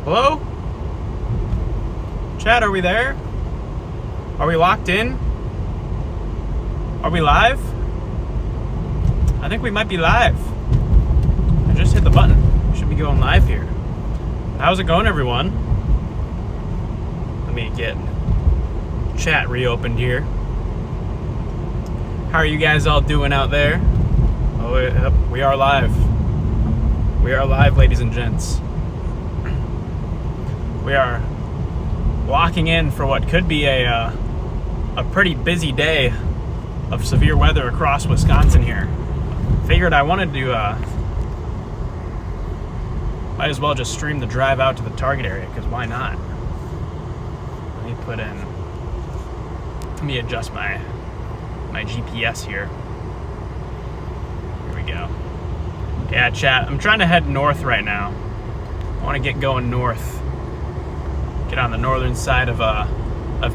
Hello? Chat, are we there? Are we locked in? Are we live? I think we might be live. I just hit the button. We should be going live here. How's it going, everyone? Let me get chat reopened here. How are you guys all doing out there? Oh, we are live. We are live, ladies and gents. We are locking in for what could be a pretty busy day of severe weather across Wisconsin here. Figured I wanted to might as well just stream the drive out to the target area, because why not? Let me adjust my GPS here. Here we go. Yeah, chat, I'm trying to head north right now. I want to get going north. Get on the northern side of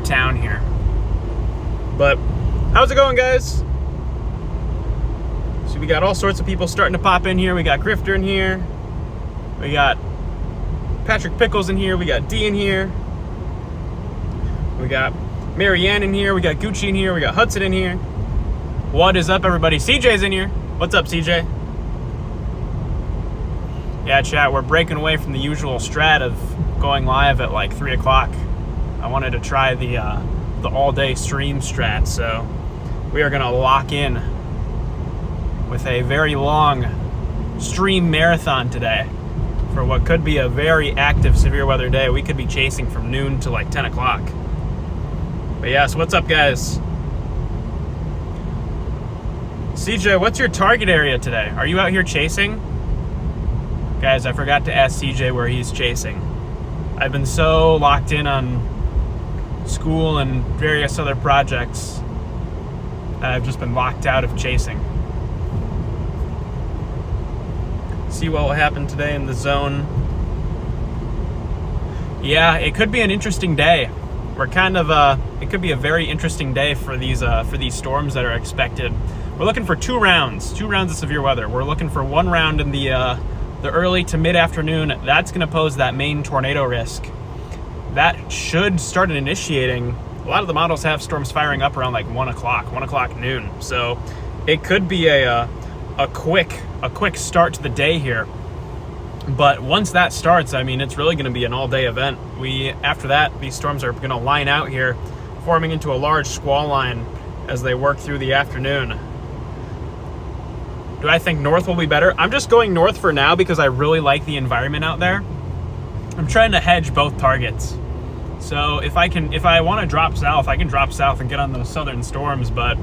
town here. But how's it going, guys? So we got all sorts of people starting to pop in here. We got Grifter in here. We got Patrick Pickles in here. We got D in here. We got Marianne in here. We got Gucci in here. We got Hudson in here. What is up, everybody? CJ's in here. What's up, CJ? Yeah, chat, we're breaking away from the usual strat of going live at like 3 o'clock. I wanted to try the all-day stream strat, so we are going to lock in with a very long stream marathon today for what could be a very active severe weather day. We could be chasing from noon to like 10 o'clock. But yeah, so what's up, guys? CJ, what's your target area today? Are you out here chasing? Guys, I forgot to ask CJ where he's chasing. I've been so locked in on school and various other projects that I've just been locked out of chasing. See what will happen today in the zone. Yeah, it could be an interesting day. We're kind of it could be a very interesting day for these storms that are expected. We're looking for two rounds of severe weather. We're looking for one round in the early to mid-afternoon. That's going to pose that main tornado risk. That should start initiating. A lot of the models have storms firing up around like 1 o'clock noon. So it could be a quick start to the day here. But once that starts, I mean, it's really going to be an all-day event. After that, these storms are going to line out here, forming into a large squall line as they work through the afternoon. Do I think north will be better? I'm just going north for now because I really like the environment out there. I'm trying to hedge both targets. So if I want to drop south, I can drop south and get on those southern storms, but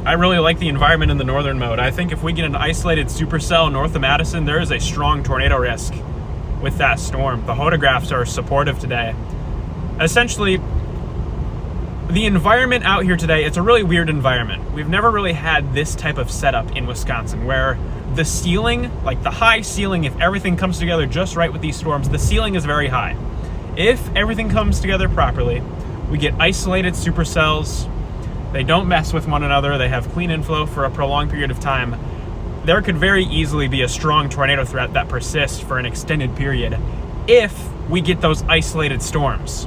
I really like the environment in the northern mode. I think if we get an isolated supercell north of Madison, there is a strong tornado risk with that storm. The photographs are supportive today. Essentially, the environment out here today, it's a really weird environment. We've never really had this type of setup in Wisconsin where the ceiling, like the high ceiling, if everything comes together just right with these storms, the ceiling is very high. If everything comes together properly, we get isolated supercells. They don't mess with one another. They have clean inflow for a prolonged period of time. There could very easily be a strong tornado threat that persists for an extended period if we get those isolated storms.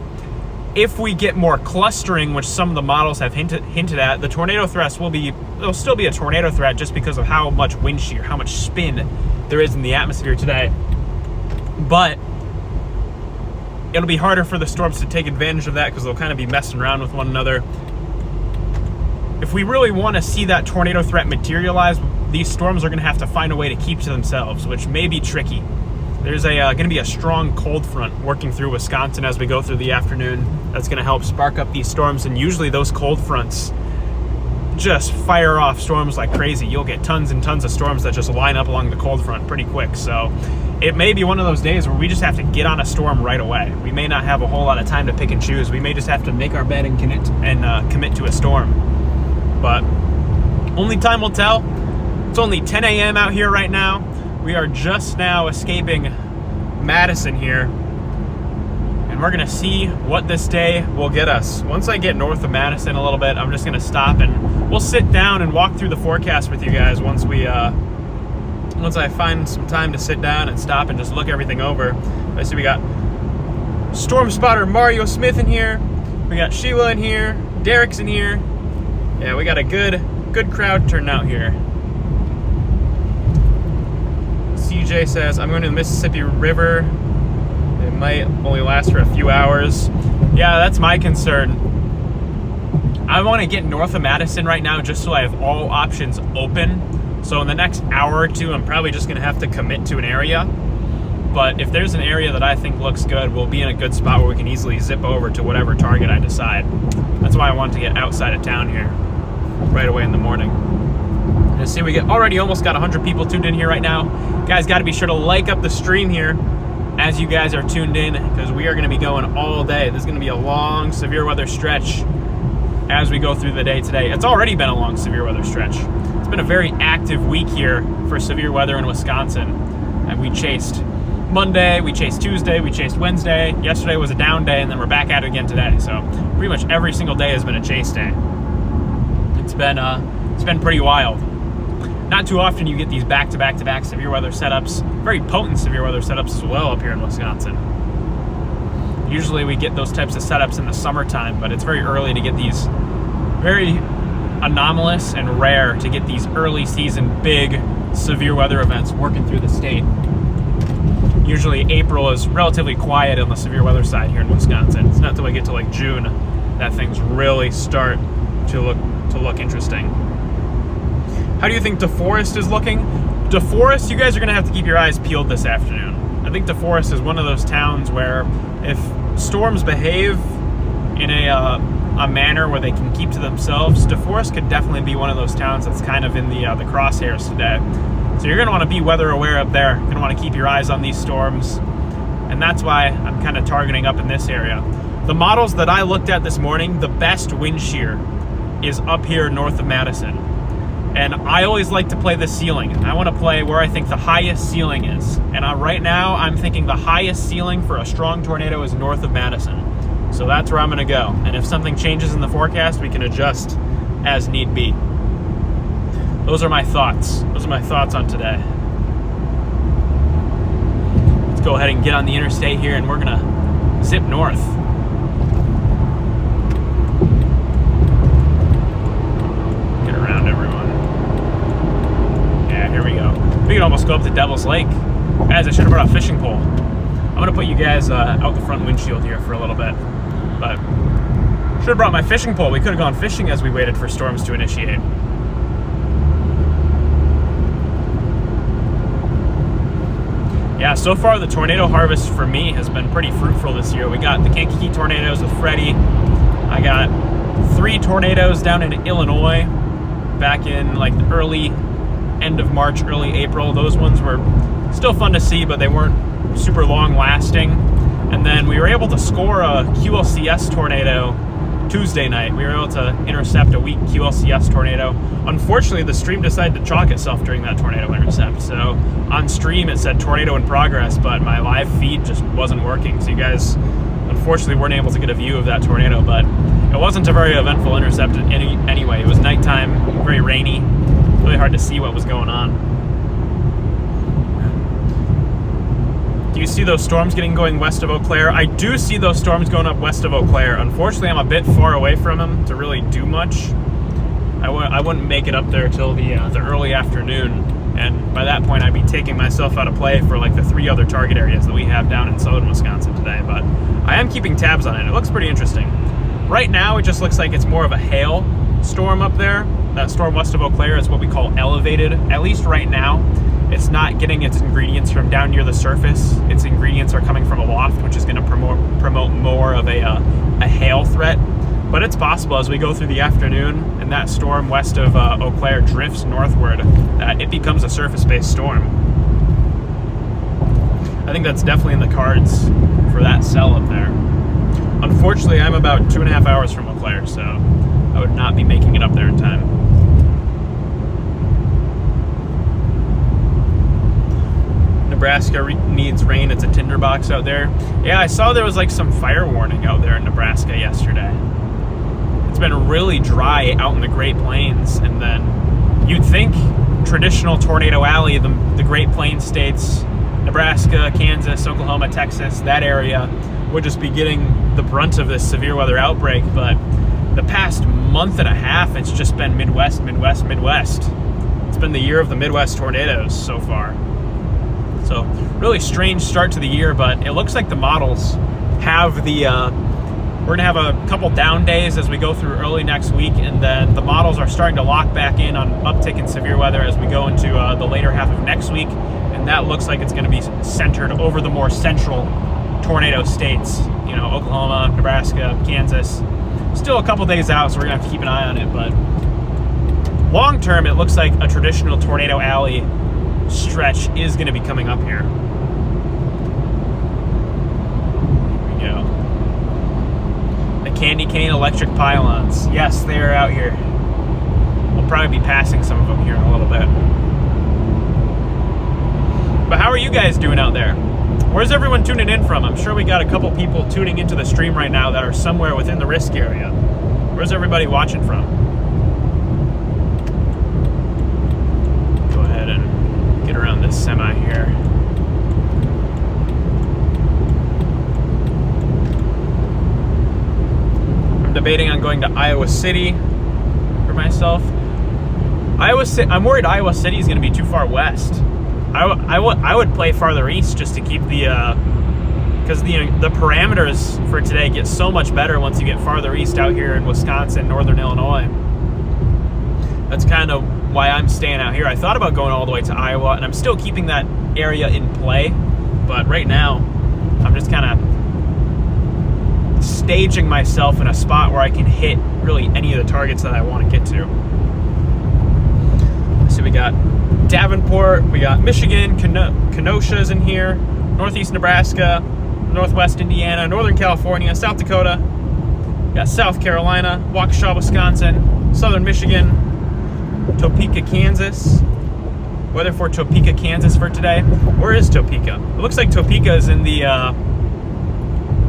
If we get more clustering, which some of the models have hinted at, the tornado threats there'll still be a tornado threat just because of how much wind shear, how much spin there is in the atmosphere today. But it'll be harder for the storms to take advantage of that because they'll kind of be messing around with one another. If we really want to see that tornado threat materialize, these storms are going to have to find a way to keep to themselves, which may be tricky. There's going to be a strong cold front working through Wisconsin as we go through the afternoon. That's going to help spark up these storms, and usually those cold fronts just fire off storms like crazy. You'll get tons and tons of storms that just line up along the cold front pretty quick. So it may be one of those days where we just have to get on a storm right away. We may not have a whole lot of time to pick and choose. We may just have to make our bed and commit to a storm. But only time will tell. It's only 10 a.m. out here right now. We are just now escaping Madison here, and we're gonna see what this day will get us. Once I get north of Madison a little bit, I'm just gonna stop and we'll sit down and walk through the forecast with you guys once we once I find some time to sit down and stop and just look everything over, I see we got Storm Spotter Mario Smith in here. We got Sheila in here. Derek's in here. Yeah, we got a good crowd turned out here. CJ says, I'm going to the Mississippi River. It might only last for a few hours. Yeah, that's my concern. I want to get north of Madison right now just so I have all options open. So in the next hour or two, I'm probably just going to have to commit to an area. But if there's an area that I think looks good, we'll be in a good spot where we can easily zip over to whatever target I decide. That's why I want to get outside of town here right away in the morning. And see, we get already almost got 100 people tuned in here right now. Guys, got to be sure to like up the stream here as you guys are tuned in, because we are going to be going all day. This is going to be a long severe weather stretch as we go through the day today. It's already been a long severe weather stretch. It's been a very active week here for severe weather in Wisconsin, and we chased Monday, we chased Tuesday, we chased Wednesday. Yesterday was a down day, and then we're back at it again today. So pretty much every single day has been a chase day. It's been pretty wild. Not too often you get these back-to-back-to-back severe weather setups, very potent severe weather setups as well up here in Wisconsin. Usually we get those types of setups in the summertime, but it's very early to get these, very anomalous and rare to get these early season big severe weather events working through the state. Usually April is relatively quiet on the severe weather side here in Wisconsin. It's not until we get to like June that things really start to look interesting. How do you think DeForest is looking? DeForest, you guys are going to have to keep your eyes peeled this afternoon. I think DeForest is one of those towns where if storms behave in a manner where they can keep to themselves, DeForest could definitely be one of those towns that's kind of in the crosshairs today. So you're going to want to be weather aware up there. You're going to want to keep your eyes on these storms. And that's why I'm kind of targeting up in this area. The models that I looked at this morning, the best wind shear is up here north of Madison. And I always like to play the ceiling. I want to play where I think the highest ceiling is. And right now, I'm thinking the highest ceiling for a strong tornado is north of Madison. So that's where I'm going to go. And if something changes in the forecast, we can adjust as need be. Those are my thoughts. Those are my thoughts on today. Let's go ahead and get on the interstate here, and we're going to zip north. Get around everyone. Yeah, here we go. We can almost go up to Devil's Lake. Guys, I should have brought a fishing pole. I'm going to put you guys out the front windshield here for a little bit. But should have brought my fishing pole. We could have gone fishing as we waited for storms to initiate. Yeah, so far the tornado harvest for me has been pretty fruitful this year. We got the Kankakee tornadoes with Freddie. I got 3 tornadoes down in Illinois back in like the early end of March, early April. Those ones were still fun to see, but they weren't super long lasting. And then we were able to score a QLCS tornado Tuesday night. We were able to intercept a weak QLCS tornado. Unfortunately, the stream decided to chalk itself during that tornado intercept. So on stream, it said tornado in progress, but my live feed just wasn't working. So you guys, unfortunately, weren't able to get a view of that tornado, but it wasn't a very eventful intercept anyway. It was nighttime, very rainy, really hard to see what was going on. Do you see those storms going west of Eau Claire? I do see those storms going up west of Eau Claire. Unfortunately, I'm a bit far away from them to really do much. I wouldn't make it up there till the early afternoon, and by that point, I'd be taking myself out of play for like the 3 other target areas that we have down in southern Wisconsin today. But I am keeping tabs on it. It looks pretty interesting. Right now, it just looks like it's more of a hail storm up there. That storm west of Eau Claire is what we call elevated, at least right now. It's not getting its ingredients from down near the surface. Its ingredients are coming from aloft, which is going to promote more of a hail threat. But it's possible as we go through the afternoon and that storm west of Eau Claire drifts northward, that it becomes a surface-based storm. I think that's definitely in the cards for that cell up there. Unfortunately, I'm about 2.5 hours from Eau Claire, so I would not be making it up there in time. Nebraska needs rain. It's a tinderbox out there. Yeah, I saw there was like some fire warning out there in Nebraska yesterday. It's been really dry out in the Great Plains, and then you'd think traditional tornado alley, the Great Plains states, Nebraska, Kansas, Oklahoma, Texas, that area would just be getting the brunt of this severe weather outbreak. But the past month and a half, it's just been Midwest, Midwest, Midwest. It's been the year of the Midwest tornadoes so far. So really strange start to the year, but it looks like the models have the, we're gonna have a couple down days as we go through early next week, and then the models are starting to lock back in on uptick in severe weather as we go into the later half of next week, and that looks like it's gonna be centered over the more central tornado states, you know, Oklahoma, Nebraska, Kansas. Still a couple days out, so we're gonna have to keep an eye on it, but long term, it looks like a traditional tornado alley stretch is gonna be coming up here. Here we go. The candy cane electric pylons. Yes, they are out here. We'll probably be passing some of them here in a little bit. But how are you guys doing out there? Where's everyone tuning in from? I'm sure we got a couple people tuning into the stream right now that are somewhere within the risk area. Where's everybody watching from? Go ahead and get around this semi here. I'm debating on going to Iowa City for myself. I'm worried Iowa City is going to be too far west. I would play farther east just to keep the, because the parameters for today get so much better once you get farther east out here in Wisconsin, northern Illinois. That's kind of why I'm staying out here. I thought about going all the way to Iowa, and I'm still keeping that area in play, but right now I'm just kind of staging myself in a spot where I can hit really any of the targets that I want to get to. So we got Davenport, we got Michigan, Kenosha's in here, northeast Nebraska, northwest Indiana, northern California, South Dakota, we got South Carolina, Waukesha, Wisconsin, southern Michigan, Topeka, Kansas. Weather for Topeka, Kansas for today. Where is Topeka? It looks like Topeka is in the,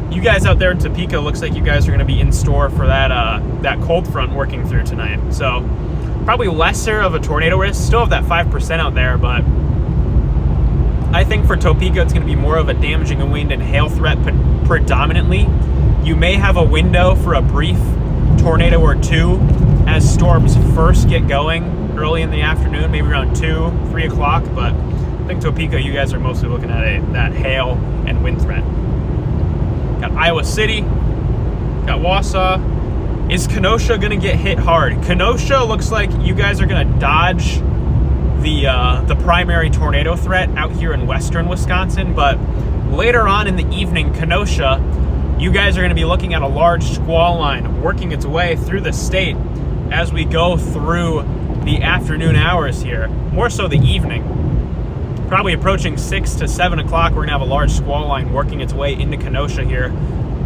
you guys out there in Topeka, looks like you guys are going to be in store for that cold front working through tonight. So probably lesser of a tornado risk. Still have that 5% out there, but I think for Topeka it's going to be more of a damaging wind and hail threat predominantly. You may have a window for a brief tornado or two as storms first get going early in the afternoon, maybe around 2, 3 o'clock, but I think Topeka, you guys are mostly looking at that hail and wind threat. Got Iowa City, got Wausau. Is Kenosha going to get hit hard? Kenosha looks like you guys are going to dodge the primary tornado threat out here in western Wisconsin, but later on in the evening, Kenosha, you guys are going to be looking at a large squall line working its way through the state as we go through the afternoon hours here, more so the evening. Probably approaching 6 to 7 o'clock, we're going to have a large squall line working its way into Kenosha here,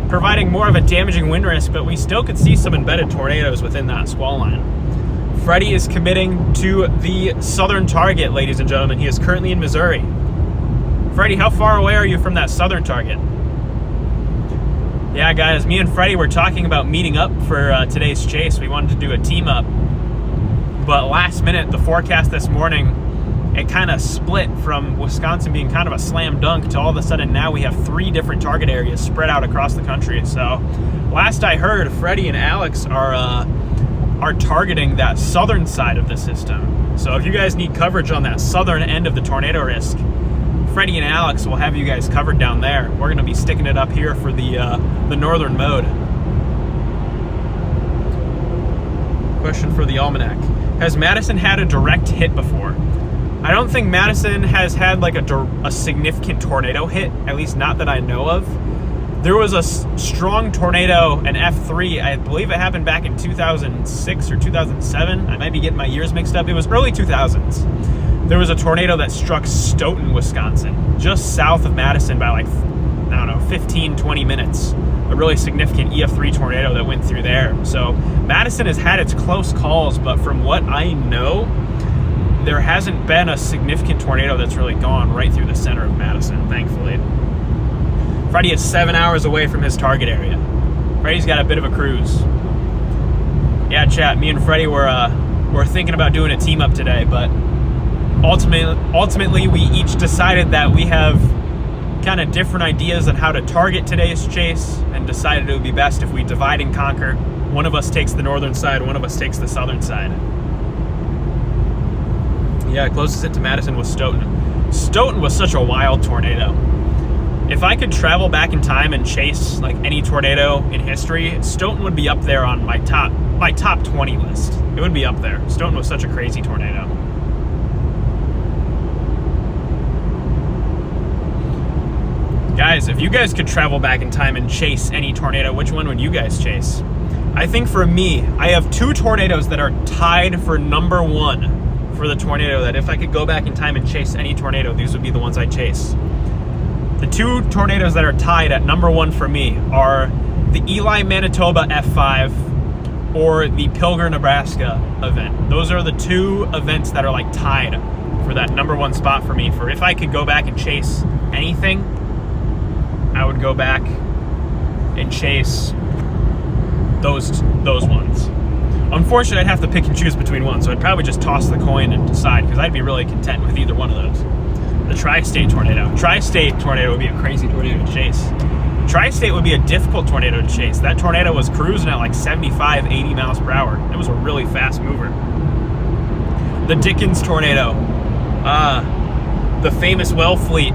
providing more of a damaging wind risk, but we still could see some embedded tornadoes within that squall line. Freddie is committing to the southern target, ladies and gentlemen. He is currently in Missouri. Freddie, how far away are you from that southern target? Yeah, guys, me and Freddie were talking about meeting up for today's chase. We wanted to do a team up, but last minute, the forecast this morning, it kind of split from Wisconsin being kind of a slam dunk to all of a sudden now we have 3 different target areas spread out across the country. So last I heard, Freddie and Alex are targeting that southern side of the system. So if you guys need coverage on that southern end of the tornado risk, Freddie and Alex will have you guys covered down there. We're going to be sticking it up here for the northern mode. Question for the Almanac. Has Madison had a direct hit before? I don't think Madison has had like a significant tornado hit, at least not that I know of. There was a strong tornado, an F3, I believe it happened back in 2006 or 2007. I might be getting my years mixed up. It was early 2000s. There was a tornado that struck Stoughton, Wisconsin, just south of Madison by like, I don't know, 15, 20 minutes. A really significant EF3 tornado that went through there. So Madison has had its close calls, but from what I know, there hasn't been a significant tornado that's really gone right through the center of Madison, thankfully. Freddie is 7 hours away from his target area. Freddie's got a bit of a cruise. Yeah, chat, me and Freddie were thinking about doing a team up today, but ultimately, we each decided that we have kind of different ideas on how to target today's chase, and decided it would be best if we divide and conquer. One of us takes the northern side, one of us takes the southern side. Yeah, closest it to Madison was Stoughton. Stoughton was such a wild tornado. If I could travel back in time and chase like any tornado in history, Stoughton would be up there on my top 20 list. It would be up there. Stoughton was such a crazy tornado. Guys, if you guys could travel back in time and chase any tornado, which one would you guys chase? I think for me, I have two tornadoes that are tied for number one for the tornado, that if I could go back in time and chase any tornado, these would be the ones I chase. The two tornadoes that are tied at number one for me are the Ely, Manitoba F5 or the Pilger, Nebraska event. Those are the two events that are like tied for that number one spot for me. For if I could go back and chase anything, I would go back and chase those ones. Unfortunately, I'd have to pick and choose between one, so I'd probably just toss the coin and decide, because I'd be really content with either one of those. The Tri-State tornado. Tri-State tornado would be a crazy tornado to chase. Tri-State would be a difficult tornado to chase. That tornado was cruising at like 75, 80 miles per hour. It was a really fast mover. The Dickens tornado. The famous Wellfleet.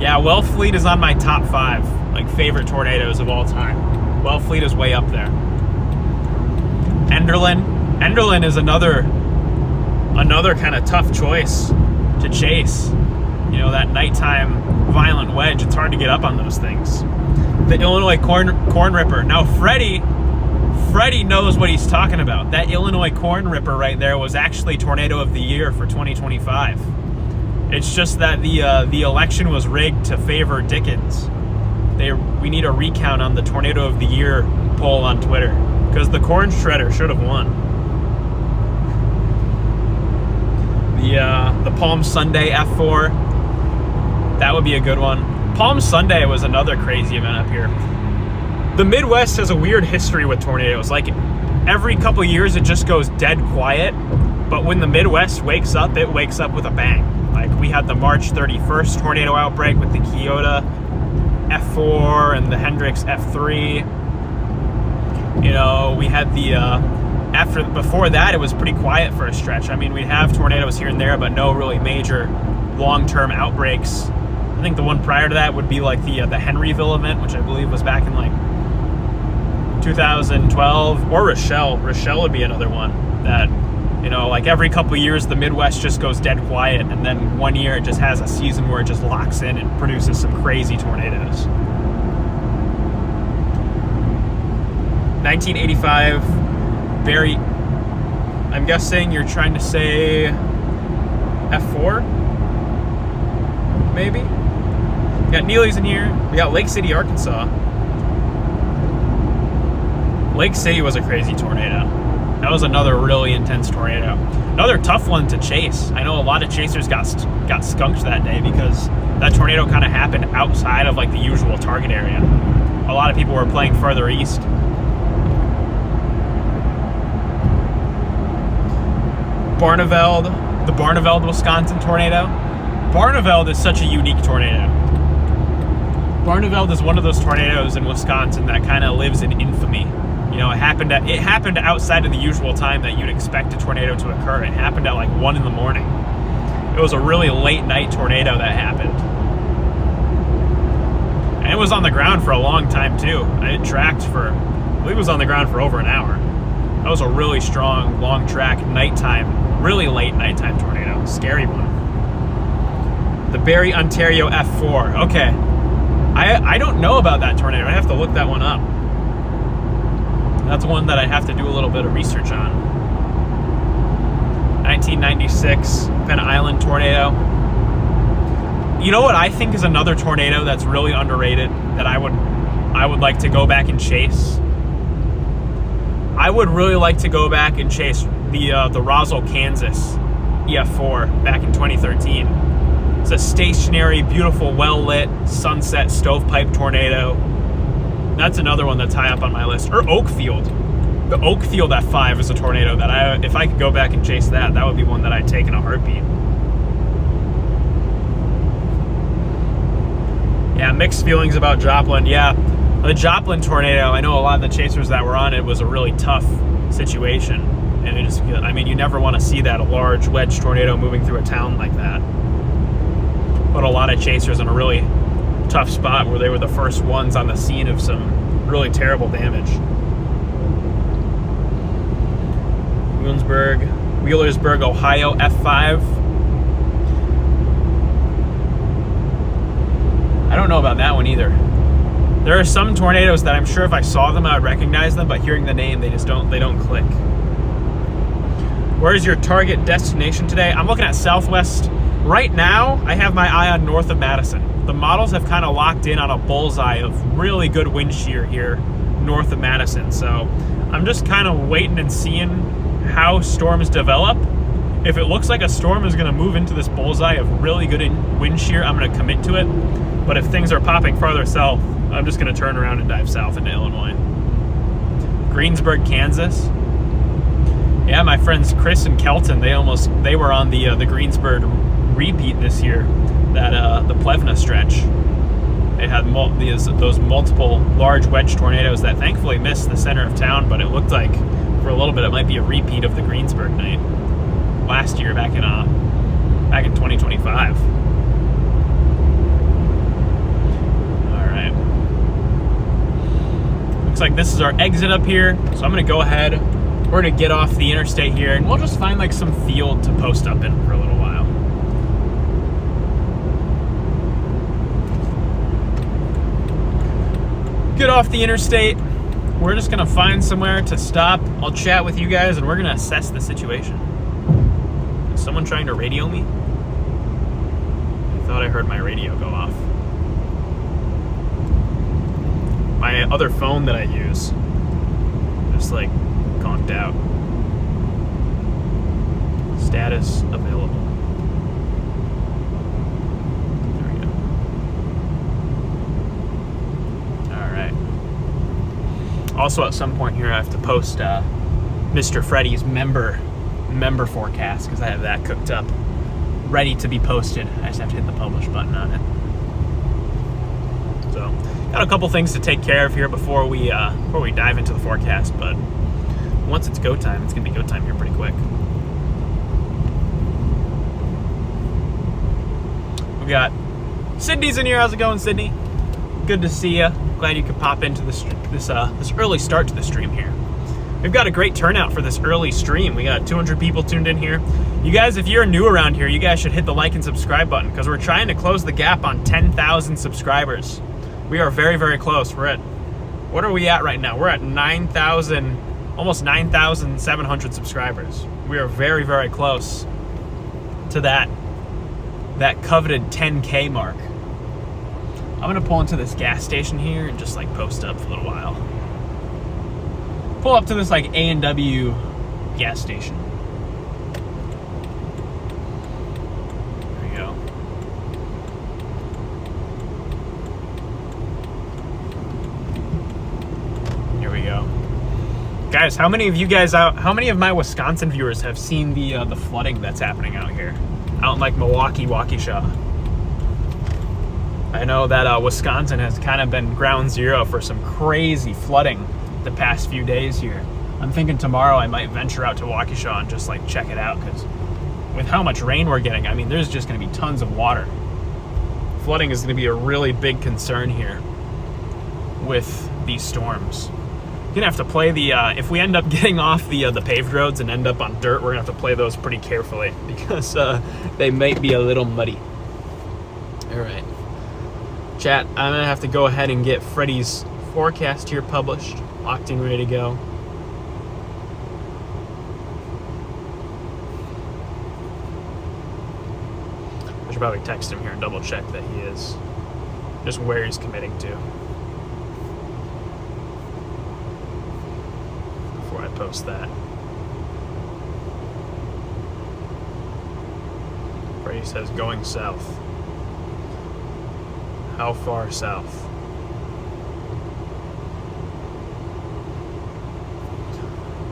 Yeah, Wellfleet is on my top 5 like favorite tornadoes of all time. Wellfleet is way up there. Enderlin is another kind of tough choice to chase. You know, that nighttime violent wedge, it's hard to get up on those things. The Illinois corn ripper. Now Freddie knows what he's talking about. That Illinois corn ripper right there was actually Tornado of the Year for 2025. It's just that the election was rigged to favor Dickens. We need a recount on the Tornado of the Year poll on Twitter, because the corn shredder should have won. The Palm Sunday F4, that would be a good one. Palm Sunday was another crazy event up here. The Midwest has a weird history with tornadoes. Like every couple years it just goes dead quiet, but when the Midwest wakes up, it wakes up with a bang. Like we had the March 31st tornado outbreak with the Keota F4 and the Hendricks F3. You know, we had before that, it was pretty quiet for a stretch. I mean, we'd have tornadoes here and there, but no really major long-term outbreaks. I think the one prior to that would be like the Henryville event, which I believe was back in like 2012, or Rochelle. Rochelle would be another one that, you know, like every couple of years, the Midwest just goes dead quiet, and then one year it just has a season where it just locks in and produces some crazy tornadoes. 1985. Barry, I'm guessing you're trying to say F4? Maybe? We got Neely's in here. We got Lake City, Arkansas. Lake City was a crazy tornado. That was another really intense tornado. Another tough one to chase. I know a lot of chasers got skunked that day because that tornado kind of happened outside of like the usual target area. A lot of people were playing further east. Barneveld, the Barneveld, Wisconsin tornado. Barneveld is such a unique tornado. Barneveld is one of those tornadoes in Wisconsin that kind of lives in infamy. You know, it happened outside of the usual time that you'd expect a tornado to occur. It happened at like 1 in the morning. It was a really late night tornado that happened. And it was on the ground for a long time too. It tracked for, I believe it was on the ground for over an hour. That was a really strong, long track, nighttime, really late nighttime tornado. Scary one. The Barrie, Ontario F4. Okay. I don't know about that tornado. I have to look that one up. That's one that I have to do a little bit of research on. 1996 Penn Island tornado. You know what I think is another tornado that's really underrated that I would like to go back and chase? I would really like to go back and chase the Roswell, Kansas EF4 back in 2013. It's a stationary, beautiful, well-lit sunset stovepipe tornado. That's another one that's high up on my list. Or Oakfield. The Oakfield F5 is a tornado that if I could go back and chase that would be one that I'd take in a heartbeat. Yeah, mixed feelings about Joplin. Yeah, the Joplin tornado, I know a lot of the chasers that were on it was a really tough situation. And it just, I mean, you never want to see that, a large wedge tornado moving through a town like that. Put a lot of chasers in a really tough spot where they were the first ones on the scene of some really terrible damage. Wheelersburg, Ohio, F5. I don't know about that one either. There are some tornadoes that I'm sure if I saw them, I would recognize them, but hearing the name, they don't click. Where's your target destination today? I'm looking at Southwest. Right now, I have my eye on north of Madison. The models have kind of locked in on a bullseye of really good wind shear here north of Madison. So I'm just kind of waiting and seeing how storms develop. If it looks like a storm is going to move into this bullseye of really good wind shear, I'm going to commit to it. But if things are popping farther south, I'm just going to turn around and dive south into Illinois. Greensburg, Kansas. Yeah, my friends Chris and Kelton, they were on the Greensburg repeat this year, that the Plevna stretch. They had those multiple large wedge tornadoes that thankfully missed the center of town, but it looked like for a little bit it might be a repeat of the Greensburg night last year back in 2025. All right. Looks like this is our exit up here, so I'm gonna go ahead. We're gonna get off the interstate here, and we'll just find like some field to post up in for a little while. Get off the interstate. We're just gonna find somewhere to stop. I'll chat with you guys, and we're gonna assess the situation. Is someone trying to radio me? I thought I heard my radio go off. My other phone that I use just like conked out. Status available. There we go. All right. Also, at some point here, I have to post Mr. Freddy's member forecast, because I have that cooked up, ready to be posted. I just have to hit the publish button on it. So, got a couple things to take care of here before we dive into the forecast. But once it's go time, it's gonna be go time here pretty quick. We got Sydney's in here. How's it going, Sydney? Good to see you. Glad you could pop into this early start to the stream here. We've got a great turnout for this early stream. We got 200 people tuned in here. You guys, if you're new around here, you guys should hit the like and subscribe button, because we're trying to close the gap on 10,000 subscribers. We are very, very close. What are we at right now? We're at 9,000, almost 9,700 subscribers. We are very, very close to that coveted 10K mark. I'm gonna pull into this gas station here and just like post up for a little while. Pull up to this like A&W gas station. There we go. Here we go. Guys, how many of my Wisconsin viewers have seen the flooding that's happening out here? Out in like Milwaukee, Waukesha. I know that Wisconsin has kind of been ground zero for some crazy flooding the past few days here. I'm thinking tomorrow I might venture out to Waukesha and just like check it out, because with how much rain we're getting, I mean, there's just going to be tons of water. Flooding is going to be a really big concern here with these storms. You're gonna have to play if we end up getting off the paved roads and end up on dirt, we're gonna have to play those pretty carefully, because they might be a little muddy. All right, chat, I'm gonna have to go ahead and get Freddy's forecast here published, locked in, ready to go. I should probably text him here and double check that he is, just where he's committing to, before I post that. Freddy says going south. How far south?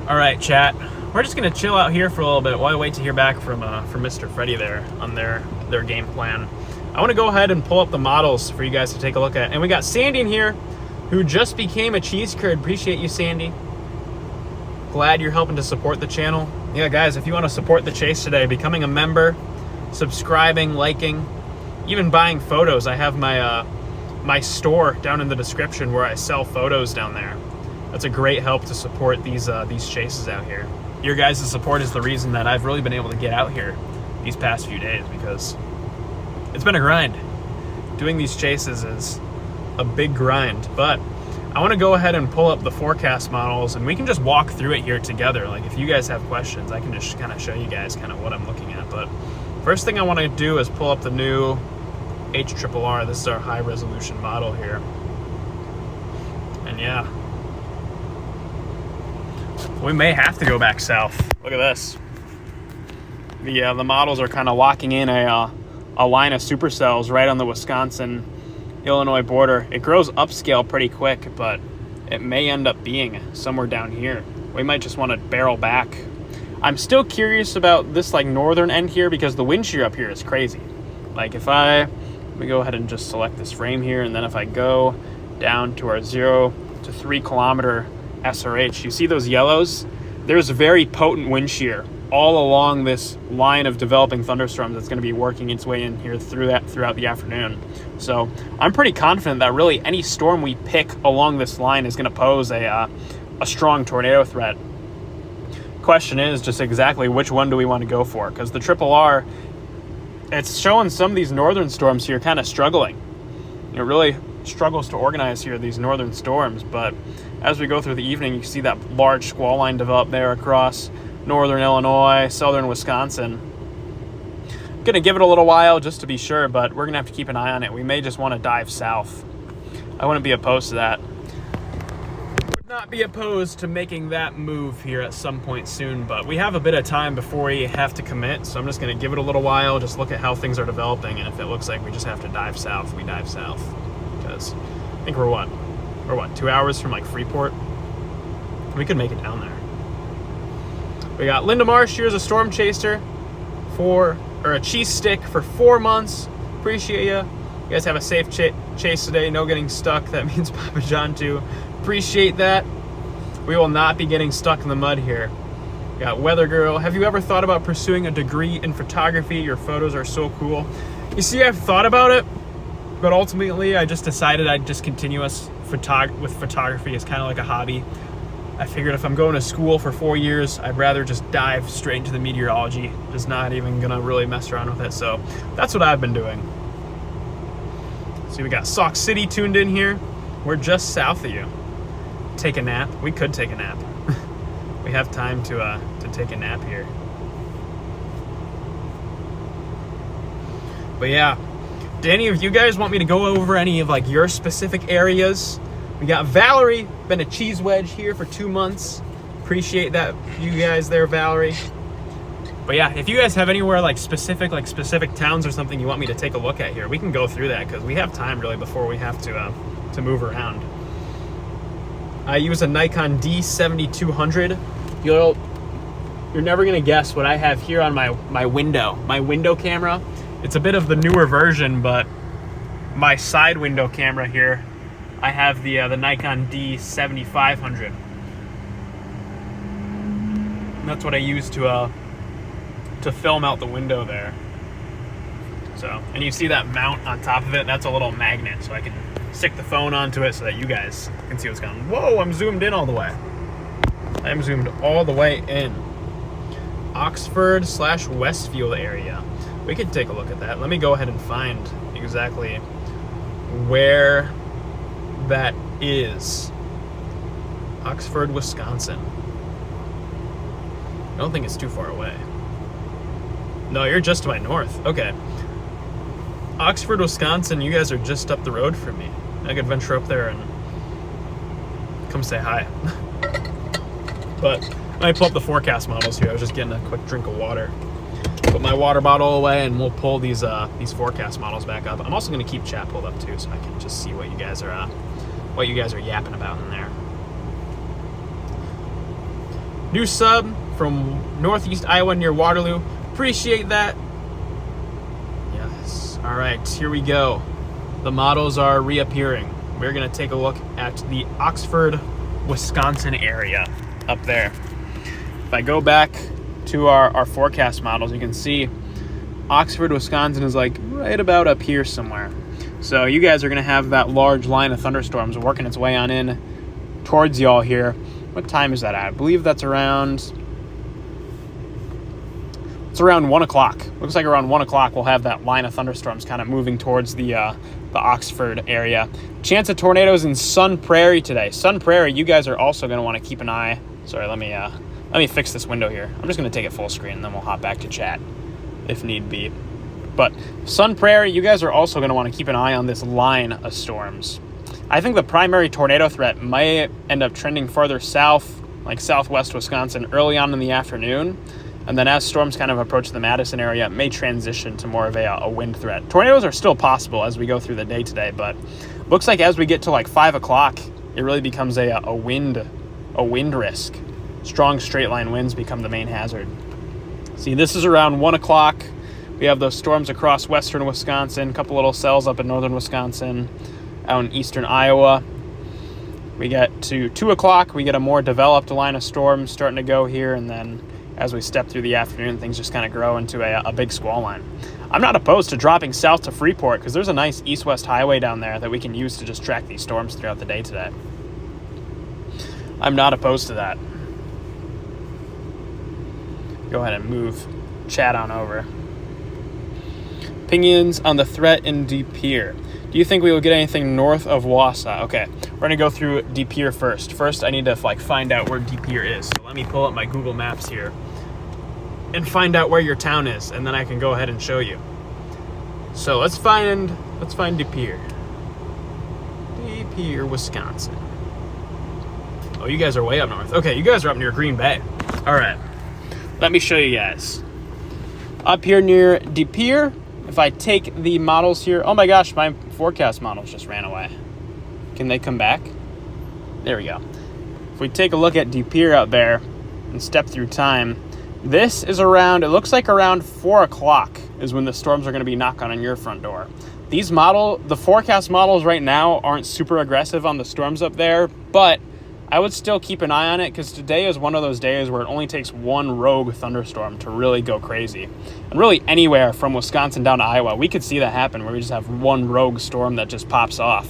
All right, chat. We're just gonna chill out here for a little bit while I wait to hear back from Mr. Freddy there on their game plan. I want to go ahead and pull up the models for you guys to take a look at. And we got Sandy in here, who just became a cheese curd. Appreciate you, Sandy. Glad you're helping to support the channel. Yeah, guys, if you want to support the chase today, becoming a member, subscribing, liking, even buying photos. I have my my store down in the description where I sell photos down there. That's a great help to support these chases out here. Your guys' support is the reason that I've really been able to get out here these past few days, because it's been a grind. Doing these chases is a big grind, but I want to go ahead and pull up the forecast models and we can just walk through it here together. Like if you guys have questions, I can just kind of show you guys kind of what I'm looking at. But first thing I want to do is pull up the new HRRR. This is our high resolution model here. And yeah, we may have to go back south. Look at this. The models are kind of locking in a line of supercells right on the Wisconsin-Illinois border. It grows upscale pretty quick, but it may end up being somewhere down here. We might just want to barrel back. I'm still curious about this like northern end here because the wind shear up here is crazy. Like let me go ahead and just select this frame here, and then if I go down to our 0 to 3 kilometer SRH, you see those yellows? There's very potent wind shear all along this line of developing thunderstorms that's going to be working its way in here throughout the afternoon. So I'm pretty confident that really any storm we pick along this line is going to pose a strong tornado threat. Question is just exactly which one do we want to go for? Because the RRR, it's showing some of these northern storms here kind of struggling. It really struggles to organize here, these northern storms, but as we go through the evening, you can see that large squall line develop there across northern Illinois, southern Wisconsin. I'm gonna give it a little while just to be sure, but we're gonna have to keep an eye on it. We may just want to dive south. I wouldn't be opposed to that. Would not be opposed to making that move here at some point soon, but we have a bit of time before we have to commit, so I'm just gonna give it a little while, just look at how things are developing, and if it looks like we just have to dive south, we dive south. Because I think we're what, 2 hours from like Freeport? We could make it down there. We got Linda Marsh here as a storm chaser or a cheese stick for 4 months. Appreciate you. You guys have a safe chase today. No getting stuck. That means Papa John too. Appreciate that. We will not be getting stuck in the mud here. We got Weather Girl. Have you ever thought about pursuing a degree in photography? Your photos are so cool. You see, I've thought about it, but ultimately I just decided I'd just continue with photography as kind of like a hobby. I figured if I'm going to school for 4 years, I'd rather just dive straight into the meteorology. Just not even gonna really mess around with it. So that's what I've been doing. See, we got Sauk City tuned in here. We're just south of you. Take a nap. We could take a nap. We have time to take a nap here. But yeah, do any of you guys want me to go over any of like your specific areas? We got Valerie, been a cheese wedge here for 2 months. Appreciate that, you guys there, Valerie. But yeah, if you guys have anywhere like specific towns or something you want me to take a look at here, we can go through that because we have time really before we have to move around. I use a Nikon D7200. You're never gonna guess what I have here on my window camera. It's a bit of the newer version, but my side window camera here, I have the Nikon D7500. And that's what I use to film out the window there. So, and you see that mount on top of it? That's a little magnet, so I can stick the phone onto it so that you guys can see what's going on. Whoa, I'm zoomed in all the way. I'm zoomed all the way in. Oxford/Westfield area. We could take a look at that. Let me go ahead and find exactly where that is. Oxford, Wisconsin. I don't think it's too far away. No, you're just to my north. Okay. Oxford, Wisconsin, you guys are just up the road from me. I could venture up there and come say hi. But let me pull up the forecast models here. I was just getting a quick drink of water. Put my water bottle away and we'll pull these forecast models back up. I'm also going to keep chat pulled up too, so I can just see what you guys are yapping about in there. New sub from Northeast Iowa near Waterloo. Appreciate that. Yes. All right, here we go. The models are reappearing. We're going to take a look at the Oxford, Wisconsin area up there. If I go back to our forecast models, you can see Oxford, Wisconsin is like right about up here somewhere. So you guys are going to have that large line of thunderstorms working its way on in towards y'all here. What time is that at? I believe that's around... It's around 1 o'clock. Looks like around 1 o'clock we'll have that line of thunderstorms kind of moving towards the Oxford area. Chance of tornadoes in Sun Prairie today. Sun Prairie, you guys are also going to want to keep an eye. Sorry, let me fix this window here. I'm just going to take it full screen and then we'll hop back to chat if need be. But Sun Prairie, you guys are also going to want to keep an eye on this line of storms. I think the primary tornado threat might end up trending farther south, like southwest Wisconsin, early on in the afternoon. And then as storms kind of approach the Madison area, it may transition to more of a wind threat. Tornadoes are still possible as we go through the day today, but looks like as we get to like 5 o'clock, it really becomes a wind risk. Strong straight line winds become the main hazard. See, this is around 1 o'clock. We have those storms across western Wisconsin, a couple little cells up in northern Wisconsin, out in eastern Iowa. We get to 2 o'clock, we get a more developed line of storms starting to go here, and then as we step through the afternoon, things just kind of grow into a big squall line. I'm not opposed to dropping south to Freeport because there's a nice east-west highway down there that we can use to just track these storms throughout the day today. I'm not opposed to that. Go ahead and move chat on over. Opinions on the threat in De Pere. Do you think we will get anything north of Wausau? Okay, we're going to go through De Pere first. First, I need to find out where De Pere is. So let me pull up my Google Maps here and find out where your town is, and then I can go ahead and show you. So let's find De Pere. De Pere, Wisconsin. Oh, you guys are way up north. Okay, you guys are up near Green Bay. All right, let me show you guys. Up here near De Pere, if I take the models here, oh my gosh, my forecast models just ran away. Can they come back? There we go. If we take a look at De Pere out there and step through time, this is around, it looks like around 4 o'clock is when the storms are going to be knocking on your front door. The forecast models right now aren't super aggressive on the storms up there, but I would still keep an eye on it because today is one of those days where it only takes one rogue thunderstorm to really go crazy. And really anywhere from Wisconsin down to Iowa, we could see that happen where we just have one rogue storm that just pops off.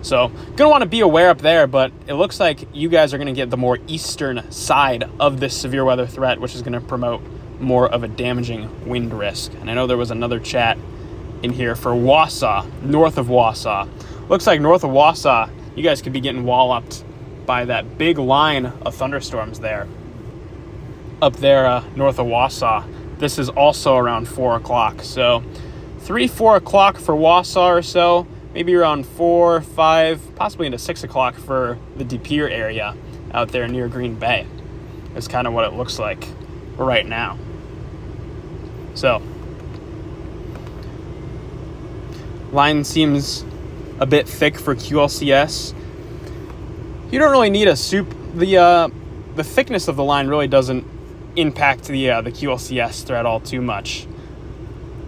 So, gonna want to be aware up there, but it looks like you guys are gonna get the more eastern side of this severe weather threat, which is gonna promote more of a damaging wind risk. And I know there was another chat in here for Wausau, north of Wausau. Looks like north of Wausau, you guys could be getting walloped by that big line of thunderstorms there. Up there north of Wausau. This is also around 4 o'clock. So 4 o'clock for Wausau or so. Maybe around 4, 5, possibly into 6 o'clock for the De Pere area out there near Green Bay. Is kind of what it looks like right now. So, line seems a bit thick for QLCS. You don't really need the thickness of the line really doesn't impact the QLCS threat all too much.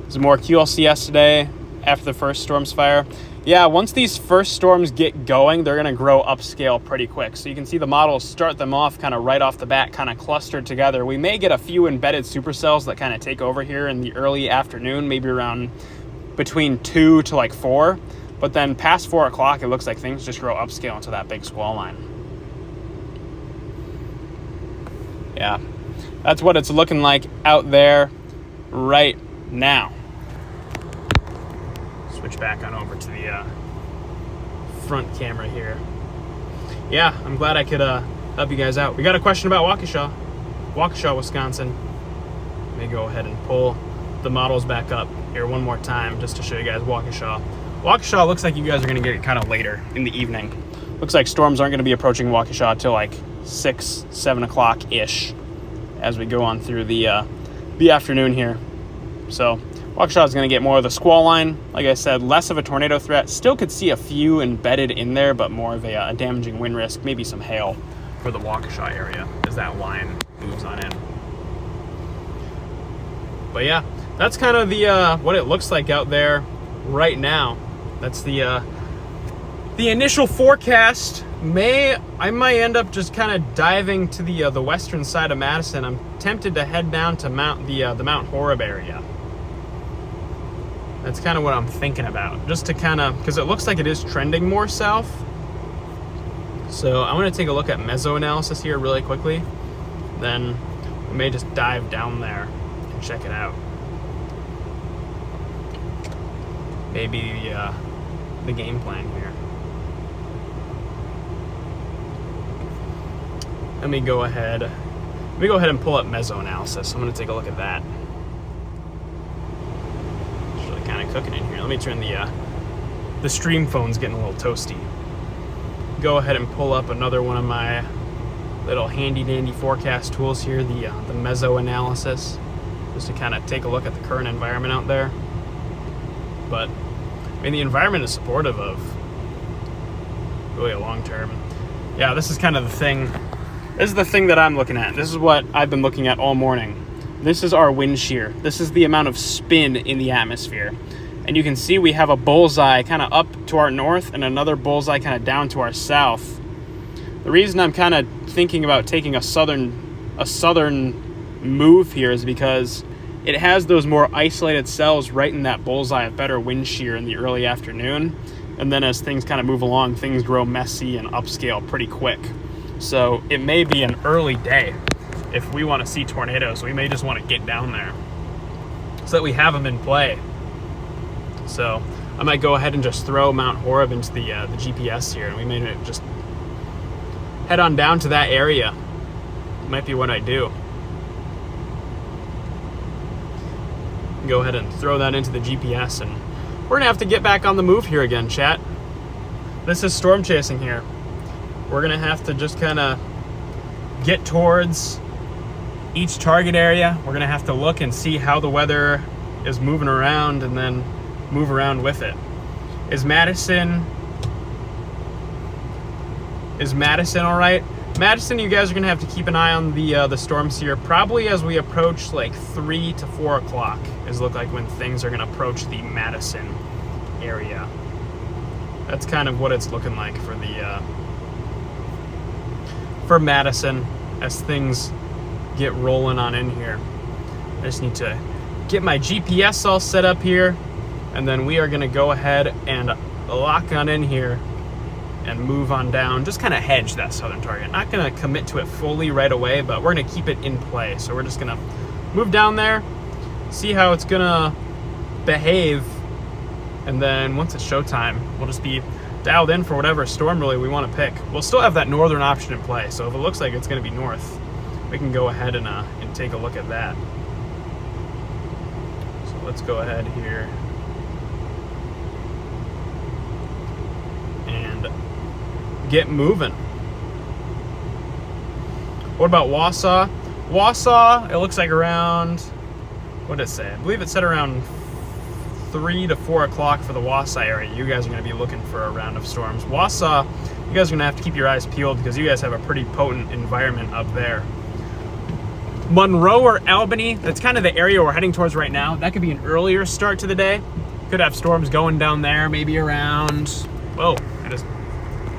There's more QLCS today after the first storm's fire. Yeah, once these first storms get going, they're going to grow upscale pretty quick. So you can see the models start them off kind of right off the bat, kind of clustered together. We may get a few embedded supercells that kind of take over here in the early afternoon, maybe around between 2 to like 4. But then past 4 o'clock, it looks like things just grow upscale into that big squall line. Yeah, that's what it's looking like out there right now. Switch back on over to the front camera here. Yeah, I'm glad I could help you guys out. We got a question about Waukesha, Wisconsin. Let me go ahead and pull the models back up here one more time just to show you guys Waukesha. Waukesha looks like you guys are going to get it kind of later in the evening. Looks like storms aren't going to be approaching Waukesha till like 6, 7 o'clock-ish as we go on through the afternoon here. So Waukesha is going to get more of the squall line. Like I said, less of a tornado threat. Still could see a few embedded in there, but more of a damaging wind risk, maybe some hail for the Waukesha area as that line moves on in. But yeah, that's kind of the what it looks like out there right now. That's the initial forecast. I might end up just kind of diving to the western side of Madison. I'm tempted to head down to the Mount Horeb area. That's kind of what I'm thinking about, just to kind of, because it looks like it is trending more south. So I'm going to take a look at mesoanalysis here really quickly. Then we may just dive down there and check it out. Maybe the game plan here. Let me go ahead and pull up mesoanalysis. I'm going to take a look at that. It's really kind of cooking in here. Let me turn the stream phone's getting a little toasty. Go ahead and pull up another one of my little handy dandy forecast tools here, the mesoanalysis, just to kind of take a look at the current environment out there. But I mean, the environment is supportive of really a long term. Yeah, this is kind of the thing. This is the thing that I'm looking at. This is what I've been looking at all morning. This is our wind shear. This is the amount of spin in the atmosphere. And you can see we have a bullseye kind of up to our north and another bullseye kind of down to our south. The reason I'm kind of thinking about taking a southern move here is because it has those more isolated cells right in that bullseye of better wind shear in the early afternoon. And then as things kind of move along, things grow messy and upscale pretty quick. So it may be an early day. If we want to see tornadoes, we may just want to get down there so that we have them in play. So I might go ahead and just throw Mount Horeb into the GPS here, and we may just head on down to that area. Might be what I do. Go ahead and throw that into the GPS, and we're gonna have to get back on the move here again, chat. This is storm chasing here. We're gonna have to just kind of get towards each target area. We're gonna have to look and see how the weather is moving around and then move around with it. Is Madison all right? Madison, you guys are gonna have to keep an eye on the storms here, probably as we approach like 3 to 4 o'clock. Is look like when things are gonna approach the Madison area. That's kind of what it's looking like for Madison as things get rolling on in here. I just need to get my GPS all set up here, and then we are gonna go ahead and lock on in here and move on down. Just kind of hedge that southern target. Not gonna commit to it fully right away, but we're gonna keep it in play. So we're just gonna move down there, see how it's gonna behave, and then once it's showtime, we'll just be dialed in for whatever storm really we want to pick. We'll still have that northern option in play, so if it looks like it's going to be north, we can go ahead and take a look at that. So let's go ahead here and get moving. What about Wausau? Wausau, it looks like around, what did it say? I believe it said around 3 to 4 o'clock for the Wausau area. You guys are going to be looking for a round of storms. Wausau, you guys are going to have to keep your eyes peeled because you guys have a pretty potent environment up there. Monroe or Albany, that's kind of the area we're heading towards right now. That could be an earlier start to the day. Could have storms going down there maybe around, whoa, I just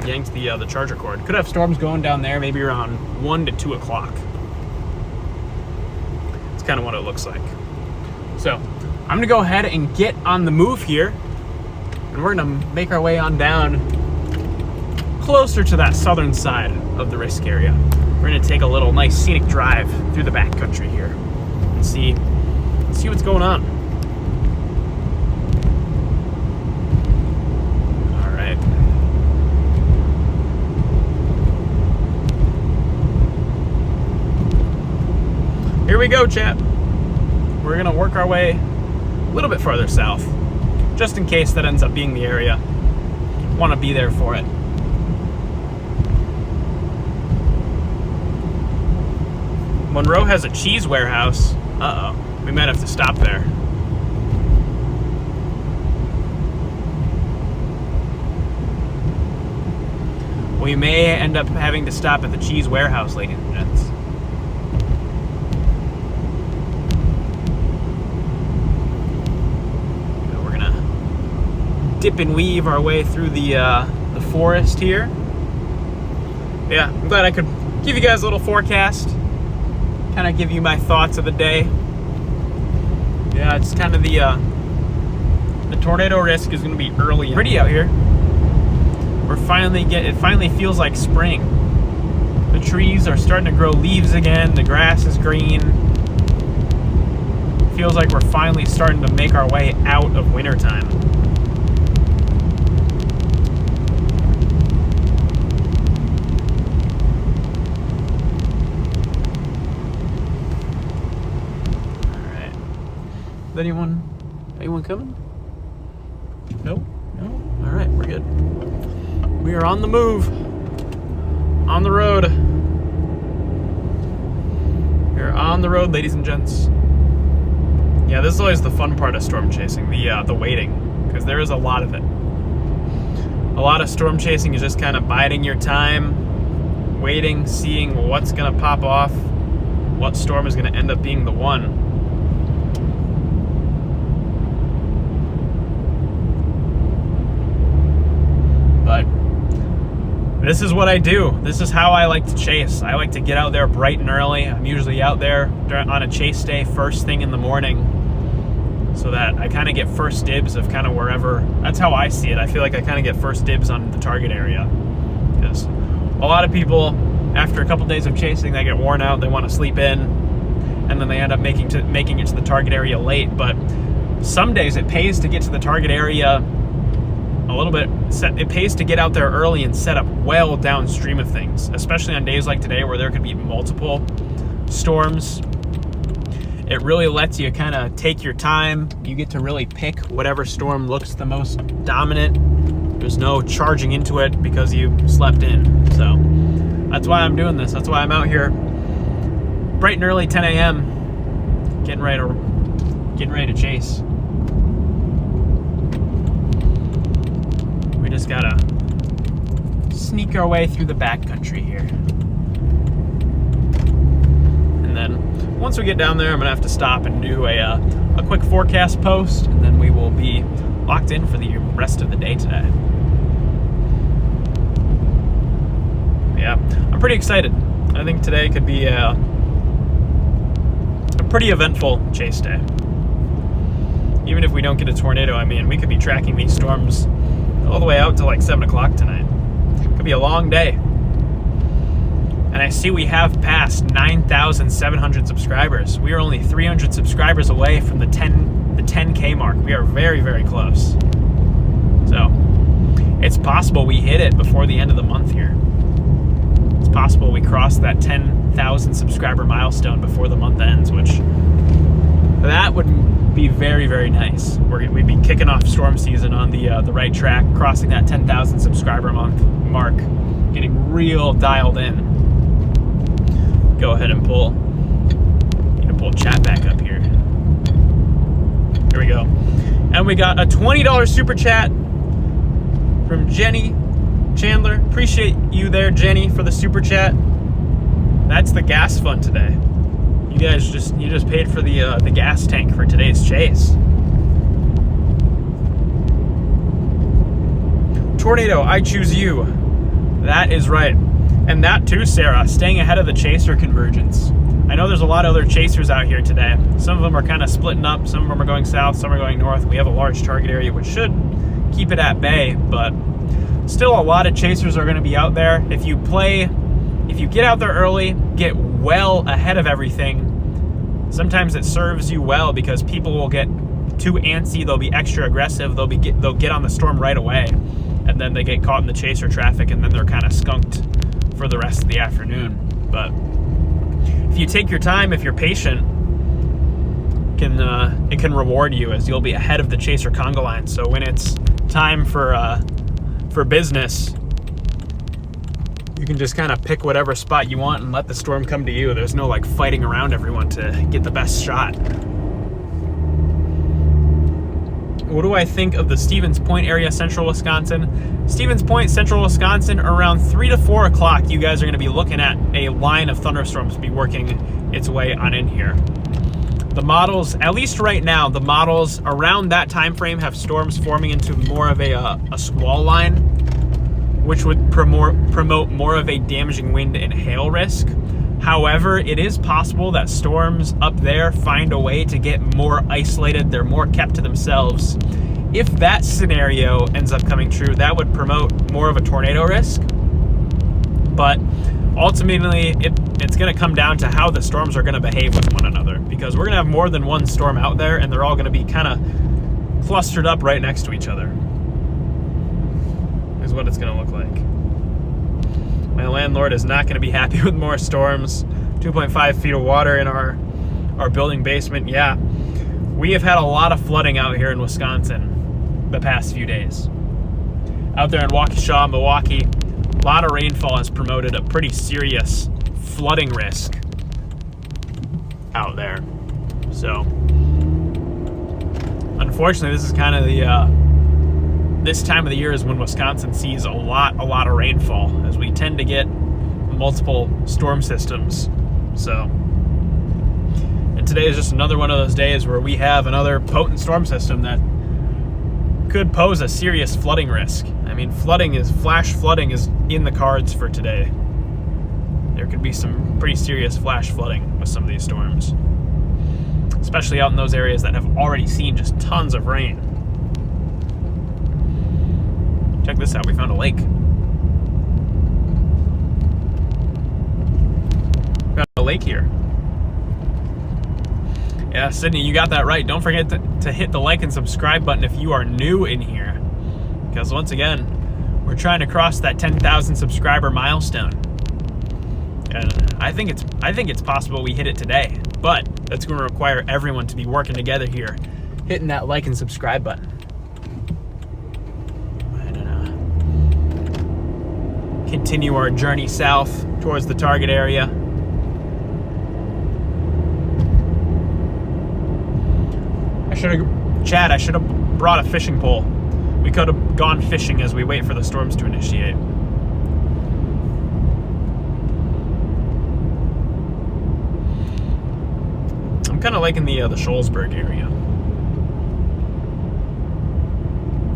yanked the charger cord. Could have storms going down there maybe around 1 to 2 o'clock. It's kind of what it looks like. So I'm gonna go ahead and get on the move here, and we're gonna make our way on down closer to that southern side of the risk area. We're gonna take a little nice scenic drive through the backcountry here and see what's going on. All right. Here we go, chat. We're gonna work our way a little bit farther south, just in case that ends up being the area. Want to be there for it. Monroe has a cheese warehouse. Uh-oh, we might have to stop there. we may end up having to stop at the cheese warehouse, ladies and gents. So we're gonna dip and weave our way through the forest here. Yeah, I'm glad I could give you guys a little forecast, kind of give you my thoughts of the day. Yeah, it's kind of the tornado risk is going to be early. Pretty out here. It finally feels like spring. The trees are starting to grow leaves again. The grass is green. Feels like we're finally starting to make our way out of wintertime. Is anyone coming? Nope. No? All right, we're good. We are on the move. On the road. We're on the road, ladies and gents. Yeah, this is always the fun part of storm chasing, the waiting, because there is a lot of it. A lot of storm chasing is just kind of biding your time, waiting, seeing what's going to pop off, what storm is going to end up being the one. But this is what I do. This is how I like to chase. I like to get out there bright and early. I'm usually out there on a chase day first thing in the morning, so that I kind of get first dibs of kind of wherever. That's how I see it. I feel like I kind of get first dibs on the target area, because a lot of people, after a couple days of chasing, they get worn out. They want to sleep in, and then they end up making it to the target area late. But some days it pays to get to the target area a little bit. It pays to get out there early and set up well downstream of things, especially on days like today where there could be multiple storms. It really lets you kind of take your time. You get to really pick whatever storm looks the most dominant. There's no charging into it because you slept in. So that's why I'm doing this. That's why I'm out here bright and early, 10 a.m. getting ready to chase. We just gotta sneak our way through the backcountry here. And then once we get down there, I'm gonna have to stop and do a quick forecast post, and then we will be locked in for the rest of the day today. Yeah, I'm pretty excited. I think today could be a pretty eventful chase day. Even if we don't get a tornado, I mean, we could be tracking these storms all the way out to like 7 o'clock tonight. Could be a long day. And I see we have passed 9,700 subscribers. We are only 300 subscribers away from the 10K mark. We are very, very close. So it's possible we hit it before the end of the month here. It's possible we cross that 10,000 subscriber milestone before the month ends, which that would be very, very nice. We'd be kicking off storm season on the right track, crossing that 10,000 subscriber mark, getting real dialed in. Go ahead and need to pull chat back up here. Here we go. And we got a $20 super chat from Jenny Chandler. Appreciate you there, Jenny, for the super chat. That's the gas fund today. You guys just paid for the gas tank for today's chase. Tornado, I choose you. That is right. And that too, Sarah, staying ahead of the chaser convergence. I know there's a lot of other chasers out here today. Some of them are kind of splitting up. Some of them are going south, some are going north. We have a large target area, which should keep it at bay, but still a lot of chasers are going to be out there. If you get out there early, get well ahead of everything, sometimes it serves you well, because people will get too antsy, they'll be extra aggressive, they'll get on the storm right away, and then they get caught in the chaser traffic, and then they're kind of skunked for the rest of the afternoon. But if you take your time, if you're patient, it can reward you, as you'll be ahead of the chaser conga line. So when it's time for business, you can just kind of pick whatever spot you want and let the storm come to you. There's no like fighting around everyone to get the best shot. what do I think of the Stevens Point area, central Wisconsin? Stevens Point, central Wisconsin, around 3 to 4 o'clock, you guys are going to be looking at a line of thunderstorms be working its way on in here. The models, at least right now, the models around that time frame have storms forming into more of a squall line, which would promote more of a damaging wind and hail risk. However, it is possible that storms up there find a way to get more isolated. They're more kept to themselves. If that scenario ends up coming true, that would promote more of a tornado risk. But ultimately, it's going to come down to how the storms are going to behave with one another, because we're going to have more than one storm out there, and they're all going to be kind of clustered up right next to each other, is what it's going to look like. My landlord is not going to be happy with more storms. 2.5 feet of water in our building basement. Yeah, we have had a lot of flooding out here in Wisconsin the past few days. Out there in Waukesha, Milwaukee, a lot of rainfall has promoted a pretty serious flooding risk out there. So, unfortunately, this is kind of this time of the year is when Wisconsin sees a lot of rainfall, as we tend to get multiple storm systems. So, and today is just another one of those days where we have another potent storm system that could pose a serious flooding risk. I mean, flash flooding is in the cards for today. There could be some pretty serious flash flooding with some of these storms, especially out in those areas that have already seen just tons of rain. Check this out, we found a lake. We got a lake here. Yeah, Sydney, you got that right. Don't forget to hit the like and subscribe button if you are new in here, because once again, we're trying to cross that 10,000 subscriber milestone. And I think it's possible we hit it today, but that's going to require everyone to be working together here, hitting that like and subscribe button. Continue our journey south towards the target area. I should have brought a fishing pole. We could have gone fishing as we wait for the storms to initiate. I'm kind of liking the Shoalsburg area,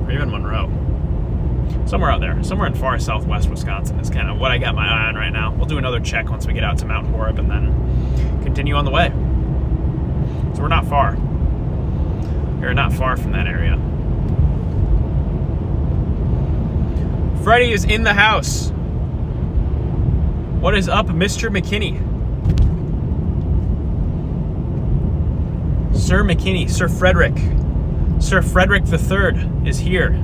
or even Monroe. Somewhere out there, somewhere in far southwest Wisconsin is kind of what I got my eye on right now. We'll do another check once we get out to Mount Horeb and then continue on the way. So we're not far. We're not far from that area. Freddie is in the house. What is up, Mr. McKinney? Sir McKinney, Sir Frederick. Sir Frederick III is here.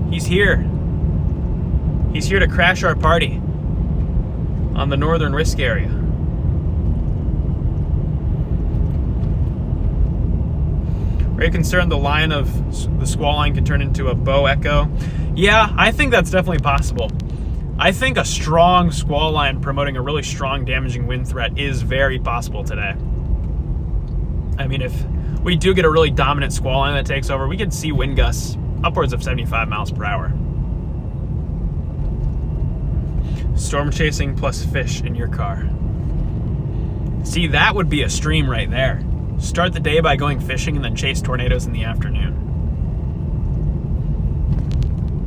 He's here. He's here to crash our party on the Northern Risk area. Are you concerned the line of the squall line could turn into a bow echo? Yeah, I think that's definitely possible. I think a strong squall line promoting a really strong damaging wind threat is very possible today. I mean, if we do get a really dominant squall line that takes over, we could see wind gusts upwards of 75 miles per hour. Storm chasing plus fish in your car. See, that would be a stream right there. Start the day by going fishing and then chase tornadoes in the afternoon.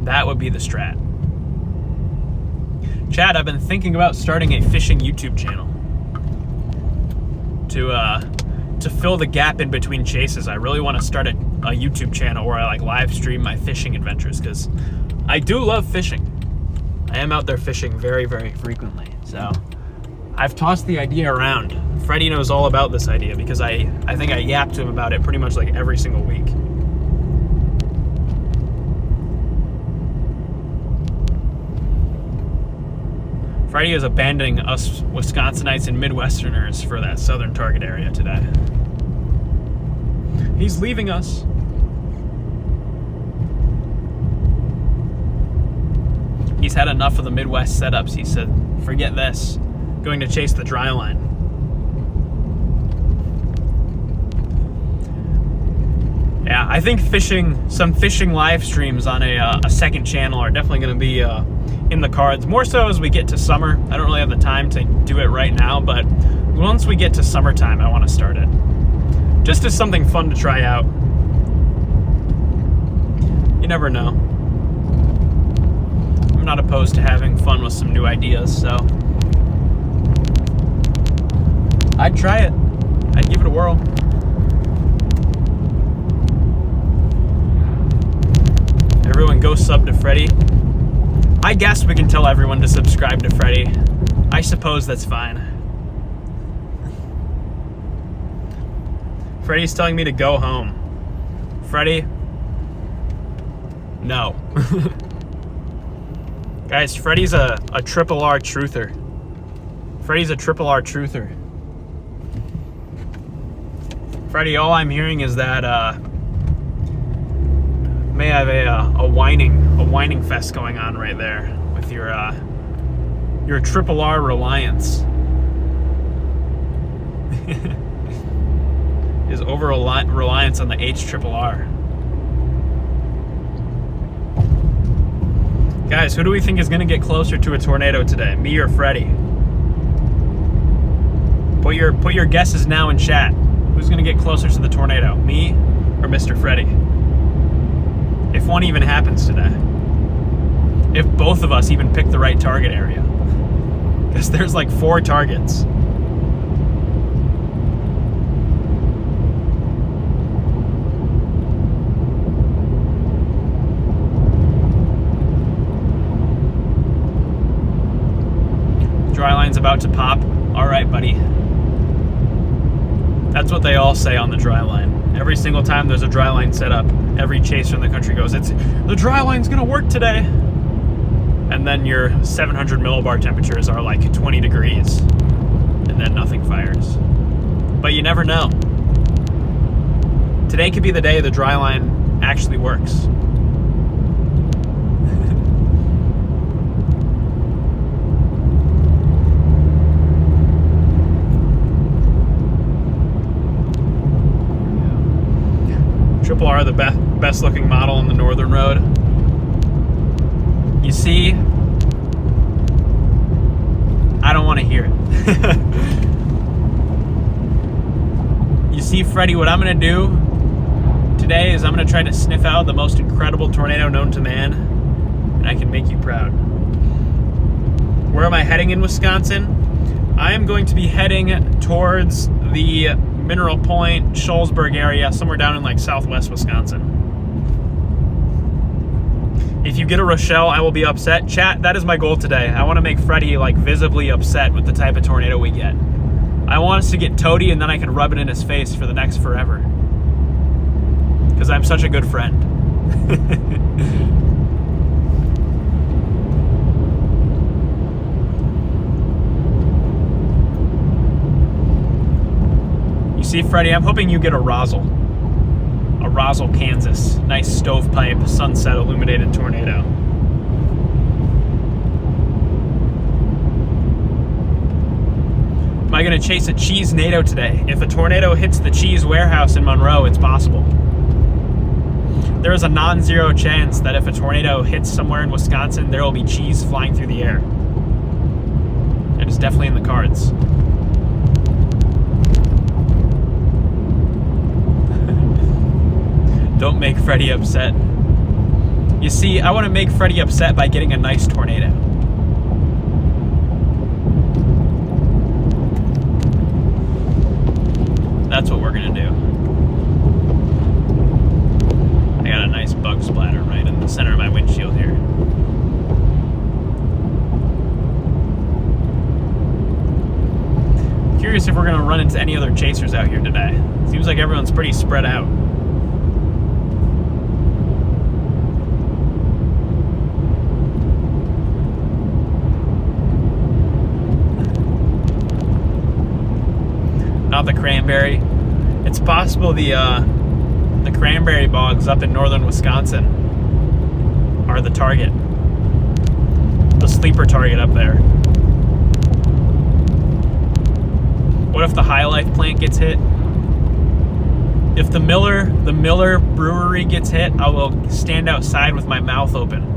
That would be the strat. Chad, I've been thinking about starting a fishing YouTube channel to fill the gap in between chases. I really want to start a YouTube channel where I live stream my fishing adventures, because I do love fishing. I am out there fishing very, very frequently. So I've tossed the idea around. Freddie knows all about this idea because I think I yap to him about it pretty much every single week. Freddie is abandoning us Wisconsinites and Midwesterners for that southern target area today. He's leaving us. He's had enough of the Midwest setups. He said, forget this. Going to chase the dry line. Yeah, I think some fishing live streams on a second channel are definitely going to be in the cards. More so as we get to summer. I don't really have the time to do it right now, but once we get to summertime, I want to start it. Just as something fun to try out. You never know. I'm not opposed to having fun with some new ideas, so I'd try it. I'd give it a whirl. Everyone go sub to Freddy. I guess we can tell everyone to subscribe to Freddy. I suppose that's fine. Freddy's telling me to go home. Freddy? No. Guys, Freddy's a triple R truther. Freddy's a triple R truther. Freddy, all I'm hearing is that may have a whining fest going on right there with your triple R reliance. His over reliance on the H triple R. Guys, who do we think is going to get closer to a tornado today? Me or Freddy? Put your guesses now in chat. Who's going to get closer to the tornado? Me or Mr. Freddy? If one even happens today. If both of us even pick the right target area. Because there's like 4 targets. Dry line's about to pop. All right, buddy. That's what they all say on the dry line. Every single time there's a dry line set up, every chaser in the country goes, the dry line's gonna work today. And then your 700 millibar temperatures are like 20 degrees. And then nothing fires. But you never know. Today could be the day the dry line actually works. Triple R, the best looking model on the northern road. You see, I don't want to hear it. You see, Freddy, what I'm going to do today is I'm going to try to sniff out the most incredible tornado known to man, and I can make you proud. Where am I heading in Wisconsin? I am going to be heading towards the Mineral Point, Shullsburg area, somewhere down in like southwest Wisconsin. If you get a Rochelle, I will be upset. Chat, that is my goal today. I want to make Freddy like visibly upset with the type of tornado we get. I want us to get toady and then I can rub it in his face for the next forever. Because I'm such a good friend. See, Freddy, I'm hoping you get a Rosal, Kansas. Nice stovepipe, sunset illuminated tornado. Am I going to chase a cheese NATO today? If a tornado hits the cheese warehouse in Monroe, it's possible. There is a non-zero chance that if a tornado hits somewhere in Wisconsin, there will be cheese flying through the air. It is definitely in the cards. Don't make Freddy upset. You see, I want to make Freddy upset by getting a nice tornado. That's what we're going to do. I got a nice bug splatter right in the center of my windshield here. Curious if we're going to run into any other chasers out here today. Seems like everyone's pretty spread out. Not the cranberry. It's possible the cranberry bogs up in northern Wisconsin are the target. The sleeper target up there. What if the High Life plant gets hit? If the Miller Brewery gets hit, I will stand outside with my mouth open.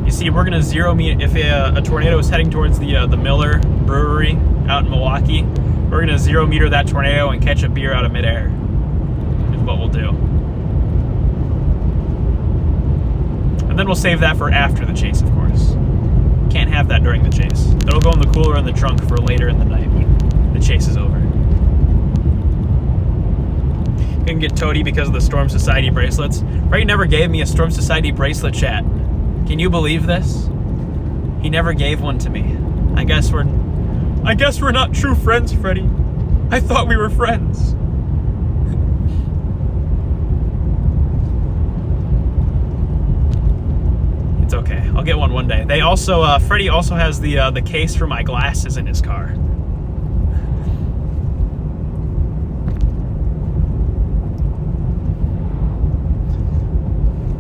You see, we're gonna zero meter. If a tornado is heading towards the Miller Brewery out in Milwaukee, we're gonna 0 meter that tornado and catch a beer out of midair. Is what we'll do. And then we'll save that for after the chase, of course. Can't have that during the chase. It'll go in the cooler in the trunk for later in the night when the chase is over. Couldn't get Toady because of the Storm Society bracelets. Ray never gave me a Storm Society bracelet, chat. Can you believe this? He never gave one to me. I guess we're not true friends, Freddy. I thought we were friends. It's okay. I'll get one day. They also, Freddy also has the case for my glasses in his car.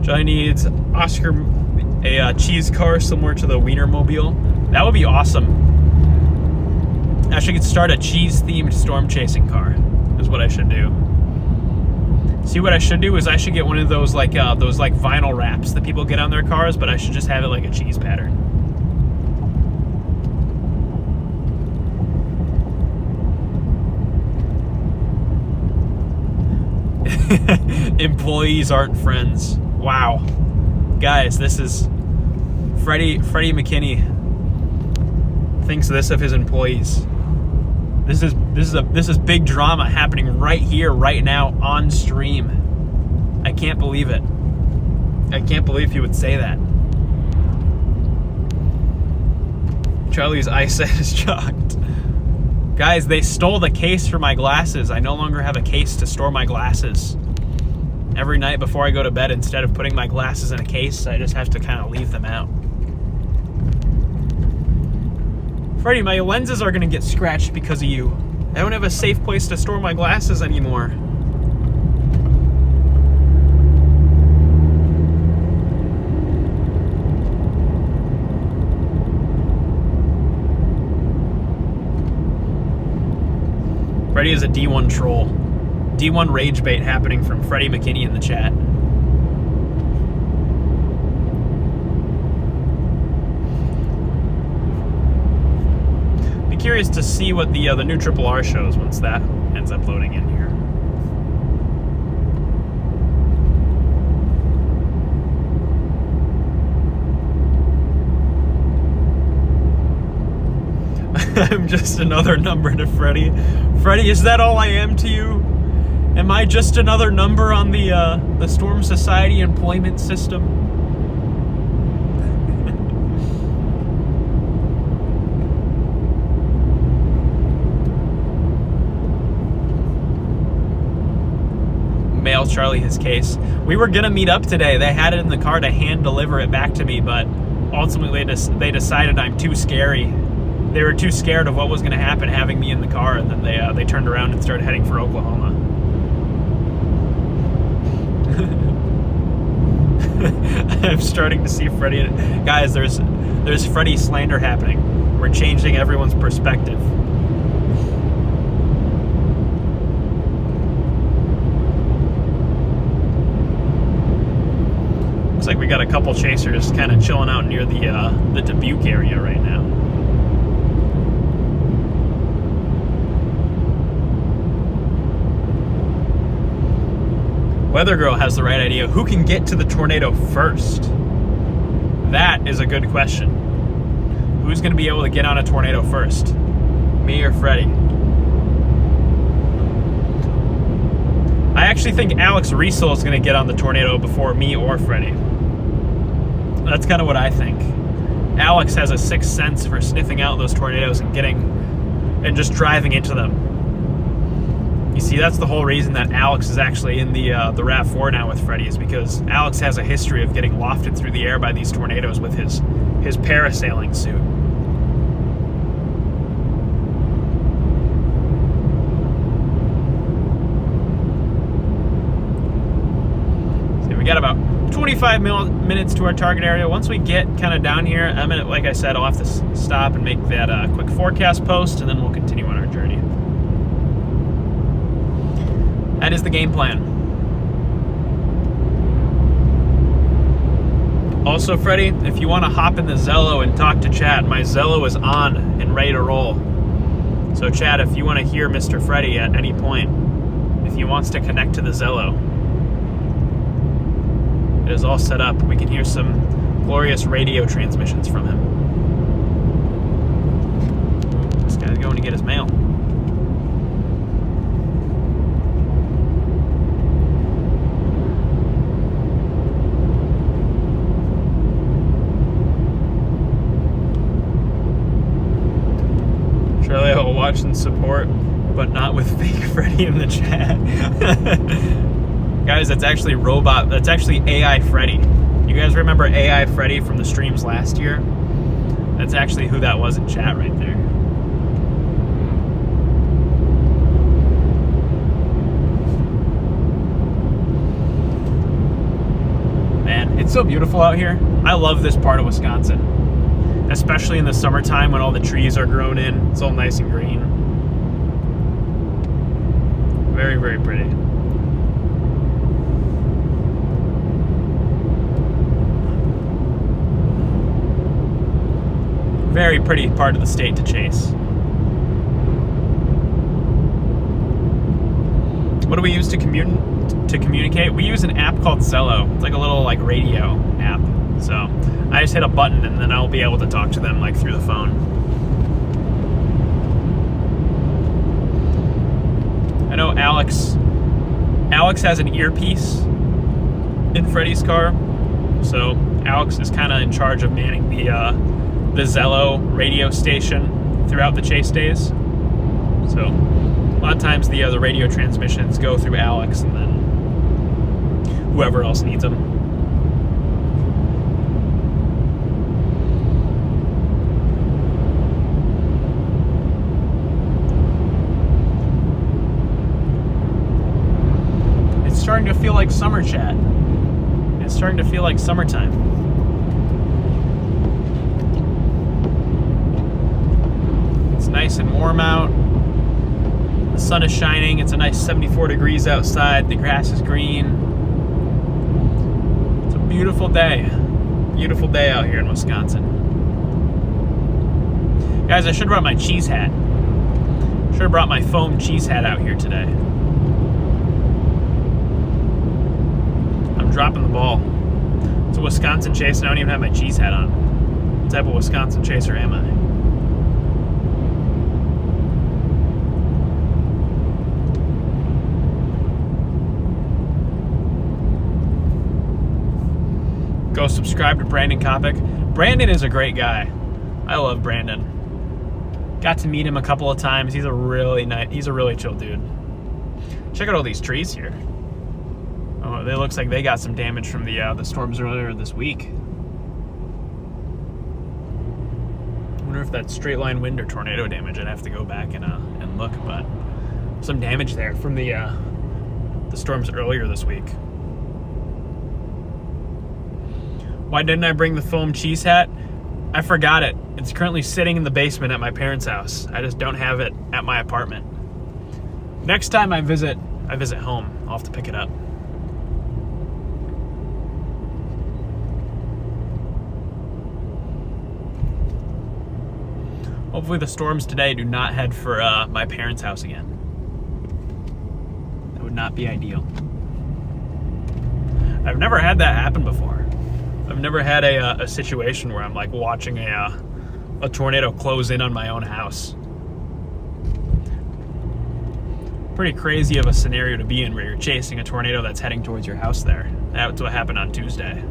Johnny needs Oscar a cheese car similar to the Wienermobile. That would be awesome. I should start a cheese-themed storm chasing car. Is what I should do. See, what I should do is I should get one of those like vinyl wraps that people get on their cars, but I should just have it like a cheese pattern. Employees aren't friends. Wow, guys, this is Freddie McKinney thinks this of his employees. This is big drama happening right here, right now, on stream. I can't believe it. I can't believe he would say that. Charlie's eyesight is shocked. Guys, they stole the case for my glasses. I no longer have a case to store my glasses. Every night before I go to bed, instead of putting my glasses in a case, I just have to kind of leave them out. Freddy, my lenses are going to get scratched because of you. I don't have a safe place to store my glasses anymore. Freddy is a D1 troll. D1 rage bait happening from Freddie McKinney in the chat. Be curious to see what the new Triple R shows once that ends up loading in here. I'm just another number to Freddy. Freddy, is that all I am to you? Am I just another number on the Storm Society employment system? Mail Charlie his case. We were gonna meet up today. They had it in the car to hand deliver it back to me, but ultimately they decided I'm too scary. They were too scared of what was gonna happen having me in the car, and then they turned around and started heading for Oklahoma. I'm starting to see Freddy. Guys, there's Freddy slander happening. We're changing everyone's perspective. Looks like we got a couple chasers kind of chilling out near the Dubuque area right now. Weather Girl has the right idea. Who can get to the tornado first? That is a good question. Who's going to be able to get on a tornado first? Me or Freddy? I actually think Alex Riesel is going to get on the tornado before me or Freddy. That's kind of what I think. Alex has a sixth sense for sniffing out those tornadoes and just driving into them. You see, that's the whole reason that Alex is actually in the RAV4 now with Freddy, is because Alex has a history of getting lofted through the air by these tornadoes with his parasailing suit. So we got about 25 minutes to our target area. Once we get kind of down here, like I said, I'll have to stop and make that quick forecast post, and then we'll continue on our journey. That is the game plan. Also, Freddie, if you want to hop in the Zello and talk to chat, my Zello is on and ready to roll. So, chat, if you want to hear Mr. Freddie at any point, if he wants to connect to the Zello, it is all set up. We can hear some glorious radio transmissions from him. This guy's going to get his mail. Charlie, I will watch and support, but not with fake Freddy in the chat. Guys, that's actually AI Freddy. You guys remember AI Freddy from the streams last year? That's actually who that was in chat right there. Man, it's so beautiful out here. I love this part of Wisconsin. Especially in the summertime when all the trees are grown in. It's all nice and green. Very, very pretty. Very pretty part of the state to chase. What do we use to communicate? We use an app called Zello. It's like a little radio app. So I just hit a button and then I'll be able to talk to them through the phone. I know Alex has an earpiece in Freddy's car, so Alex is kind of in charge of manning the Zello radio station throughout the chase days. So a lot of times the radio transmissions go through Alex and then whoever else needs them. Starting to feel like summer, chat. It's starting to feel like summertime. It's nice and warm out. The sun is shining. It's a nice 74 degrees outside. The grass is green. It's a beautiful day. Beautiful day out here in Wisconsin. Guys, I should have brought my cheese hat. Should have brought my foam cheese hat out here today. Dropping the ball. It's a Wisconsin chase and I don't even have my cheese hat on. What type of Wisconsin chaser am I? Go subscribe to Brandon Kopic. Brandon is a great guy. I love Brandon. Got to meet him a couple of times. He's a really chill dude. Check out all these trees here. Oh, it looks like they got some damage from the storms earlier this week. I wonder if that's straight line wind or tornado damage. I'd have to go back and look, but some damage there from the storms earlier this week. Why didn't I bring the foam cheese hat? I forgot it. It's currently sitting in the basement at my parents' house. I just don't have it at my apartment. Next time I visit home, I'll have to pick it up. Hopefully the storms today do not head for my parents' house again. That would not be ideal. I've never had that happen before. I've never had a situation where I'm watching a tornado close in on my own house. Pretty crazy of a scenario to be in where you're chasing a tornado that's heading towards your house there. That's what happened on Tuesday.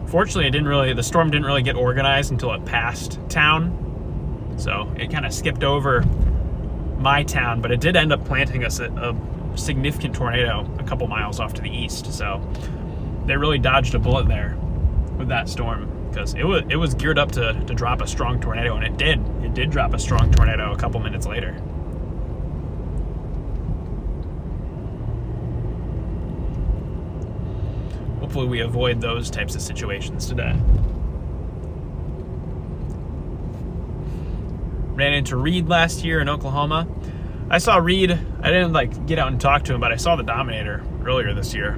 Fortunately, the storm didn't really get organized until it passed town. So it kind of skipped over my town, but it did end up planting us a significant tornado a couple miles off to the east. So they really dodged a bullet there with that storm because it was geared up to drop a strong tornado, and it did. It did drop a strong tornado a couple minutes later. Hopefully we avoid those types of situations today. Ran into Reed last year in Oklahoma. I saw Reed. I didn't like get out and talk to him, but I saw the Dominator earlier this year.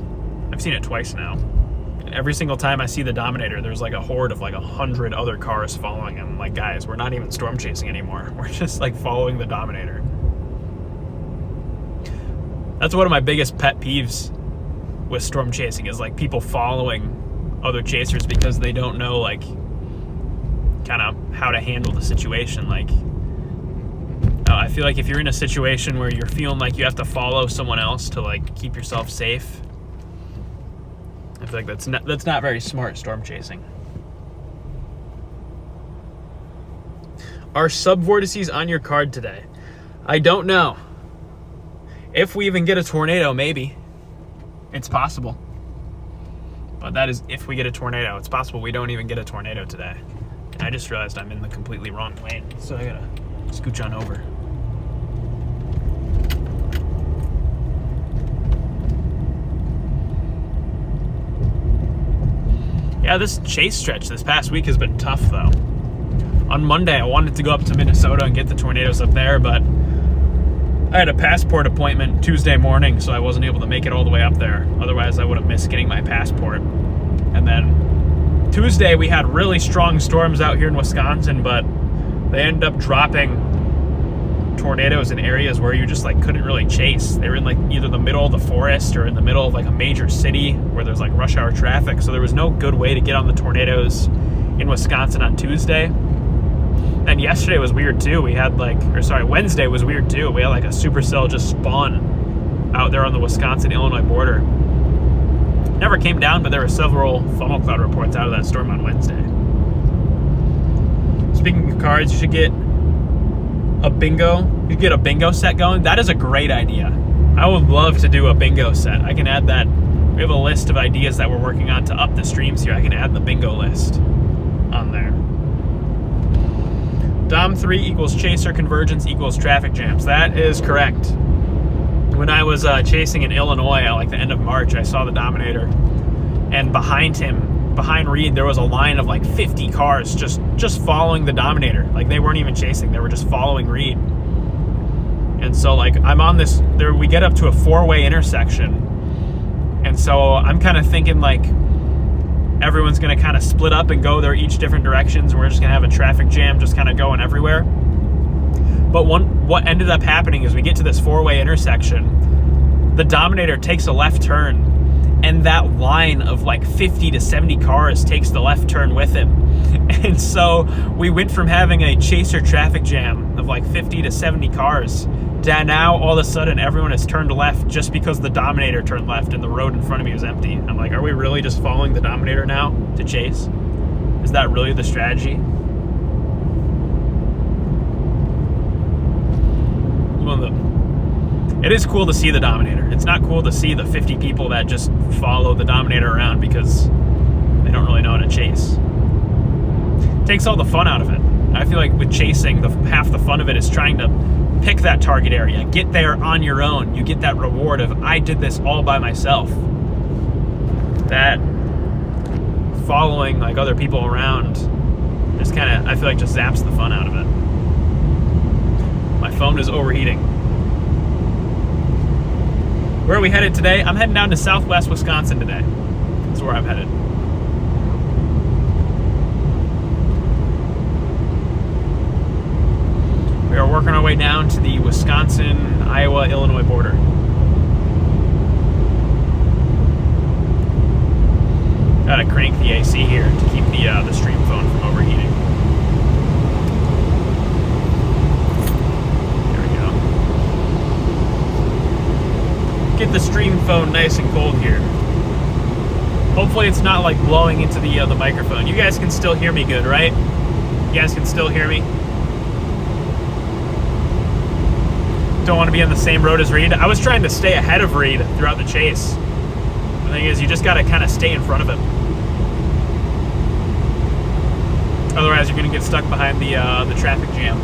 I've seen it twice now. And every single time I see the Dominator, there's like a horde of like 100 other cars following him. I'm like, guys, we're not even storm chasing anymore. We're just like following the Dominator. That's one of my biggest pet peeves with storm chasing is like people following other chasers because they don't know like kind of how to handle the situation. Like, I feel like if you're in a situation where you're feeling like you have to follow someone else to like keep yourself safe, I feel like that's not very smart storm chasing. Are sub-vortices on your card today? I don't know. If we even get a tornado, maybe. It's possible. But that is if we get a tornado. It's possible we don't even get a tornado today. And I just realized I'm in the completely wrong lane, so I gotta scooch on over. Yeah, this chase stretch this past week has been tough, though. On Monday, I wanted to go up to Minnesota and get the tornadoes up there, but I had a passport appointment Tuesday morning, so I wasn't able to make it all the way up there. Otherwise, I would have missed getting my passport. And then Tuesday, we had really strong storms out here in Wisconsin, but they ended up dropping tornadoes in areas where you just like couldn't really chase. They were in like either the middle of the forest or in the middle of like a major city where there's like rush hour traffic. So there was no good way to get on the tornadoes in Wisconsin on Tuesday. And yesterday was weird too. Wednesday was weird too. We had like a supercell just spawn out there on the Wisconsin-Illinois border. Never came down, but there were several funnel cloud reports out of that storm on Wednesday. Speaking of cards, you should get a bingo. You get a bingo set going. That is a great idea. I would love to do a bingo set. I can add that. We have a list of ideas that we're working on to up the streams here. I can add the bingo list on there. Dom 3 equals chaser, convergence equals traffic jams. That is correct. When I was chasing in Illinois at like the end of March, I saw the Dominator, and behind Reed, there was a line of like 50 cars just following the Dominator. Like they weren't even chasing, they were just following Reed. And so like I'm on this, we get up to a 4-way intersection, and so I'm kind of thinking like everyone's gonna kind of split up and go their each different directions, and we're just gonna have a traffic jam just kind of going everywhere. But what ended up happening is we get to this 4-way intersection, the Dominator takes a left turn, and that line of like 50 to 70 cars takes the left turn with him. And so we went from having a chaser traffic jam of like 50 to 70 cars to now all of a sudden everyone has turned left just because the Dominator turned left and the road in front of me was empty. I'm like, are we really just following the Dominator now to chase? Is that really the strategy? It is cool to see the Dominator. It's not cool to see the 50 people that just follow the Dominator around because they don't really know how to chase. It takes all the fun out of it. I feel like with chasing, half the fun of it is trying to pick that target area, get there on your own. You get that reward of, I did this all by myself. That following like other people around just kind of, I feel like just zaps the fun out of it. My phone is overheating. Where are we headed today? I'm heading down to southwest Wisconsin today. That's where I'm headed. We are working our way down to the Wisconsin-Iowa-Illinois border. Gotta crank the AC here to keep the stream phone from overheating. Get the stream phone nice and cold here. Hopefully it's not like blowing into the microphone. You guys can still hear me good, right? You guys can still hear me? Don't want to be on the same road as Reed. I was trying to stay ahead of Reed throughout the chase. The thing is, you just got to kind of stay in front of him. Otherwise, you're going to get stuck behind the traffic jam.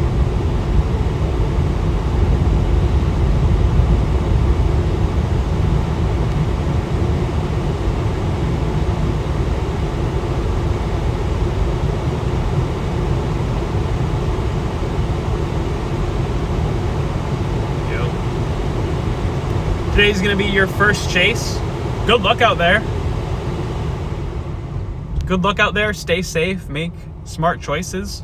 Yep. today's gonna be your first chase. Good luck out there. Good luck out there. Stay safe. Make smart choices.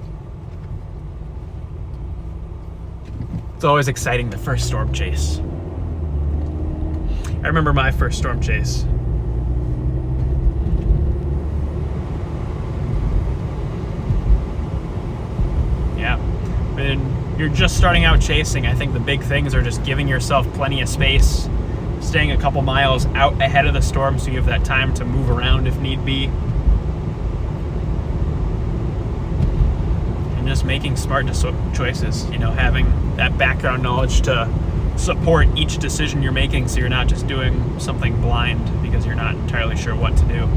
It's always exciting, the first storm chase. I remember my first storm chase. Yeah. When you're just starting out chasing, I think the big things are just giving yourself plenty of space, staying a couple miles out ahead of the storm so you have that time to move around if need be. And just making smart choices, you know, having that background knowledge to support each decision you're making so you're not just doing something blind because you're not entirely sure what to do.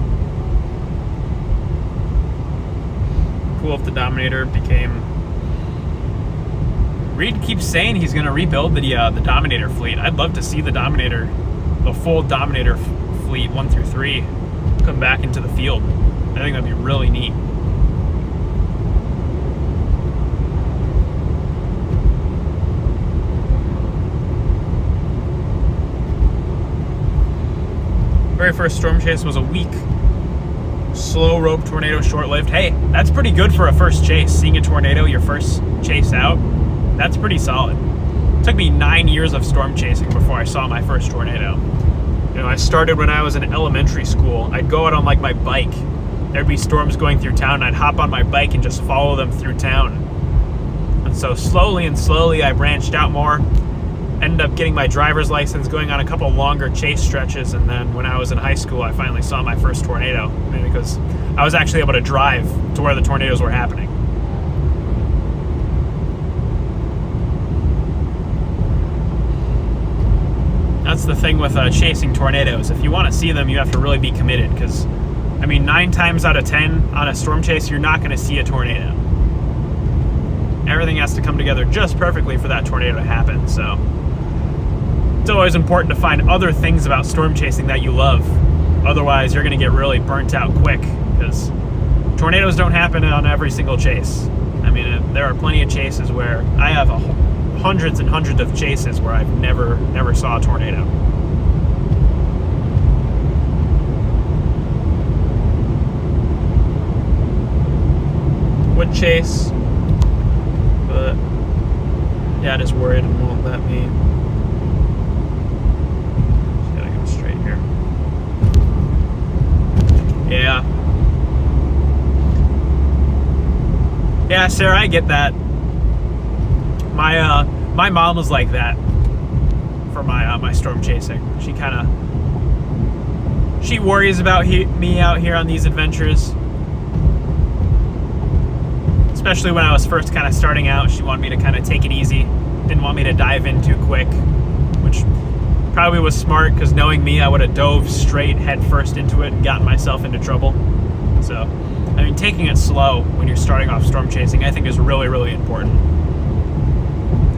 Cool if the Dominator became... Reed keeps saying he's going to rebuild the Dominator fleet. I'd love to see the Dominator, the full Dominator fleet 1 through 3, come back into the field. I think that'd be really neat. Very first storm chase was a week. Slow rope tornado, short-lived. Hey, that's pretty good for a first chase. Seeing a tornado your first chase out, that's pretty solid. It took me 9 years of storm chasing before I saw my first tornado. You know, I started when I was in elementary school. I'd go out on like my bike. There'd be storms going through town, and I'd hop on my bike and just follow them through town. And so slowly and slowly I branched out more. Ended up getting my driver's license, going on a couple longer chase stretches, and then when I was in high school I finally saw my first tornado, because I was actually able to drive to where the tornadoes were happening. That's the thing with chasing tornadoes. If you want to see them, you have to really be committed, because I mean 9 times out of 10 on a storm chase you're not going to see a tornado. Everything has to come together just perfectly for that tornado to happen. So it's always important to find other things about storm chasing that you love. Otherwise, you're going to get really burnt out quick, because tornadoes don't happen on every single chase. I mean, there are plenty of chases where I have hundreds and hundreds of chases where I've never saw a tornado. Would chase, but Dad is worried and won't let me. Straight here. Yeah, Sarah, I get that. My mom was like that for my storm chasing. She worries about me out here on these adventures. Especially when I was first kind of starting out, she wanted me to kind of take it easy. Didn't want me to dive in too quick, which probably was smart, because knowing me, I would have dove straight head first into it and gotten myself into trouble. So, I mean, taking it slow when you're starting off storm chasing, I think is really, really important.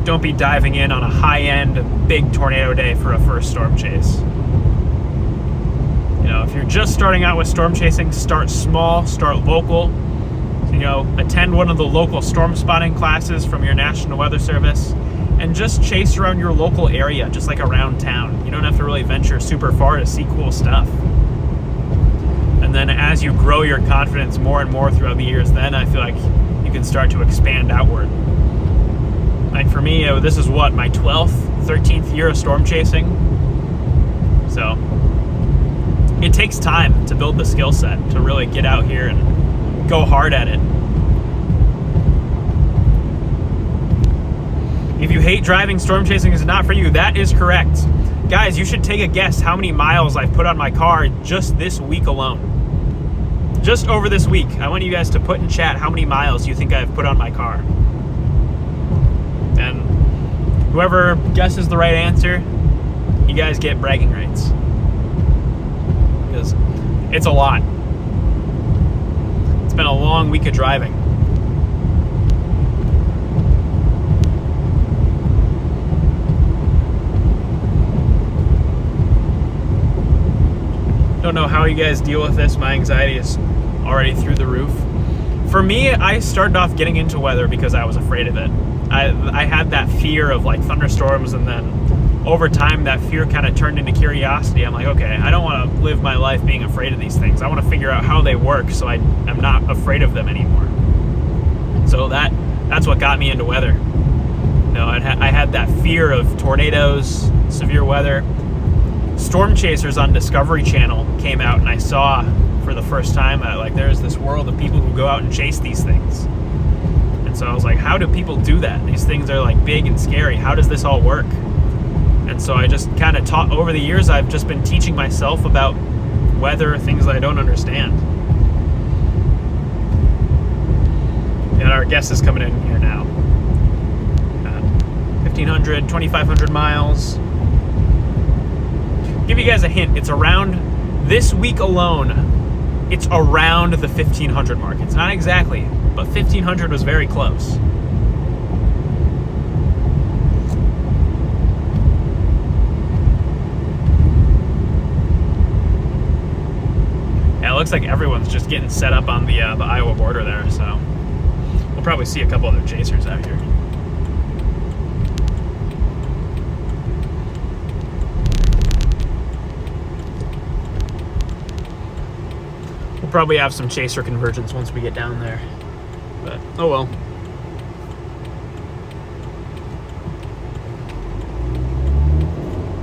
Don't be diving in on a high-end, big tornado day for a first storm chase. You know, if you're just starting out with storm chasing, start small, start local. You know, attend one of the local storm spotting classes from your National Weather Service, and just chase around your local area, just like around town. You don't have to really venture super far to see cool stuff. And then as you grow your confidence more and more throughout the years, then I feel like you can start to expand outward. Like for me, this is what, my 12th, 13th year of storm chasing? So it takes time to build the skill set, to really get out here and go hard at it. If you hate driving, storm chasing is not for you. That is correct. Guys, you should take a guess how many miles I've put on my car just this week alone. Just over this week. I want you guys to put in chat how many miles you think I've put on my car. And whoever guesses the right answer, you guys get bragging rights. Because it's a lot. It's been a long week of driving. Don't know how you guys deal with this. My anxiety is already through the roof. For me, I started off getting into weather because I was afraid of it. I had that fear of like thunderstorms and then over time, that fear kind of turned into curiosity. I'm like, okay, I don't want to live my life being afraid of these things. I want to figure out how they work so I am not afraid of them anymore. So that's what got me into weather. You know, I had that fear of tornadoes, severe weather. Storm Chasers on Discovery Channel came out, and I saw for the first time that like there's this world of people who go out and chase these things. And so I was like, how do people do that? These things are like big and scary. How does this all work? And so I just kind of taught over the years. I've just been teaching myself about weather, things that I don't understand. And our guest is coming in here now. 1,500, 2,500 miles. Give you guys a hint. It's around, this week alone, it's around the 1,500 mark. It's not exactly, but 1,500 was very close. Yeah, it looks like everyone's just getting set up on the Iowa border there, so we'll probably see a couple other chasers out here. We'll probably have some chaser convergence once we get down there, but oh well.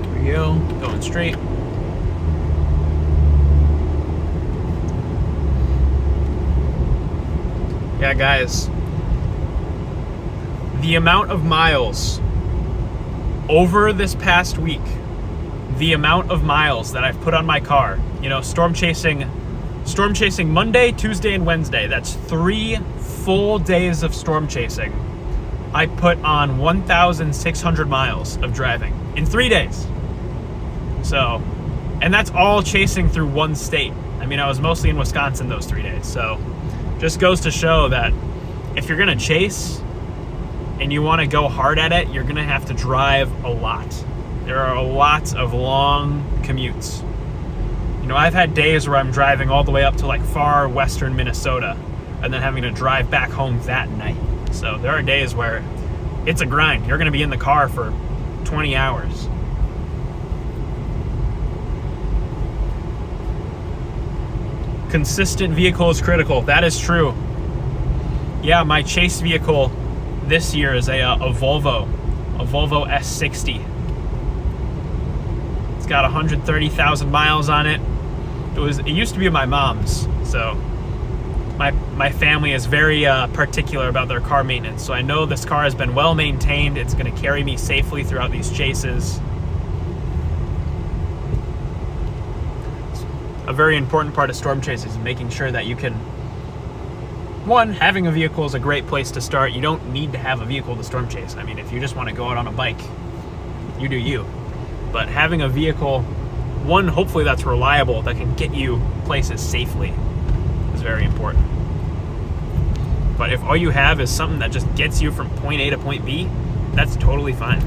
There we go, going straight. Yeah, guys, the amount of miles over this past week, the amount of miles that I've put on my car, you know, storm chasing Monday, Tuesday, and Wednesday. That's 3 full days of storm chasing. I put on 1,600 miles of driving in 3 days. So, and that's all chasing through one state. I mean, I was mostly in Wisconsin those 3 days. So, just goes to show that if you're gonna chase and you want to go hard at it, you're gonna have to drive a lot. There are lots of long commutes. You know, I've had days where I'm driving all the way up to like far western Minnesota and then having to drive back home that night. So there are days where it's a grind. You're going to be in the car for 20 hours. Consistent vehicle is critical. That is true. Yeah, my chase vehicle this year is a Volvo S60. It's got 130,000 miles on it. It used to be my mom's, so my family is very particular about their car maintenance. So I know this car has been well maintained. It's going to carry me safely throughout these chases. A very important part of storm chases is making sure that you can. One, having a vehicle is a great place to start. You don't need to have a vehicle to storm chase. I mean, if you just want to go out on a bike, you do you. But having a vehicle, one, hopefully that's reliable, that can get you places safely, is very important. But if all you have is something that just gets you from point A to point B, that's totally fine.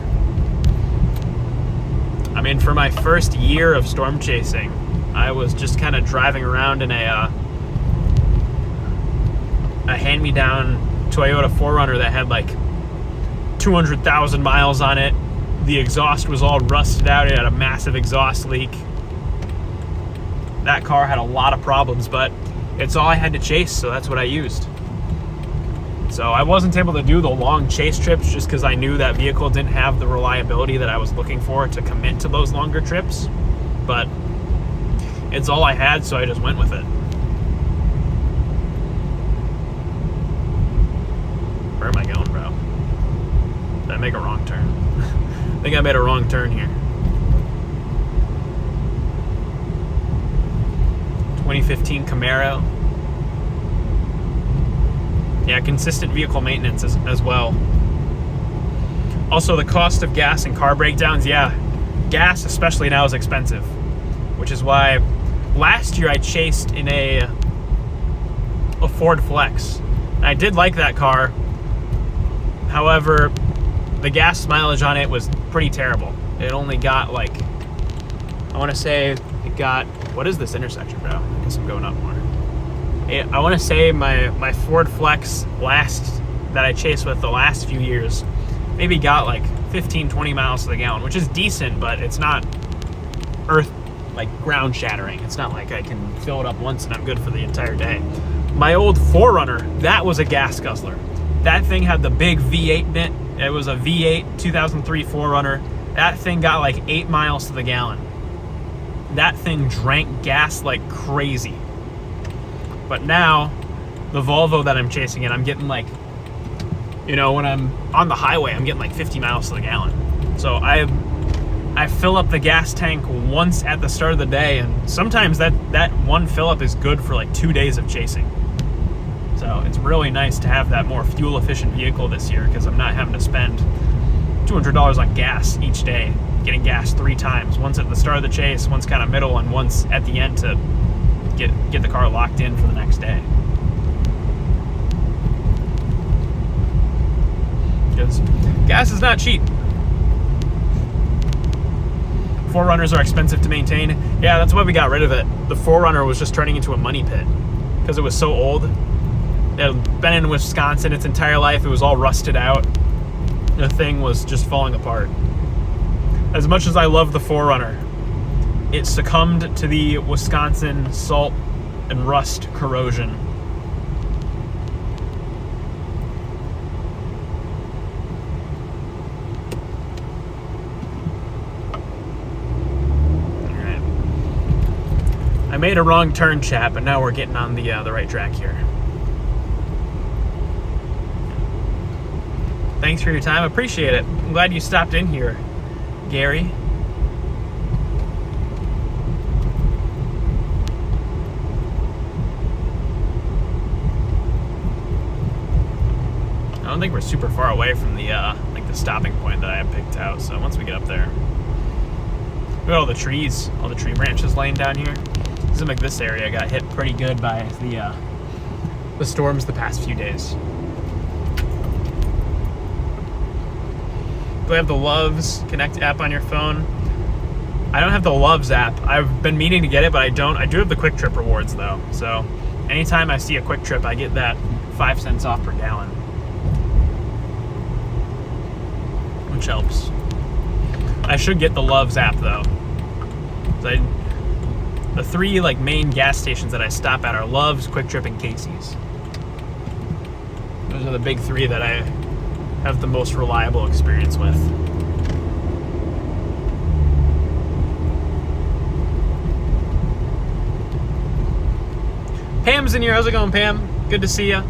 I mean, for my first year of storm chasing, I was just kind of driving around in a hand-me-down Toyota 4Runner that had like 200,000 miles on it. The exhaust was all rusted out. It had a massive exhaust leak. That car had a lot of problems, but it's all I had to chase, so that's what I used. So I wasn't able to do the long chase trips just because I knew that vehicle didn't have the reliability that I was looking for to commit to those longer trips. But it's all I had, so I just went with it. Where am I going, bro? Did I make a wrong turn? I think I made a wrong turn here. 2015 Camaro. Yeah, consistent vehicle maintenance as well. Also, the cost of gas and car breakdowns. Yeah, gas, especially now, is expensive. Which is why last year I chased in a Ford Flex. And I did like that car. However, the gas mileage on it was pretty terrible. It only got like, I want to say it got, what is this intersection, bro? I guess I'm going up more. I want to say my Ford Flex that I chased with the last few years maybe got like 15, 20 miles to the gallon, which is decent, but it's not ground shattering. It's not like I can fill it up once and I'm good for the entire day. My old 4Runner, that was a gas guzzler. That thing had the big V8 in it. It was a V8 2003 4Runner. That thing got like 8 miles to the gallon. That thing drank gas like crazy. But now, the Volvo that I'm chasing in, I'm getting like, when I'm on the highway, I'm getting like 50 miles to the gallon. So I fill up the gas tank once at the start of the day, and sometimes that one fill up is good for like 2 days of chasing. So it's really nice to have that more fuel efficient vehicle this year, because I'm not having to spend $200 on gas each day, getting gas 3 times, once at the start of the chase, once kind of middle, and once at the end to get the car locked in for the next day. Because gas is not cheap. 4Runners are expensive to maintain. Yeah, that's why we got rid of it. The 4Runner was just turning into a money pit because it was so old. It had been in Wisconsin its entire life. It was all rusted out. The thing was just falling apart. As much as I love the 4Runner, it succumbed to the Wisconsin salt and rust corrosion. I made a wrong turn, chat, but now we're getting on the right track here. Thanks for your time. Appreciate it. I'm glad you stopped in here, Gary. I don't think we're super far away from the the stopping point that I have picked out. So once we get up there, look at all the trees, all the tree branches laying down here. Seems like this area got hit pretty good by the storms the past few days. Do I have the Loves Connect app on your phone? I don't have the Loves app. I've been meaning to get it, but I don't. I do have the Quick Trip rewards though. So anytime I see a Quick Trip, I get that 5 cents off per gallon, which helps. I should get the Loves app though. The 3 main gas stations that I stop at are Love's, Quick Trip, and Casey's. Those are the big 3 that I have the most reliable experience with. Pam's in here. How's it going, Pam? Good to see you.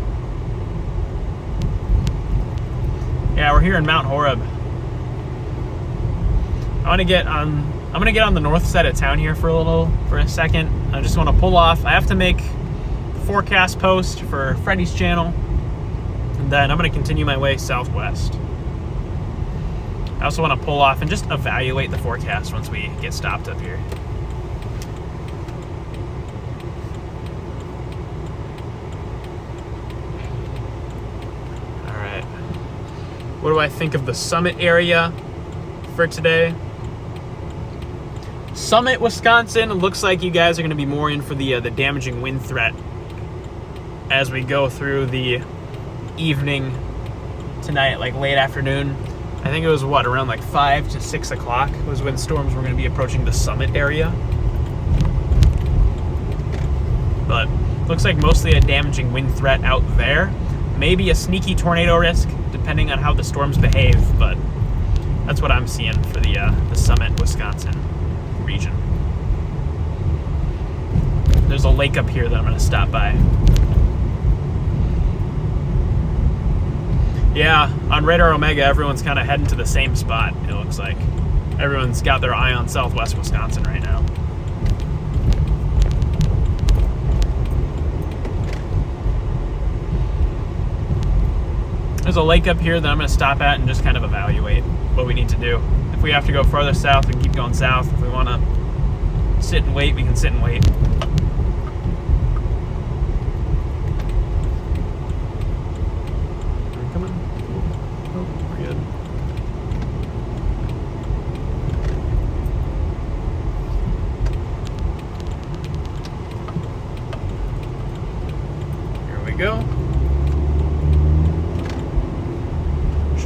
Yeah, we're here in Mount Horeb. I'm gonna get on the north side of town here for a second. I just want to pull off. I have to make a forecast post for Freddie's channel, and then I'm going to continue my way southwest. I also want to pull off and just evaluate the forecast once we get stopped up here. All right. What do I think of the Summit area for today? Summit, Wisconsin, looks like you guys are going to be more in for the damaging wind threat as we go through the evening tonight, late afternoon. I think it was around 5 to 6 o'clock was when storms were going to be approaching the Summit area. But looks like mostly a damaging wind threat out there. Maybe a sneaky tornado risk, depending on how the storms behave, but that's what I'm seeing for the Summit, Wisconsin region. There's a lake up here that I'm going to stop by. Yeah, on Radar Omega, everyone's kind of heading to the same spot, it looks like. Everyone's got their eye on southwest Wisconsin right now. There's a lake up here that I'm going to stop at and just kind of evaluate what we need to do. If we have to go farther south, we can keep going south. If we want to sit and wait, we can sit and wait. Are we coming? Oh, we're good. Here we go.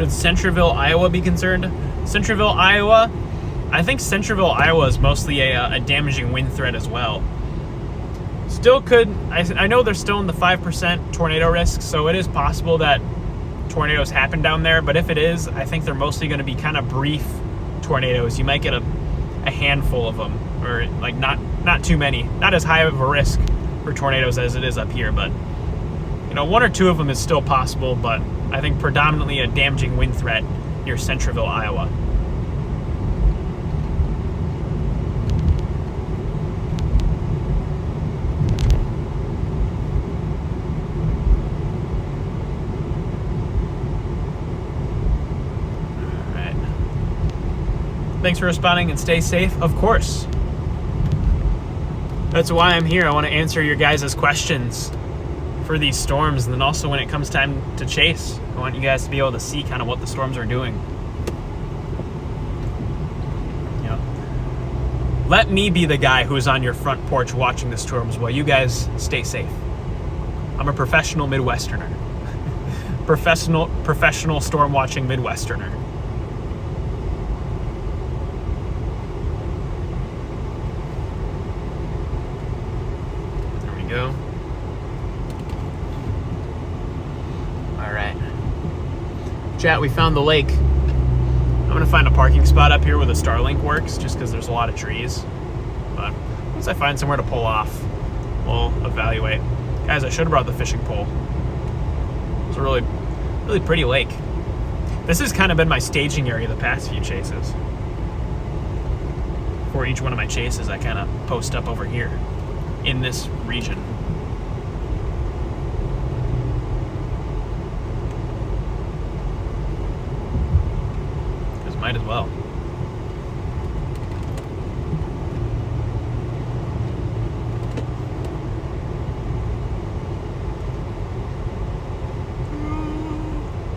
Should Centerville, Iowa be concerned? Centerville, Iowa? I think Centerville, Iowa is mostly a damaging wind threat as well. Still could, I know they're still in the 5% tornado risk, so it is possible that tornadoes happen down there, but if it is, I think they're mostly going to be kind of brief tornadoes. You might get a handful of them, or like not too many. Not as high of a risk for tornadoes as it is up here, but you know, 1 or 2 of them is still possible, but I think predominantly a damaging wind threat near Centerville, Iowa. Thanks for responding and stay safe, of course. That's why I'm here. I want to answer your guys' questions for these storms, and then also when it comes time to chase, I want you guys to be able to see kind of what the storms are doing. You know, let me be the guy who's on your front porch watching the storms while you guys stay safe. I'm a professional Midwesterner. professional storm watching Midwesterner. Go. All right. Chat, we found the lake. I'm going to find a parking spot up here where the Starlink works, just because there's a lot of trees. But once I find somewhere to pull off, we'll evaluate. Guys, I should have brought the fishing pole. It's a really, really pretty lake. This has kind of been my staging area the past few chases. For each one of my chases, I kind of post up over here in this region. Because might as well.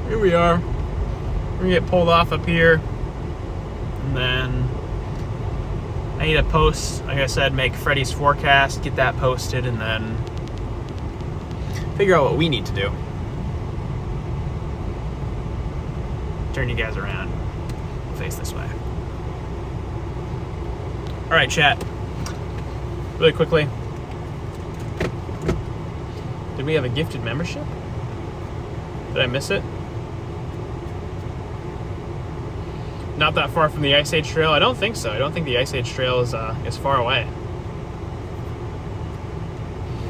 Here we are. We're gonna get pulled off up here, and then I need to post, like I said, make Freddy's forecast, get that posted, and then figure out what we need to do. Turn you guys around. We'll face this way. All right, chat. Really quickly. Did we have a gifted membership? Did I miss it? Not that far from the Ice Age Trail? I don't think so. I don't think the Ice Age Trail is far away.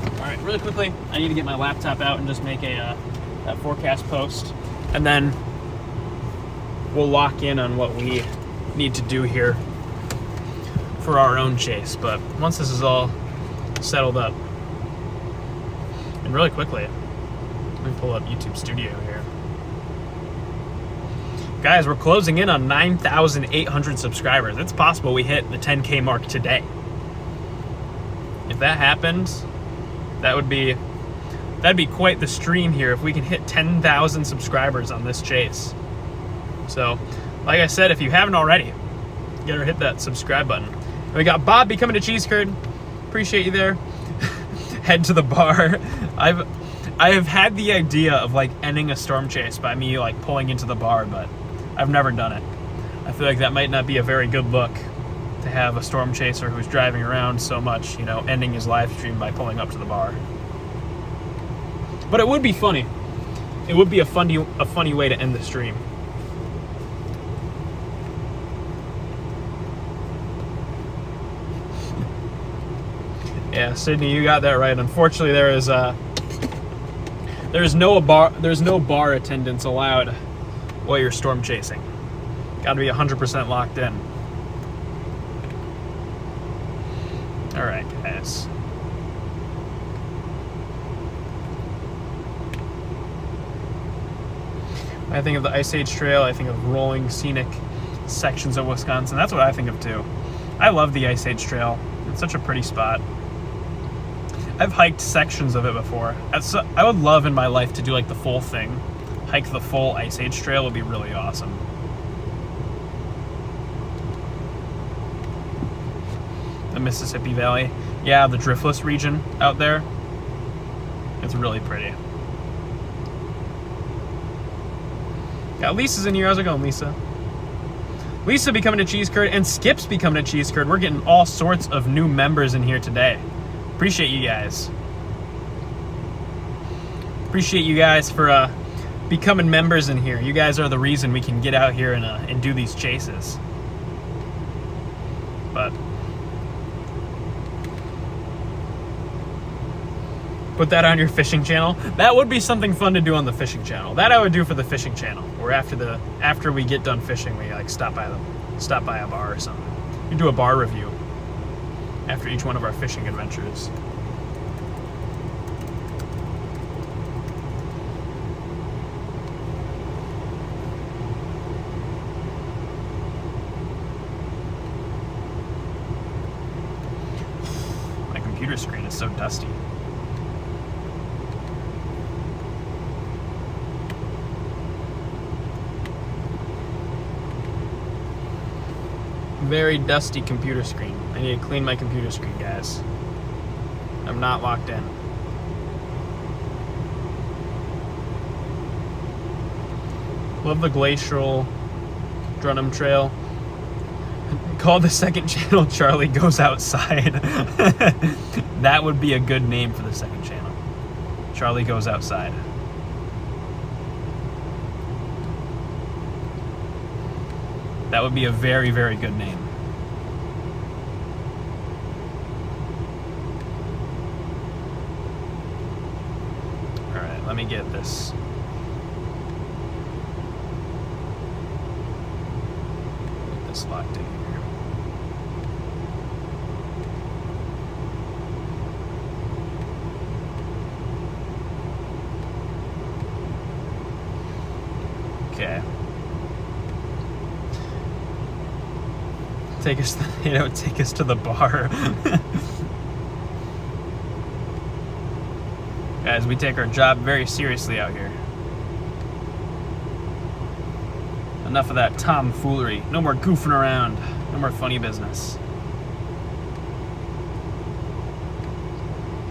All right, really quickly, I need to get my laptop out and just make that forecast post, and then we'll lock in on what we need to do here for our own chase. But once this is all settled up, and really quickly, let me pull up YouTube Studio here. Guys, we're closing in on 9,800 subscribers. It's possible we hit the 10K mark today. If that happens, that'd be quite the stream here if we can hit 10,000 subscribers on this chase. So, like I said, if you haven't already, you gotta hit that subscribe button. And we got Bob becoming a cheese curd. Appreciate you there. Head to the bar. I have had the idea of like ending a storm chase by me like pulling into the bar, but I've never done it. I feel like that might not be a very good look to have a storm chaser who's driving around so much, you know, ending his live stream by pulling up to the bar. But it would be funny. It would be a funny way to end the stream. Yeah, Sydney, you got that right. Unfortunately, there's no bar attendance allowed while you're storm chasing. Got to be 100% locked in. All right, guys. I think of the Ice Age Trail. I think of rolling, scenic sections of Wisconsin. That's what I think of too. I love the Ice Age Trail. It's such a pretty spot. I've hiked sections of it before. I would love in my life to do like the full thing. Hike the full Ice Age Trail would be really awesome. The Mississippi Valley. Yeah, the driftless region out there. It's really pretty. Got Lisa's in here. How's it going, Lisa? Lisa becoming a cheese curd, and Skip's becoming a cheese curd. We're getting all sorts of new members in here today. Appreciate you guys. Appreciate you guys for becoming members in here. You guys are the reason we can get out here and do these chases. But put that on your fishing channel. That would be something fun to do on the fishing channel. That I would do for the fishing channel. Where after we get done fishing, we like stop by a bar or something. You do a bar review after each one of our fishing adventures. My computer screen is so dusty. Very dusty computer screen. I need to clean my computer screen, guys. I'm not locked in. Love the glacial Drunham Trail. Call the second channel Charlie Goes Outside. That would be a good name for the second channel. Charlie Goes Outside. That would be a very, very good name. All right, let me get this. Get this locked in here. Okay. Take us to the bar. Guys, we take our job very seriously out here. Enough of that tomfoolery. No more goofing around. No more funny business.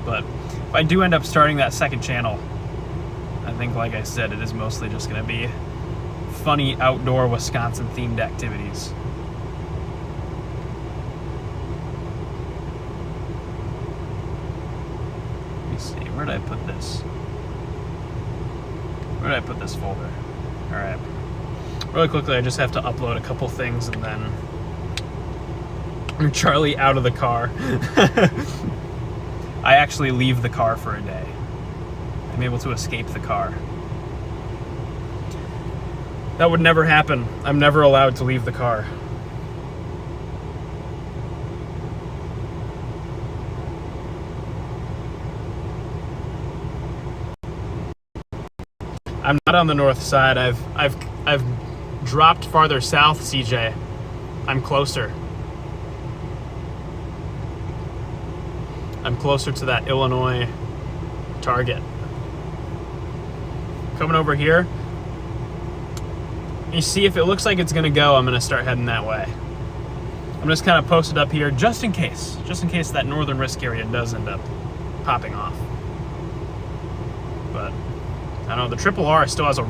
But if I do end up starting that second channel, I think, like I said, it is mostly just going to be funny outdoor Wisconsin themed activities. Where did I put this? Where did I put this folder? Alright. Really quickly, I just have to upload a couple things and then Charlie out of the car. I actually leave the car for a day. I'm able to escape the car. That would never happen. I'm never allowed to leave the car. I'm not on the north side. I've dropped farther south, CJ. I'm closer. I'm closer to that Illinois target. Coming over here. You see, if it looks like it's gonna go, I'm gonna start heading that way. I'm just kind of posted up here just in case that northern risk area does end up popping off. But I don't know, the Triple R still has a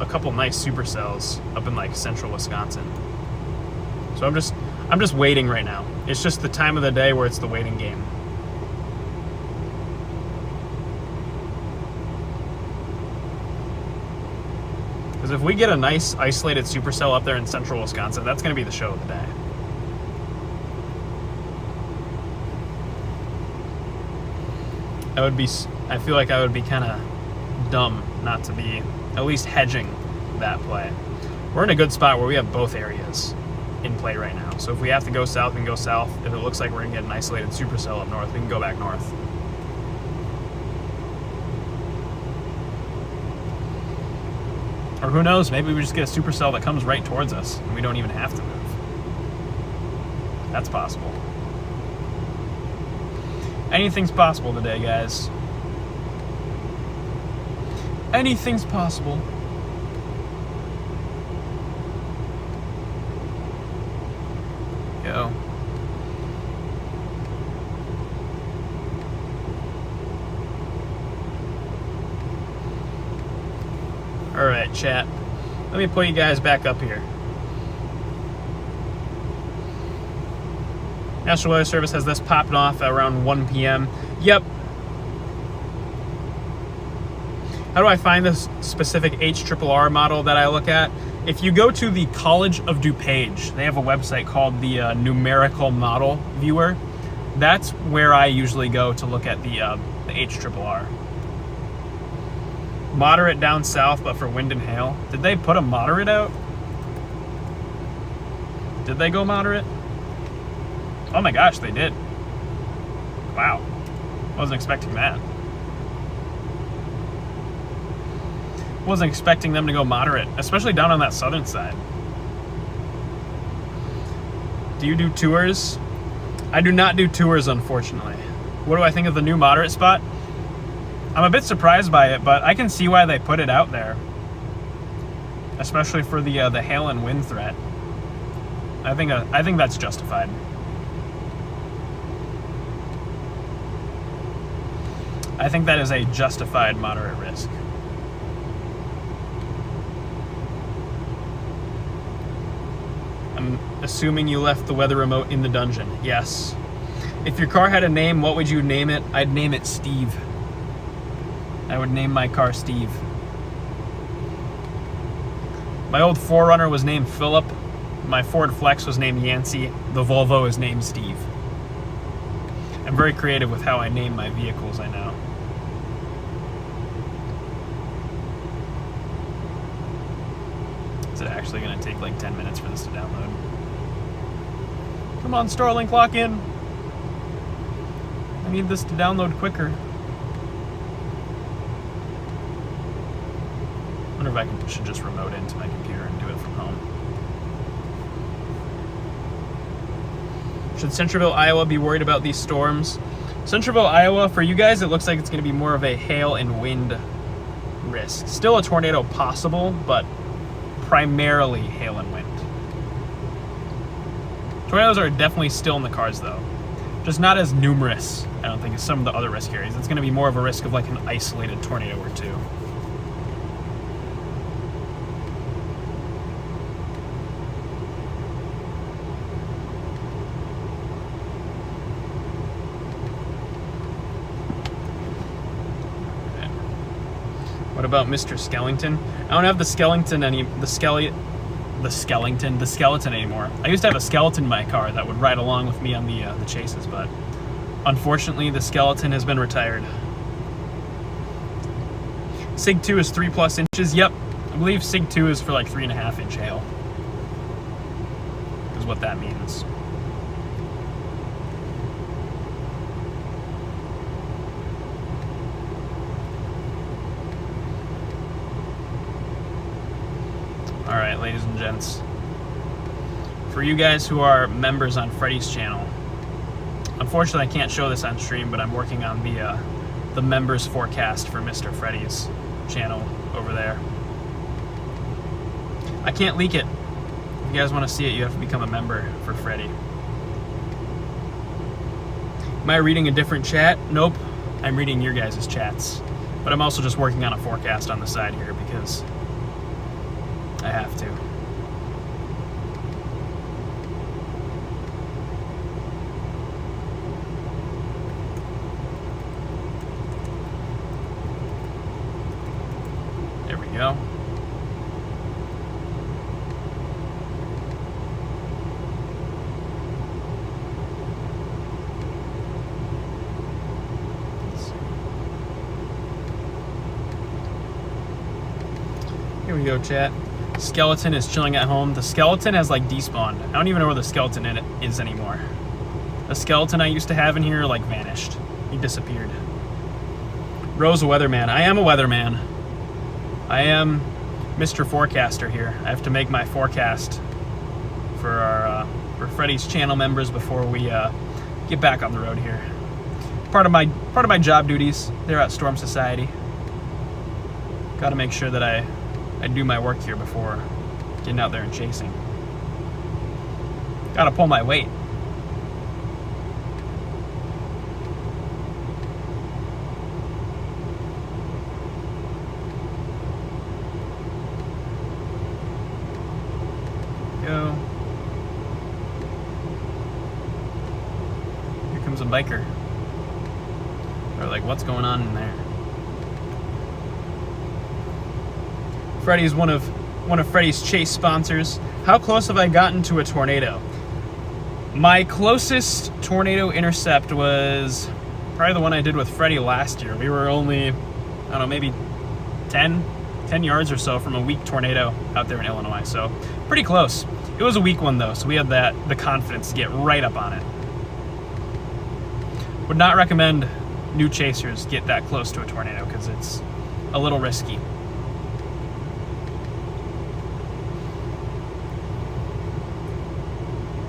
couple nice supercells up in like central Wisconsin. So I'm just waiting right now. It's just the time of the day where it's the waiting game. Because if we get a nice isolated supercell up there in central Wisconsin, that's going to be the show of the day. I feel like I would be kind of dumb not to be at least hedging that play. We're in a good spot where we have both areas in play right now. So if we have to go south, we can go south. If it looks like we're going to get an isolated supercell up north, we can go back north. Or who knows, maybe we just get a supercell that comes right towards us and we don't even have to move. That's possible. Anything's possible today, guys. Anything's possible. Go. Alright, chat. Let me pull you guys back up here. National Weather Service has this popping off at around 1 p.m. Yep. How do I find this specific HRRR model that I look at? If you go to the College of DuPage, they have a website called the Numerical Model Viewer. That's where I usually go to look at the HRRR. Moderate down south, but for wind and hail. Did they put a moderate out? Did they go moderate? Oh my gosh, they did. Wow. Wasn't expecting that. Wasn't expecting them to go moderate, especially down on that southern side. Do you do tours? I do not do tours, unfortunately. What do I think of the new moderate spot? I'm a bit surprised by it, but I can see why they put it out there, especially for the hail and wind threat. I think that's justified. I think that is a justified moderate risk. I'm assuming you left the weather remote in the dungeon. Yes. If your car had a name, what would you name it? I'd name it Steve. I would name my car Steve. My old 4Runner was named Philip. My Ford Flex was named Yancey. The Volvo is named Steve. I'm very creative with how I name my vehicles, I know. Is it actually going to take like 10 minutes for this to download? Come on, Starlink, lock in. I need this to download quicker. I wonder if I should just remote into my computer and do it from home. Should Centreville, Iowa be worried about these storms? Centreville, Iowa, for you guys, it looks like it's going to be more of a hail and wind risk. Still a tornado possible, but primarily hail and wind. Tornadoes are definitely still in the cards, though. Just not as numerous, I don't think, as some of the other risk areas. It's going to be more of a risk of like an isolated tornado or two. What about Mr. Skellington? I don't have the skeleton anymore. I used to have a skeleton in my car that would ride along with me on the chases, but unfortunately the skeleton has been retired. SIG 2 is 3+ inches. Yep, I believe SIG 2 is for like 3.5 inch hail, is what that means. All right, ladies and gents. For you guys who are members on Freddy's channel, unfortunately I can't show this on stream, but I'm working on the members forecast for Mr. Freddy's channel over there. I can't leak it. If you guys want to see it, you have to become a member for Freddy. Am I reading a different chat? Nope. I'm reading your guys' chats. But I'm also just working on a forecast on the side here because I have to. There we go. Let's see. Here we go, chat. Skeleton is chilling at home. The skeleton has like despawned. I don't even know where the skeleton in it is anymore. The skeleton I used to have in here like vanished. He disappeared. Rose a weatherman. I am a weatherman. I am Mr. Forecaster here. I have to make my forecast for our for Freddy's channel members before we get back on the road here. Part of my job duties there at Storm Society. Got to make sure that I do my work here before getting out there and chasing. Gotta pull my weight. a biker. They're like, what's going on in there? Freddie's one of Freddie's chase sponsors. How close have I gotten to a tornado? My closest tornado intercept was probably the one I did with Freddie last year. We were only, I don't know, maybe 10 yards or so from a weak tornado out there in Illinois. So pretty close. It was a weak one though, so we had the confidence to get right up on it. Would not recommend new chasers get that close to a tornado because it's a little risky.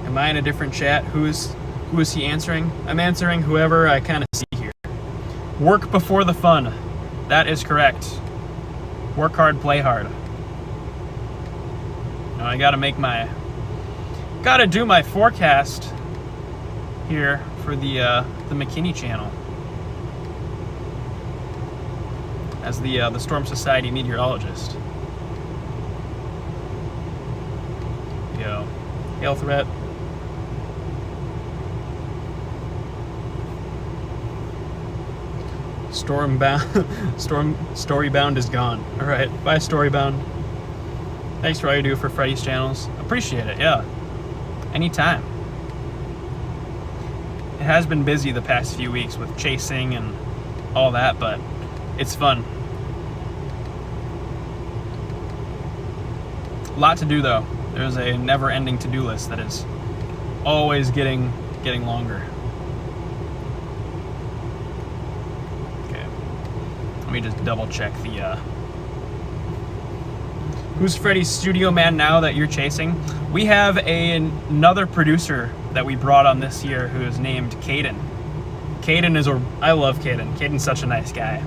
Am I in a different chat? Who is he answering? I'm answering whoever I kind of see here. Work before the fun. That is correct. Work hard, play hard. Now I gotta do my forecast here for the McKinney channel as the Storm Society meteorologist. Yo, hail threat. Storybound is gone. All right, bye Storybound. Thanks for all you do for Freddie's channels. Appreciate it. Yeah, anytime. It has been busy the past few weeks with chasing and all that, but it's fun. A lot to do though. There's a never-ending to-do list that is always getting longer. Let me just double check the who's Freddie's studio man now that you're chasing. We have another producer that we brought on this year who is named Caden. I love Caden. Caden's such a nice guy.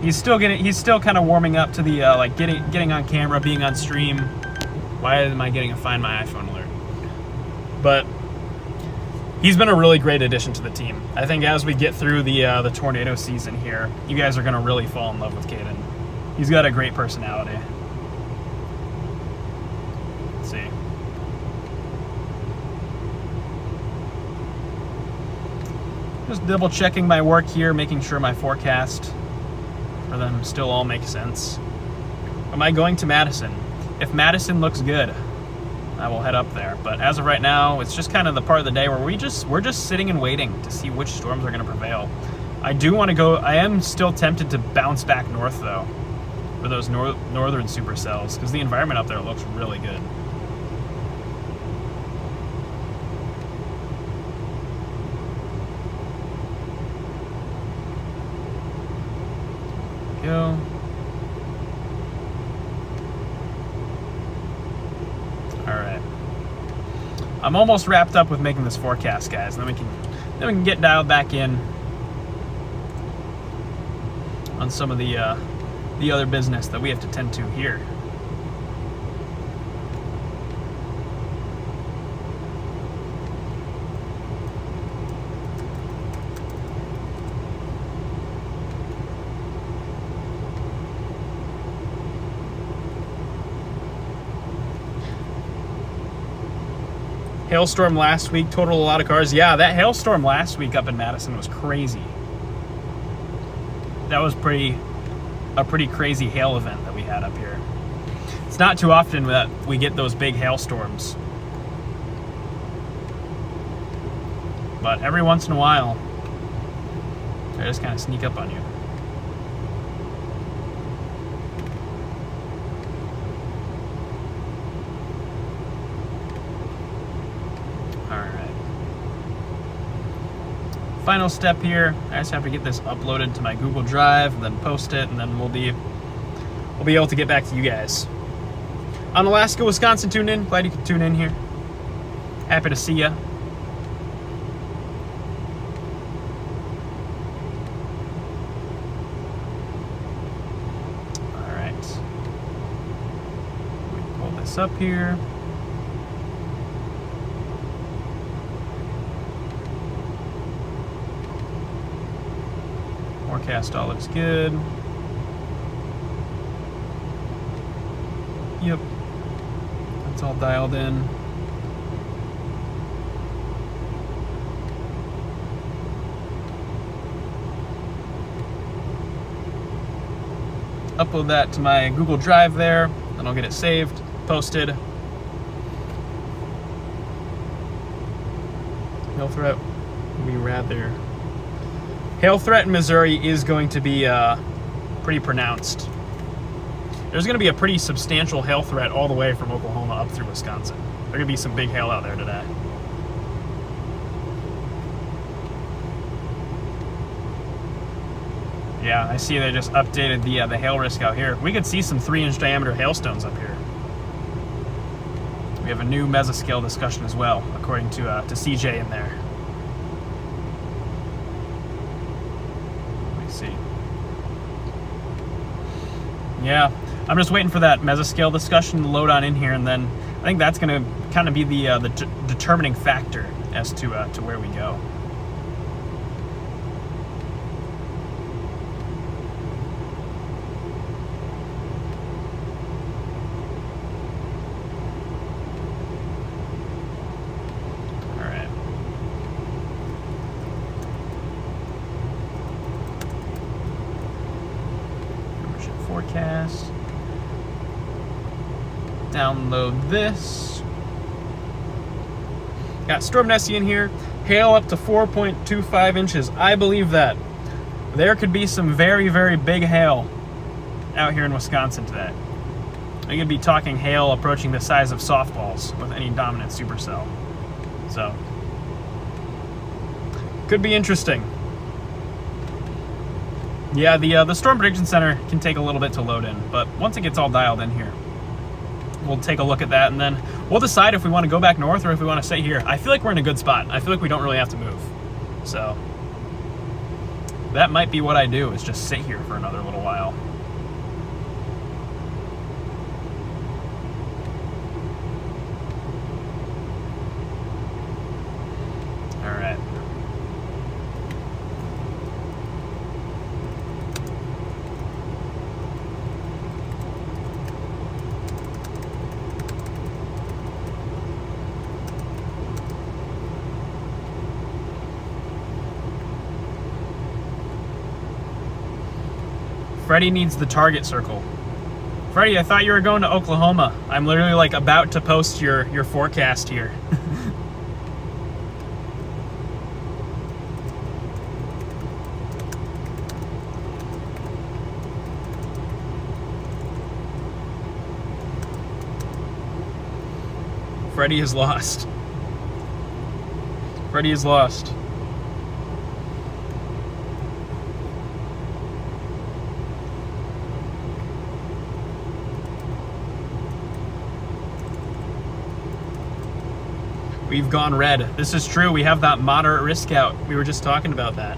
He's still kind of warming up to the like getting on camera, being on stream. Why am I getting a Find My iPhone alert? But he's been a really great addition to the team. I think as we get through the tornado season here, you guys are gonna really fall in love with Caden. He's got a great personality. Let's see. Just double checking my work here, making sure my forecast for them still all makes sense. Am I going to Madison? If Madison looks good, I will head up there. But as of right now, it's just kind of the part of the day where we're just sitting and waiting to see which storms are going to prevail. I do want to go. I am still tempted to bounce back north though, for those northern supercells, because the environment up there looks really good. Go. Alright. I'm almost wrapped up with making this forecast, guys. Then we can get dialed back in on some of the other business that we have to tend to here. Hailstorm last week totaled a lot of cars. Yeah, that hailstorm last week up in Madison was crazy. That was a pretty crazy hail event that we had up here. It's not too often that we get those big hailstorms, but every once in a while, they just kind of sneak up on you. Final step here, I just have to get this uploaded to my Google Drive and then post it, and then we'll be able to get back to you guys. On Alaska, Wisconsin, tune in. Glad you could tune in here. Happy to see ya. All right. Let me pull this up here. Forecast all looks good. Yep. That's all dialed in. upload that to my Google Drive there, then I'll get it saved, posted. Hail threat will be rather... Hail threat in Missouri is going to be pretty pronounced. There's going to be a pretty substantial hail threat all the way from Oklahoma up through Wisconsin. There's going to be some big hail out there today. Yeah, I see they just updated the hail risk out here. We could see some 3-inch diameter hailstones up here. We have a new mesoscale discussion as well, according to CJ in there. Let me see. Yeah, I'm just waiting for that mesoscale discussion to load on in here, and then I think that's going to kind of be the determining factor as to where we go. Forecast. Download this. Got Storm Nessie in here. Hail up to 4.25 inches. I believe that. There could be some very, very big hail out here in Wisconsin today. We could be talking hail approaching the size of softballs with any dominant supercell. So, could be interesting. Yeah, the Storm Prediction Center can take a little bit to load in, but once it gets all dialed in here, we'll take a look at that, and then we'll decide if we want to go back north or if we want to stay here. I feel like we're in a good spot. I feel like we don't really have to move. So that might be what I do, is just sit here for another little while. All right. Freddie needs the target circle. Freddie, I thought you were going to Oklahoma. I'm literally like about to post your forecast here. Freddie is lost. Freddie is lost. We've gone red. This is true. We have that moderate risk out. We were just talking about that.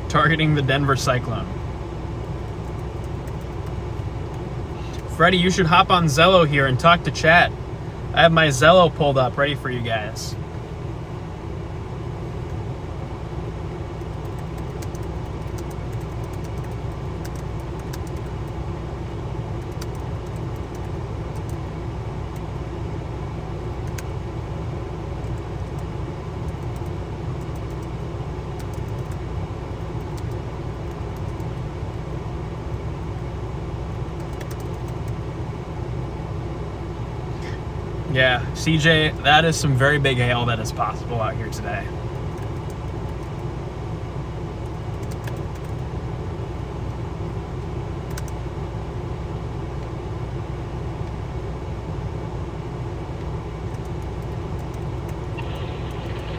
Targeting the Denver Cyclone. Freddie, you should hop on Zello here and talk to chat. I have my Zello pulled up ready for you guys. Yeah, CJ, that is some very big hail that is possible out here today.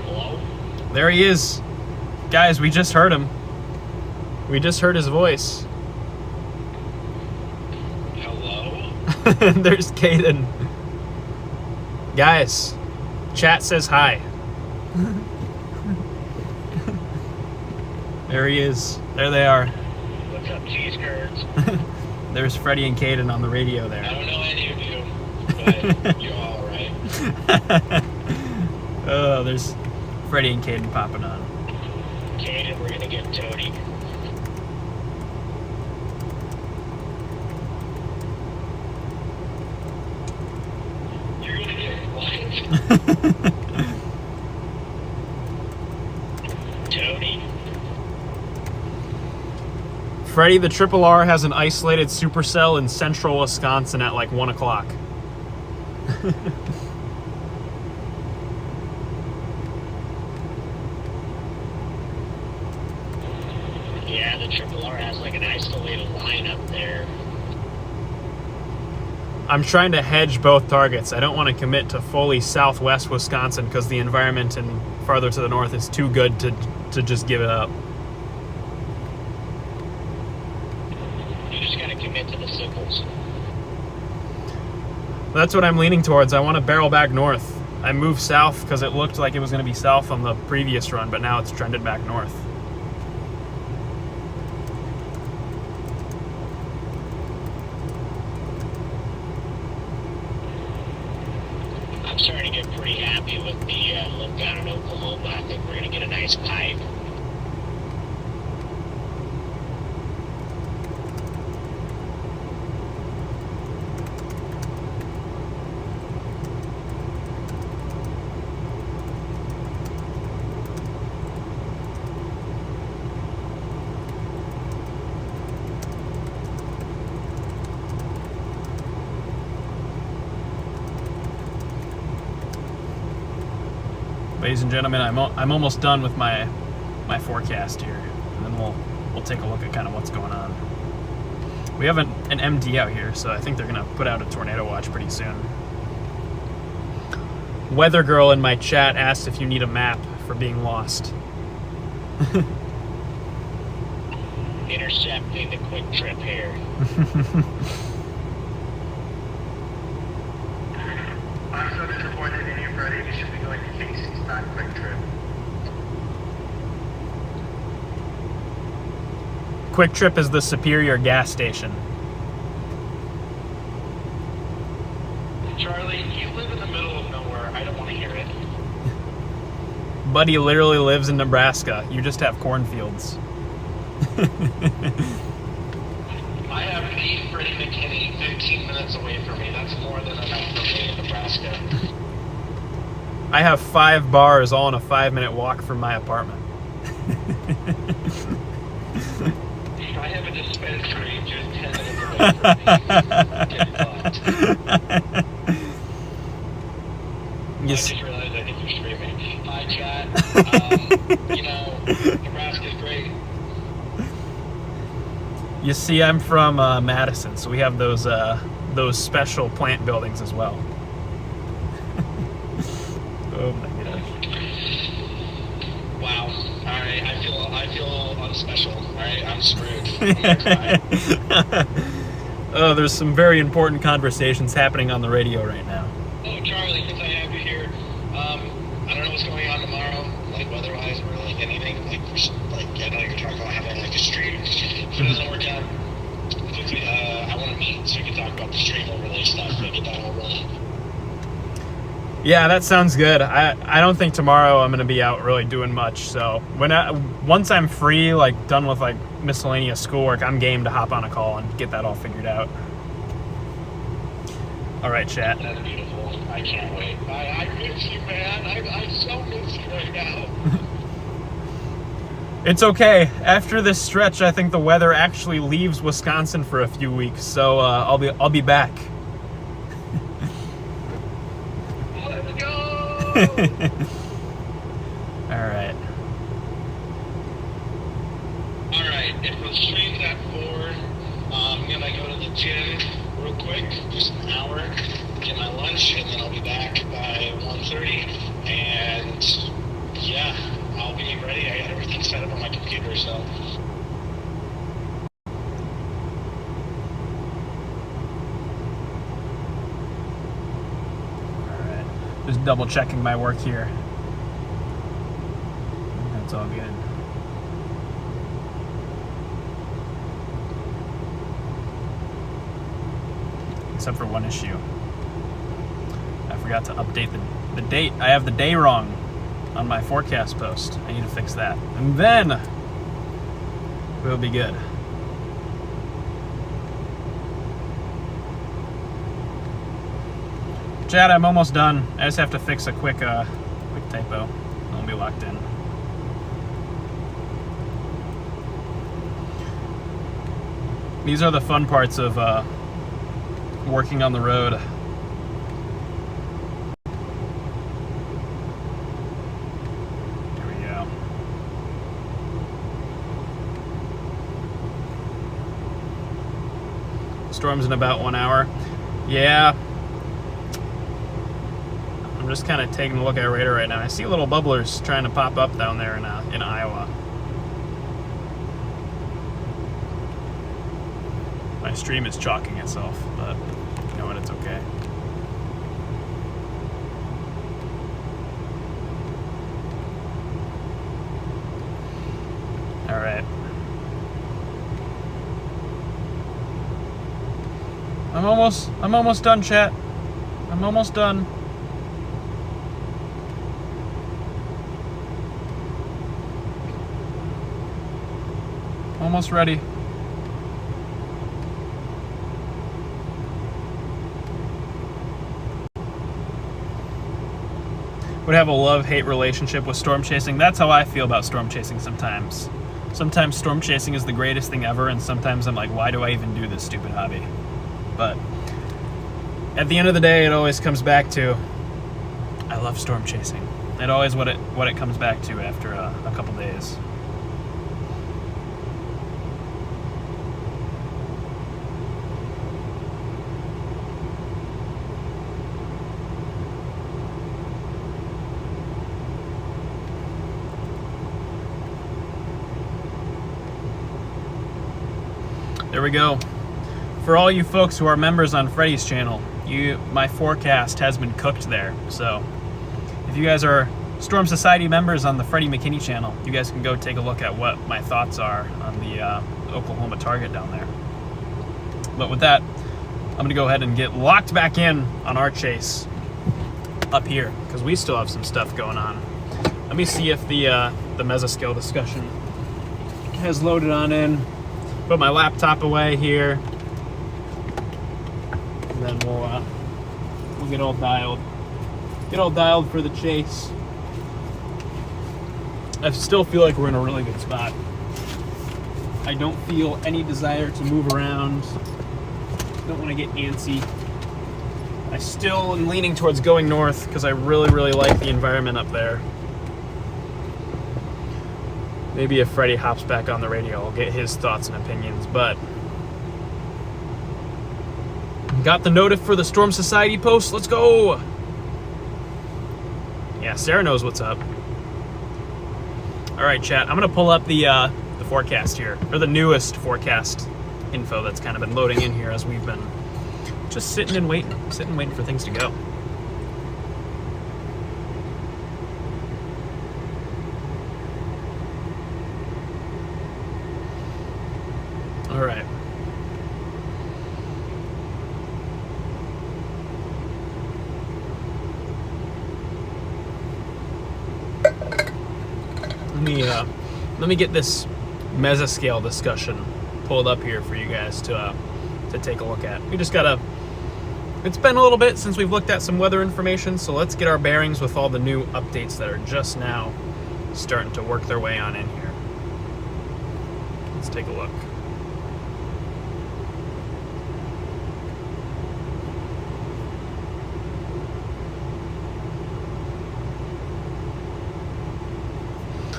Hello? There he is. Guys, we just heard him. We just heard his voice. Hello? There's Caden. Guys, chat says hi. There he is. There they are. What's up, cheese curds? There's Freddie and Caden on the radio I there. don't know any of you, but you're all right. Oh, there's Freddie and Caden popping on. Caden, we're gonna get toady. Freddie, the Triple R has an isolated supercell in central Wisconsin at like 1 o'clock. Yeah, the Triple R has like an isolated line up there. I'm trying to hedge both targets. I don't want to commit to fully southwest Wisconsin because the environment and farther to the north is too good to just give it up. You just gotta commit to the sickles. That's what I'm leaning towards. I want to barrel back north. I moved south because it looked like it was going to be south on the previous run, but now it's trended back north. I'm starting to get pretty happy with the look down in Oklahoma. I think we're gonna get a nice pipe. Ladies and gentlemen, I'm almost done with my forecast here, and then we'll take a look at kind of what's going on. We have an MD out here, so I think they're gonna put out a tornado watch pretty soon. Weather Girl in my chat asked if you need a map for being lost. Intercepting the quick trip here. I'm so disappointed in you, Freddie. You should be going to Casey's, not Quick Trip. Quick Trip is the Superior gas station. Charlie, you live in the middle of nowhere. I don't want to hear it. Buddy literally lives in Nebraska. You just have cornfields. I have the Freddie McKinney 15 minutes away from me. That's more than enough for me in Nebraska. I have 5 bars all in a 5-minute walk from my apartment. I have a dispensary just 10 minutes away from me. Get fucked. I Yes. just realized I think you're streaming. Hi, chat. Nebraska's great. You see, I'm from Madison, so we have those special plant buildings as well. Oh my gosh! Wow. All right. I feel unspecial. All right. I'm screwed. I'm gonna cry. Oh, there's some very important conversations happening on the radio right now. Oh, Charlie, since I have you here, I don't know what's going on tomorrow, like weather-wise or like anything. I know you're talking about having like a stream. If it doesn't work out, I want to meet so we can talk about the stream overlay stuff and get that all rolling. Yeah, that sounds good. I don't think tomorrow I'm gonna be out really doing much. So once I'm free, like done with like miscellaneous schoolwork, I'm game to hop on a call and get that all figured out. All right, chat. That's beautiful. I can't wait. I miss you, man. I so miss you right now. It's okay. After this stretch, I think the weather actually leaves Wisconsin for a few weeks, so I'll be back. Let's go! All right. Alright, if the stream's at 4, I'm gonna go to the gym real quick, just an hour, get my lunch, and then I'll be back by 1:30. And yeah, I'll be ready. I got everything set up on my computer, so. All right. Just double checking my work here. That's all good. Except for one issue. I forgot to update the date. I have the day wrong on my forecast post. I need to fix that. And then we'll be good. Chad, I'm almost done. I just have to fix a quick typo. I'll be locked in. These are the fun parts of working on the road. There we go. Storm's in about 1 hour. Yeah. I'm just kind of taking a look at radar right now. I see little bubblers trying to pop up down there in Iowa. My stream is chalking itself, but you know what, it's okay. All right. I'm almost done, chat. I'm almost done. Almost ready. Would have a love-hate relationship with storm chasing. That's how I feel about storm chasing sometimes. Sometimes storm chasing is the greatest thing ever, and sometimes I'm like, why do I even do this stupid hobby? But at the end of the day, it always comes back to, I love storm chasing. It always what it comes back to after a couple days. There we go. For all you folks who are members on Freddy's channel, my forecast has been cooked there. So if you guys are Storm Society members on the Freddie McKinney channel, you guys can go take a look at what my thoughts are on the Oklahoma target down there. But with that, I'm gonna go ahead and get locked back in on our chase up here, because we still have some stuff going on. Let me see if the mesoscale discussion has loaded on in. Put my laptop away here, and then we'll get all dialed. Get all dialed for the chase. I still feel like we're in a really good spot. I don't feel any desire to move around. Don't want to get antsy. I still am leaning towards going north because I really, really like the environment up there. Maybe if Freddie hops back on the radio, I'll get his thoughts and opinions, but got the notif for the Storm Society post. Let's go. Yeah, Sarah knows what's up. All right, chat. I'm gonna pull up the forecast here, or the newest forecast info that's kind of been loading in here as we've been just sitting and waiting for things to go. All right. Let me get this mesoscale discussion pulled up here for you guys to take a look at. We just gotta. It's been a little bit since we've looked at some weather information, so let's get our bearings with all the new updates that are just now starting to work their way on in here. Let's take a look.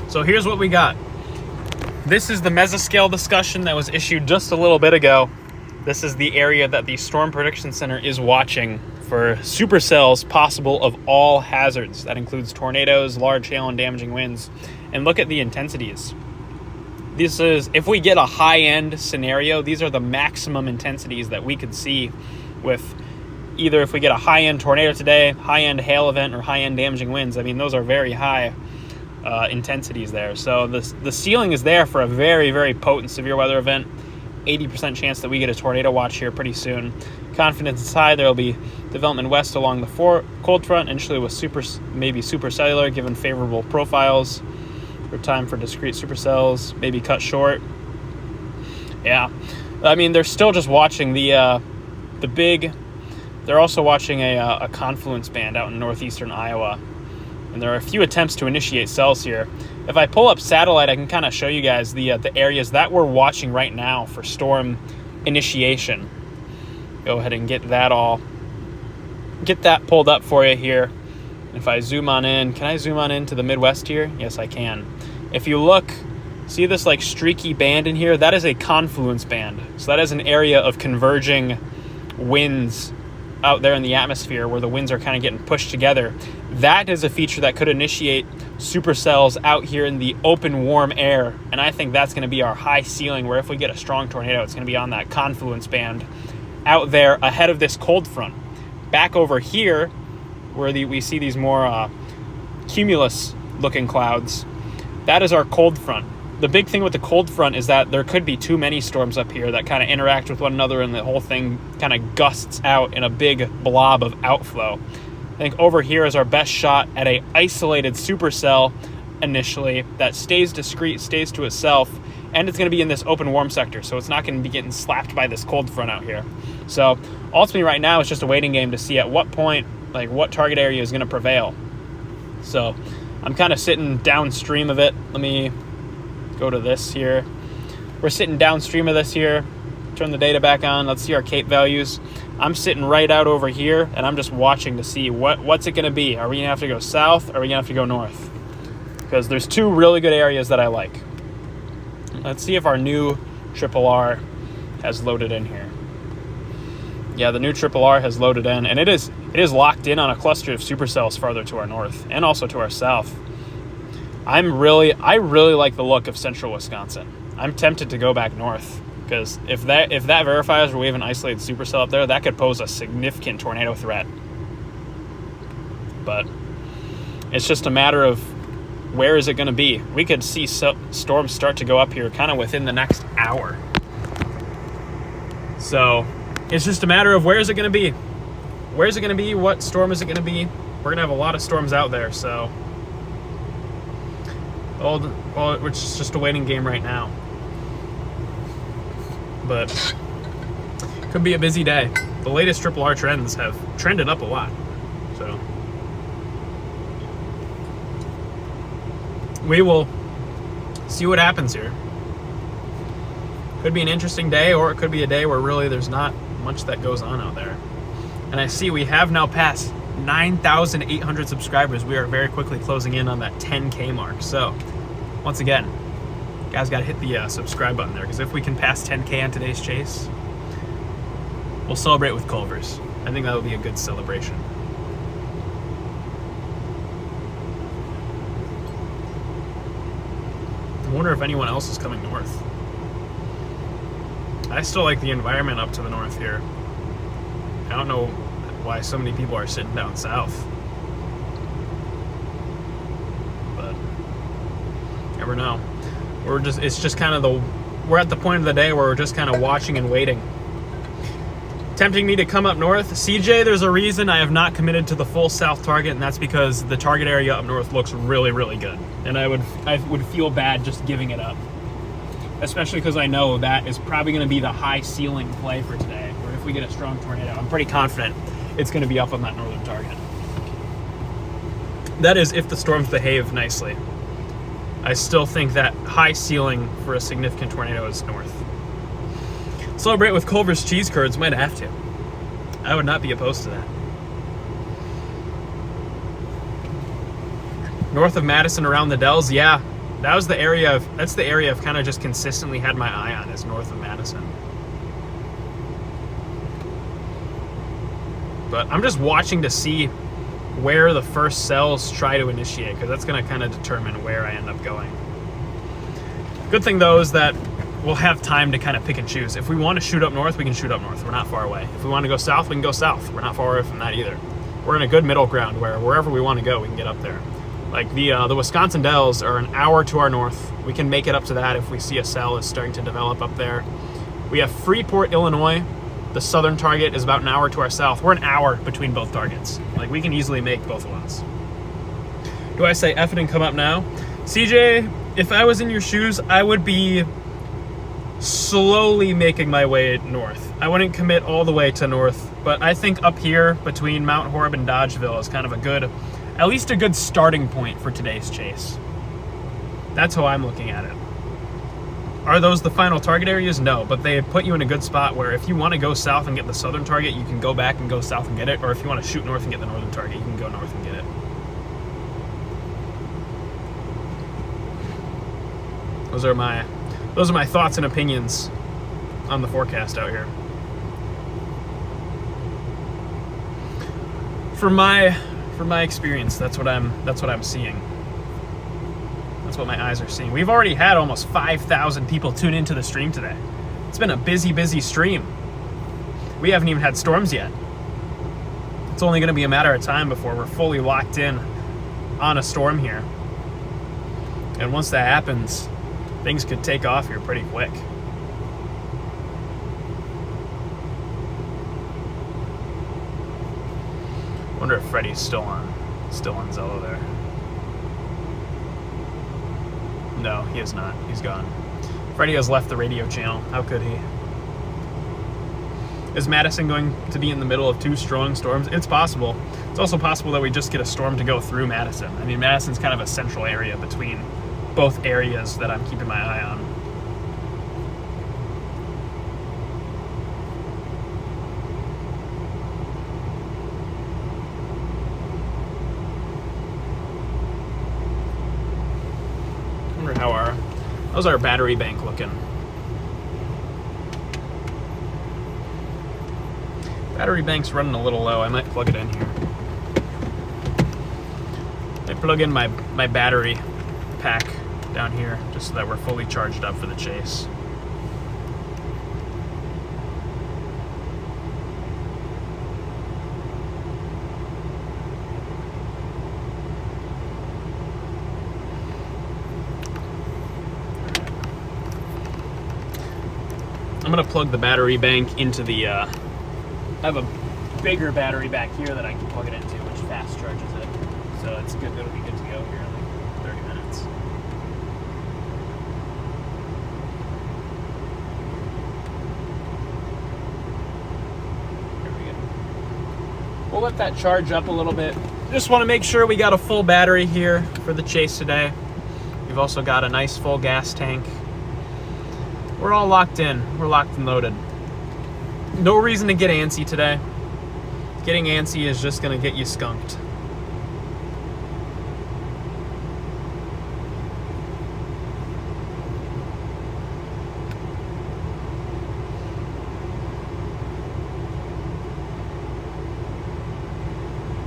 So here's what we got. This is the mesoscale discussion that was issued just a little bit ago. This is the area that the Storm Prediction Center is watching for supercells possible of all hazards. That includes tornadoes, large hail, and damaging winds. And look at the intensities. This is, if we get a high-end scenario, these are the maximum intensities that we could see with either if we get a high-end tornado today, high-end hail event, or high-end damaging winds. I mean, those are very high intensities there. So the ceiling is there for a very, very potent severe weather event. 80% chance that we get a tornado watch here pretty soon. Confidence is high. There will be development west along the cold front, initially with maybe supercellular, given favorable profiles. For time for discrete supercells, maybe cut short. Yeah, I mean, they're still just watching the big. They're also watching a confluence band out in northeastern Iowa. And there are a few attempts to initiate cells here. If I pull up satellite, I can kind of show you guys the areas that we're watching right now for storm initiation. Go ahead and get that pulled up for you here. If I zoom on in, can I zoom on into the Midwest here? Yes, I can. If you look, see this like streaky band in here? That is a confluence band. So that is an area of converging winds out there in the atmosphere where the winds are kind of getting pushed together. That is a feature that could initiate supercells out here in the open, warm air. And I think that's going to be our high ceiling, where if we get a strong tornado, it's going to be on that confluence band out there ahead of this cold front. Back over here, where we see these more cumulus-looking clouds, that is our cold front. The big thing with the cold front is that there could be too many storms up here that kind of interact with one another, and the whole thing kind of gusts out in a big blob of outflow. I think over here is our best shot at a isolated supercell initially that stays discrete, stays to itself, and it's going to be in this open warm sector, so it's not going to be getting slapped by this cold front out here. So ultimately right now it's just a waiting game to see at what point, like what target area is going to prevail. So I'm kind of sitting downstream of it. Let me go to this here. We're sitting downstream of this here. Turn the data back on. Let's see our CAPE values. I'm sitting right out over here, and I'm just watching to see what's it going to be. Are we going to have to go south, or are we going to have to go north? Because there's two really good areas that I like. Let's see if our new RRR has loaded in here. Yeah, the new RRR has loaded in, and it is locked in on a cluster of supercells farther to our north and also to our south. I really like the look of central Wisconsin. I'm tempted to go back north, because if that verifies where we have an isolated supercell up there, that could pose a significant tornado threat. But it's just a matter of where is it going to be. We could see storms start to go up here kind of within the next hour. So it's just a matter of where is it going to be. Where is it going to be? What storm is it going to be? We're going to have a lot of storms out there, so well, it's just a waiting game right now. But could be a busy day. The latest RRR trends have trended up a lot. So we will see what happens here. Could be an interesting day, or it could be a day where really there's not much that goes on out there. And I see we have now passed 9,800 subscribers. We are very quickly closing in on that 10K mark. So once again, you guys got to hit the subscribe button there, because if we can pass 10K on today's chase, we'll celebrate with Culver's. I think that would be a good celebration. I wonder if anyone else is coming north. I still like the environment up to the north here. I don't know why so many people are sitting down south. But never know. We're at the point of the day where we're just kind of watching and waiting. Tempting me to come up north. CJ, there's a reason I have not committed to the full south target, and that's because the target area up north looks really, really good. And I would feel bad just giving it up. Especially because I know that is probably going to be the high ceiling play for today, or if we get a strong tornado. I'm pretty confident it's going to be up on that northern target. That is if the storms behave nicely. I still think that high ceiling for a significant tornado is north. Celebrate with Culver's cheese curds, might have to. I would not be opposed to that. North of Madison around the Dells, yeah. That's the area I've kind of just consistently had my eye on, is north of Madison. But I'm just watching to see where the first cells try to initiate, because that's going to kind of determine where I end up going. Good thing though is that we'll have time to kind of pick and choose. If we want to shoot up north, we can shoot up north. We're not far away. If we want to go south, we can go south. We're not far away from that either. We're in a good middle ground where wherever we want to go, we can get up there. Like the Wisconsin Dells are an hour to our north. We can make it up to that if we see a cell is starting to develop up there. We have Freeport, Illinois. The southern target is about an hour to our south. We're an hour between both targets. Like, we can easily make both ones. Do I say F it and come up now? CJ, if I was in your shoes, I would be slowly making my way north. I wouldn't commit all the way to north, but I think up here between Mount Horeb and Dodgeville is kind of at least a good starting point for today's chase. That's how I'm looking at it. Are those the final target areas? No, but they put you in a good spot where if you want to go south and get the southern target, you can go back and go south and get it, or if you want to shoot north and get the northern target, you can go north and get it. Those are my thoughts and opinions on the forecast out here. From my experience, that's what I'm seeing. That's what my eyes are seeing. We've already had almost 5,000 people tune into the stream today. It's been a busy stream. We haven't even had storms yet. It's only going to be a matter of time before we're fully locked in on a storm here. And once that happens, things could take off here pretty quick. Wonder if Freddie's still on Zello there. No, he is not. He's gone. Freddie has left the radio channel. How could he? Is Madison going to be in the middle of 2 strong storms? It's possible. It's also possible that we just get a storm to go through Madison. I mean, Madison's kind of a central area between both areas that I'm keeping my eye on. How's our battery bank looking? Battery bank's running a little low. I might plug it in here. I plug in my battery pack down here just so that we're fully charged up for the chase. I'm going to plug the battery bank into the, I have a bigger battery back here that I can plug it into, which fast charges it. So it's good, it'll be good to go here in like 30 minutes. Here we go. We'll let that charge up a little bit. Just want to make sure we got a full battery here for the chase today. We've also got a nice full gas tank. We're all locked in. We're locked and loaded. No reason to get antsy today. Getting antsy is just going to get you skunked.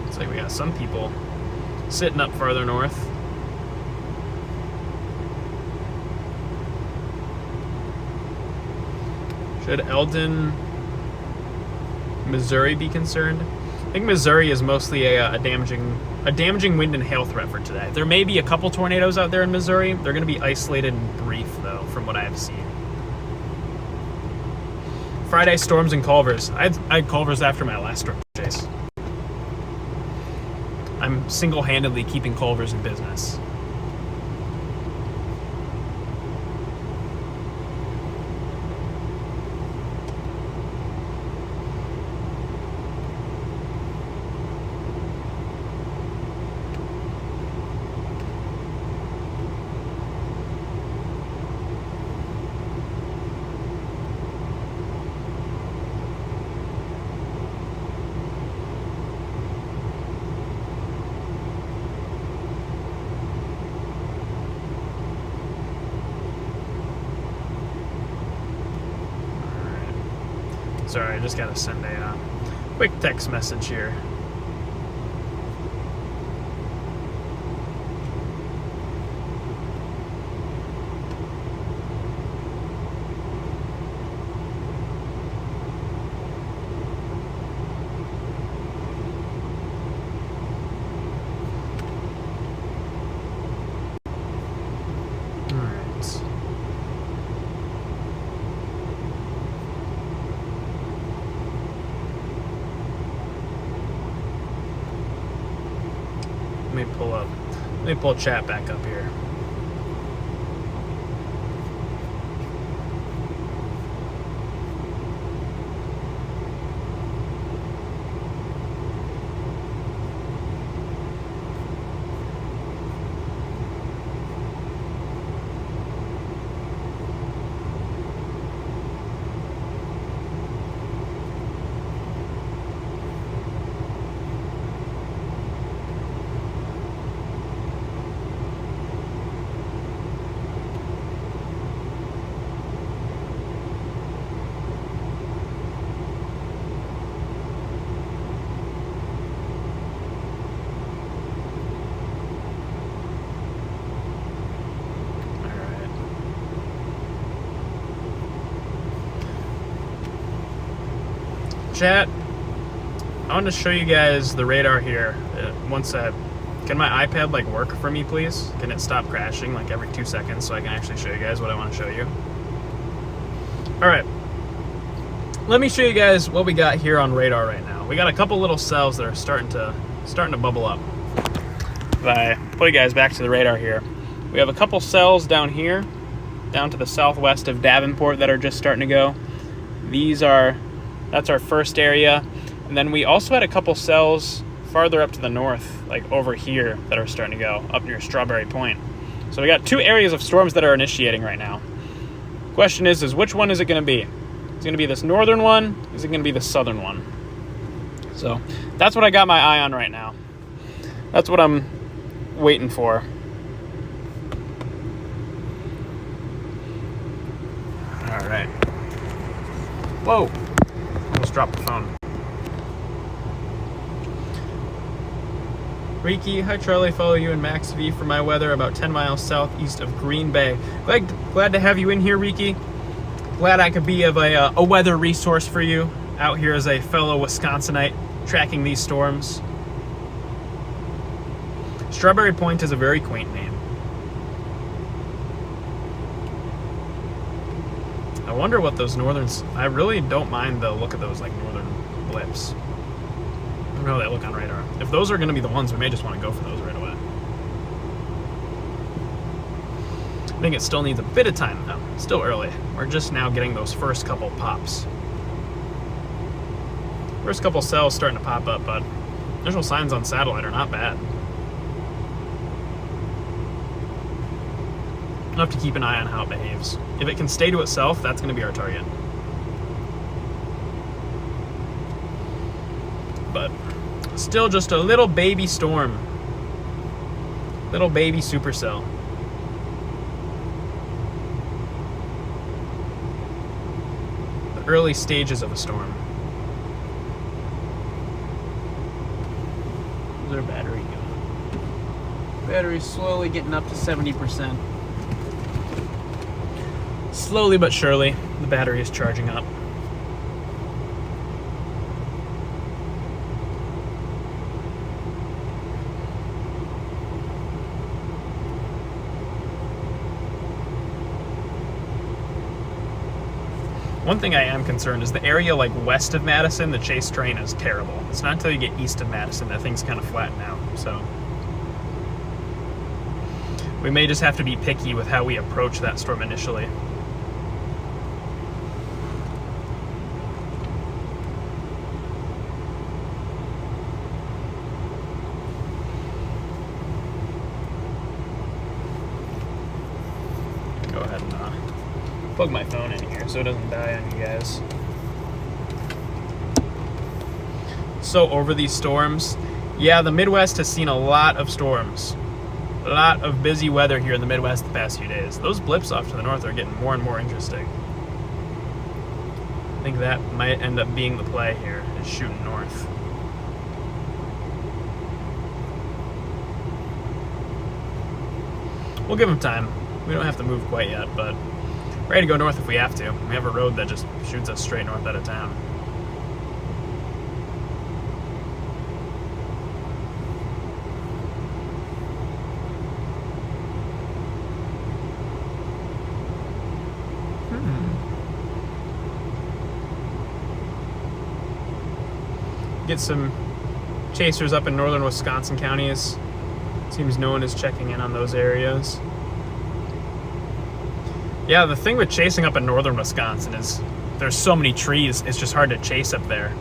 Looks like we got some people sitting up farther north. Should Eldon, Missouri be concerned? I think Missouri is mostly a damaging wind and hail threat for today. There may be a couple tornadoes out there in Missouri. They're going to be isolated and brief, though, from what I have seen. Friday storms in Culver's. I had Culver's after my last storm chase. I'm single-handedly keeping Culver's in business. Sorry, I just gotta send a quick text message here. Let me pull chat back up here. chat, I want to show you guys the radar here. Can my iPad like work for me, please? Can it stop crashing like every 2 seconds so I can actually show you guys what I want to show you? All right. Let me show you guys what we got here on radar right now. We got a couple little cells that are starting to bubble up. If I put you guys back to the radar here, we have a couple cells down here, down to the southwest of Davenport that are just starting to go. That's our first area. And then we also had a couple cells farther up to the north, like over here, that are starting to go up near Strawberry Point. So we got 2 areas of storms that are initiating right now. Question is which one is it going to be? Is it going to be this northern one? Is it going to be the southern one? So that's what I got my eye on right now. That's what I'm waiting for. All right. Whoa. Almost dropped the phone. Riki, hi Charlie, follow you and Max V for my weather about 10 miles southeast of Green Bay. Glad to have you in here, Riki. Glad I could be of a weather resource for you out here as a fellow Wisconsinite tracking these storms. Strawberry Point is a very quaint name. I wonder what those I really don't mind the look of those like northern blips. I don't know how they look on radar. If those are going to be the ones, we may just want to go for those right away. I think it still needs a bit of time though. It's still early. We're just now getting those first couple pops. First couple cells starting to pop up, but initial signs on satellite are not bad. I'll have to keep an eye on how it behaves. If it can stay to itself, that's going to be our target. But still just a little baby storm. Little baby supercell. The early stages of a storm. Where's our battery going? Battery's slowly getting up to 70%. Slowly but surely, the battery is charging up. One thing I am concerned is the area like west of Madison, the chase terrain is terrible. It's not until you get east of Madison that things kind of flatten out, so we may just have to be picky with how we approach that storm initially. Go ahead and plug my phone in here so it doesn't die on you guys. So over these storms, yeah, the Midwest has seen a lot of storms. A lot of busy weather here in the Midwest the past few days. Those blips off to the north are getting more and more interesting. I think that might end up being the play here, is shooting north. We'll give them time. We don't have to move quite yet, but we're ready to go north if we have to. We have a road that just shoots us straight north out of town. Get some chasers up in northern Wisconsin counties. Seems no one is checking in on those areas. Yeah, the thing with chasing up in northern Wisconsin is there's so many trees, it's just hard to chase up there.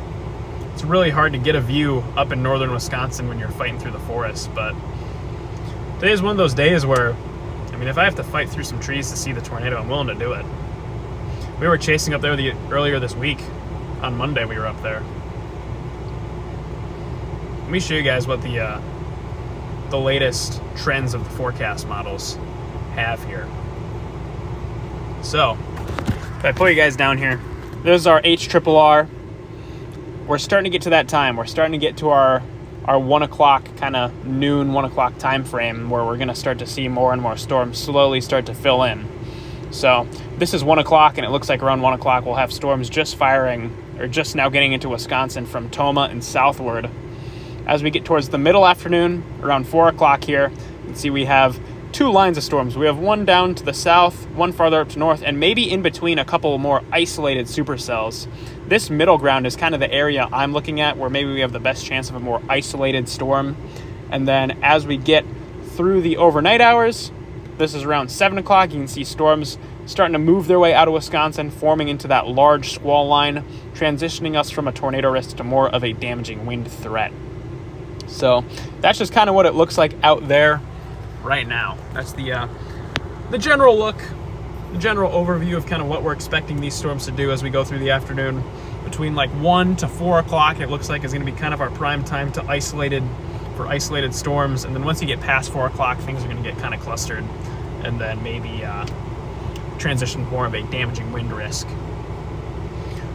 It's really hard to get a view up in northern Wisconsin when you're fighting through the forest, but today is one of those days where, I mean, if I have to fight through some trees to see the tornado, I'm willing to do it. We were chasing up there earlier this week. On Monday we were up there. Let me show you guys what the latest trends of the forecast models have here. So, if I put you guys down here, this is our HRRR. We're starting to get to that time. We're starting to get to our 1 o'clock, kind of noon, 1 o'clock time frame where we're going to start to see more and more storms slowly start to fill in. So, this is 1 o'clock, and it looks like around 1 o'clock we'll have storms just firing or just now getting into Wisconsin from Toma and southward. As we get towards the middle afternoon, around 4 o'clock here, you can see we have two lines of storms. We have one down to the south, one farther up to north, and maybe in between a couple more isolated supercells. This middle ground is kind of the area I'm looking at where maybe we have the best chance of a more isolated storm. And then as we get through the overnight hours, this is around 7 o'clock, you can see storms starting to move their way out of Wisconsin, forming into that large squall line, transitioning us from a tornado risk to more of a damaging wind threat. So that's just kind of what it looks like out there right now. That's the general look, the general overview of kind of what we're expecting these storms to do as we go through the afternoon. Between like 1 to 4 o'clock, it looks like is going to be kind of our prime time to isolated storms. And then once you get past 4 o'clock, things are going to get kind of clustered, and then maybe transition more of a damaging wind risk.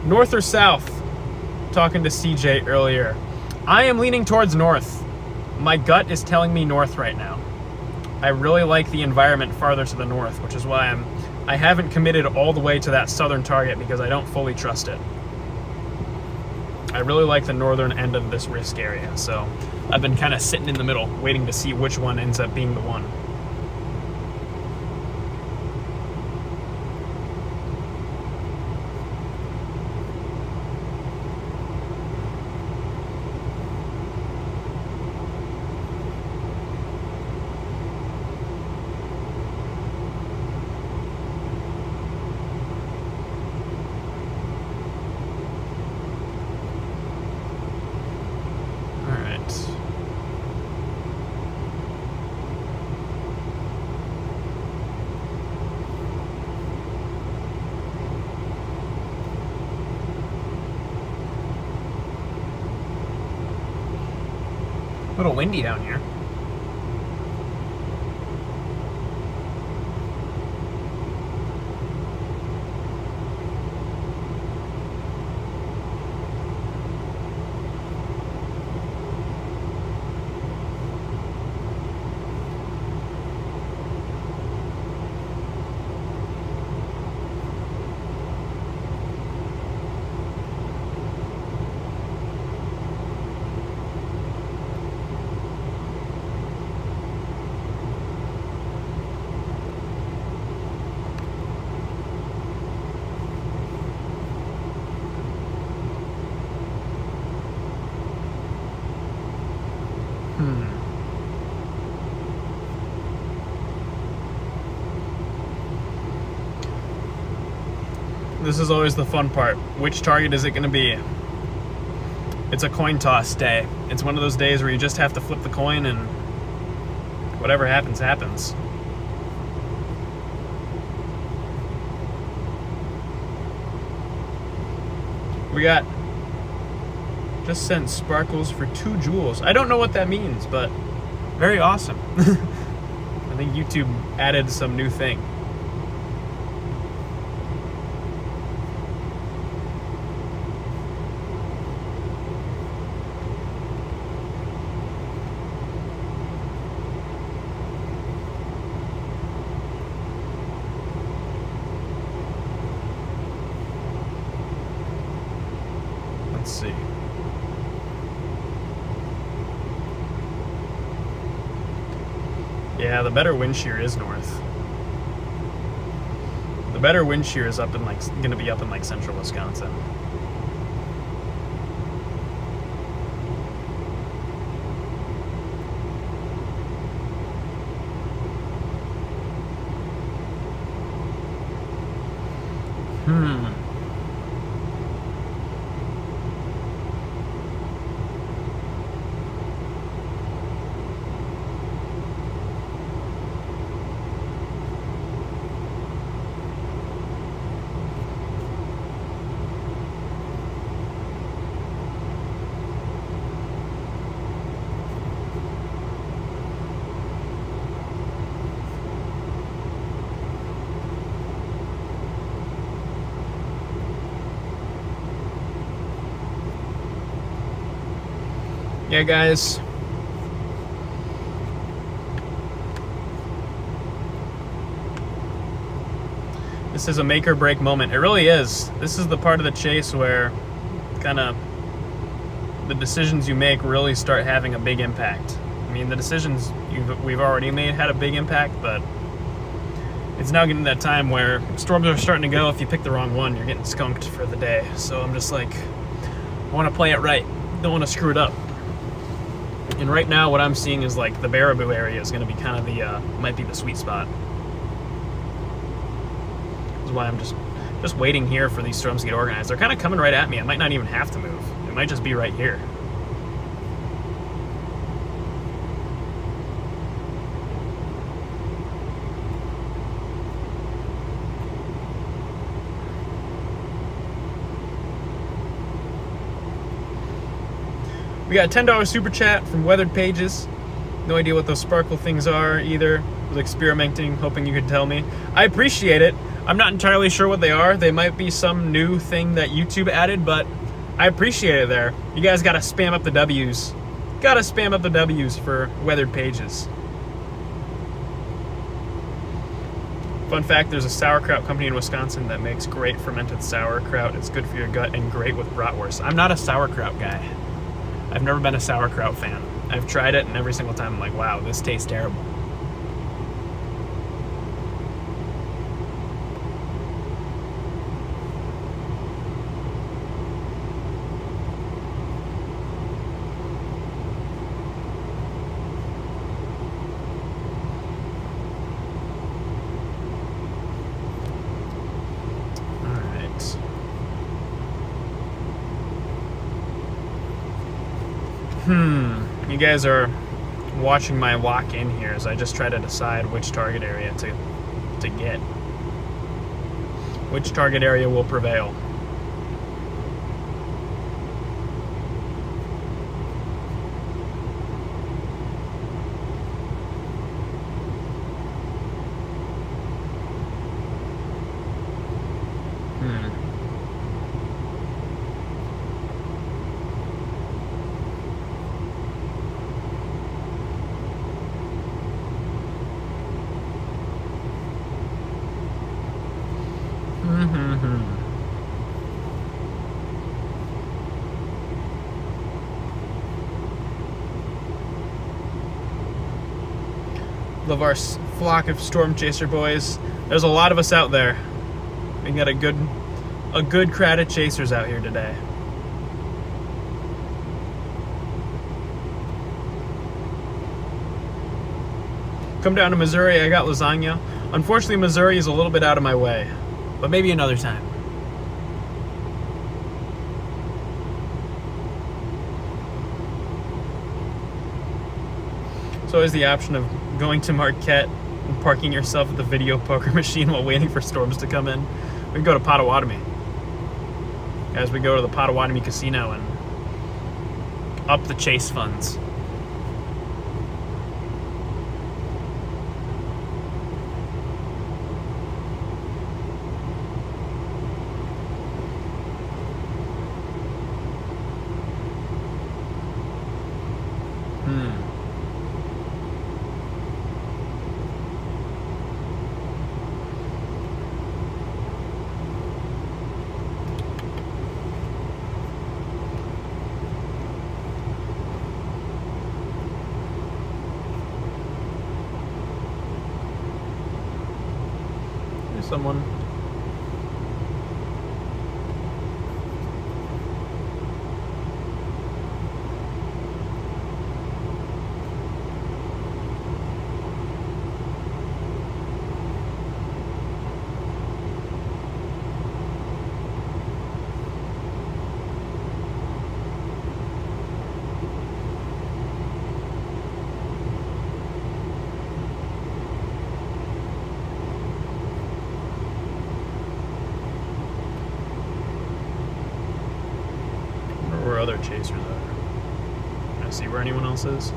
North or south? Talking to CJ earlier. I am leaning towards north. My gut is telling me north right now. I really like the environment farther to the north, which is why I haven't committed all the way to that southern target because I don't fully trust it. I really like the northern end of this risk area, so I've been kind of sitting in the middle, waiting to see which one ends up being the one. A little windy down here. This is always the fun part. Which target is it going to be? It's a coin toss day. It's one of those days where you just have to flip the coin and whatever happens, happens. We got just sent sparkles for 2 joules. I don't know what that means, but very awesome. I think YouTube added some new thing. Let's see. Yeah, the better wind shear is north. The better wind shear is up in gonna be up in central Wisconsin. Yeah, guys. This is a make or break moment. It really is. This is the part of the chase where kind of the decisions you make really start having a big impact. I mean, the decisions we've already made had a big impact, but it's now getting to that time where storms are starting to go. If you pick the wrong one, you're getting skunked for the day. So I'm just like, I want to play it right. Don't want to screw it up. And right now, what I'm seeing is like the Baraboo area is going to be kind of the, might be the sweet spot. That's why I'm just waiting here for these storms to get organized. They're kind of coming right at me. I might not even have to move. It might just be right here. We got a $10 super chat from Weathered Pages. No idea what those sparkle things are either. Was experimenting, hoping you could tell me. I appreciate it. I'm not entirely sure what they are. They might be some new thing that YouTube added, but I appreciate it there. You guys gotta spam up the W's. Gotta spam up the W's for Weathered Pages. Fun fact, there's a sauerkraut company in Wisconsin that makes great fermented sauerkraut. It's good for your gut and great with bratwurst. I'm not a sauerkraut guy. I've never been a sauerkraut fan. I've tried it, and every single time I'm like, wow, this tastes terrible. You guys are watching my walk in here as I just try to decide which target area to get. Which target area will prevail. Love our flock of storm chaser boys. There's a lot of us out there. We got a good crowd of chasers out here today. Come down to Missouri, I got lasagna. Unfortunately, Missouri is a little bit out of my way, but maybe another time. There's always the option of going to Marquette and parking yourself at the video poker machine while waiting for storms to come in. We can go to Potawatomi. As we go to the Potawatomi Casino and up the chase funds. Someone. Other chasers are. Can I see where anyone else is?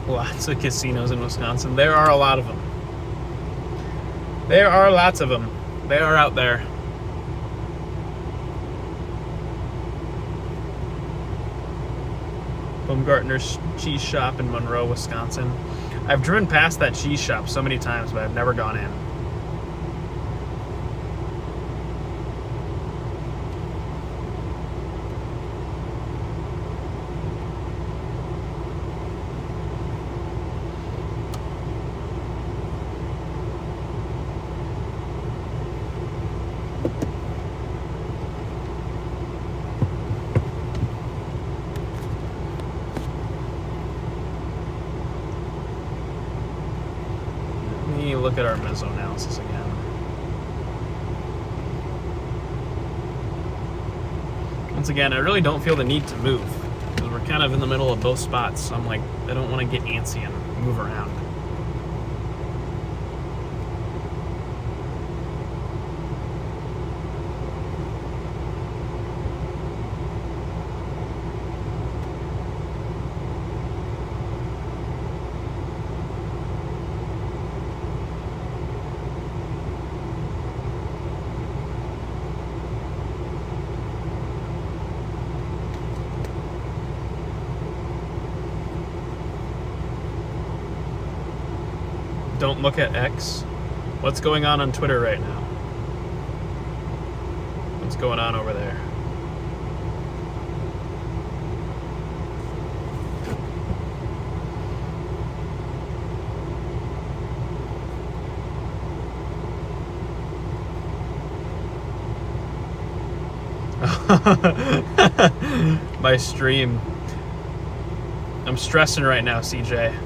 Lots of casinos in Wisconsin. There are a lot of them. There are lots of them. They are out there. Baumgartner's cheese shop in Monroe, Wisconsin. I've driven past that cheese shop so many times, but I've never gone in. Look at our mesoanalysis again. Once again, I really don't feel the need to move because we're kind of in the middle of both spots. So I'm like, I don't want to get antsy and move around. Don't look at X. What's going on Twitter right now? What's going on over there? My stream. I'm stressing right now, CJ.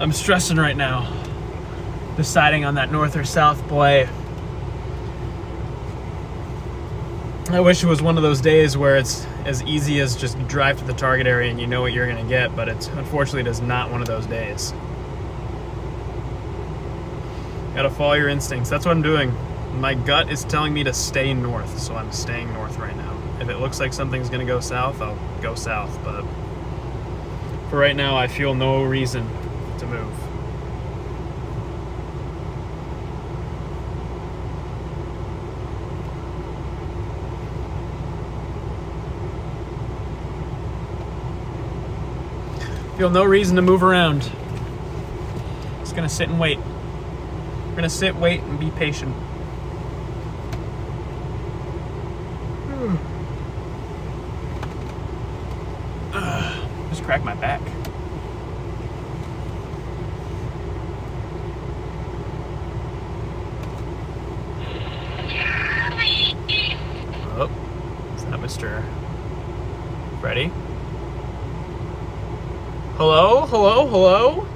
I'm stressing right now, deciding on that north or south play. I wish it was one of those days where it's as easy as just drive to the target area and you know what you're going to get, but it's unfortunately it is not one of those days. Gotta follow your instincts. That's what I'm doing. My gut is telling me to stay north, so I'm staying north right now. If it looks like something's going to go south, I'll go south, but for right now, I feel no reason to move. Feel no reason to move around. Just gonna sit and wait. We're gonna sit, wait, and be patient. Just cracked my back. Oh, is that Mr. Freddy? Hello? Hello? Hello?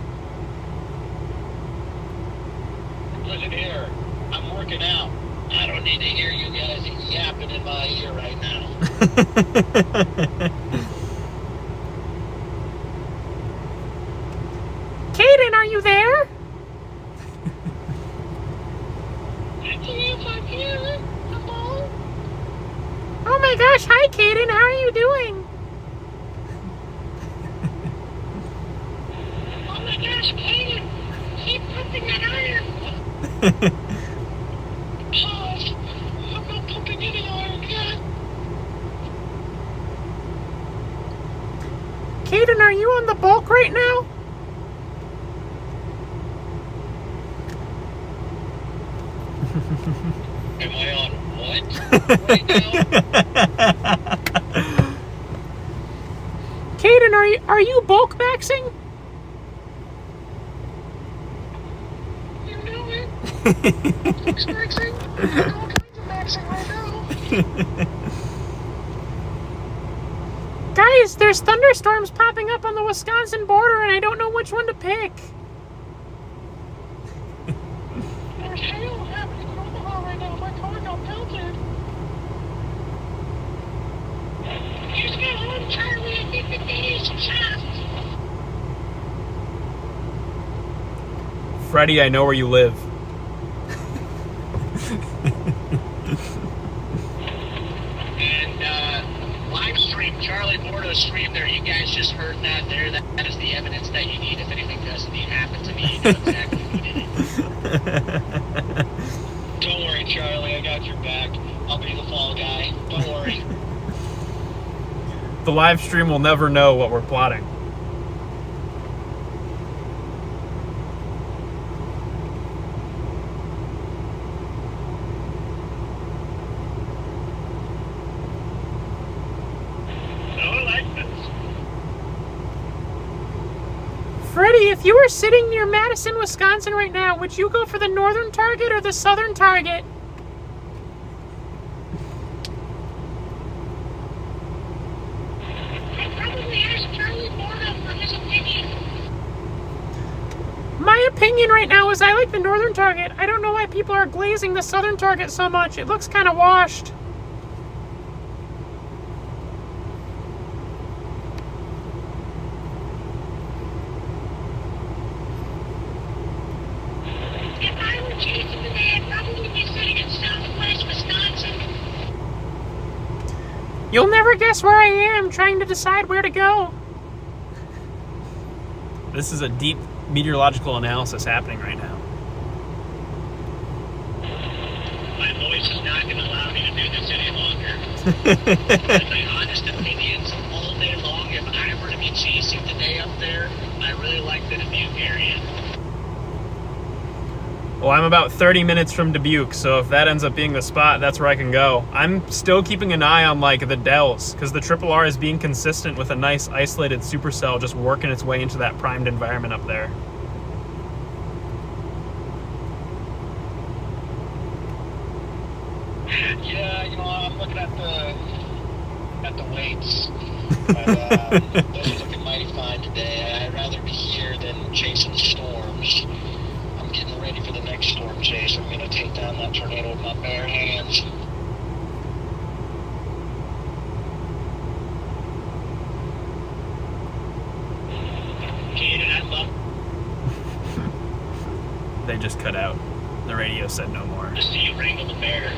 Listen here, I'm working out. I don't need to hear you guys yapping in my ear right now. Kaden, are you there? Yes, I'm here. Hello? Oh my gosh, hi Kaden, how are you doing? Oh my gosh, Kaden, keep pumping that iron. Pause. I'm not pumping any iron yet. Kaden, are you on the bulk right now? Am I on what right now? Kaden, are you bulk maxing? You know it. It's maxing. I'm doing all kinds of maxing right now. Guys, there's thunderstorms popping up on the Wisconsin border and I don't know which one to pick. There's hail happening in Omaha right now. My car got pelted. Just get home, Charlie. I think the days passed. Freddy, I know where you live. And live stream Charlie sure you guys just heard that there. That is the evidence that you need if anything does indeed happen to me. You know exactly who did it. Don't worry, Charlie. I got your back. I'll be the fall guy. Don't worry. The live stream will never know what we're plotting. Freddie, if you were sitting near Madison, Wisconsin right now, would you go for the northern target or the southern target? I'd probably ask Charlie Bourdo for his opinion. My opinion right now is I like the northern target. I don't know why people are glazing the southern target so much. It looks kind of washed. If I were chasing today, I'd probably be sitting in southwest Wisconsin. You'll never guess where I am, trying to decide where to go. This is a deep meteorological analysis happening right now. My voice is not going to allow me to do this any longer. In my honest opinions, all day long, if I were to be chasing today up there, I really like the Dubuque area. Well, I'm about 30 minutes from Dubuque, so if that ends up being the spot, that's where I can go. I'm still keeping an eye on, like, the Dells, because the RRR is being consistent with a nice isolated supercell just working its way into that primed environment up there. Yeah, I'm looking at the weights. But, those are looking mighty fine today. I'd rather be here than chasing storms. I'm getting ready for the next storm chase. I'm going to take down that tornado with my bare hands. Kaden, I love They just cut out. The radio said no more. to see you wrangle the bear.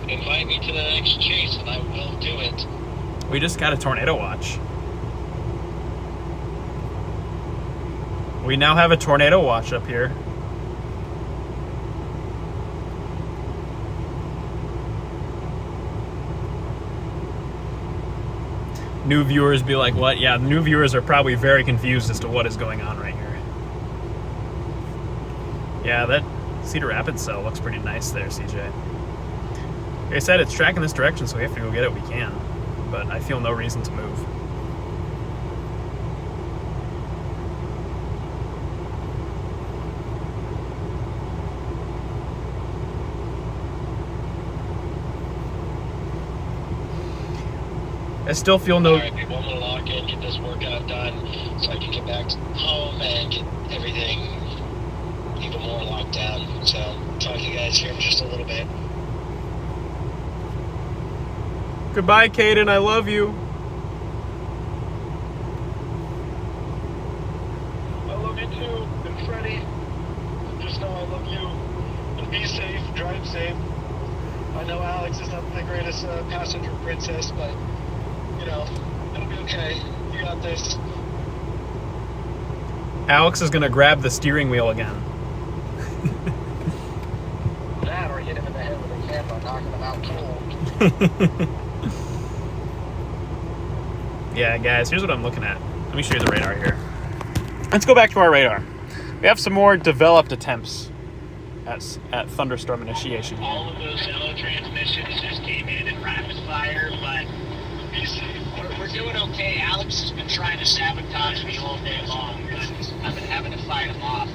Invite me to the next chase and I will do it. We just got a tornado watch. We now have a tornado watch up here. New viewers be like, what? Yeah, new viewers are probably very confused as to what is going on right here. Yeah, that Cedar Rapids cell looks pretty nice there, CJ. Like I said, it's tracking this direction, so we have to go get it we can. But I feel no reason to move. I still feel no... Alright, people, I'm going to lock in, get this workout done, so I can get back home and get everything even more locked down. So, talk to you guys here in just a little bit. Goodbye, Caden. I love you. I love you too, and Freddie, just know I love you. And be safe, drive safe. I know Alex is not the greatest passenger princess, but, it'll be okay. You got this. Alex is going to grab the steering wheel again. That or hit him in the head with a camera, knocking him out cold. Yeah, guys, here's what I'm looking at. Let me show you the radar here. Let's go back to our radar. We have some more developed attempts at thunderstorm initiation here. All of those yellow transmissions just came in rapid fire, but we're doing okay. Alex has been trying to sabotage me all day long. I've been having to fight him off.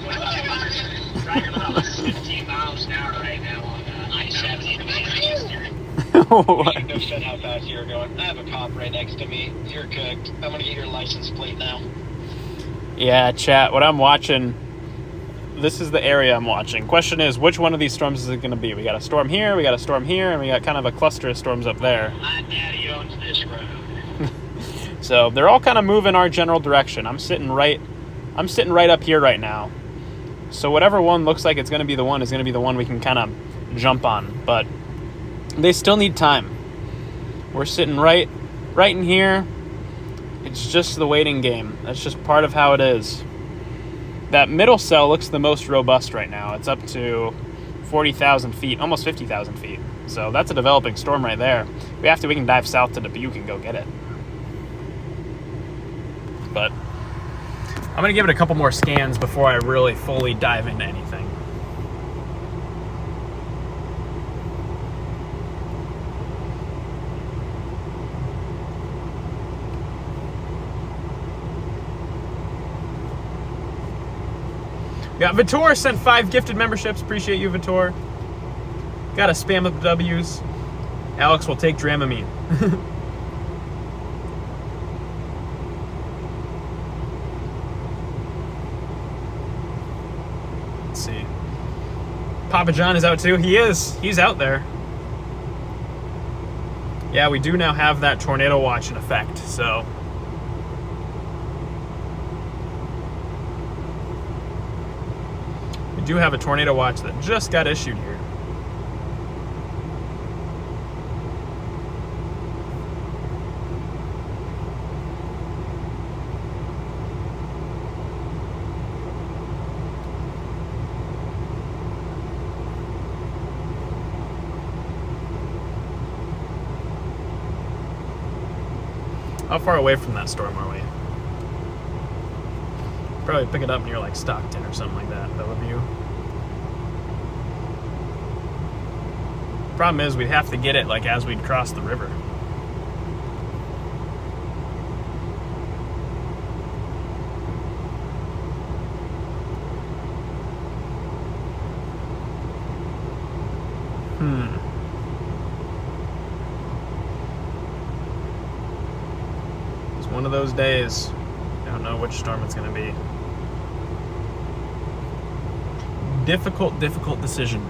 Driving about 15 miles an hour right now on I-70 in Manchester. What? You have said how fast you were going. I have a cop right next to me. You're cooked. I'm going to get your license plate now. Yeah, chat, what I'm watching, this is the area I'm watching. Question is, which one of these storms is it going to be? We got a storm here, we got a storm here, and we got kind of a cluster of storms up there. My daddy owns this road. So they're all kind of moving our general direction. I'm sitting right up here right now. So whatever one looks like it's going to be the one is going to be the one we can kind of jump on. But they still need time. We're sitting right in here. It's just the waiting game. That's just part of how it is. That middle cell looks the most robust right now. It's up to 40,000 feet, almost 50,000 feet. So that's a developing storm right there. We can dive south to Dubuque and go get it. But I'm going to give it a couple more scans before I really fully dive into anything. Got Vitor sent 5 gifted memberships. Appreciate you, Vitor. Got to spam up the W's. Alex will take Dramamine. Let's see. Papa John is out too. He is. He's out there. Yeah, we do now have that tornado watch in effect, so. We do have a tornado watch that just got issued here. How far away from that storm are we? Probably pick it up near like Stockton or something like that, Bellevue. Problem is we'd have to get it like as we'd cross the river. It's one of those days. I don't know which storm it's going to be. Difficult decision.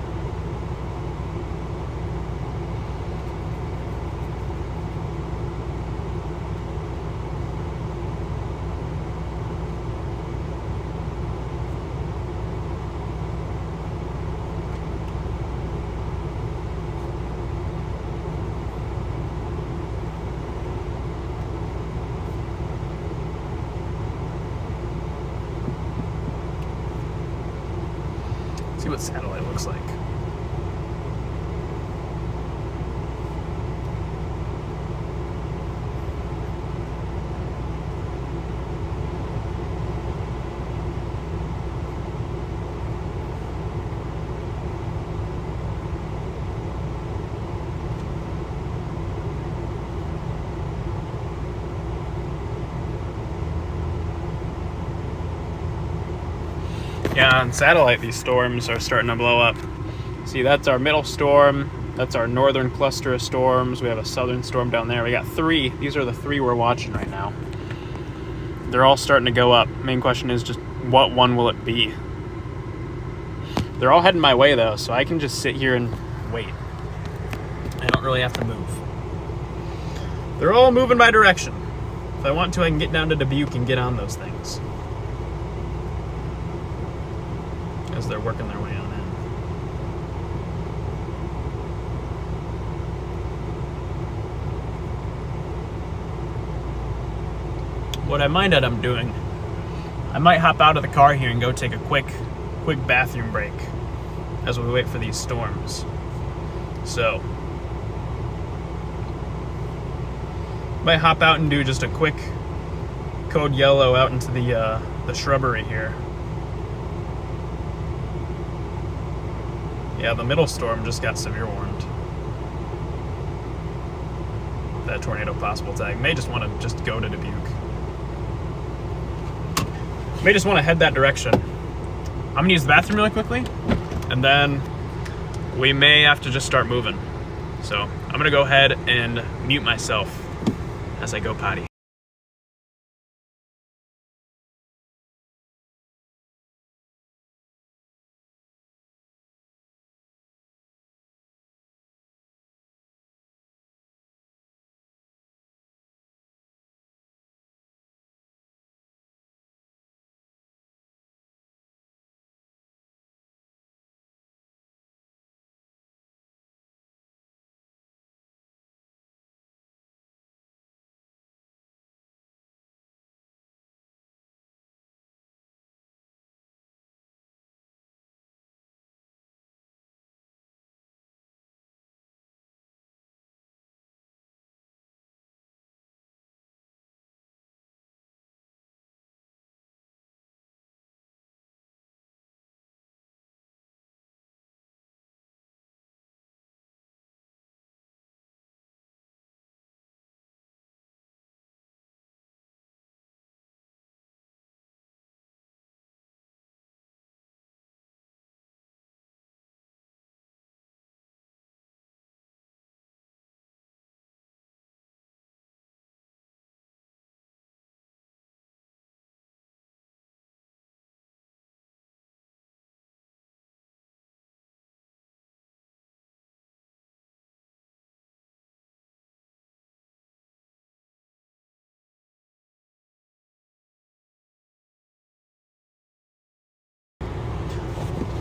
See what satellite looks like. Yeah, on satellite, these storms are starting to blow up. See, that's our middle storm. That's our northern cluster of storms. We have a southern storm down there. We got 3. These are the 3 we're watching right now. They're all starting to go up. Main question is just what one will it be? They're all heading my way, though, so I can just sit here and wait. I don't really have to move. They're all moving my direction. If I want to, I can get down to Dubuque and get on those things. As they're working their way on in. What I might end up doing, I might hop out of the car here and go take a quick bathroom break as we wait for these storms. So, might hop out and do just a quick code yellow out into the shrubbery here. Yeah, the middle storm just got severe warned. That tornado possible tag. May just want to just go to Dubuque. May just want to head that direction. I'm going to use the bathroom really quickly, and then we may have to just start moving. So I'm going to go ahead and mute myself as I go potty.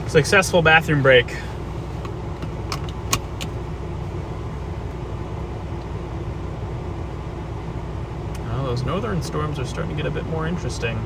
Successful bathroom break. Well, those northern storms are starting to get a bit more interesting.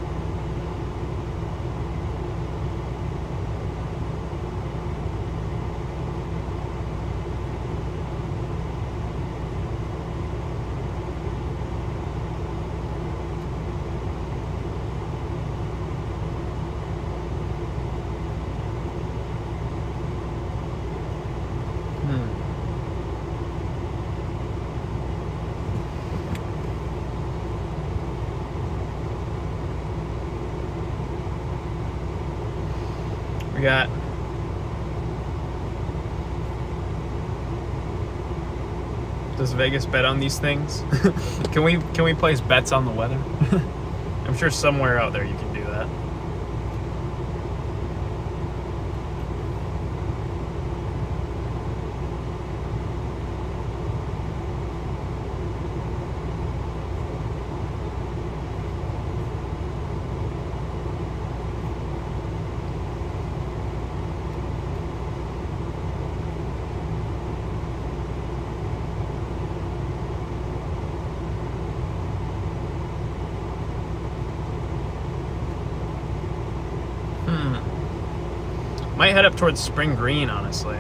We got does Vegas bet on these things? Can we place bets on the weather? I'm sure somewhere out there you can do that. Might head up towards Spring Green, honestly.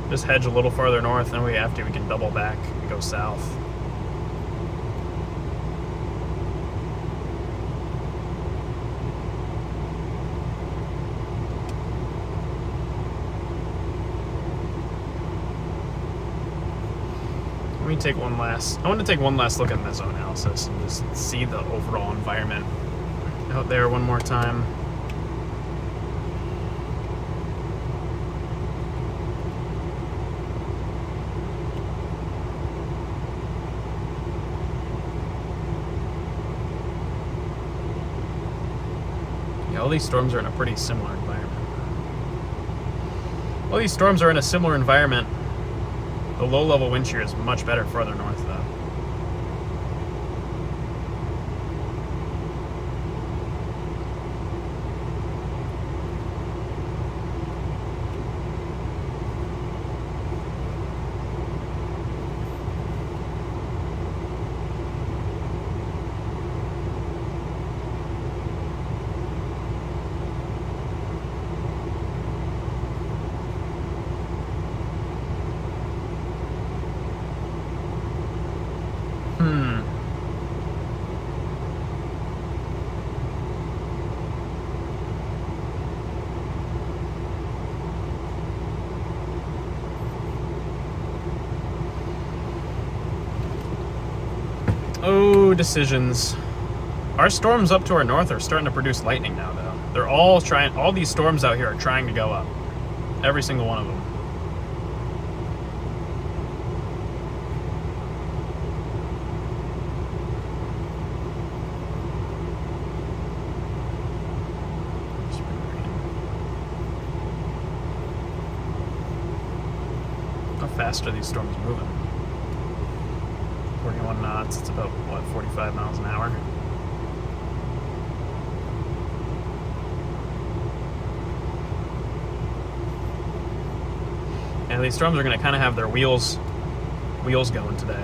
Just hedge a little farther north, and we have to. We can double back and go south. Let me take one last. I want to take one last look at meso analysis and just see the overall environment out there one more time. All these storms are in a pretty similar environment. All these storms are in a similar environment. The low-level wind shear is much better further north, though. Oh, decisions. Our storms up to our north are starting to produce lightning now, though. They're all trying, all these storms out here are trying to go up. Every single one of them. How fast are these storms moving? 41 knots, it's about, what, 45 miles an hour? And these storms are going to kind of have their wheels going today.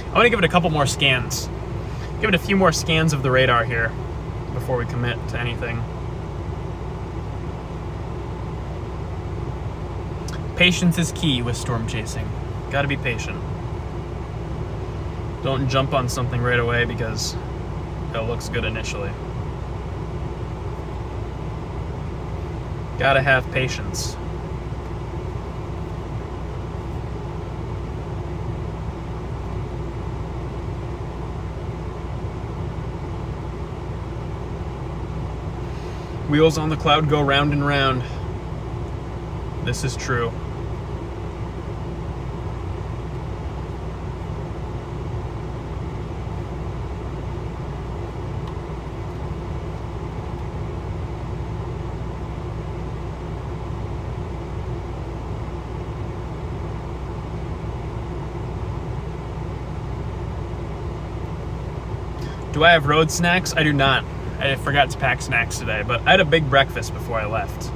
I want to give it a couple more scans. Give it a few more scans of the radar here before we commit to anything. Patience is key with storm chasing. Gotta be patient. Don't jump on something right away because it looks good initially. Gotta have patience. Wheels on the cloud go round and round. This is true. Do I have road snacks? I do not. I forgot to pack snacks today, but I had a big breakfast before I left.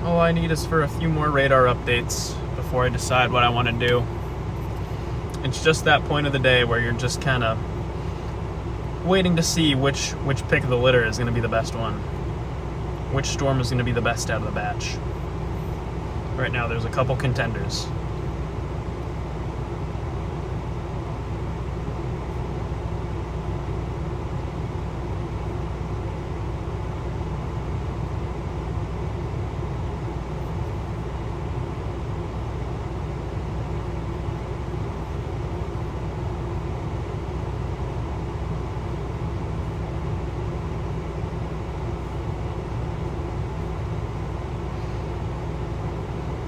All I need is for a few more radar updates before I decide what I want to do. It's just that point of the day where you're just kind of waiting to see which pick of the litter is going to be the best one. Which storm is going to be the best out of the batch. Right now there's a couple contenders.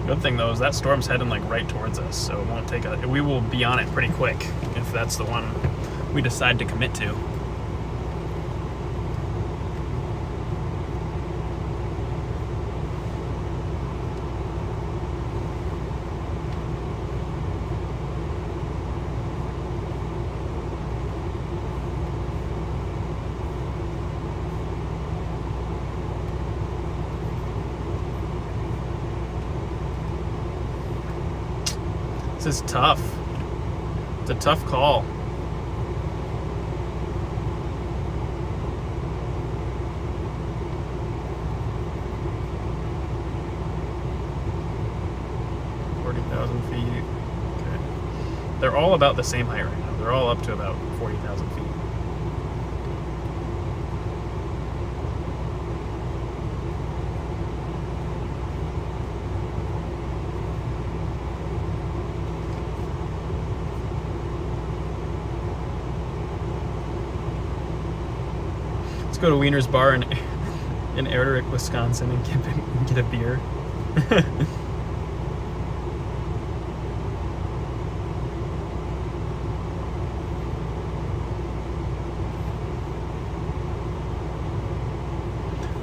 Good thing though is that storm's heading like right towards us, so it won't take we will be on it pretty quick if that's the one we decide to commit to. This is tough. It's a tough call. feet. Okay. They're all about the same height right now. They're all up to about 40,000 feet. Go to Wiener's Bar in Outbreak, Wisconsin, and get a beer.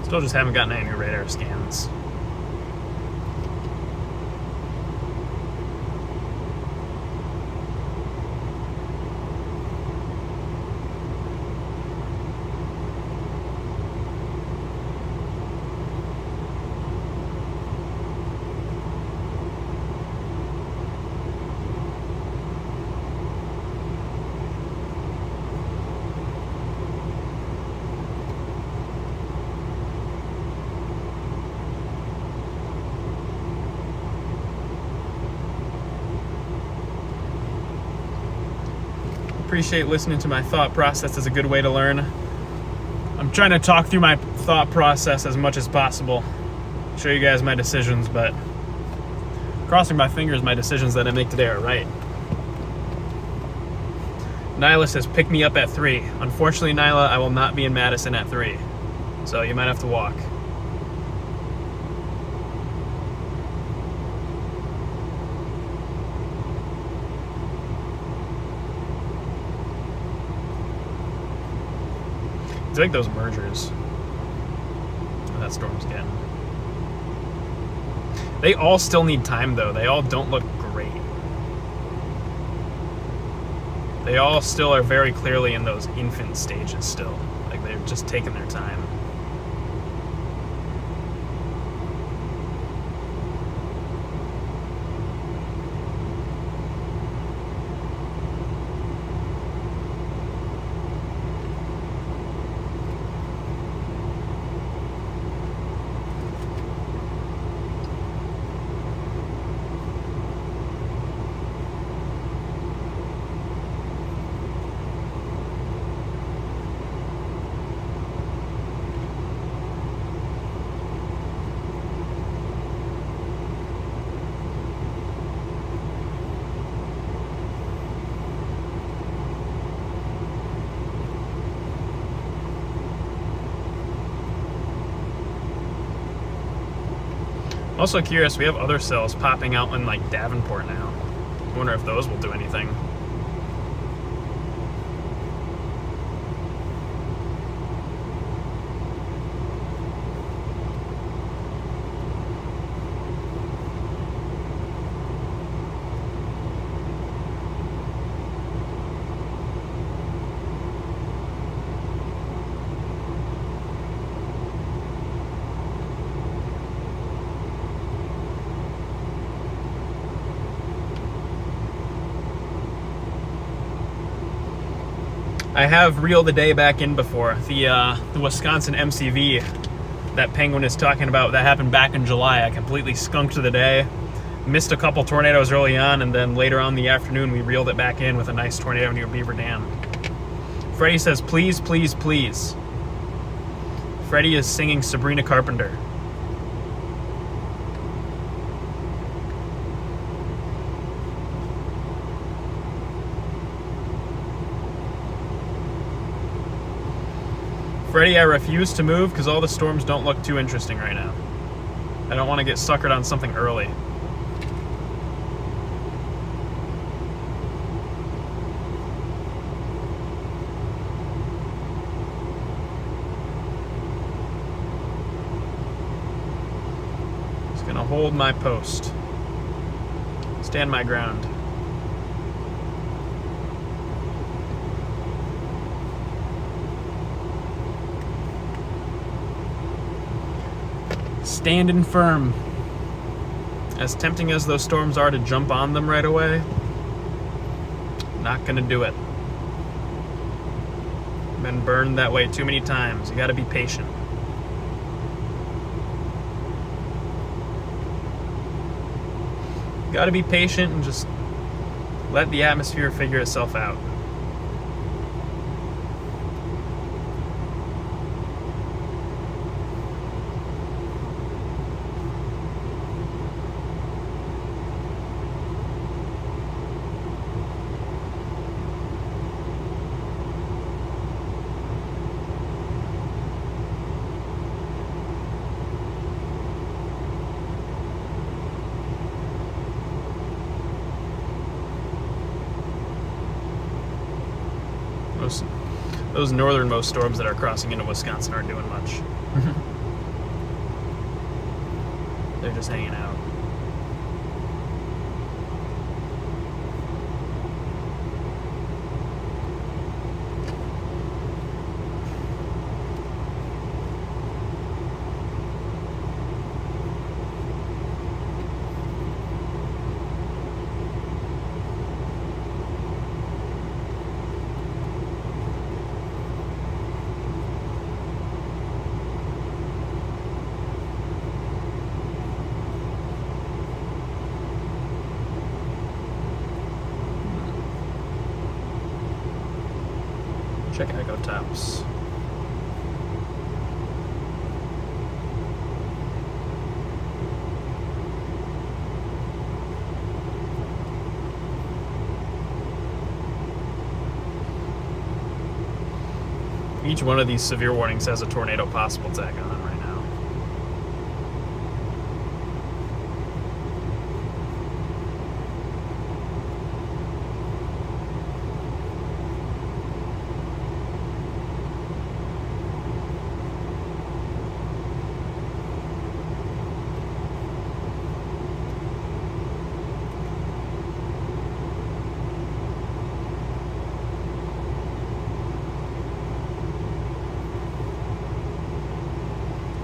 Still just haven't gotten any radar scans. Appreciate listening to my thought process. Is a good way to learn. I'm trying to talk through my thought process as much as possible, show you guys my decisions, but crossing my fingers my decisions that I make today are right. Nyla says pick me up at 3. Unfortunately, Nyla, I will not be in Madison at 3, so you might have to walk. I think those mergers that storm's getting. They all still need time though. They all don't look great. They all still are very clearly in those infant stages still. Like they're just taking their time. I'm also curious, we have other cells popping out in like Davenport now. I wonder if those will do anything. I have reeled the day back in before. The Wisconsin MCV that Penguin is talking about, that happened back in July. I completely skunked the day. Missed a couple tornadoes early on, and then later on in the afternoon we reeled it back in with a nice tornado near Beaver Dam. Freddie says, please, please, please. Freddie is singing Sabrina Carpenter. Freddie, I refuse to move because all the storms don't look too interesting right now. I don't want to get suckered on something early. Just gonna hold my post. Stand my ground. Standing firm. As tempting as those storms are to jump on them right away, not gonna do it. Been burned that way too many times. You gotta be patient. You gotta be patient and just let the atmosphere figure itself out. Those northernmost storms that are crossing into Wisconsin aren't doing much. They're just hanging out. Check Echo Tops. Each one of these severe warnings has a tornado possible tag on them right now.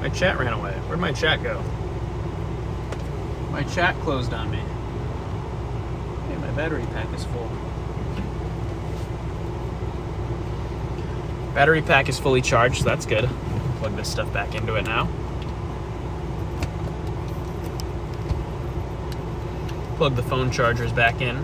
My chat ran away. Where'd my chat go? My chat closed on me. Hey, my battery pack is full. Battery pack is fully charged, so that's good. Plug this stuff back into it now. Plug the phone chargers back in.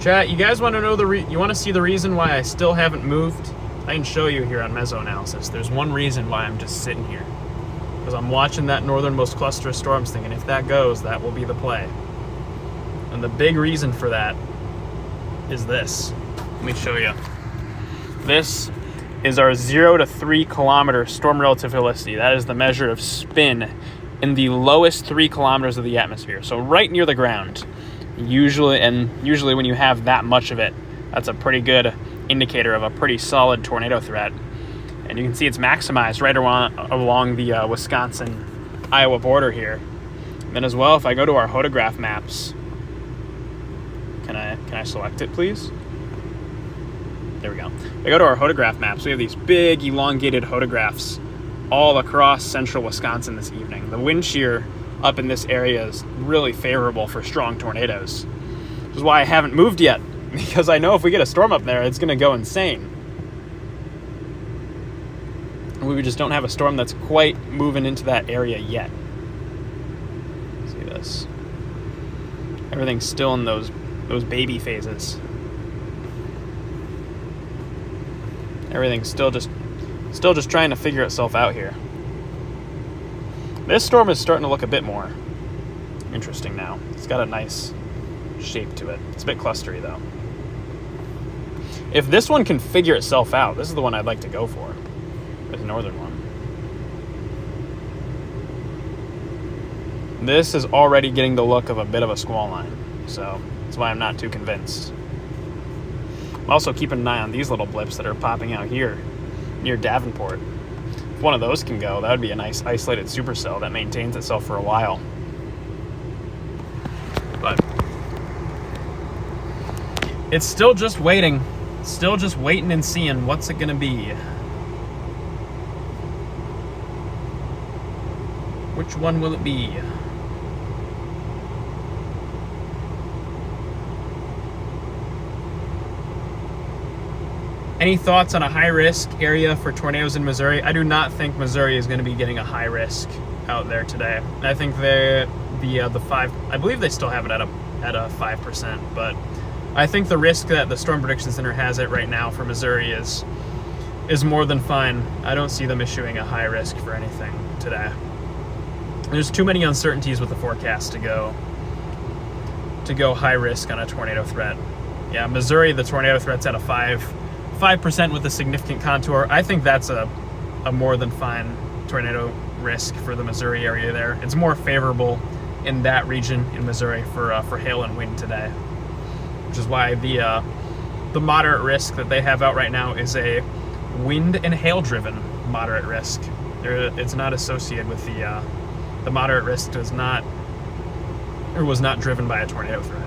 Chat, you guys want to know you want to see the reason why I still haven't moved I can show you here on mesoanalysis. There's one reason why I'm just sitting here. Because I'm watching that northernmost cluster of storms thinking if that goes, that will be the play. And the big reason for that is this. Let me show you. This is our 0 to 3 kilometer storm relative helicity. That is the measure of spin in the lowest 3 kilometers of the atmosphere. So right near the ground. Usually when you have that much of it, that's a pretty good indicator of a pretty solid tornado threat. And you can see it's maximized right along the Wisconsin-Iowa border here. And then as well, if I go to our hodograph maps, can I select it, please? There we go. If I go to our hodograph maps, we have these big elongated hodographs all across central Wisconsin this evening. The wind shear up in this area is really favorable for strong tornadoes, which is why I haven't moved yet, because I know if we get a storm up there, it's going to go insane. We just don't have a storm that's quite moving into that area yet. See this? Everything's still in those baby phases. Everything's still just trying to figure itself out here. This storm is starting to look a bit more interesting now. It's got a nice shape to it. It's a bit clustery though. If this one can figure itself out, this is the one I'd like to go for. This northern one. This is already getting the look of a bit of a squall line, so that's why I'm not too convinced. I'm also keeping an eye on these little blips that are popping out here near Davenport. If one of those can go, that would be a nice isolated supercell that maintains itself for a while. But it's still just waiting. Still just waiting and seeing what's it gonna be. Which one will it be? Any thoughts on a high-risk area for tornadoes in Missouri? I do not think Missouri is going to be getting a high risk out there today. I think the 5. I believe they still have it at a 5%, but I think the risk that the Storm Prediction Center has it right now for Missouri is more than fine. I don't see them issuing a high risk for anything today. There's too many uncertainties with the forecast to go high risk on a tornado threat. Yeah, Missouri, the tornado threat's at a 5% with a significant contour. I think that's a more than fine tornado risk for the Missouri area there. It's more favorable in that region in Missouri for hail and wind today, which is why the moderate risk that they have out right now is a wind and hail driven moderate risk. It's not associated with the moderate risk was not driven by a tornado threat.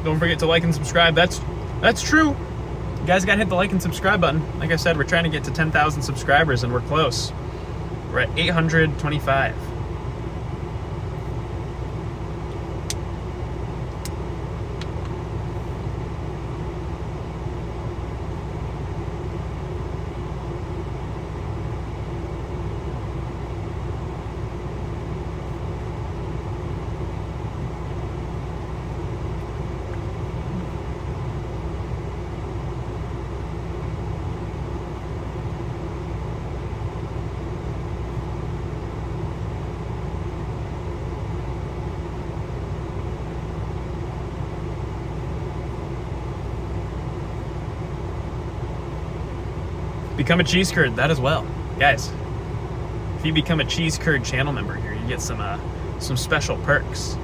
Don't forget to like and subscribe. That's true. You guys gotta hit the like and subscribe button. Like I said, we're trying to get to 10,000 subscribers and we're close. We're at 825. Become a cheese curd, that as well. Guys, if you become a cheese curd channel member here, you get some special perks.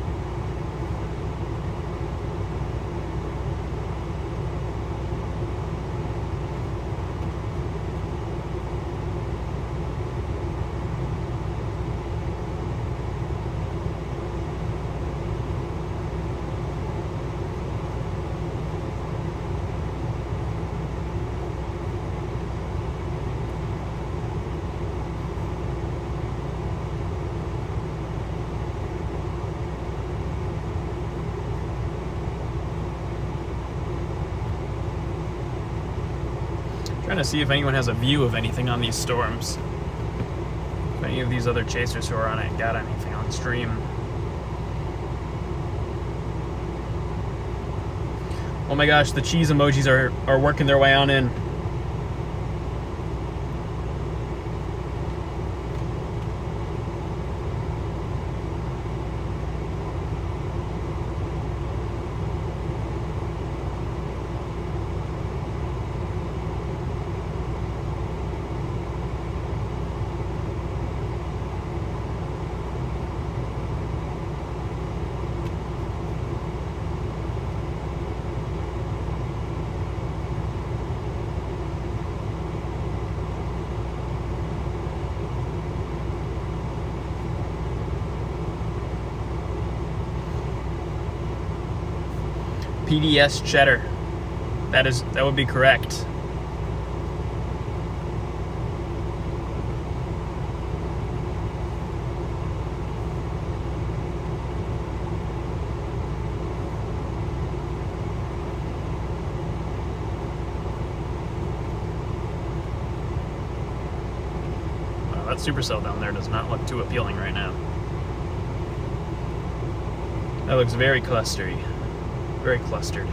Trying to see if anyone has a view of anything on these storms. If any of these other chasers who are on it got anything on stream. Oh my gosh, the cheese emojis are working their way on in. PDS cheddar. That would be correct. Wow, that supercell down there does not look too appealing right now. That looks very clustery. Very clustered.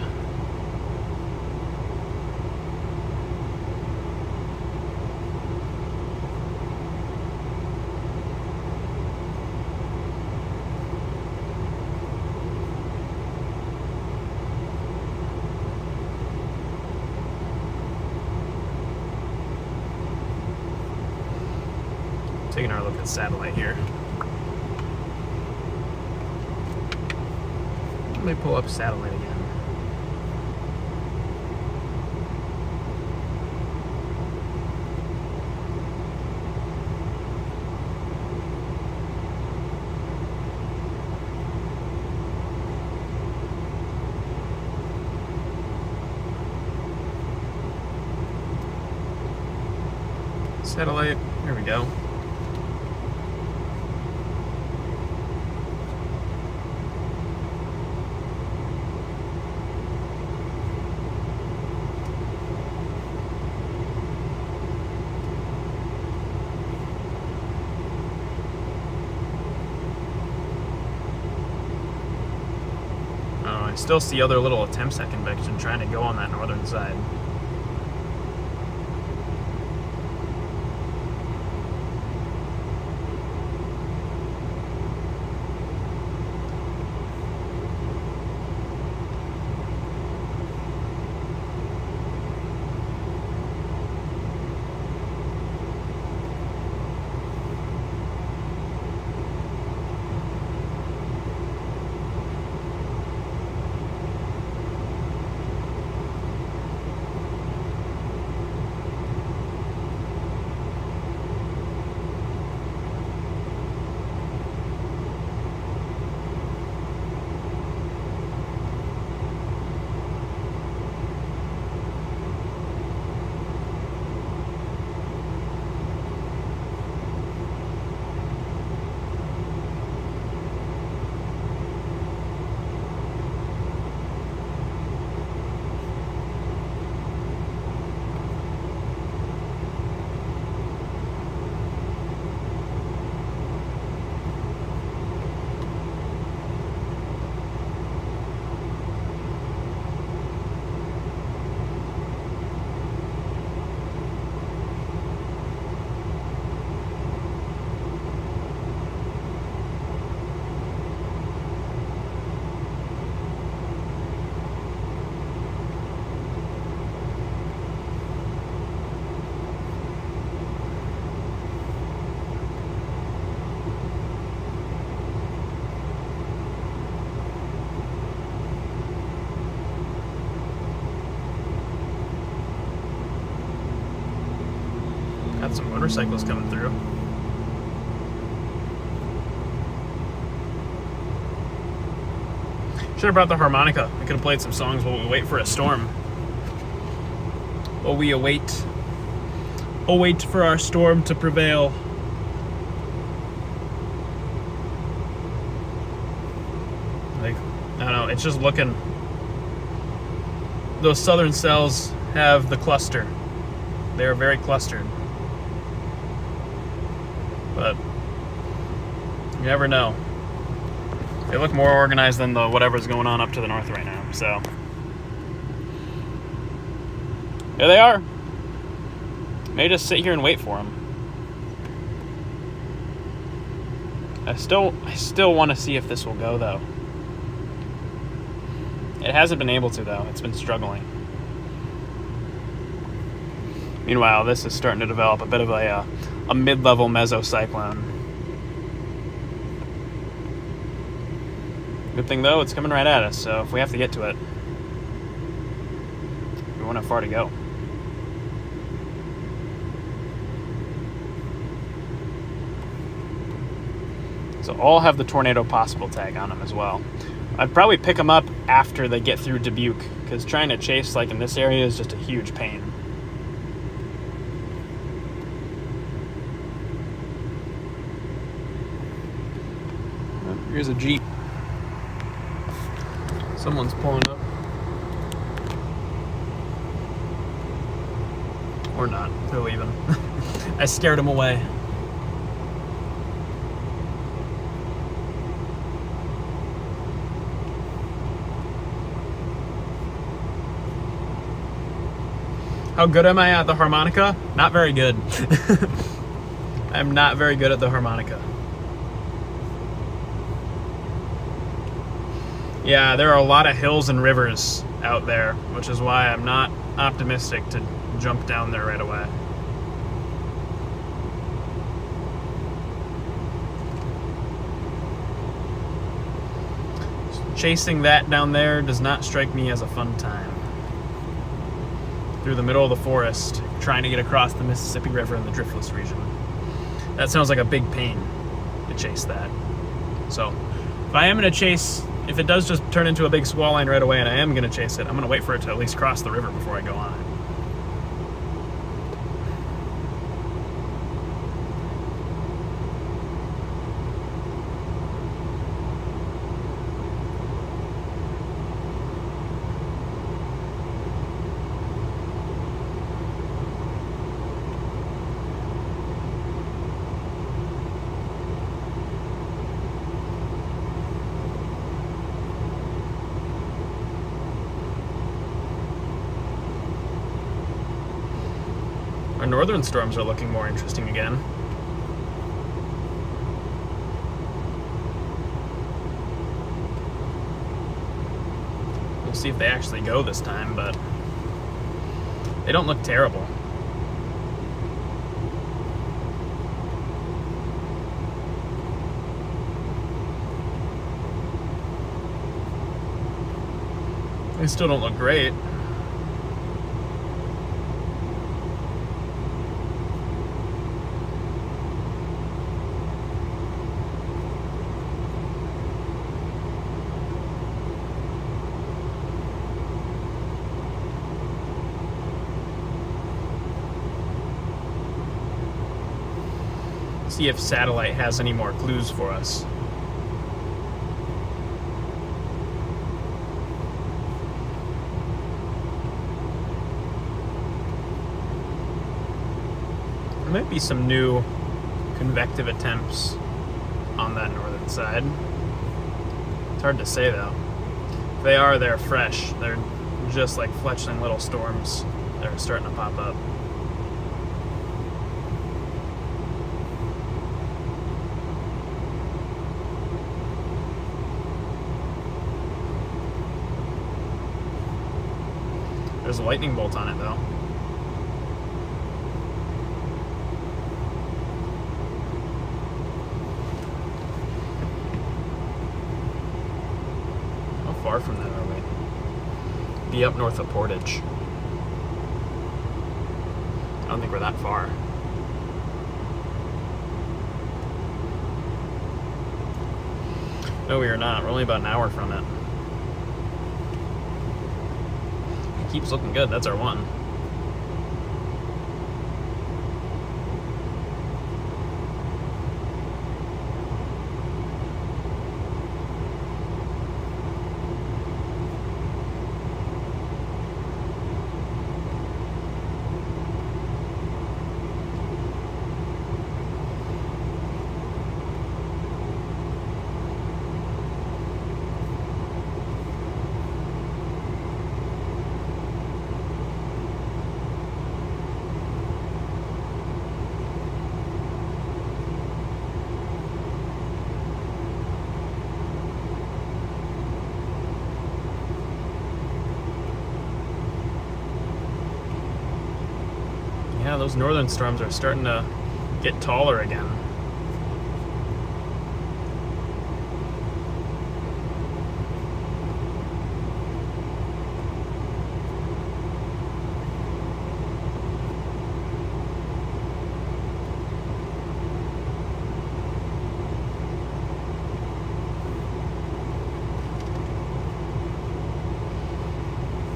Taking our look at satellite here. Let me pull up satellite again. Satellite, here we go. I still see other little attempts at convection trying to go on that northern side. Got some motorcycles coming through. Should have brought the harmonica. We could have played some songs while we wait for a storm. While we await for our storm to prevail. Like, I don't know, it's just looking. Those southern cells have the cluster. They are very clustered. But you never know. They look more organized than the whatever's going on up to the north right now. So there they are. May just sit here and wait for them. I still want to see if this will go, though. It hasn't been able to, though. It's been struggling. Meanwhile, this is starting to develop a bit of a mid-level mesocyclone. Good thing, though, it's coming right at us, so if we have to get to it, we won't have far to go. So all have the tornado possible tag on them as well. I'd probably pick them up after they get through Dubuque, because trying to chase like in this area is just a huge pain. Here's a Jeep. Someone's pulling up. Or not. They're leaving. I scared them away. How good am I at the harmonica? Not very good. I'm not very good at the harmonica. Yeah, there are a lot of hills and rivers out there, which is why I'm not optimistic to jump down there right away. Chasing that down there does not strike me as a fun time. Through the middle of the forest, trying to get across the Mississippi River in the driftless region. That sounds like a big pain to chase that. So, if I am going to chase, if it does just turn into a big squall line right away and I am going to chase it, I'm going to wait for it to at least cross the river before I go on it. Our northern storms are looking more interesting again. We'll see if they actually go this time, but they don't look terrible. They still don't look great. See if satellite has any more clues for us. There might be some new convective attempts on that northern side. It's hard to say though. If they are, they're fresh. They're just like fletchling little storms that are starting to pop up. There's a lightning bolt on it, though. How far from that are we? Be up north of Portage. I don't think we're that far. No, we are not. We're only about an hour from it. Keeps looking good. That's our one. Yeah, those northern storms are starting to get taller again.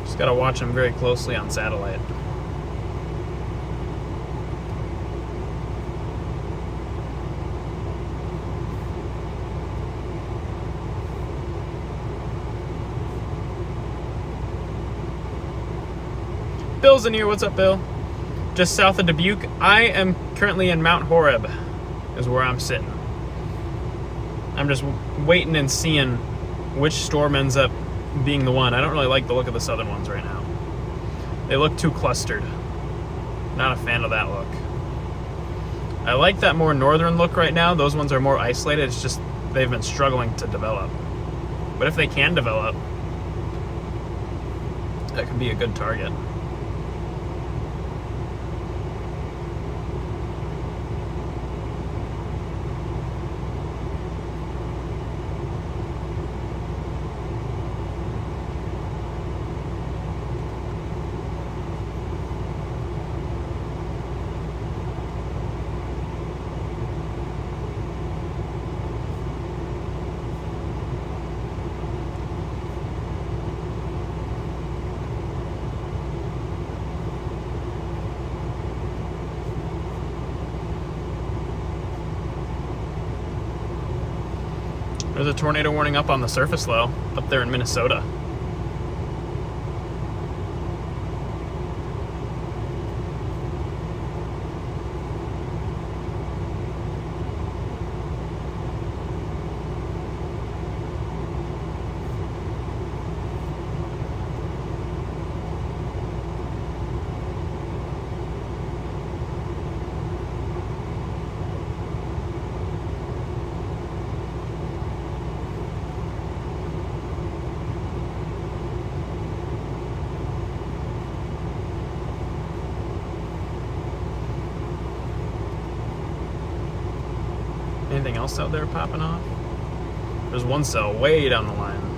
Just gotta watch them very closely on satellite. Bill's in here. What's up, Bill? Just south of Dubuque. I am currently in Mount Horeb, is where I'm sitting. I'm just waiting and seeing which storm ends up being the one. I don't really like the look of the southern ones right now. They look too clustered. Not a fan of that look. I like that more northern look right now. Those ones are more isolated. It's just they've been struggling to develop. But if they can develop, that could be a good target. There's a tornado warning up on the surface low, up there in Minnesota. Anything else out there popping off? There's one cell way down the line.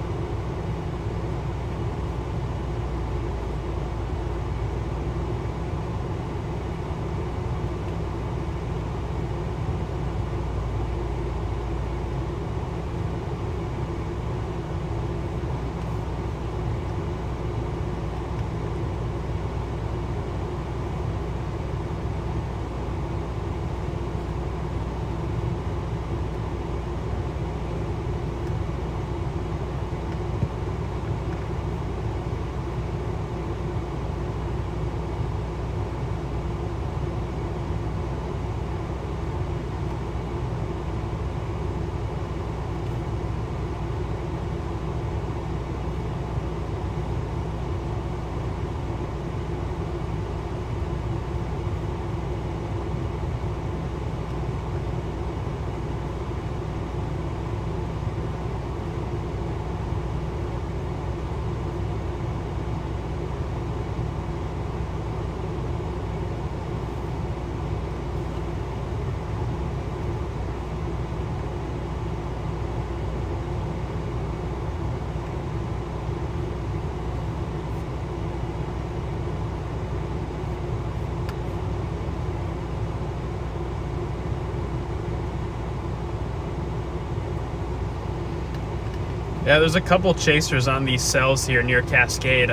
Yeah, there's a couple chasers on these cells here near Cascade.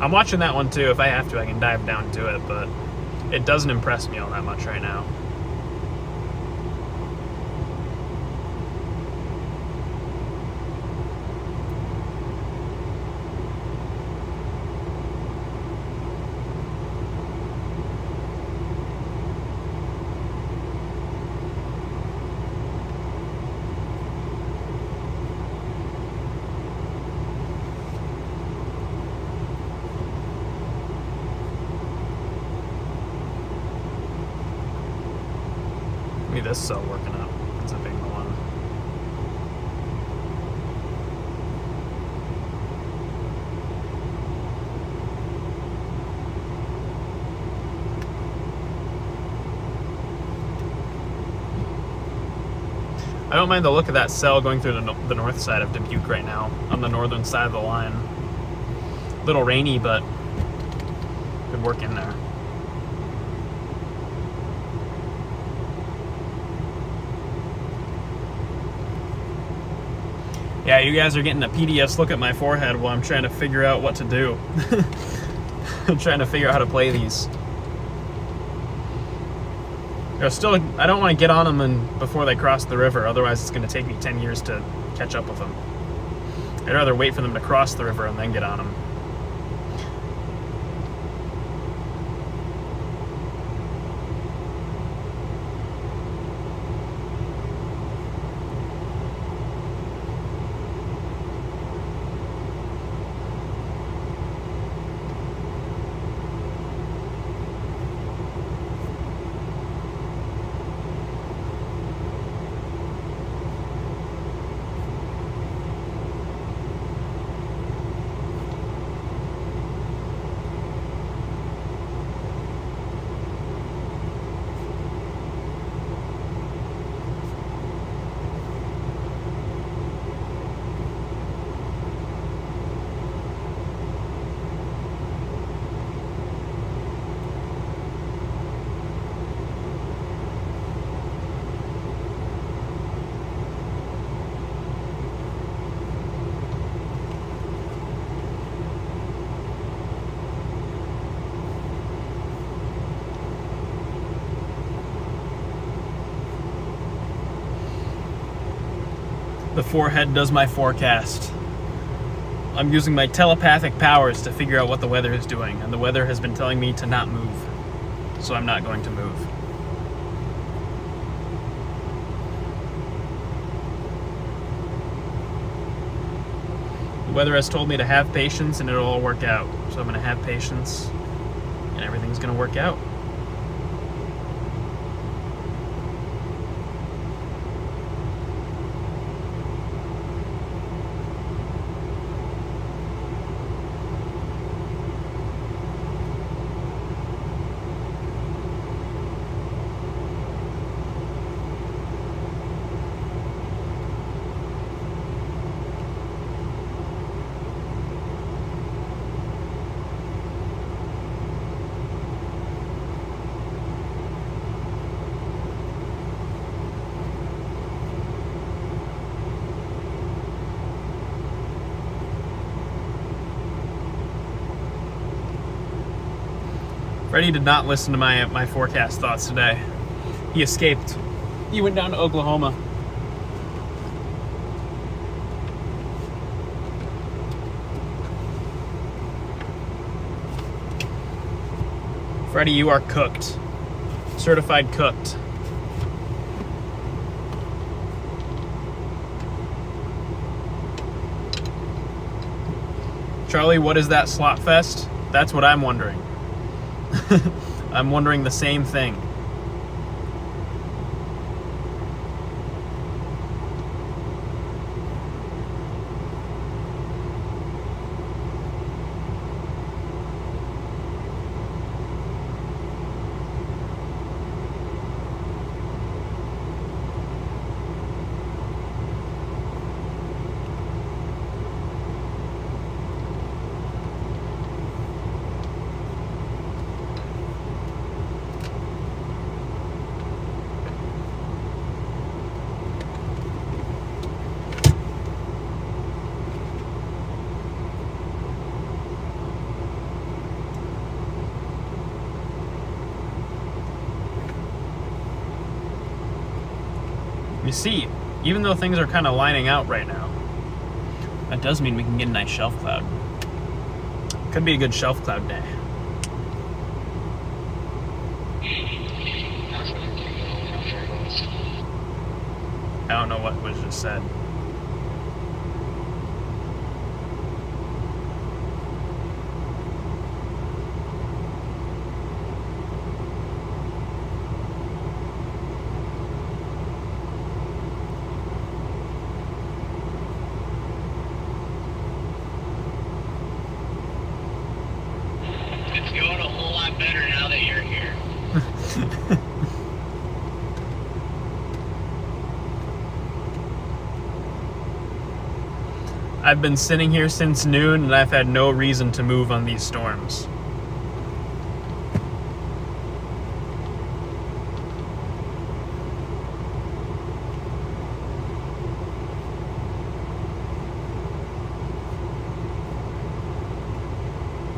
I'm watching that one too. If I have to, I can dive down to it, but it doesn't impress me all that much right now. This cell working up. Ends up being the one. I don't mind the look of that cell going through the north side of Dubuque right now, on the northern side of the line. A little rainy, but good work in there. Yeah, you guys are getting a PDS look at my forehead while I'm trying to figure out what to do. I'm trying to figure out how to play these. I don't want to get on them before they cross the river, otherwise it's going to take me 10 years to catch up with them. I'd rather wait for them to cross the river and then get on them. The forehead does my forecast. I'm using my telepathic powers to figure out what the weather is doing, and the weather has been telling me to not move. So I'm not going to move. The weather has told me to have patience and it'll all work out. So I'm going to have patience and everything's going to work out. Freddie did not listen to my forecast thoughts today. He escaped. He went down to Oklahoma. Freddie, you are cooked. Certified cooked. Charlie, what is that slot fest? That's what I'm wondering. I'm wondering the same thing. You see, even though things are kind of lining out right now, that does mean we can get a nice shelf cloud. Could be a good shelf cloud day. I don't know what was just said. I've been sitting here since noon and I've had no reason to move on these storms.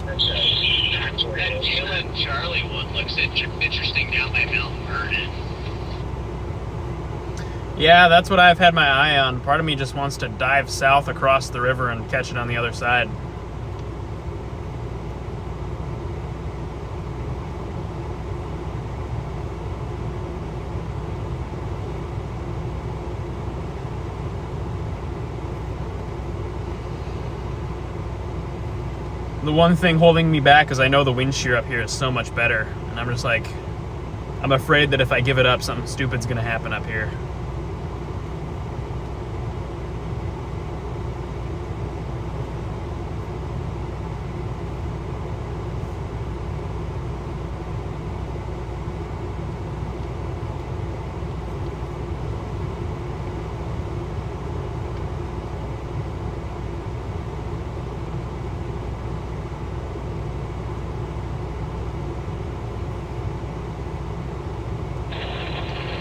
That Jalen Charlie one looks interesting down by Mount Vernon. Yeah, that's what I've had my eye on. Part of me just wants to dive south across the river and catch it on the other side. The one thing holding me back is I know the wind shear up here is so much better. And I'm just like, I'm afraid that if I give it up, something stupid's gonna happen up here.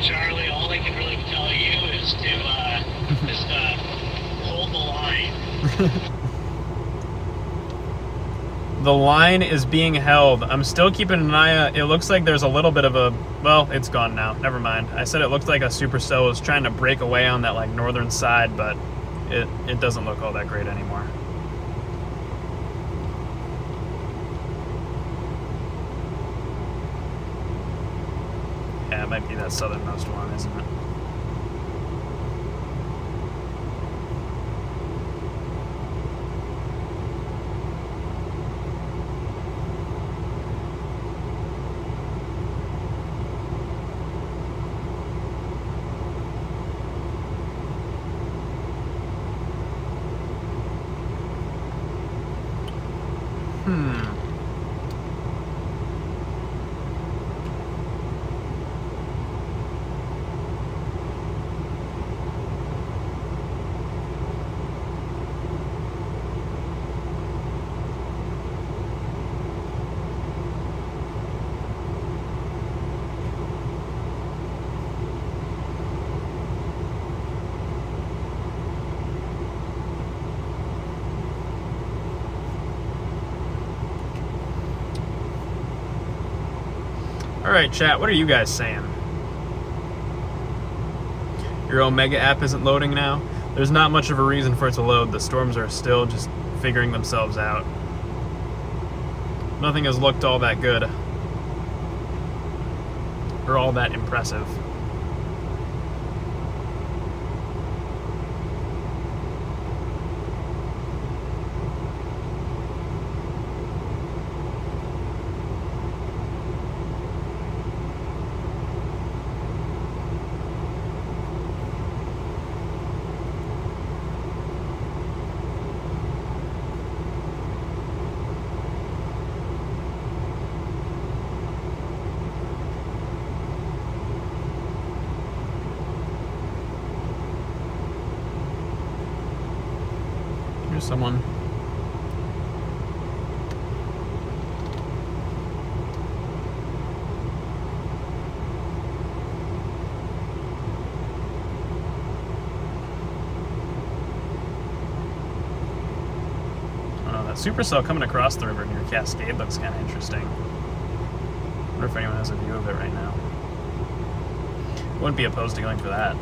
Charlie, all I can really tell you is to just hold the line. The line is being held. I'm still keeping an eye on. It looks like there's a little bit of a, well, it's gone now. Never mind. I said it looked like a supercell was trying to break away on that like northern side, but it doesn't look all that great anymore. Yeah, it might be that southernmost one, isn't it? Alright, chat, what are you guys saying? Your Omega app isn't loading now? There's not much of a reason for it to load. The storms are still just figuring themselves out. Nothing has looked all that good. Or all that impressive. Here's someone. Oh, that supercell coming across the river near Cascade looks kind of interesting. I wonder if anyone has a view of it right now. Wouldn't be opposed to going for that.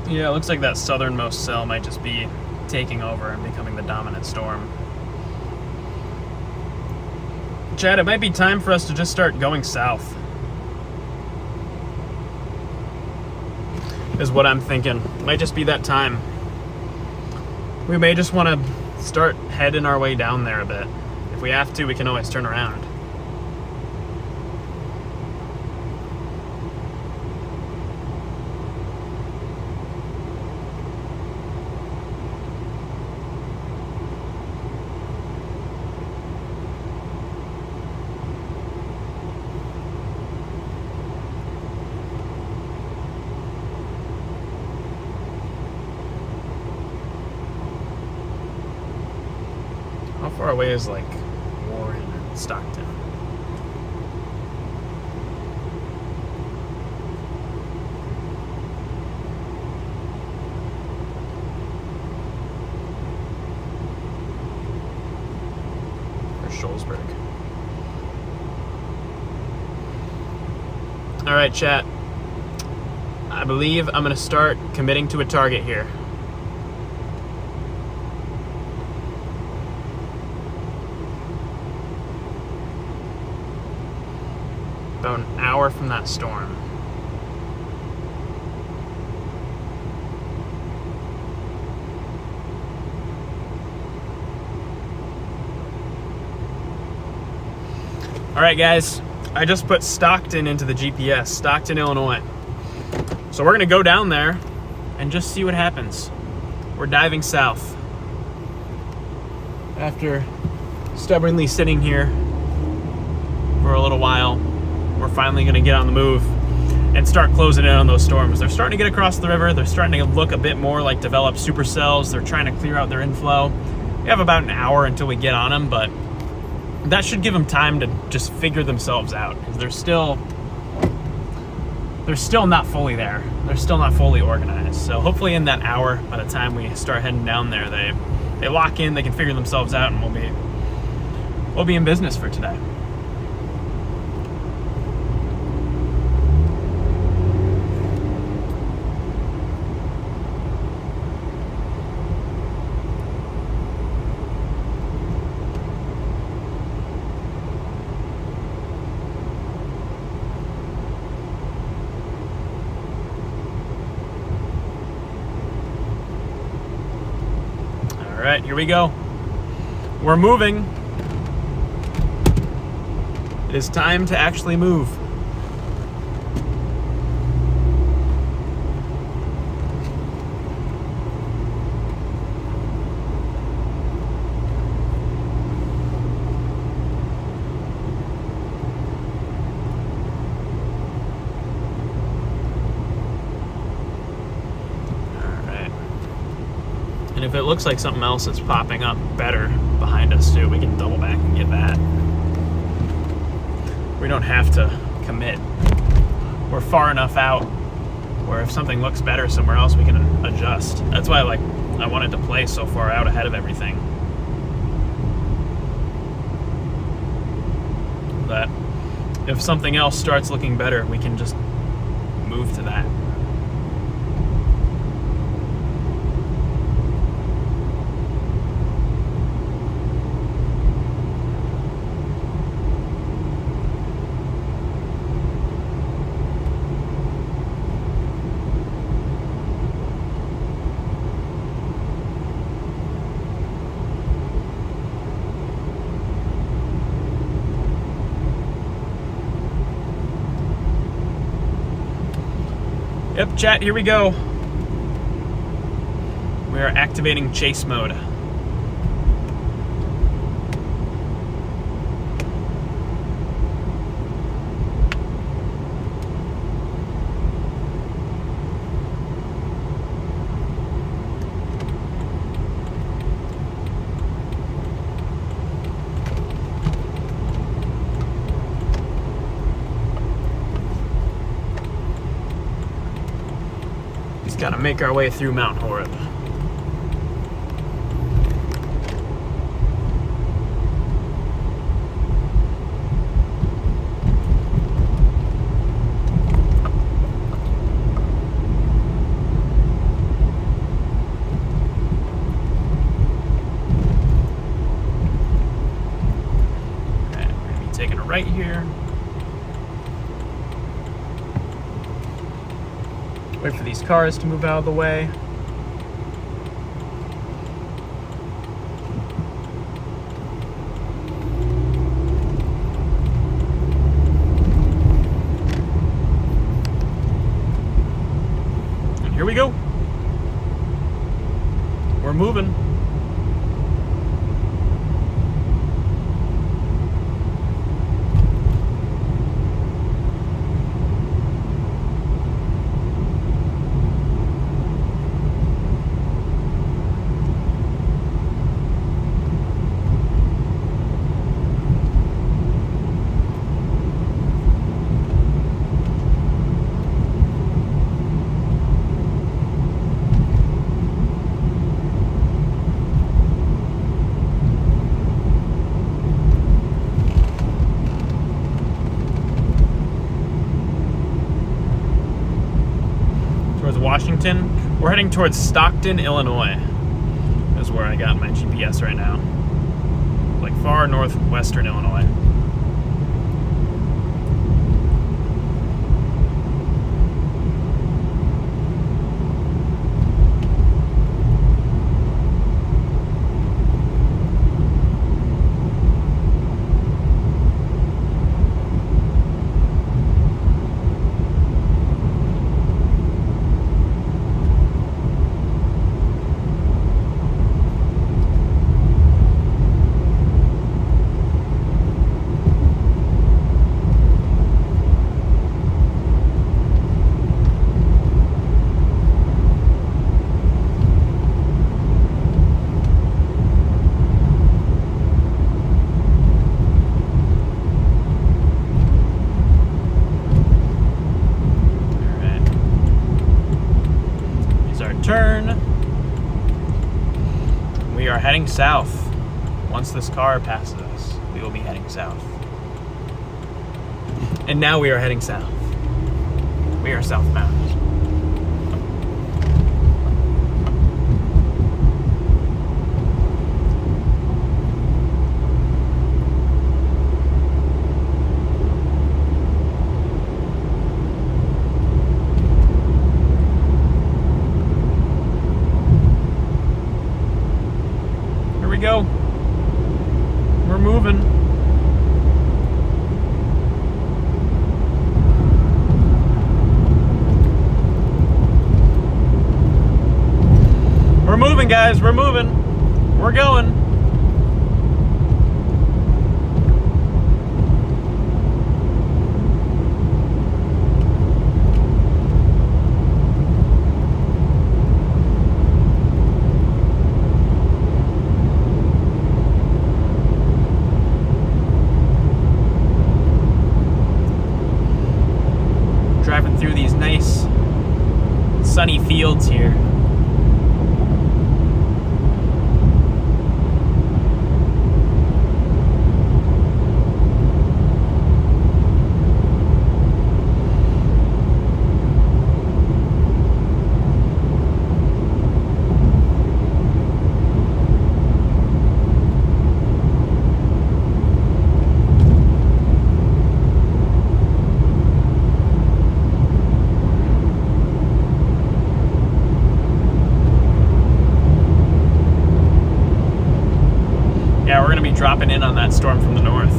Yeah, it looks like that southernmost cell might just be taking over and becoming the dominant storm. Chad, it might be time for us to just start going south. Is what I'm thinking. Might just be that time. We may just want to start heading our way down there a bit. If we have to, we can always turn around. far away is like Warren and Stockton? Or Sholesburg? All right, chat. I believe I'm going to start committing to a target here. About an hour from that storm. All right, guys. I just put Stockton into the GPS, Stockton, Illinois. So we're gonna go down there and just see what happens. We're diving south. After stubbornly sitting here for a little while, we're finally gonna get on the move and start closing in on those storms. They're starting to get across the river. They're starting to look a bit more like developed supercells. They're trying to clear out their inflow. We have about an hour until we get on them, but that should give them time to just figure themselves out, because they're still not fully there. They're still not fully organized. So hopefully in that hour, by the time we start heading down there, they lock in, they can figure themselves out, and we'll be in business for today. All right, here we go. We're moving. It is time to actually move. And if it looks like something else is popping up better behind us too, we can double back and get that. We don't have to commit. We're far enough out where if something looks better somewhere else, we can adjust. That's why I wanted to play so far out ahead of everything. That if something else starts looking better, we can just move to that. Yep, chat, here we go. We are activating chase mode. Gotta make our way through Mount Horeb. Alright, we're gonna be taking a right here. Wait for these cars to move out of the way. And here we go. We're moving. We're heading towards Stockton, Illinois. Is where I got my GPS right now. Like far northwestern Illinois. Turn. We are heading south. Once this car passes us, we will be heading south. And now we are heading south. We are southbound. Go. We're moving. We're moving, guys. We're moving. We're going. Driving through these nice sunny fields here. Yeah, we're going to be dropping in on that storm from the north.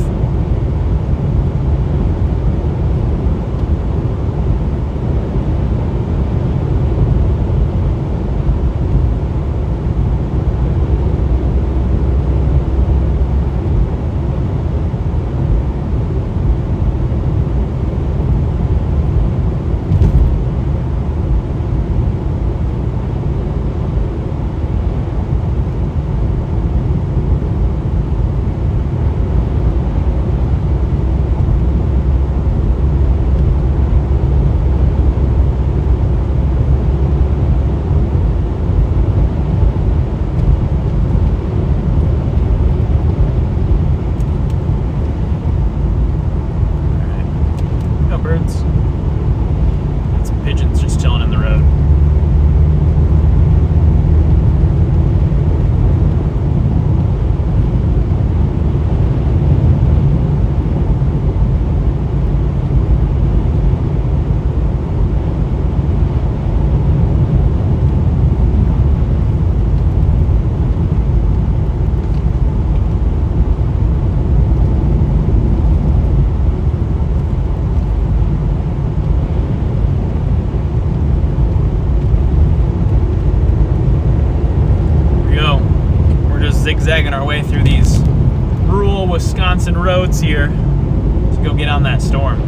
Zigzagging our way through these rural Wisconsin roads here to go get on that storm.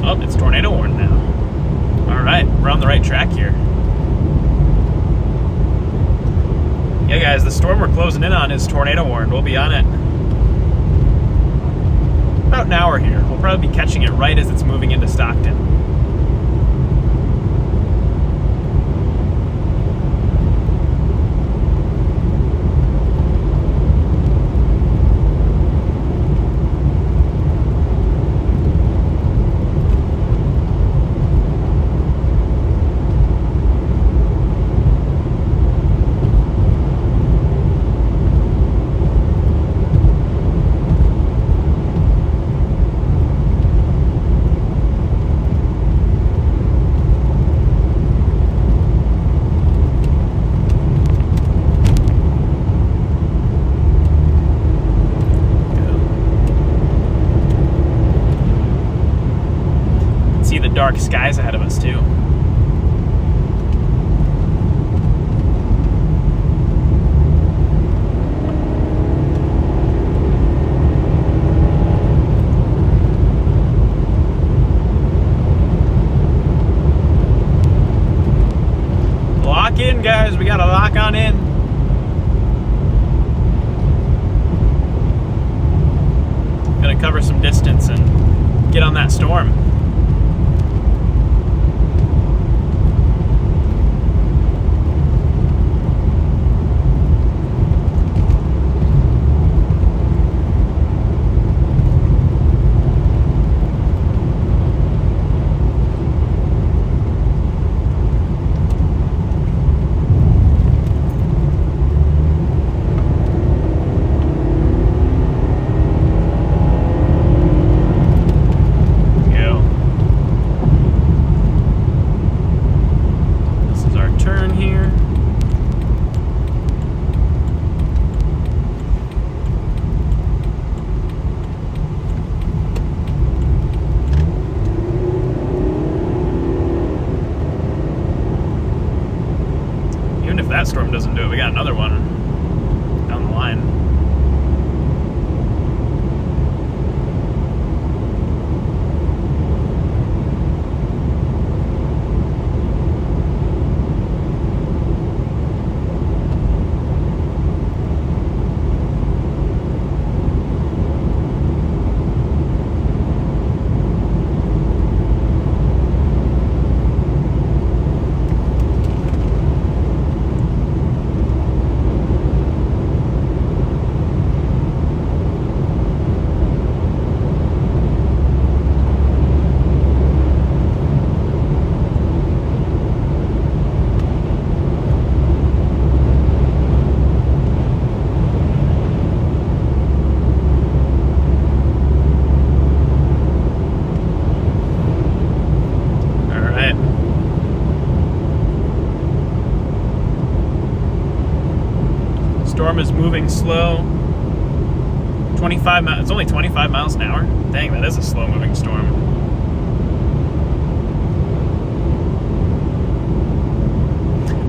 Oh, it's tornado warning now. All right, we're on the right track here. Yeah, guys, the storm we're closing in on is tornado warned. We'll be on it about an hour here. We'll probably be catching it right as it's moving into Stockton. skies ahead of us too. Lock in, guys. We gotta lock on in. Gonna cover some distance and get on that storm. That storm doesn't do it, we got another one down the line. Storm is moving slow. 25 miles. It's only 25 miles an hour. Dang, that is a slow-moving storm.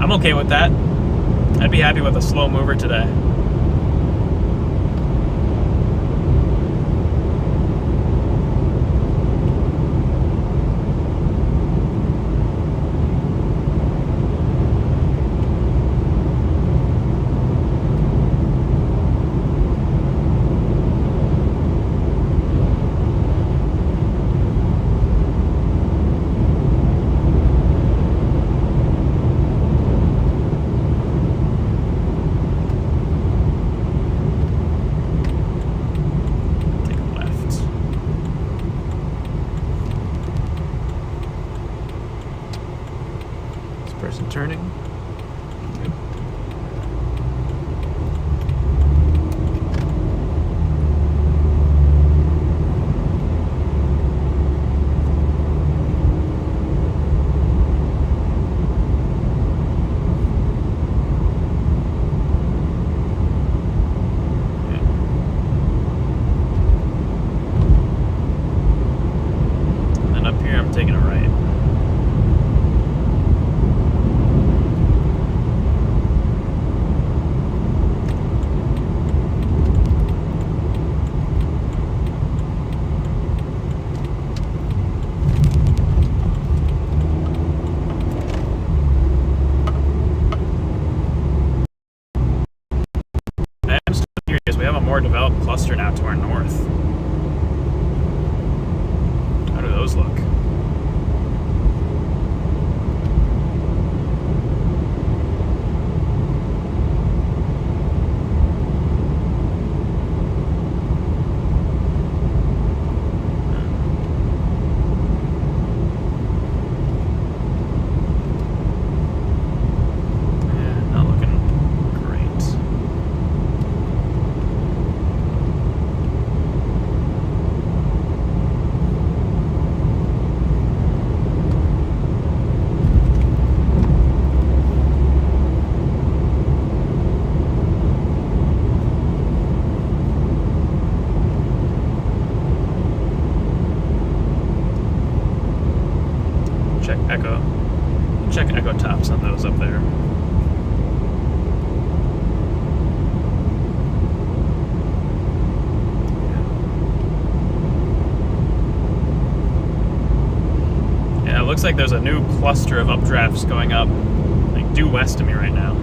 I'm okay with that. I'd be happy with a slow mover today. Person turning. Yep. And then up here I'm taking a right. We have a more developed cluster now to our north. How do those look? echo. Check echo tops on those up there. Yeah, it looks like there's a new cluster of updrafts going up, like due west of me right now.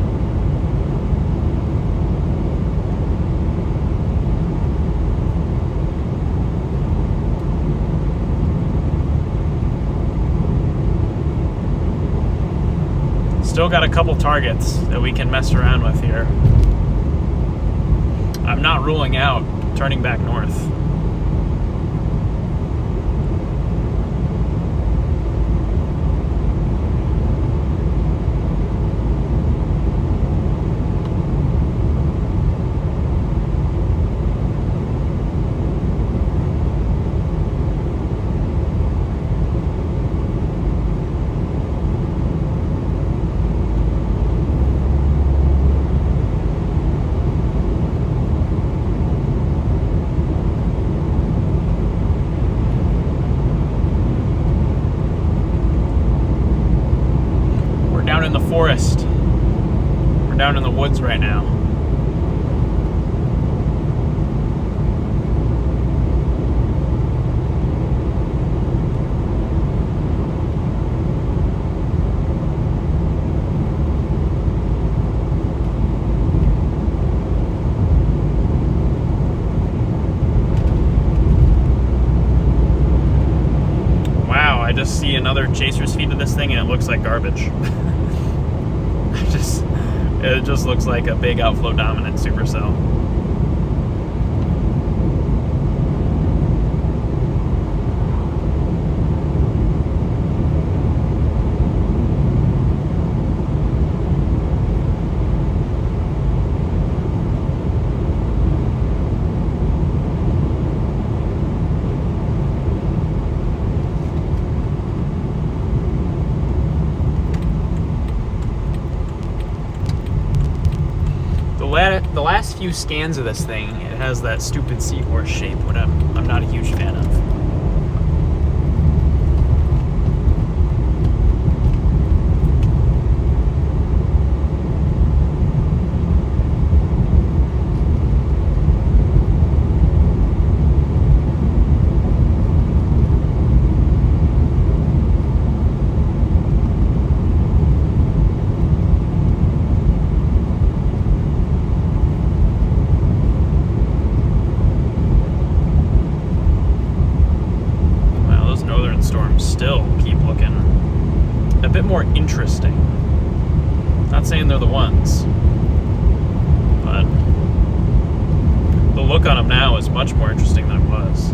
Still got a couple targets that we can mess around with here. I'm not ruling out turning back north. Forest. We're down in the woods right now. Wow, I just see another chaser's feed of this thing and it looks like garbage. It just looks like a big outflow dominant supercell. The last few scans of this thing, it has that stupid seahorse shape, what I'm not a huge fan of. Still keep looking a bit more interesting. Not saying they're the ones, but the look on them now is much more interesting than it was.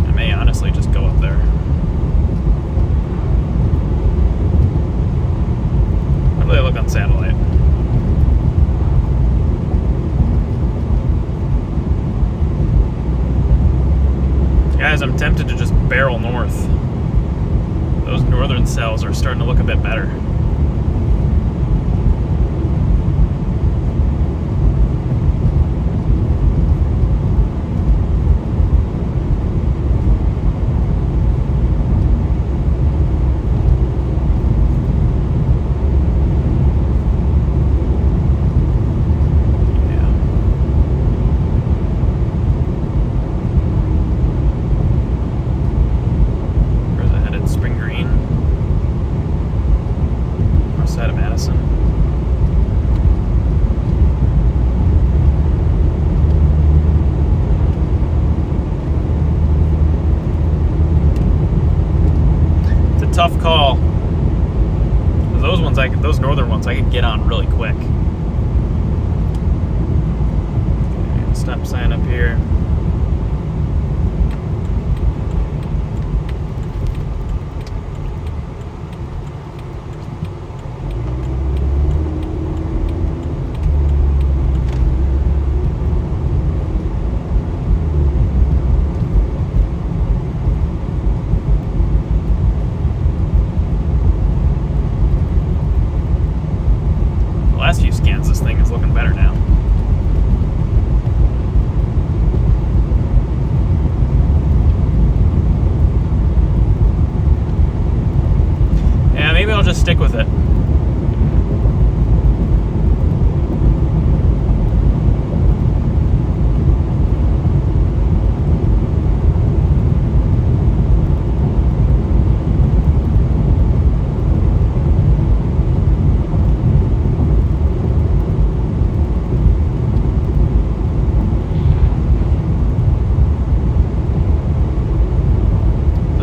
I may honestly just go up there. How do they look on satellite? Guys, I'm tempted to just barrel north. Those northern cells are starting to look a bit better. Tough call. Those northern ones I could get on really quick. Okay, stop sign up here. Last few scans, this thing is looking better now.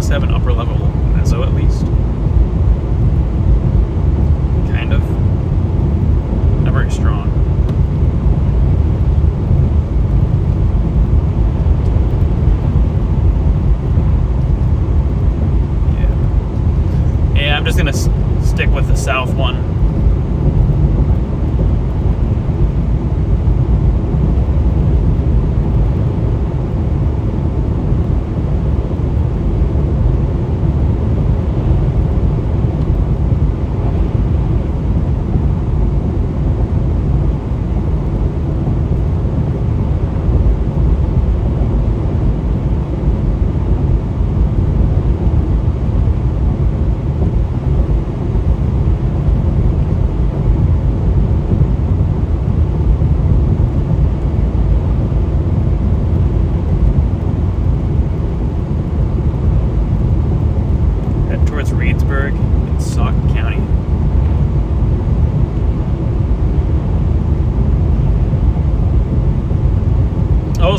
have an upper level mezzo at least. Kind of. Not very strong. Yeah, I'm just gonna stick with the south one.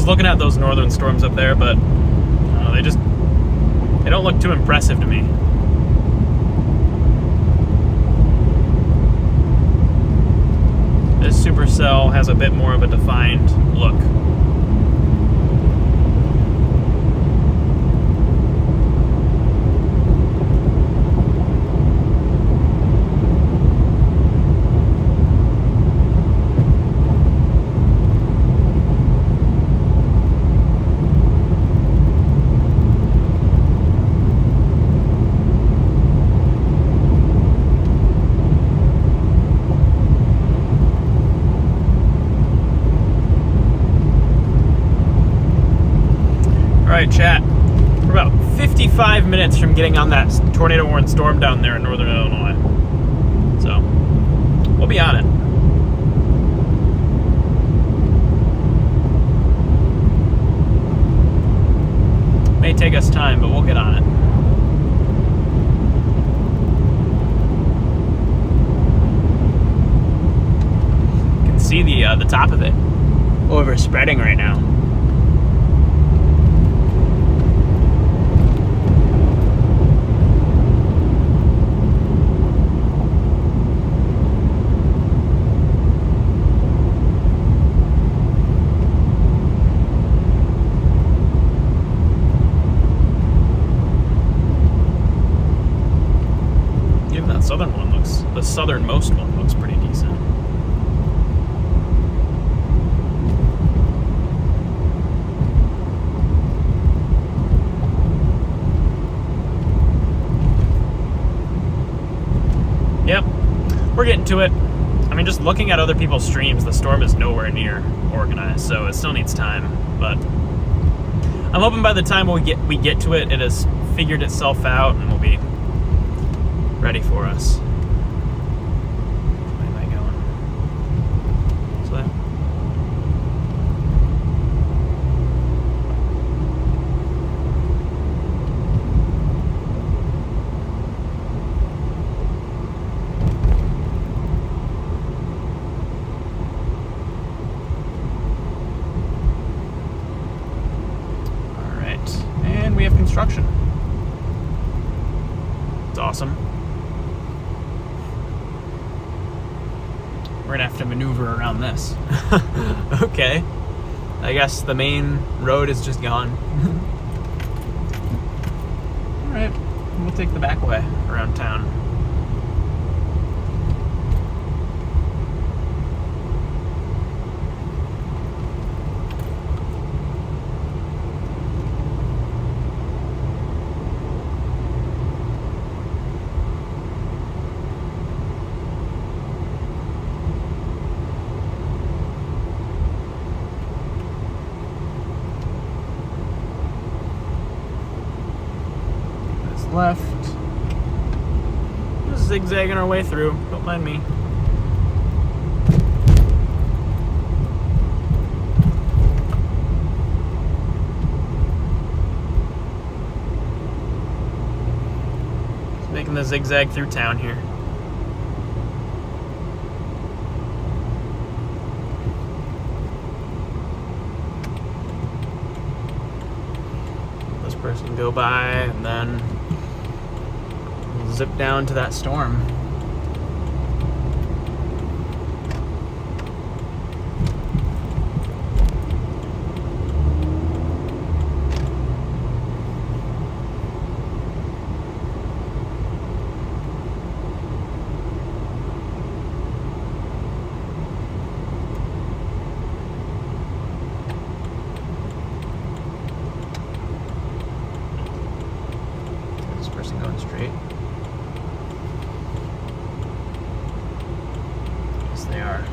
Looking at those northern storms up there, but they don't look too impressive to me. This supercell has a bit more of a defined look. Alright, chat. We're about 55 minutes from getting on that tornado-warned storm down there in northern Illinois. So, we'll be on it. May take us time, but we'll get on it. You can see the top of it overspreading right now. The southernmost one looks pretty decent. Yep, we're getting to it. I mean, just looking at other people's streams, the storm is nowhere near organized, so it still needs time. But I'm hoping by the time we get to it, it has figured itself out and will be ready for us. Construction. It's awesome. We're gonna have to maneuver around this. Okay. I guess the main road is just gone. Alright, we'll take the back way around town. Left. Just zigzagging our way through. Don't mind me. Just making the zigzag through town here. person go by, and then we'll zip down to that storm. Going straight. Yes, they are.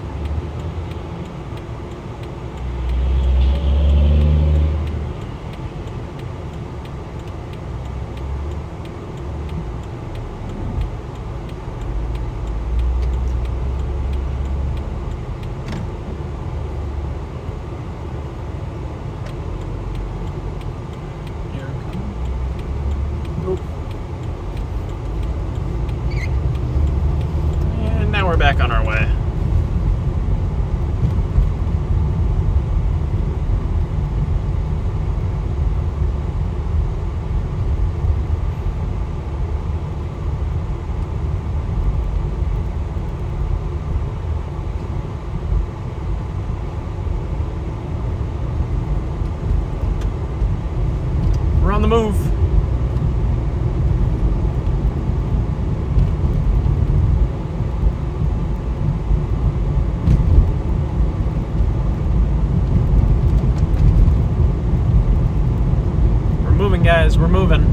Back on our way. We're on the move. Guys, we're moving.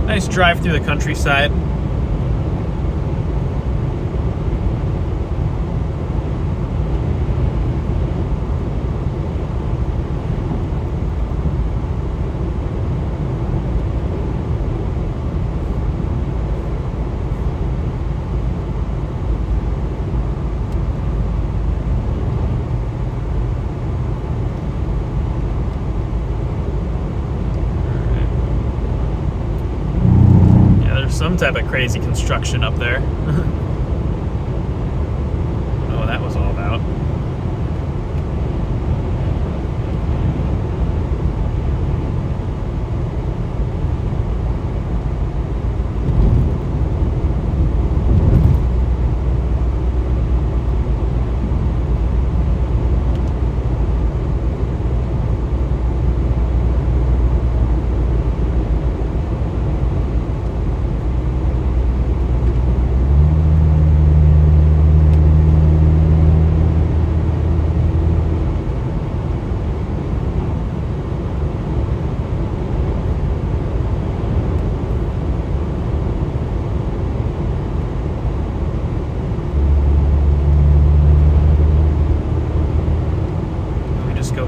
Nice drive through the countryside. Some type of crazy construction up there. Oh, that was all about.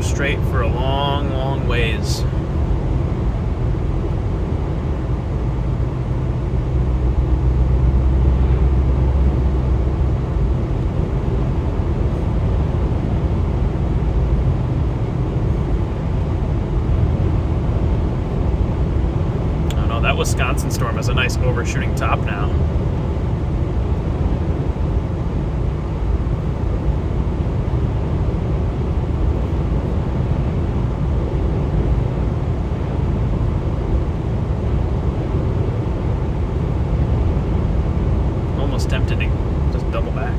Straight for a long, long ways. Oh no, that Wisconsin storm has a nice overshooting top now. Tempted to just double back.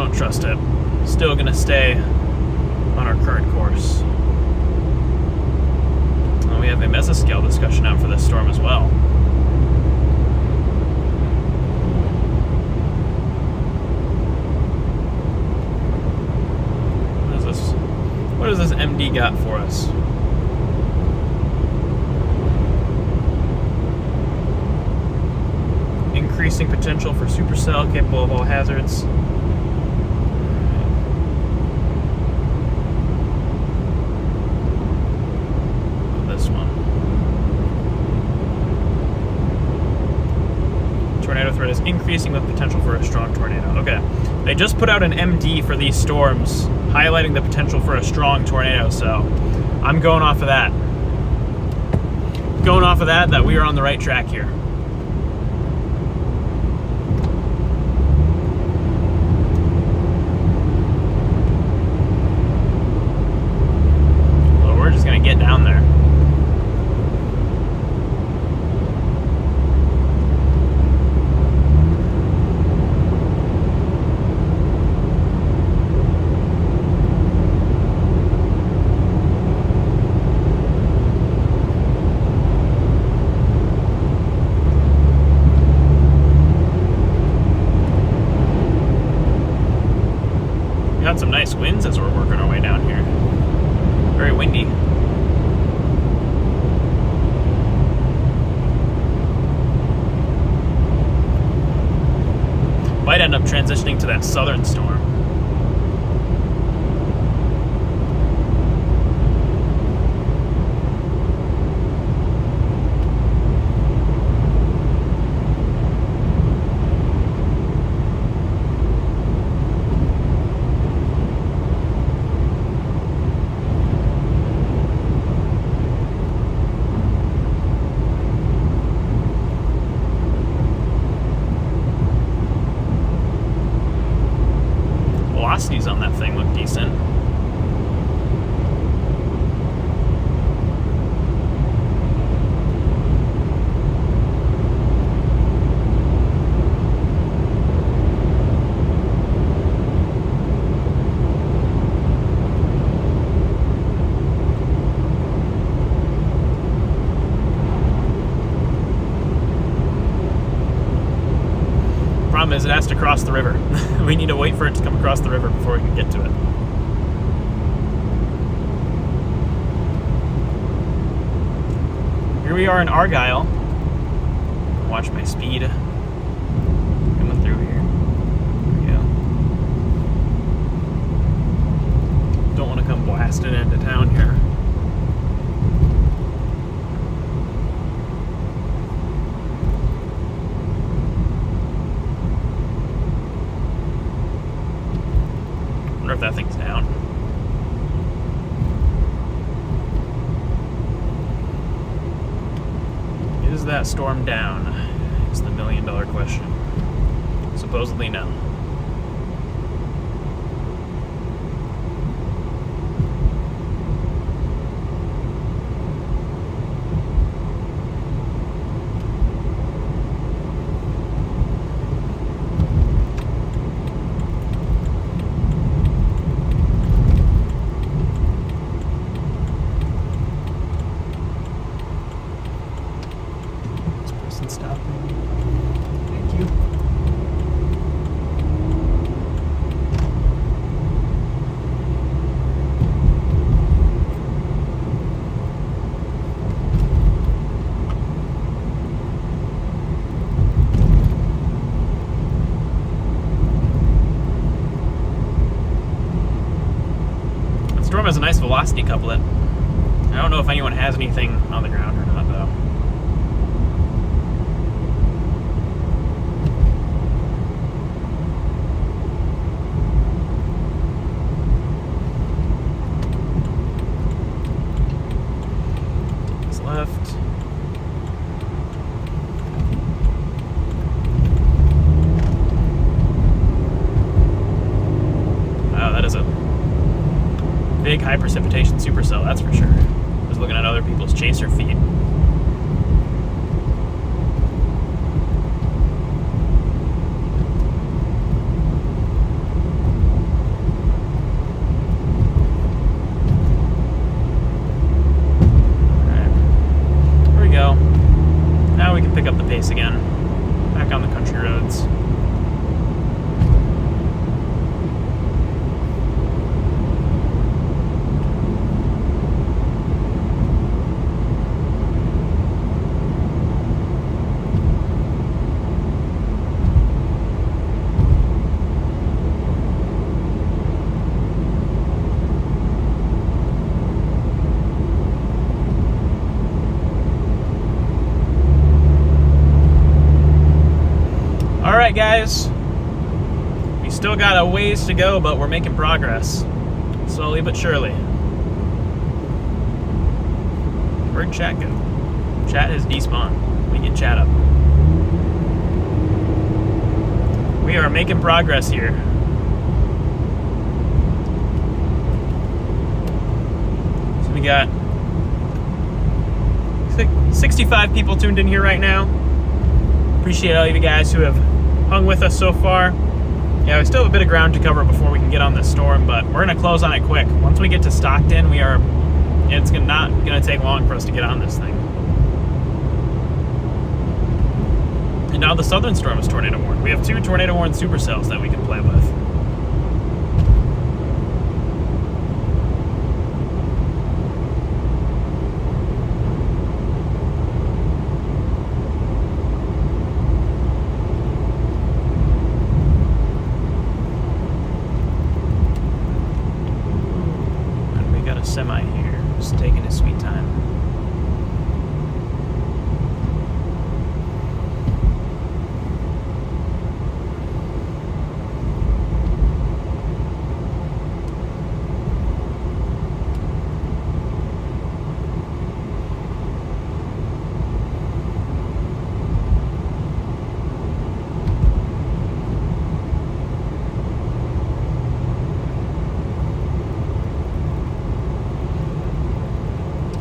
don't trust it. Still gonna stay on our current course. We have a mesoscale discussion out for this storm as well. What does this MD got for us? Increasing potential for supercell, capable of all hazards. This one. Tornado threat is increasing with potential for a strong tornado. Okay. They just put out an MD for these storms, highlighting the potential for a strong tornado, so I'm going off of that. Going off of that we are on the right track here. So we're just gonna get down there. Some nice winds as we're working our way down here. Very windy. Might end up transitioning to that southern storm. Velocities on that thing look decent. Problem is, it has to cross the river. We need to wait for it to come across the river before we can get to it. Here we are in Argyle. Watch my speed coming through here. There we go. Don't want to come blasting into town here. Wonder if that thing's down. Is that storm down? It's the million-dollar question. Supposedly no. Storm has a nice velocity couplet. I don't know if anyone has anything on the ground or not, though. Take this left. Wow, that is a big high precipitation supercell, that's for sure. I was looking at other people's chaser feed. we can pick up the pace again. Back on the country roads. Alright guys, we still got a ways to go, but we're making progress. Slowly but surely. Where'd chat go? Chat has despawned. We get chat up. We are making progress here. So we got 65 people tuned in here right now. Appreciate all of you guys who have hung with us so far. Yeah, we still have a bit of ground to cover before we can get on this storm, but we're going to close on it quick. Once we get to Stockton, it's not going to take long for us to get on this thing. And now the southern storm is tornado warned. We have 2 tornado warned supercells that we can play with. Semi here, just taking his sweet time.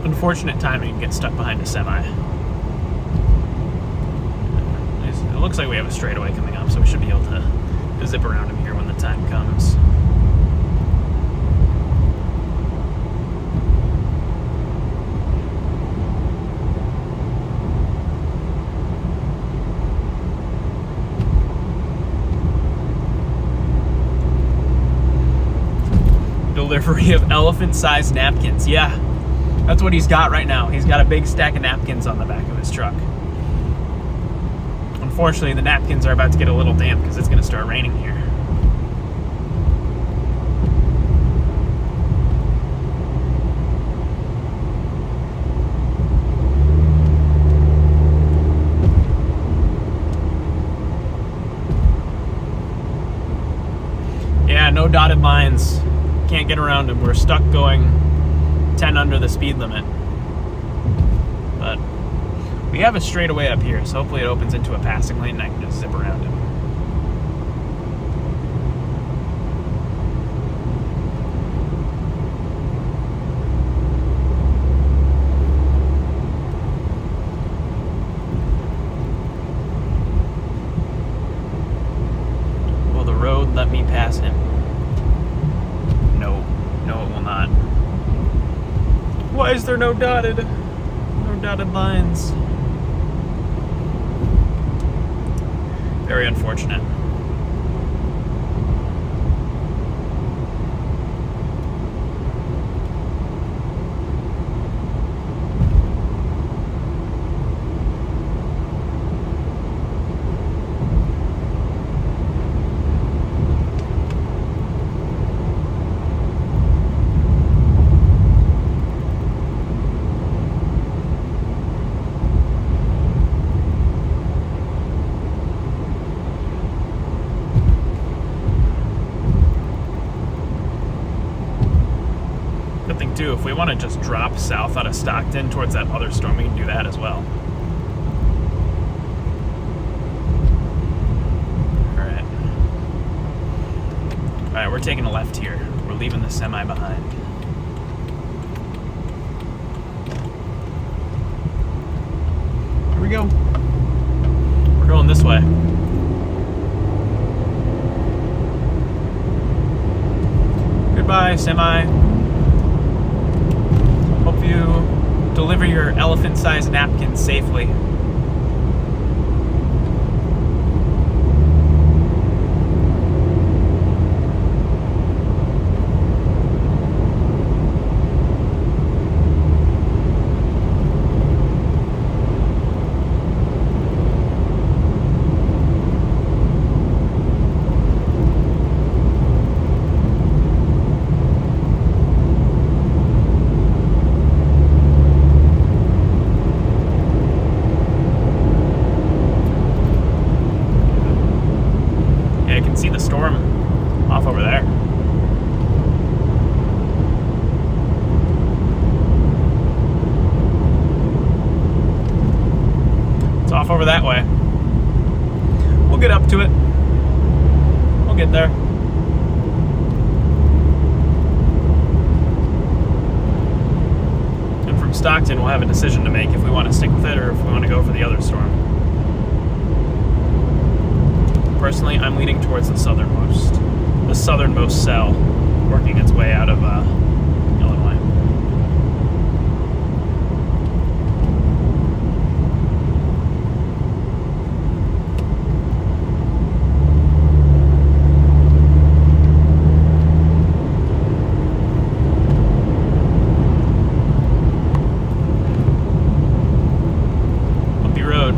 Unfortunate timing to get stuck behind a semi. It looks like we have a straightaway coming up, so we should be able to zip around him here when the time comes. Delivery of elephant-sized napkins. Yeah. That's what he's got right now. He's got a big stack of napkins on the back of his truck. Unfortunately, the napkins are about to get a little damp because it's going to start raining here. Yeah, no dotted lines. Can't get around them. We're stuck going 10 under the speed limit. But we have a straightaway up here, so hopefully it opens into a passing lane and I can just zip around him. Will the road let me pass him? No, it will not. Why is there no dotted lines? Very unfortunate. Too, if we want to just drop south out of Stockton towards that other storm, we can do that as well. Alright, we're taking a left here. We're leaving the semi behind. Here we go. We're going this way. Goodbye, semi. Hope you deliver your elephant-sized napkins safely. off over that way. We'll get up to it. We'll get there. And from Stockton, we'll have a decision to make if we want to stick with it or if we want to go for the other storm. Personally, I'm leaning towards the southernmost cell, working its way out of Illinois. Bumpy road.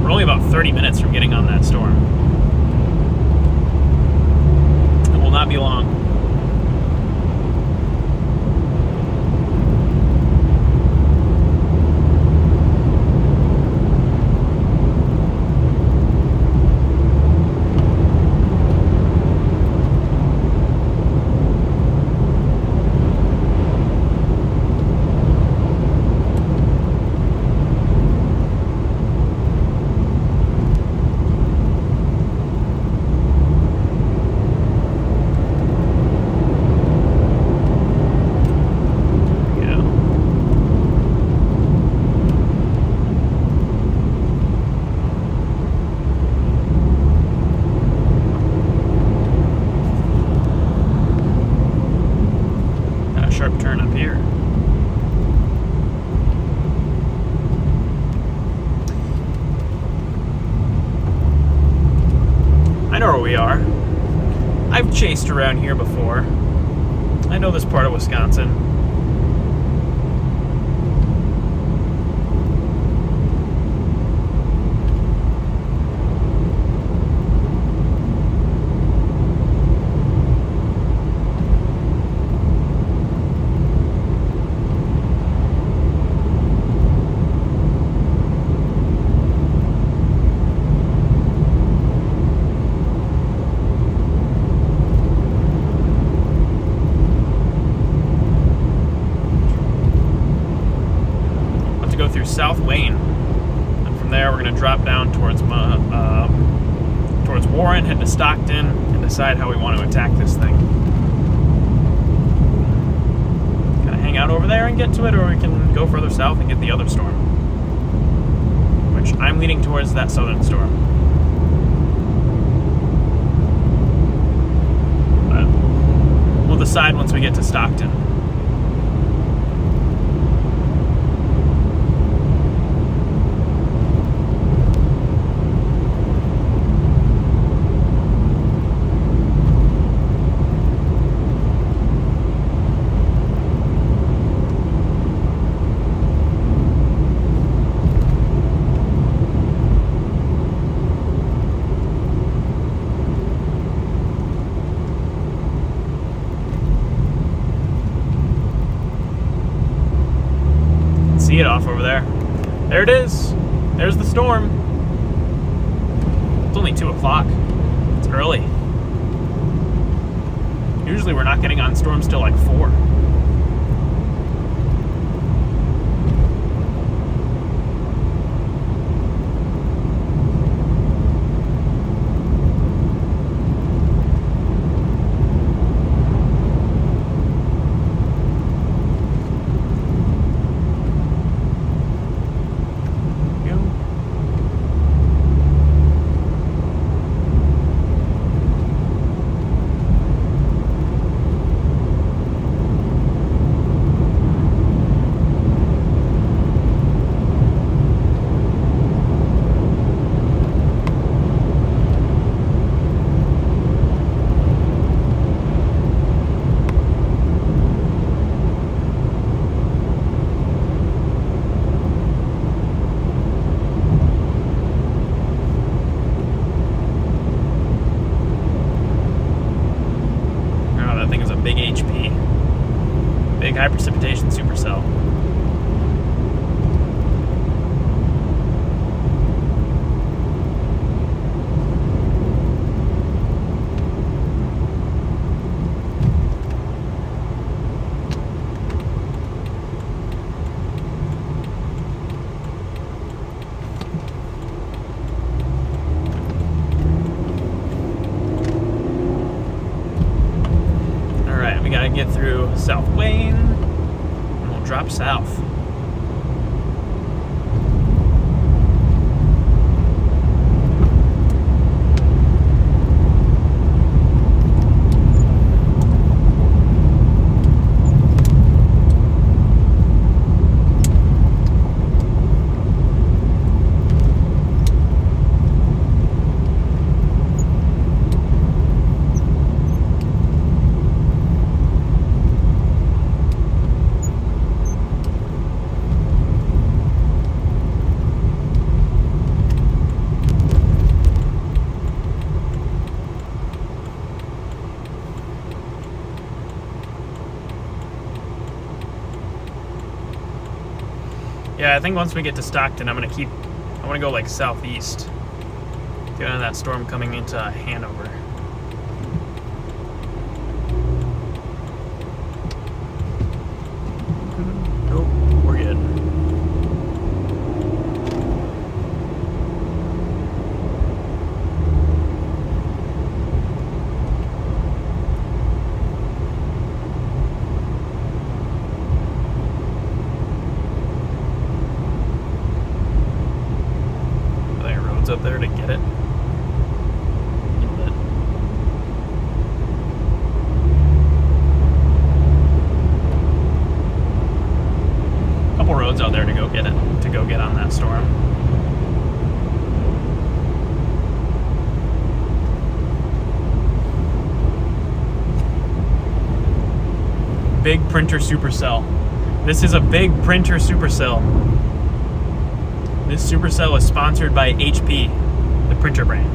We're only about 30 minutes from getting on that storm. It will not be long. Sharp turn up here. I know where we are. I've chased around here before. I know this part of Wisconsin. South Wayne, and from there we're going to drop down towards Warren, head to Stockton, and decide how we want to attack this thing. Kind of hang out over there and get to it, or we can go further south and get the other storm, which I'm leaning towards that southern storm. But we'll decide once we get to Stockton. See it off over there. There it is. There's the storm. It's only 2 o'clock. It's early. Usually we're not getting on storms till like 4. that thing is a big HP. Big high precipitation supercell. Get through South Wayne, and we'll drop south. Yeah, I think once we get to Stockton, I want to go like southeast. Get out of that storm coming into Hanover. Nope, we're good. Up there to get it. Couple roads out there to go get it, to go get on that storm. Big printer supercell. This is a big printer supercell. This supercell is sponsored by HP, the printer brand.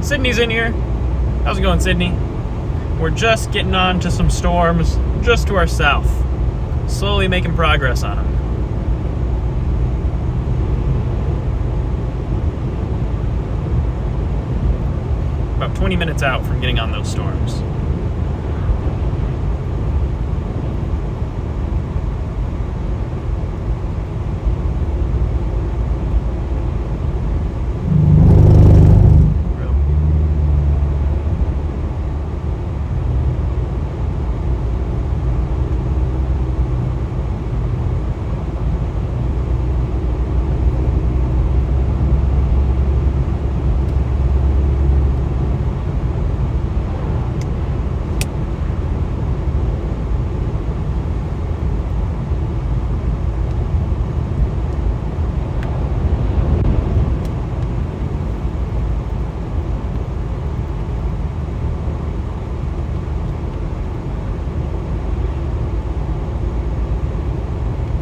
Sydney's in here. How's it going, Sydney? We're just getting on to some storms just to our south. Slowly making progress on them. About 20 minutes out from getting on those storms.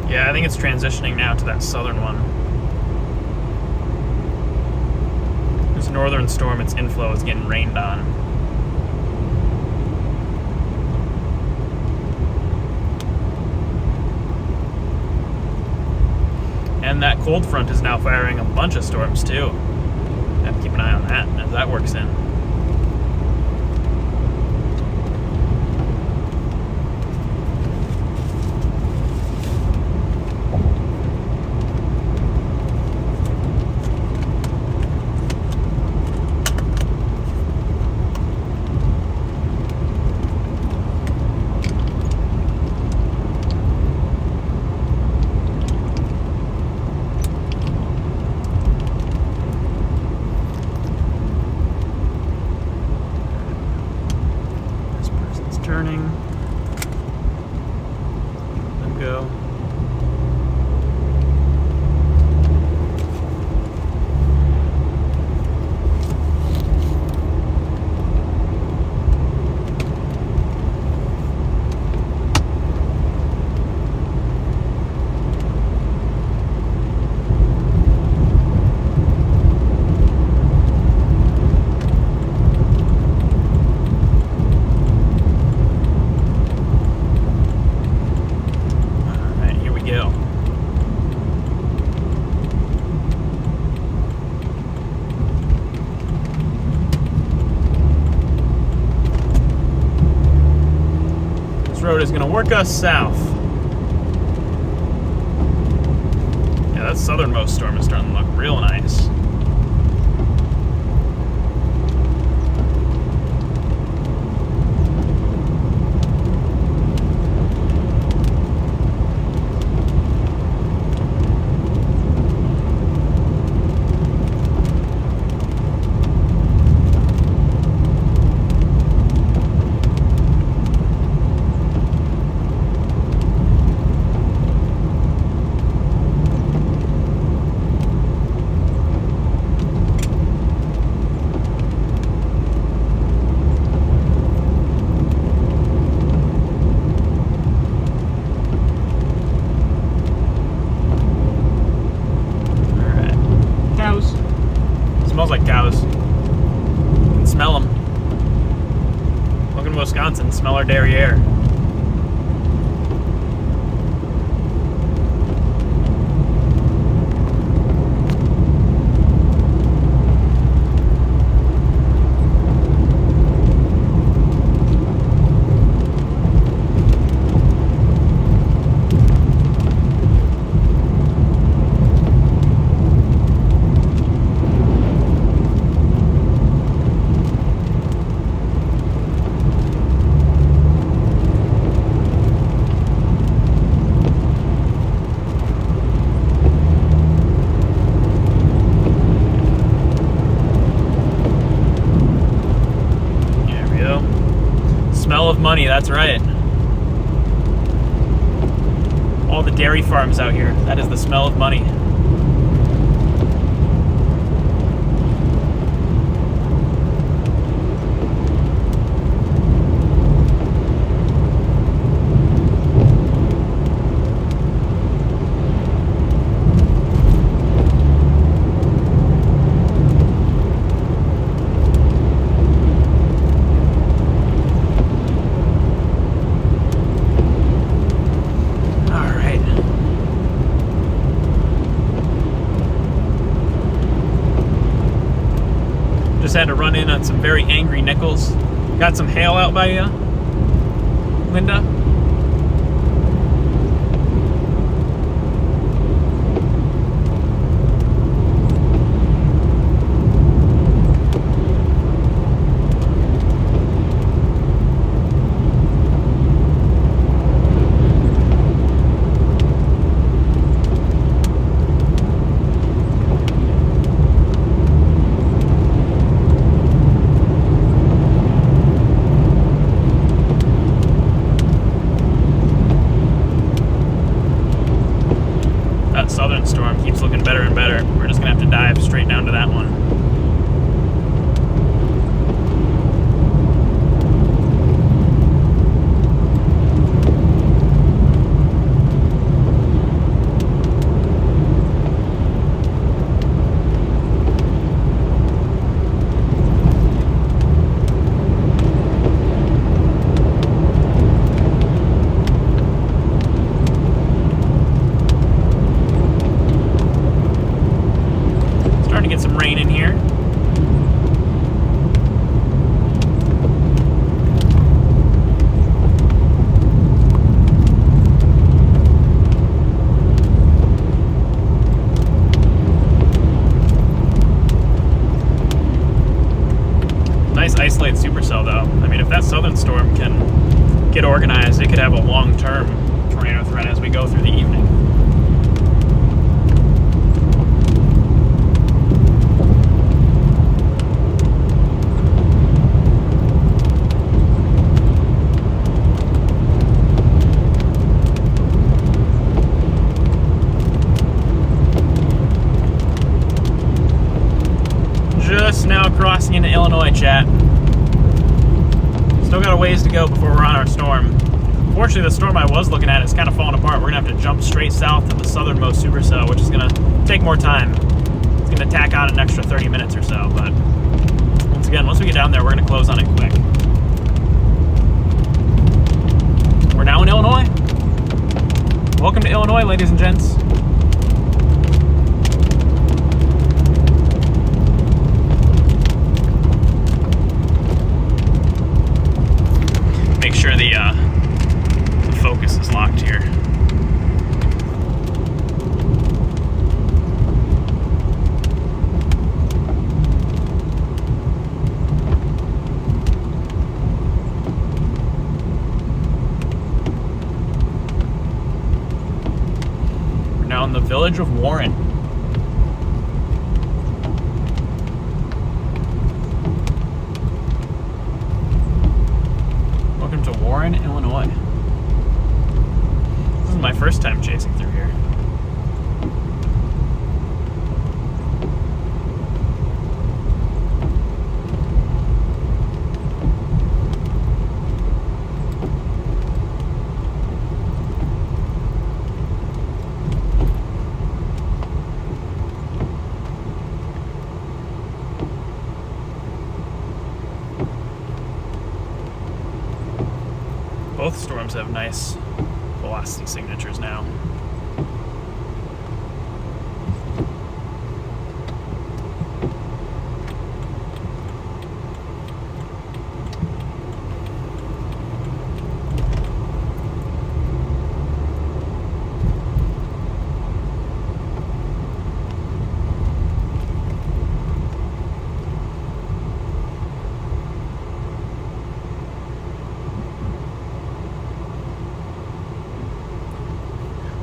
Yeah, I think it's transitioning now to that southern one. This northern storm, its inflow is getting rained on. And that cold front is now firing a bunch of storms too. Have to keep an eye on that as that works in. turning. Let them go. Road is going to work us south. Yeah, that southernmost storm is starting to look real nice. Smells like cows. You can smell them. Welcome to Wisconsin. Smell our derriere. Smell of money, that's right. All the dairy farms out here, that is the smell of money. Just had to run in on some very angry nickels. Got some hail out by you, Linda? Southern storm keeps looking better and better. We're just gonna have to dive straight down to that one. Get some rain in here. Nice isolated supercell though. I mean, if that southern storm can get organized, it could have a long-term tornado threat as we go through the evening. chat. Still got a ways to go before we're on our storm. Fortunately, the storm I was looking at is kind of falling apart. We're going to have to jump straight south to the southernmost supercell, which is going to take more time. It's going to tack on an extra 30 minutes or so, but once again, once we get down there, we're going to close on it quick. We're now in Illinois. Welcome to Illinois, ladies and gents. Make sure the focus is locked here. We're now in the village of Warren. Welcome to Warren, Illinois. This is my first time chasing through here. Both storms have nice velocity signatures now.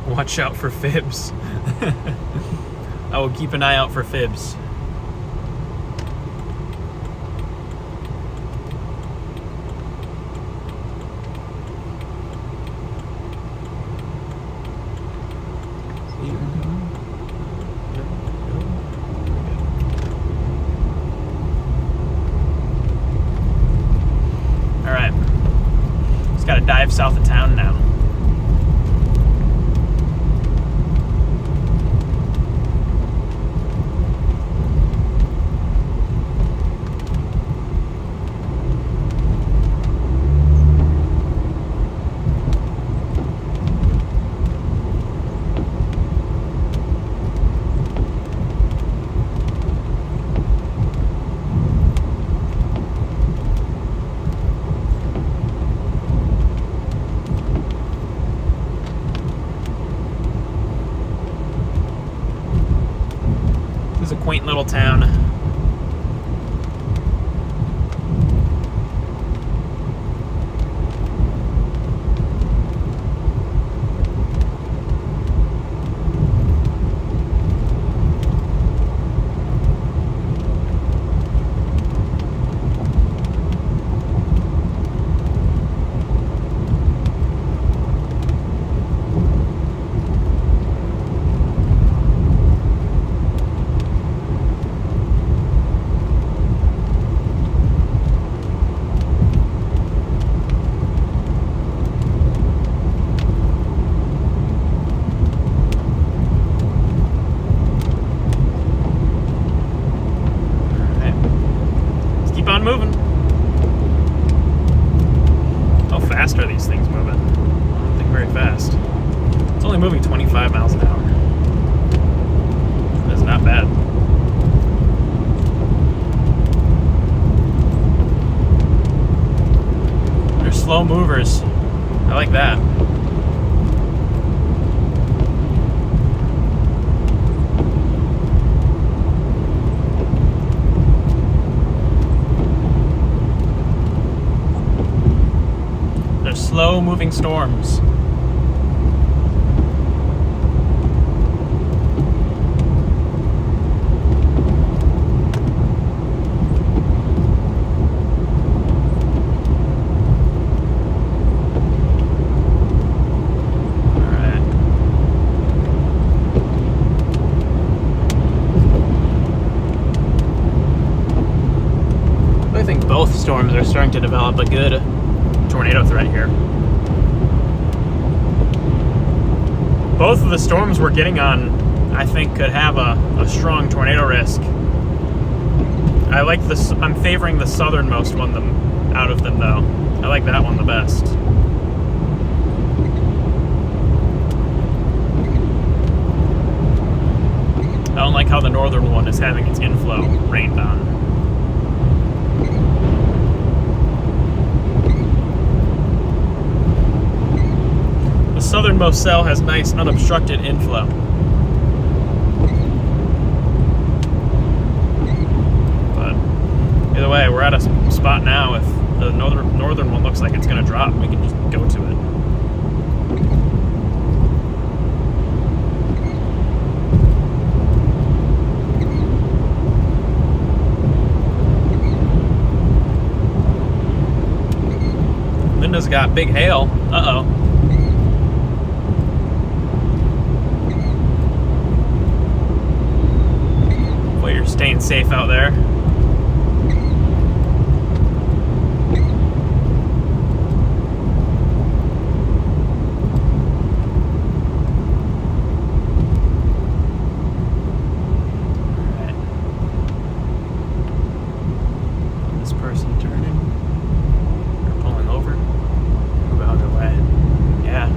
Watch out for fibs. I will keep an eye out for fibs. All right, just gotta dive south of town now. It's a quaint little town. Moving. How fast are these things moving? I don't think very fast. It's only moving 25 miles an hour. That's not bad. They're slow movers. I like that. Slow moving storms. I think both storms are starting to develop a good tornado threat here. Both of the storms we're getting on, I think, could have a strong tornado risk. I like this. I'm favoring the southernmost one out of them, though. I like that one the best. I don't like how the northern one is having its inflow rained on. The southernmost cell has nice unobstructed inflow. But either way, we're at a spot now. If the northern one looks like it's going to drop, we can just go to it. Linda's got big hail. Uh-oh. Hopefully you're staying safe out there.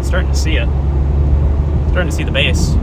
Starting to see it. Starting to see the base.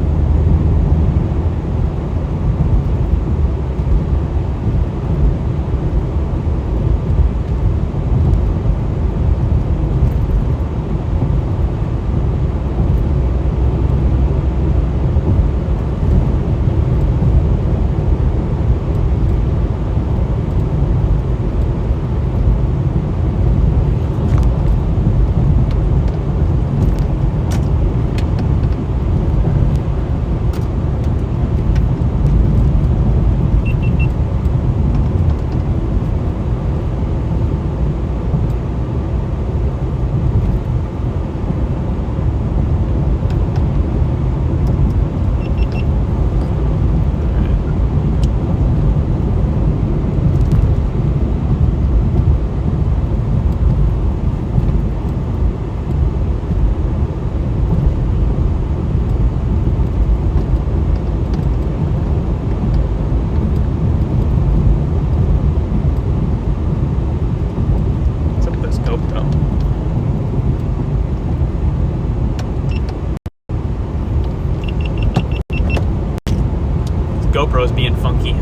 GoPro's being funky.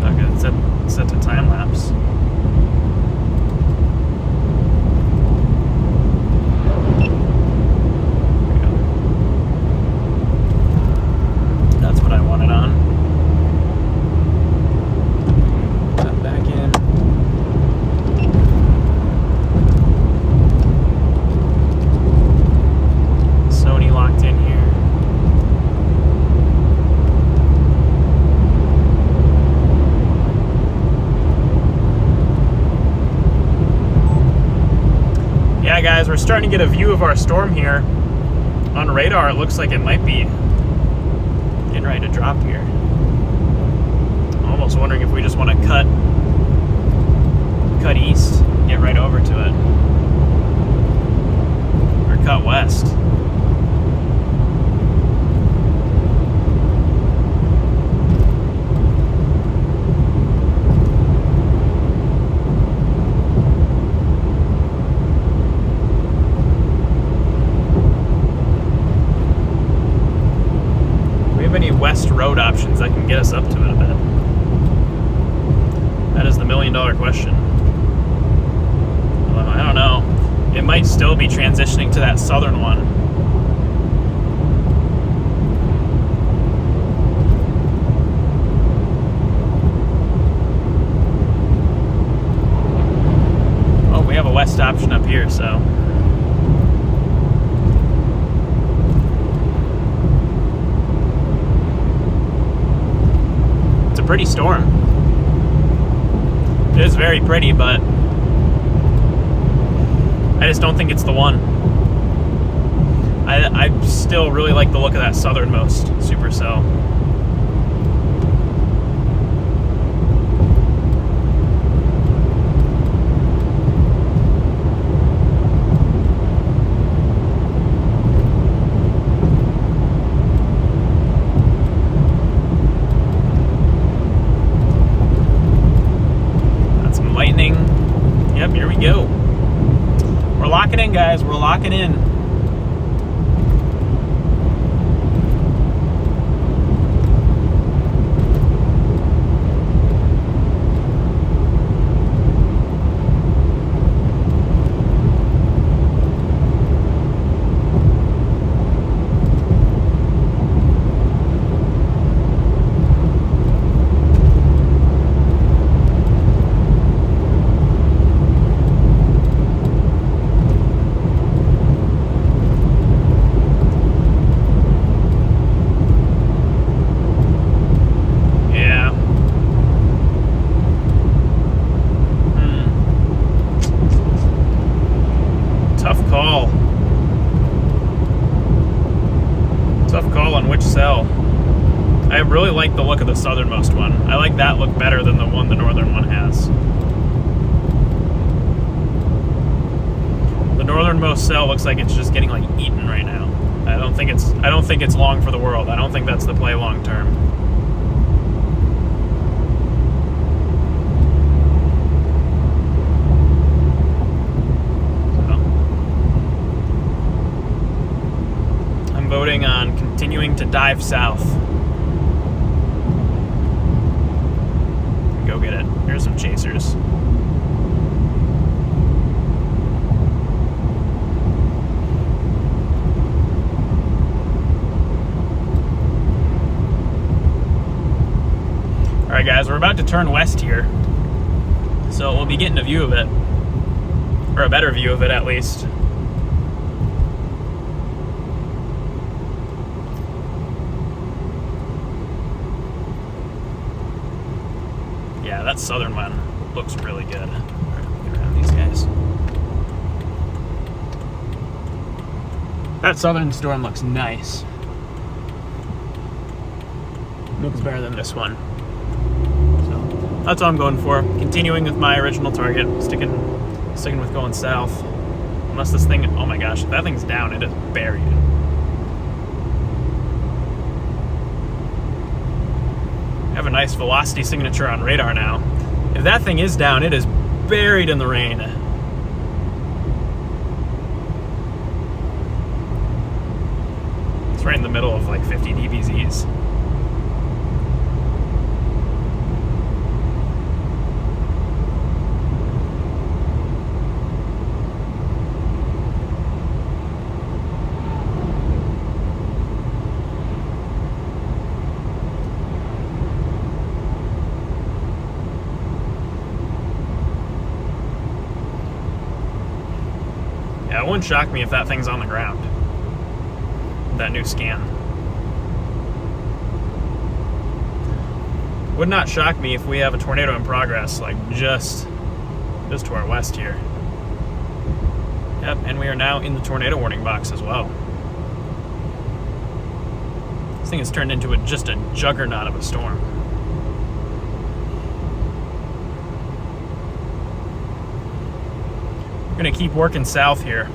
Okay, set to time lapse. That's what I wanted on. Back in. Guys, we're starting to get a view of our storm here. On radar, it looks like it might be getting ready to drop here. I'm almost wondering if we just want to cut east, get right over to it, or cut west. Any west road options that can get us up to it a bit? That is the $1 million question. Well, I don't know. It might still be transitioning to that southern one. Oh, we have a west option up here, so. Pretty storm. It is very pretty, but I just don't think it's the one. still really like the look of that southernmost supercell. Got some lightning. Yep, here we go. We're locking in, guys. We're locking in. I really like the look of the southernmost one. I like that look better than the one the northern one has. The northernmost cell looks like it's just getting like eaten right now. I don't think it's long for the world. I don't think that's the play long term. So, I'm voting on continuing to dive south. Go get it. Here's some chasers. Alright guys, we're about to turn west here. So we'll be getting a view of it. Or a better view of it at least. Yeah, that southern one looks really good. Get around these guys. That southern storm looks nice. Looks better than this one. So that's what I'm going for. Continuing with my original target, sticking with going south. Unless this thing, oh my gosh, if that thing's down, it is buried. I have a nice velocity signature on radar now. If that thing is down, it is buried in the rain. It's right in the middle of like 50 dBZs. Yeah, it wouldn't shock me if that thing's on the ground. That new scan. Would not shock me if we have a tornado in progress, like just to our west here. Yep, and we are now in the tornado warning box as well. This thing has turned into just a juggernaut of a storm. We're gonna keep working south here.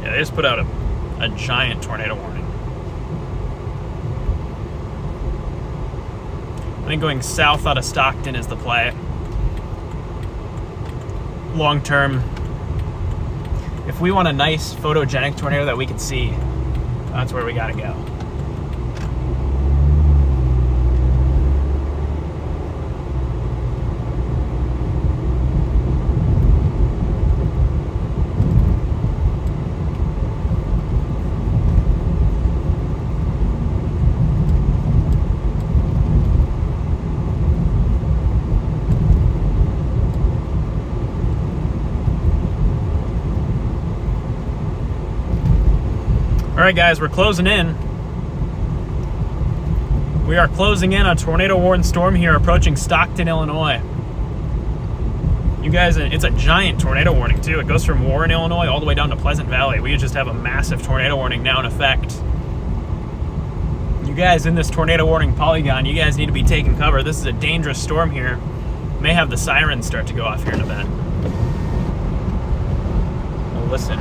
Yeah, they just put out a giant tornado warning. I think going south out of Stockton is the play. Long term, if we want a nice photogenic tornado that we can see, that's where we gotta go. All right, guys, we're closing in. We are closing in on a tornado-warned storm here approaching Stockton, Illinois. You guys, it's a giant tornado warning, too. It goes from Warren, Illinois, all the way down to Pleasant Valley. We just have a massive tornado warning now in effect. You guys in this tornado warning polygon, you guys need to be taking cover. This is a dangerous storm here. May have the sirens start to go off here in a bit. Well, listen.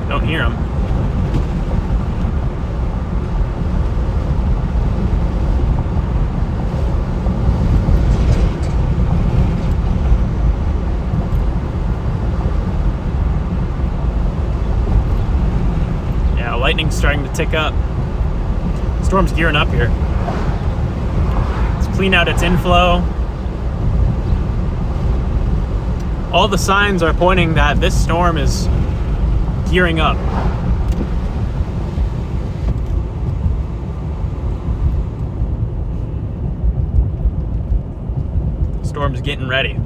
Don't hear them. Yeah, lightning's starting to tick up. Storm's gearing up here. Let's clean out its inflow. All the signs are pointing that this storm is gearing up. Storm's getting ready.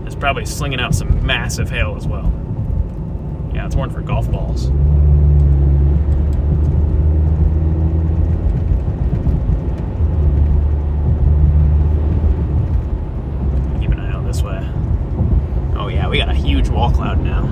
It's probably slinging out some massive hail as well. Yeah, it's warned for golf balls. Keep an eye out this way. Oh yeah, we got a huge wall cloud now.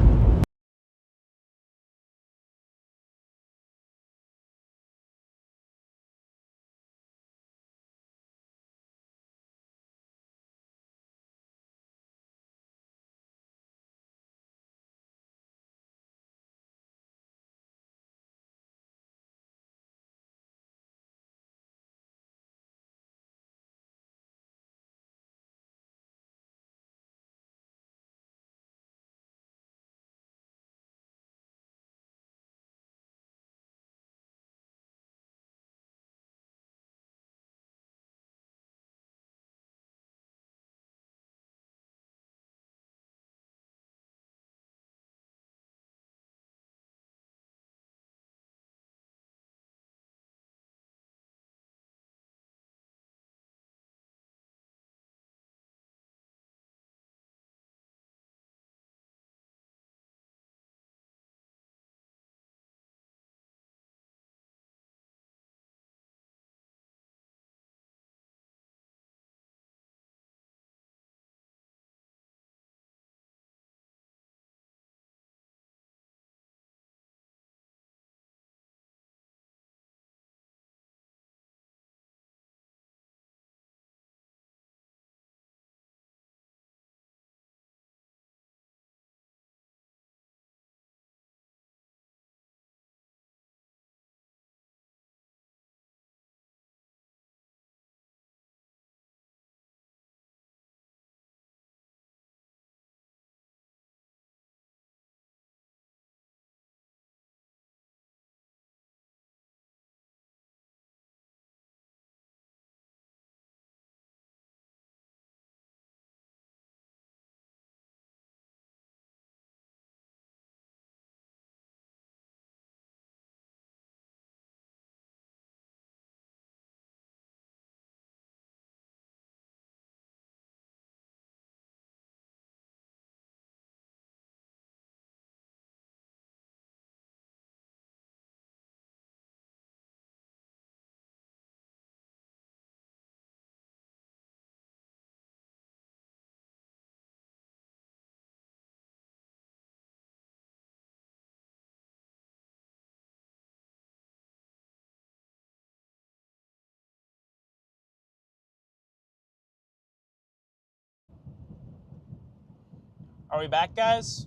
Are we back, guys?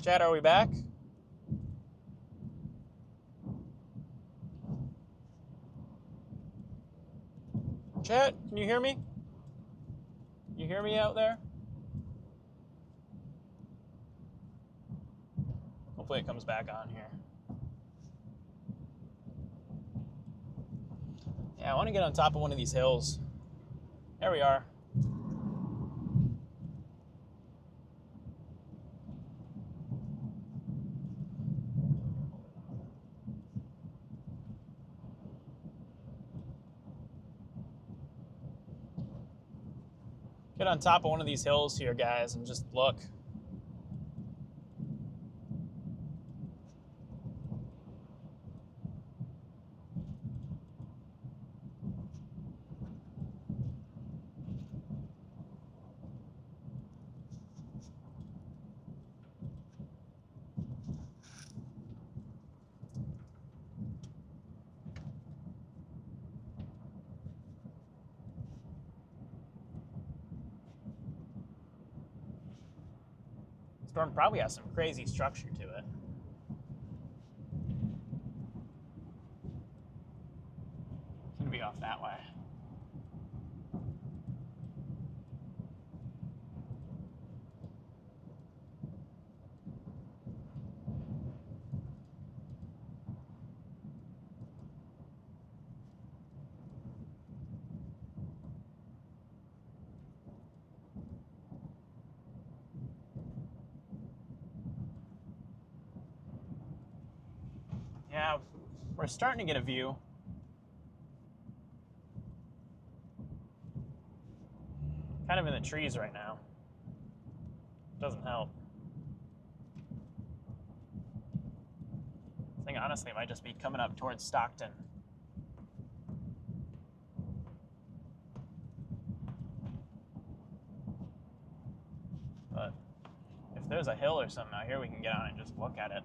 Chat, are we back? Chat, can you hear me? You hear me out there? Hopefully it comes back on here. Yeah, I want to get on top of one of these hills. There we are. Get on top of one of these hills here, guys, and just look. Storm probably has some crazy structure to it. Can be off that way. Yeah, we're starting to get a view. Kind of in the trees right now. Doesn't help. I think honestly it might just be coming up towards Stockton. But if there's a hill or something out here, we can get on and just look at it.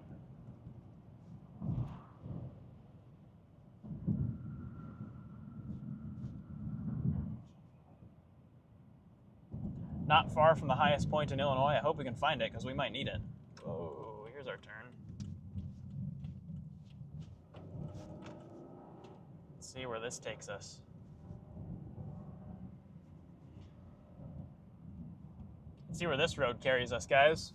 Not far from the highest point in Illinois. I hope we can find it because we might need it. Oh, here's our turn. Let's see where this takes us. Let's see where this road carries us, guys.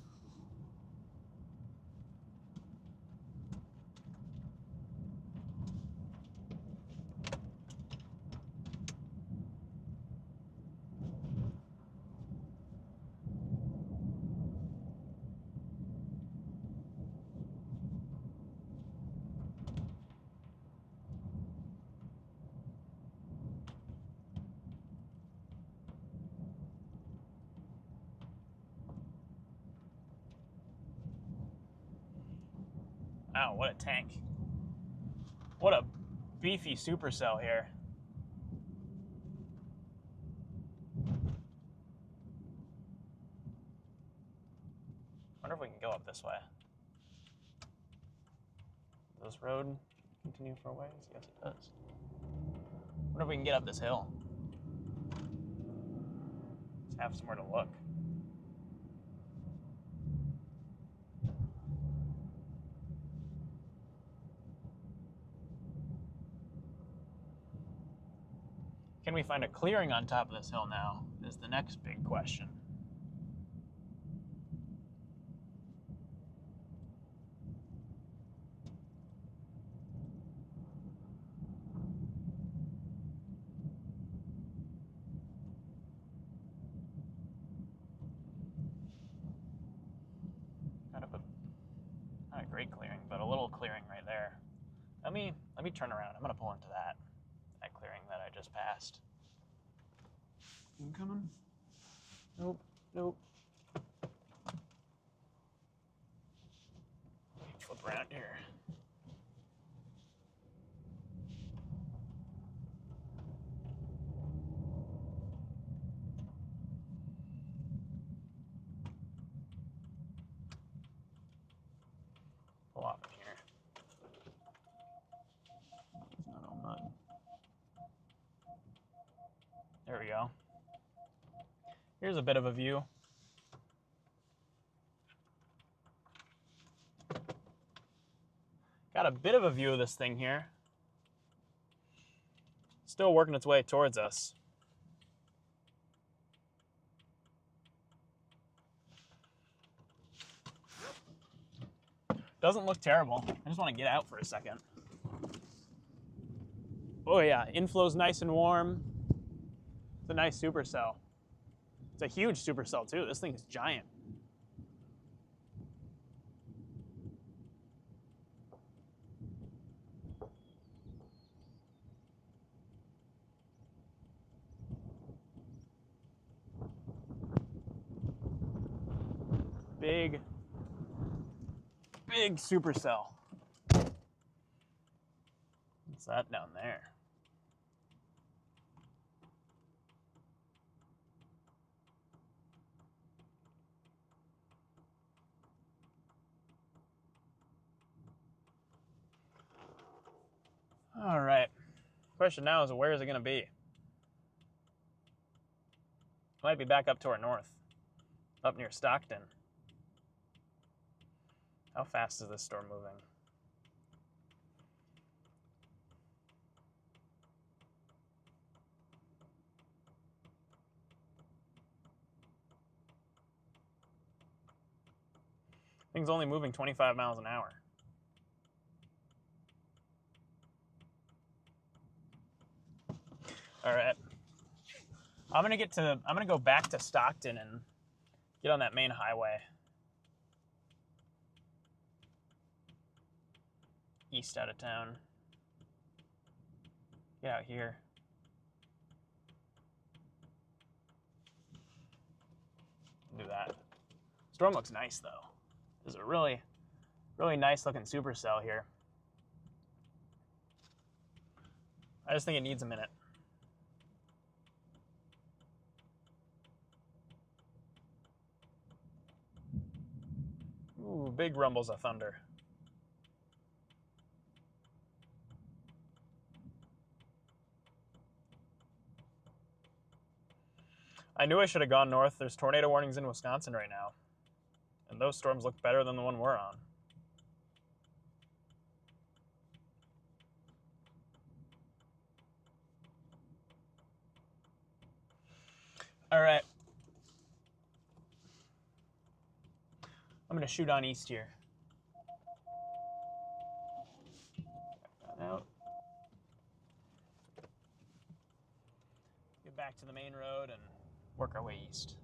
Wow, what a tank. What a beefy supercell here. Wonder if we can go up this way. Does this road continue for a ways? Yes, it does. Wonder if we can get up this hill. Just have somewhere to look. Can we find a clearing on top of this hill now, is the next big question. Kind of not a great clearing, but a little clearing right there. Let me turn around. I'm gonna pull into that clearing that I just passed. You coming? Nope. Flip around here. Pull off in here. It's not all mud. There we go. Here's a bit of a view. Got a bit of a view of this thing here. Still working its way towards us. Doesn't look terrible. I just want to get out for a second. Oh yeah, inflow's nice and warm. It's a nice supercell. It's a huge supercell too. This thing is giant. big supercell. What's that down there? All right. Question now is, where is it going to be? Might be back up to our north, up near Stockton. How fast is this storm moving? Thing's only moving 25 miles an hour. All right. I'm gonna go back to Stockton and get on that main highway. East out of town. Get out here. Do that. Storm looks nice though. There's a really, really nice looking supercell here. I just think it needs a minute. Ooh, big rumbles of thunder. I knew I should have gone north. There's tornado warnings in Wisconsin right now. And those storms look better than the one we're on. All right. I'm going to shoot on east here. Out. Get back to the main road and work our way east.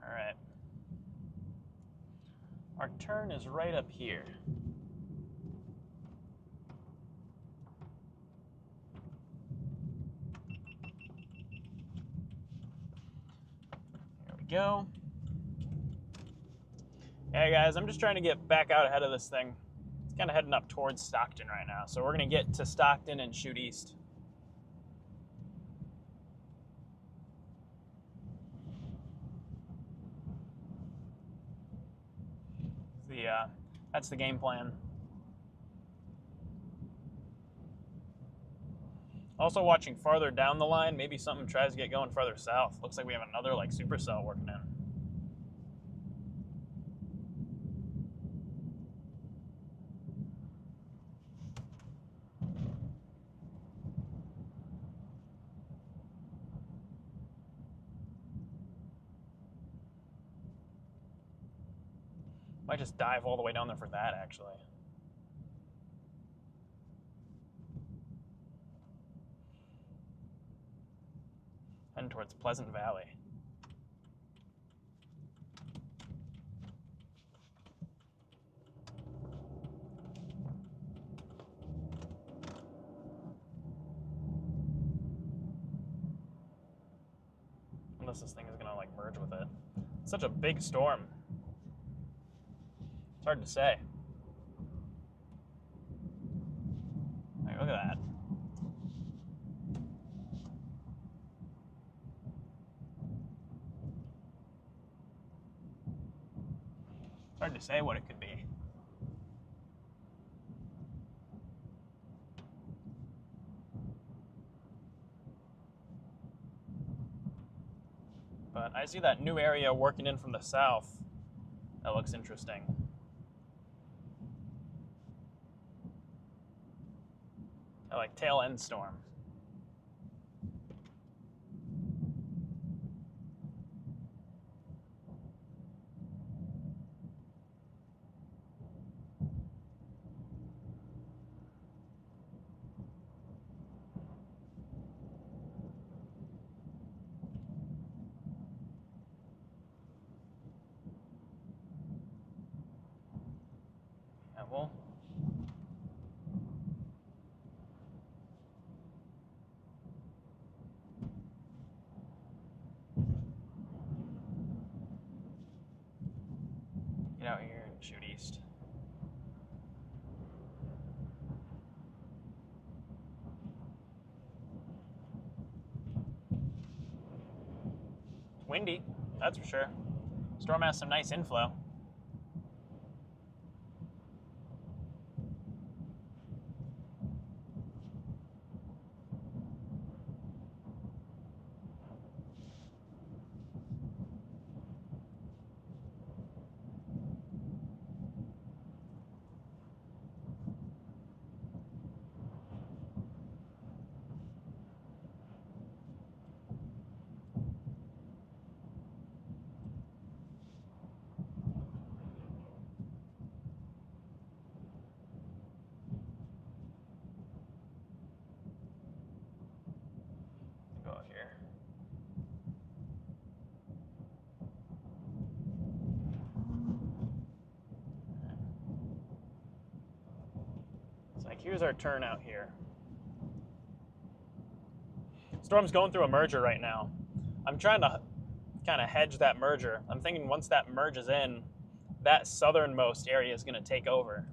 All right. Our turn is right up here. There we go. Hey guys, I'm just trying to get back out ahead of this thing. It's kind of heading up towards Stockton right now, so we're going to get to Stockton and shoot east. That's the game plan. Also watching farther down the line, maybe something tries to get going farther south. Looks like we have another like supercell working in. Might just dive all the way down there for that, actually. Heading towards Pleasant Valley. Unless this thing is gonna like merge with it. It's such a big storm. It's hard to say. Like, look at that. It's hard to say what it could be. But I see that new area working in from the south. That looks interesting. I like tail end storm. trouble. Get out here and shoot east. It's windy, that's for sure. Storm has some nice inflow. Go out here. It's like, here's our turn out here. Storm's going through a merger right now. I'm trying to kind of hedge that merger. I'm thinking once that merges in, that southernmost area is going to take over.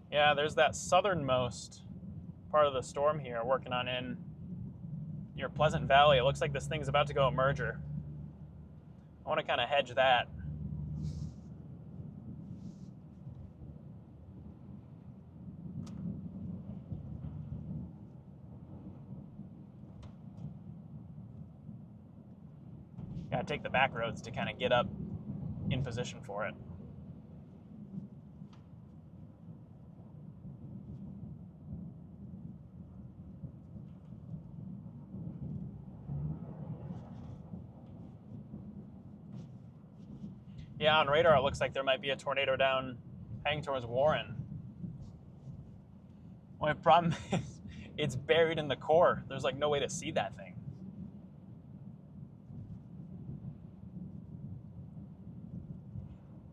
Yeah, there's that southernmost part of the storm here working on in near Pleasant Valley. It looks like this thing's about to go a merger. I want to kind of hedge that. Gotta take the back roads to kind of get up in position for it. Yeah, on radar it looks like there might be a tornado down heading towards Warren. Only problem is it's buried in the core. There's like no way to see that thing.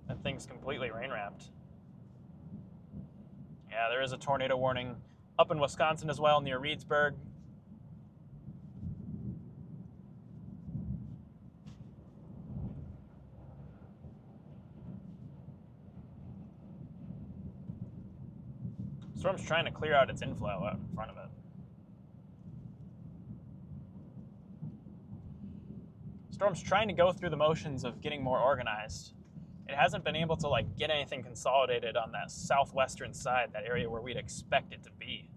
That thing's completely rain wrapped. Yeah, there is a tornado warning up in Wisconsin as well, near Reedsburg. Storm's trying to clear out its inflow out in front of it. Storm's trying to go through the motions of getting more organized. It hasn't been able to like get anything consolidated on that southwestern side, that area where we'd expect it to be.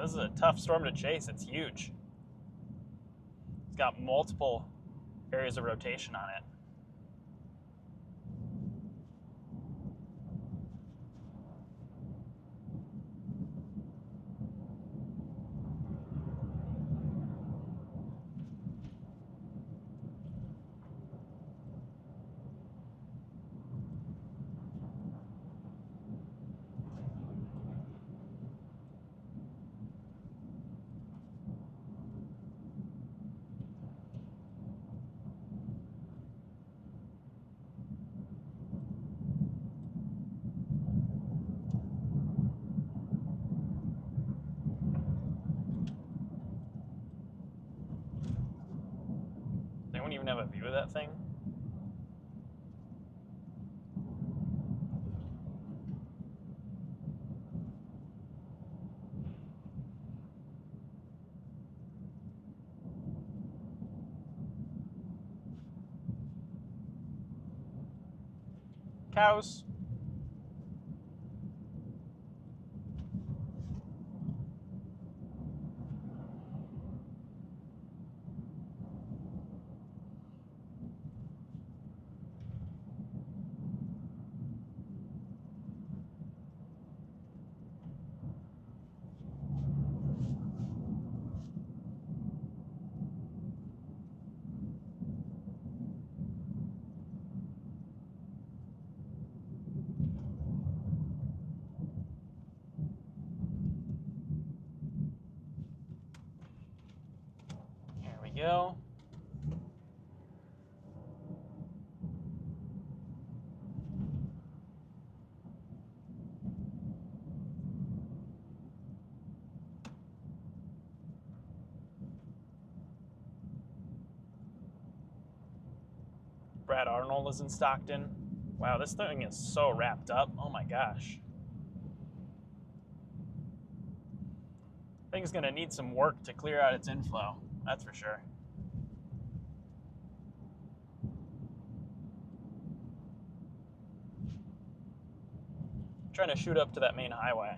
This is a tough storm to chase. It's huge. It's got multiple areas of rotation on it. even have a view of that thing? Cows. There we go. Brad Arnold is in Stockton. Wow, this thing is so wrapped up. Oh my gosh. Thing's gonna need some work to clear out its inflow, that's for sure. Trying to shoot up to that main highway.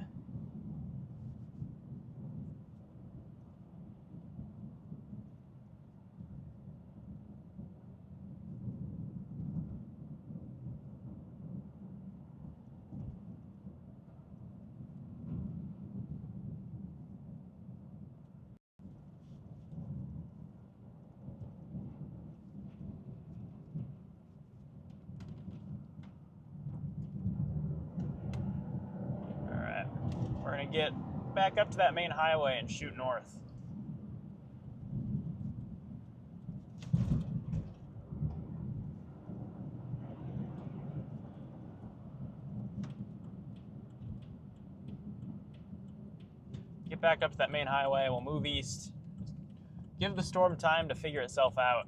We're gonna get back up to that main highway and shoot north. Get back up to that main highway, we'll move east. Give the storm time to figure itself out.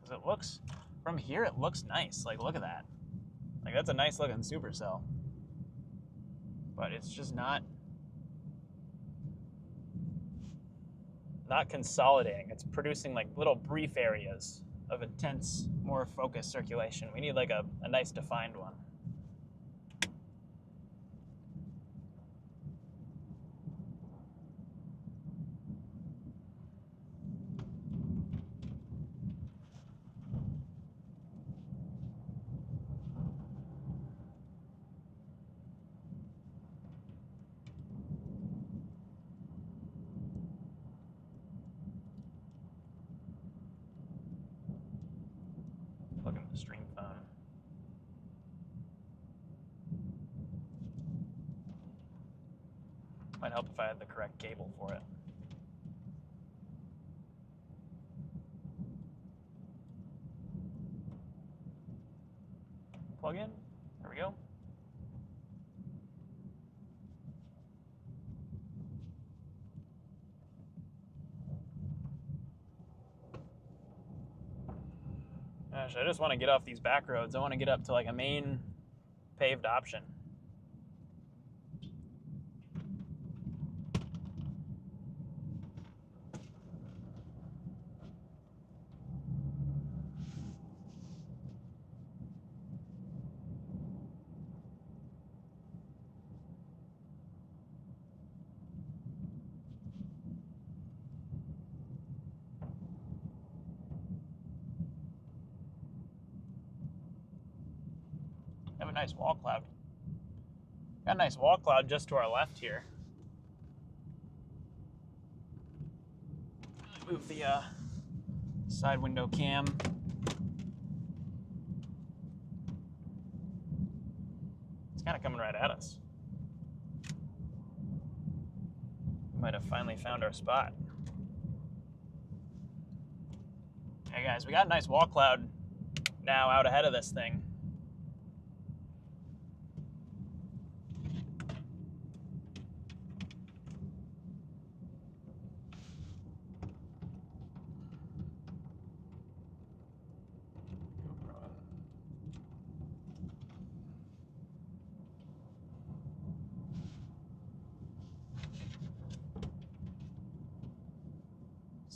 Because it looks, from here it looks nice. Like, look at that. Like, that's a nice looking supercell. But it's just not consolidating. It's producing like little brief areas of intense, more focused circulation. We need like a nice defined one. Looking at the stream phone. Might help if I had the correct cable for it. Plug in. There we go. Gosh, I just want to get off these back roads. I want to get up to like a main paved option. Have a nice wall cloud. Got a nice wall cloud just to our left here. Move the side window cam. It's kind of coming right at us. We might have finally found our spot. Hey guys, we got a nice wall cloud now out ahead of this thing.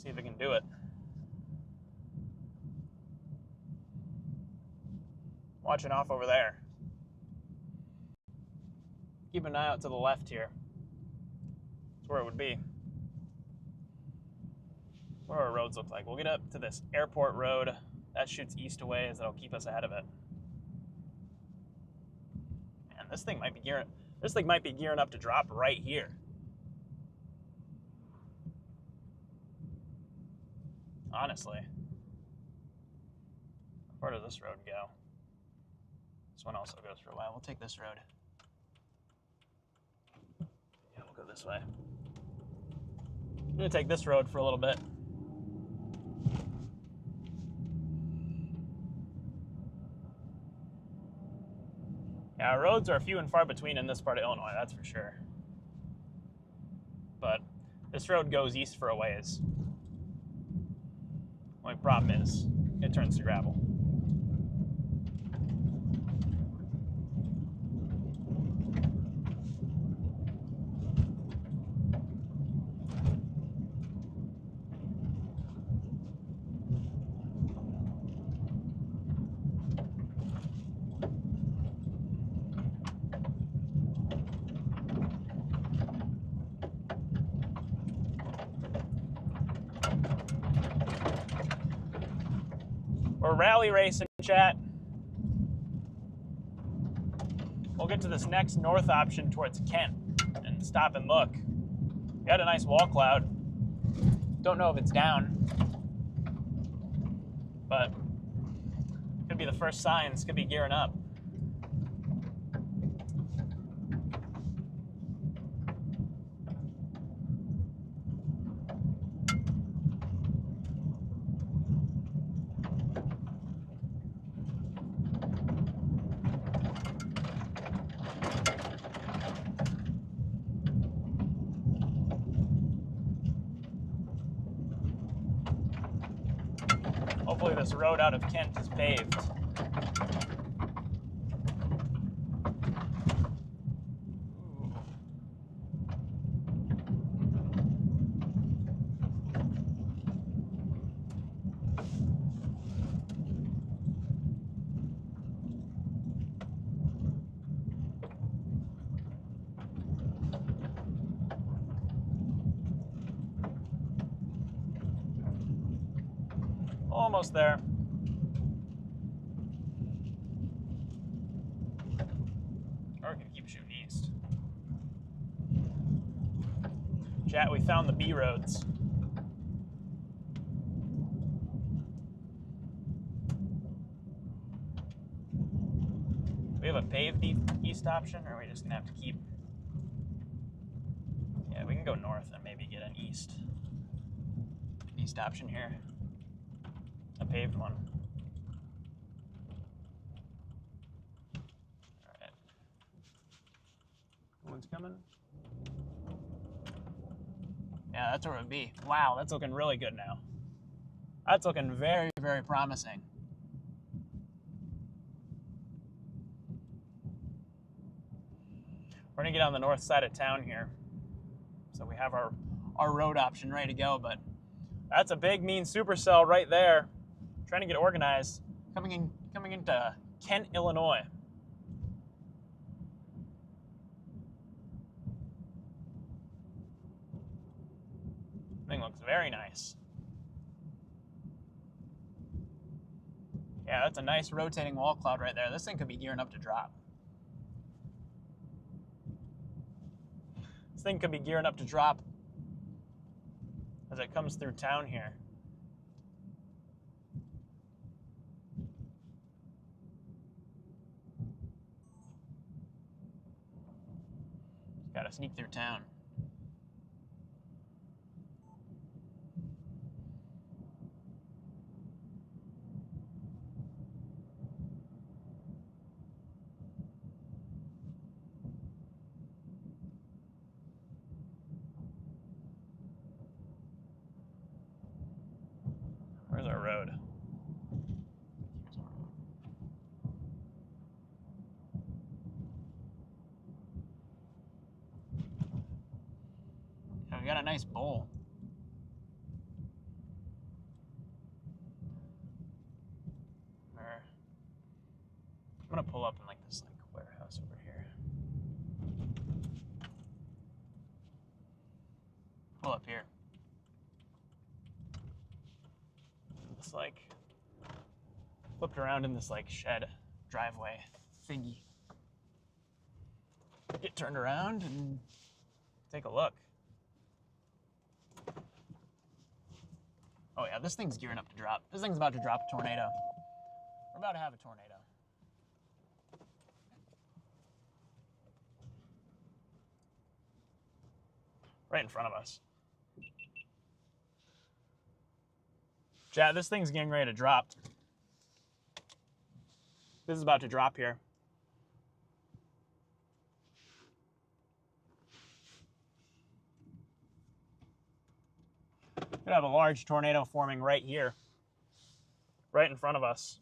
See if we can do it. Watching off over there. Keep an eye out to the left here. That's where it would be. What do our roads look like? We'll get up to this airport road. That shoots east a ways. That'll keep us ahead of it. Man, this thing might be gearing up to drop right here. Honestly. Where does this road go? This one also goes for a while. We'll take this road. Yeah, we'll go this way. I'm gonna take this road for a little bit. Yeah, roads are few and far between in this part of Illinois, that's for sure. But this road goes east for a ways. Only problem is, it turns to gravel. We're rally racing, chat. We'll get to this next north option towards Kent and stop and look. We had a nice wall cloud. Don't know if it's down, but could be the first signs, could be gearing up. Hopefully this road out of Kent is paved. Almost there. Or we can keep shooting east. Chat, we found the B roads. We have a paved east option, or are we just gonna have to keep? Yeah, we can go north and maybe get an east option here. A paved one. All right. One's coming. Yeah, that's where it would be. Wow, that's looking really good now. That's looking very, very promising. We're gonna get on the north side of town here. So we have our road option ready to go, but that's a big, mean supercell right there. Trying to get organized, coming into Kent, Illinois. Thing looks very nice. Yeah, that's a nice rotating wall cloud right there. This thing could be gearing up to drop. This thing could be gearing up to drop as it comes through town here. Got to sneak through town. Where's our road? Here's our road. Yeah, we got a nice bowl. Pull up here. It's like flipped around in this like shed driveway thingy. Get turned around and take a look. Oh yeah, this thing's gearing up to drop. This thing's about to drop a tornado. We're about to have a tornado. Right in front of us. Chat, this thing's getting ready to drop. This is about to drop here. Could have a large tornado forming right here, right in front of us.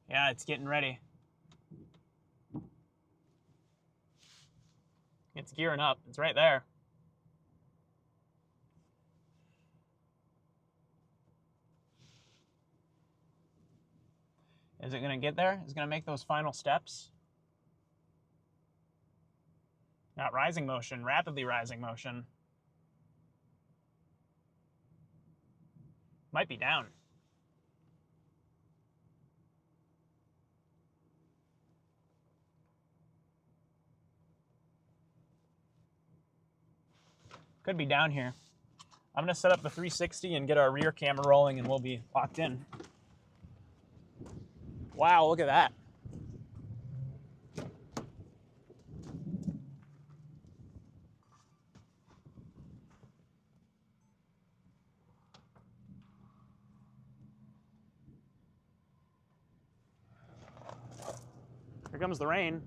Yeah, it's getting ready. It's gearing up. It's right there. Is it going to get there? Is it going to make those final steps? Not rising motion, rapidly rising motion. Might be down. Could be down here. I'm going to set up the 360 and get our rear camera rolling and we'll be locked in. Wow, look at that. Here comes the rain.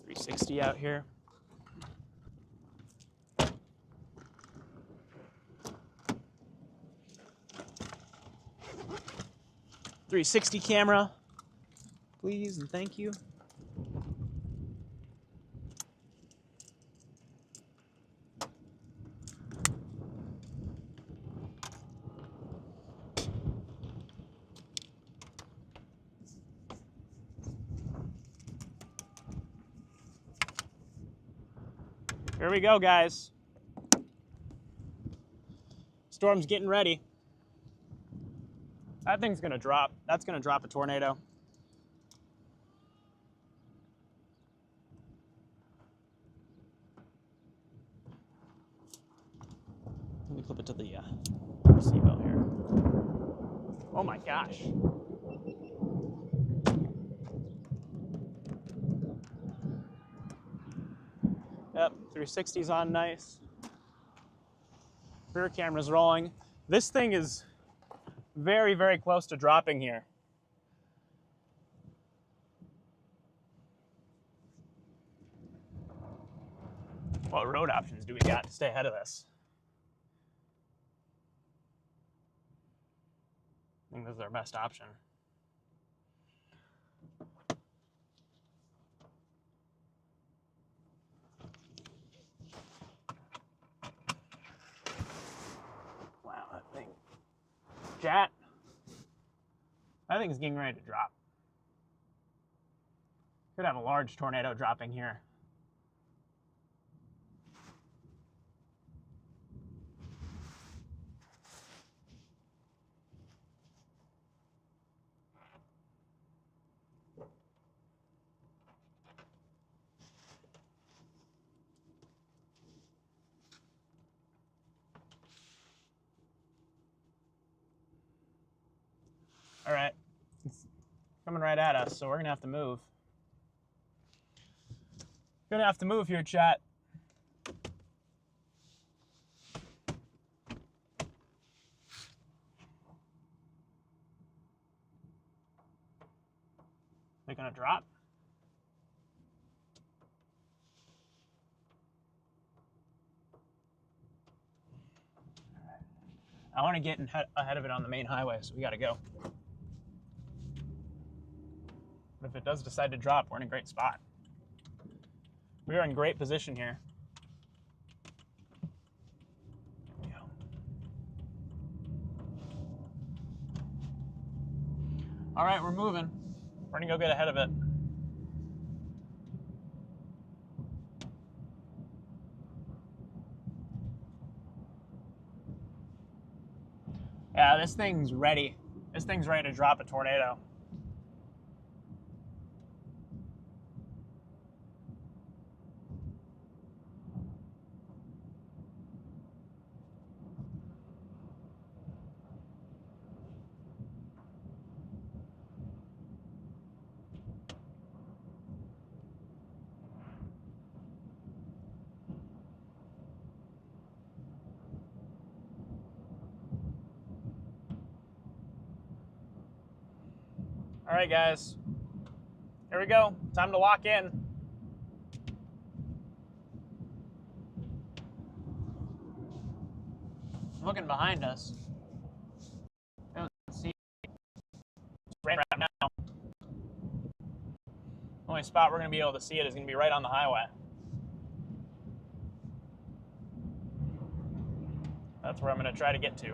.360 out here. .360 camera, please and thank you. Here we go, guys. Storm's getting ready. That thing's gonna drop. That's gonna drop a tornado. Let me clip it to the seatbelt here. Oh my gosh. Yep, 360's on nice. Rear camera's rolling. This thing is very, very close to dropping here. What road options do we got to stay ahead of this? I think this is our best option. Wow, that thing. Chat, that thing's getting ready to drop. Could have a large tornado dropping here. All right, it's coming right at us, so we're gonna have to move. Gonna have to move here, chat. They're gonna drop. All right. I want to get ahead of it on the main highway, so we gotta go. But if it does decide to drop, we're in a great spot. We are in great position here. All right, we're moving. We're gonna go get ahead of it. Yeah, this thing's ready. This thing's ready to drop a tornado. All right, guys. Here we go. Time to lock in. Looking behind us. I don't see. It's raining right now. The only spot we're going to be able to see it is going to be right on the highway. That's where I'm going to try to get to.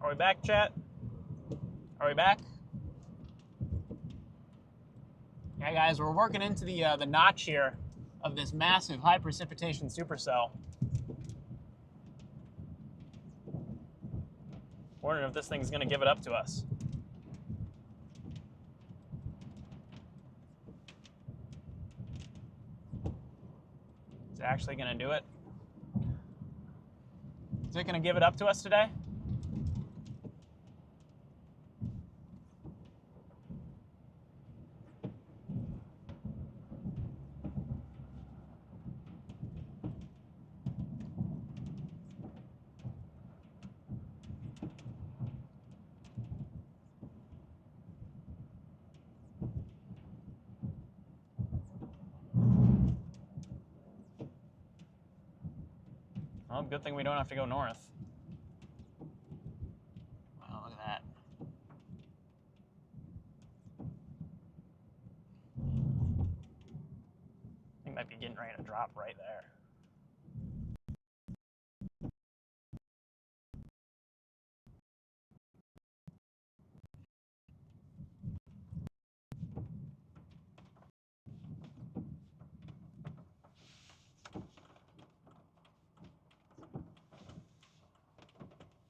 Are we back, chat? Are we back? Yeah, guys, we're working into the notch here of this massive high precipitation supercell. Wondering if this thing's gonna give it up to us. Is it actually gonna do it? Is it gonna give it up to us today? Well, good thing we don't have to go north. Wow, look at that. I think might be getting ready to drop right there.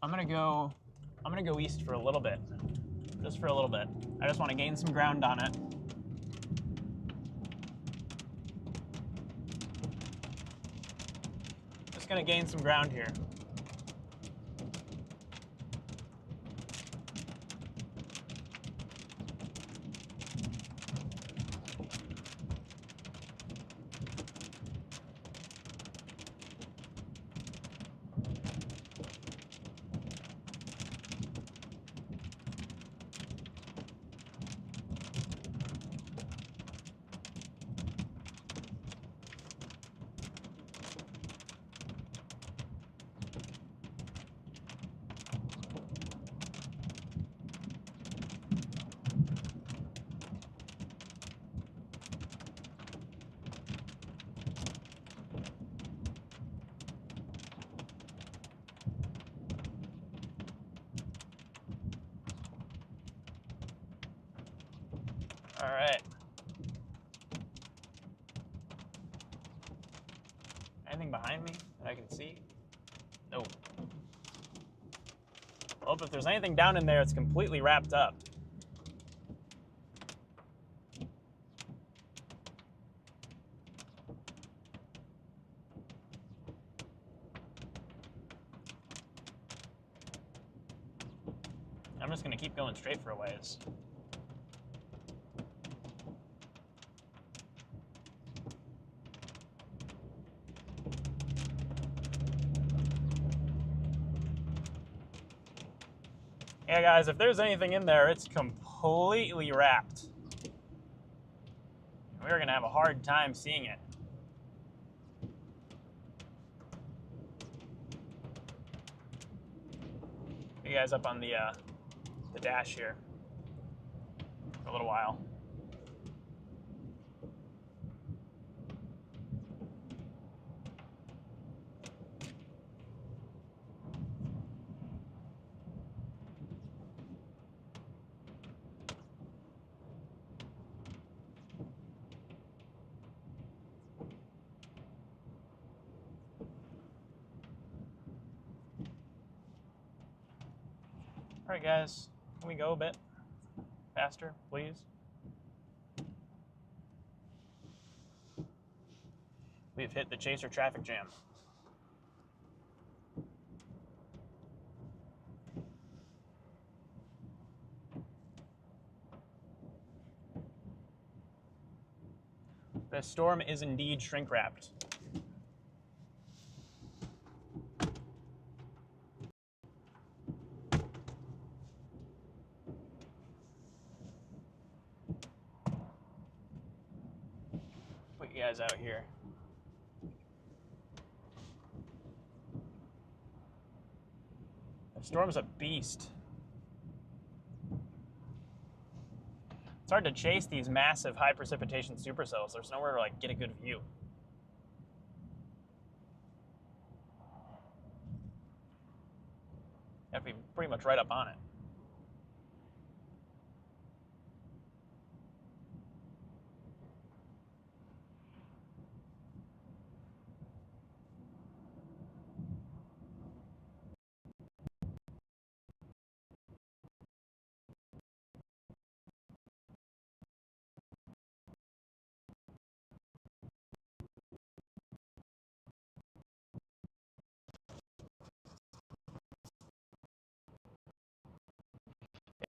I'm gonna go east for a little bit. Just for a little bit. I just want to gain some ground on it. Just gonna gain some ground here. All right. Anything behind me that I can see? No. Well, if there's anything down in there, it's completely wrapped up. I'm just gonna keep going straight for a ways. Yeah, guys, if there's anything in there, it's completely wrapped. We're gonna have a hard time seeing it. You guys up on the dash here for a little while. All right, guys, can we go a bit faster, please? We've hit the chaser traffic jam. The storm is indeed shrink wrapped. Put you guys out here. The storm's a beast. It's hard to chase these massive high precipitation supercells. There's nowhere to like get a good view. have to be pretty much right up on it.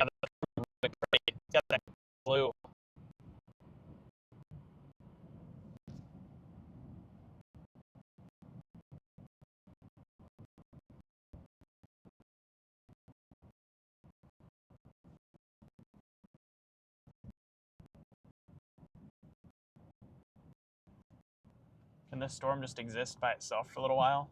Yeah, that's great. It's got that blue. Can this storm just exist by itself for a little while?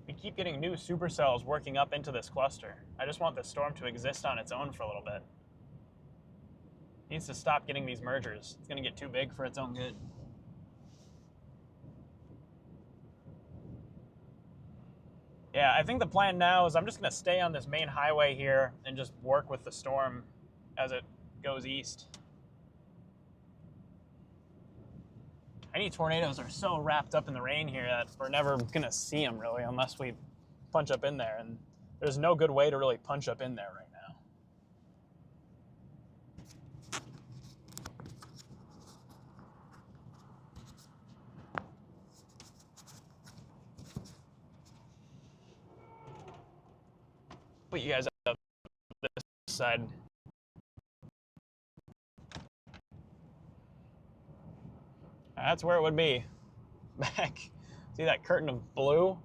We keep getting new supercells working up into this cluster. I just want this storm to exist on its own for a little bit. It needs to stop getting these mergers. It's going to get too big for its own good. Yeah, I think the plan now is I'm just going to stay on this main highway here and just work with the storm as it goes east. Any tornadoes are so wrapped up in the rain here that we're never going to see them really unless we punch up in there. And there's no good way to really punch up in there right now. Put you guys up this side. That's where it would be. Back. See that curtain of blue?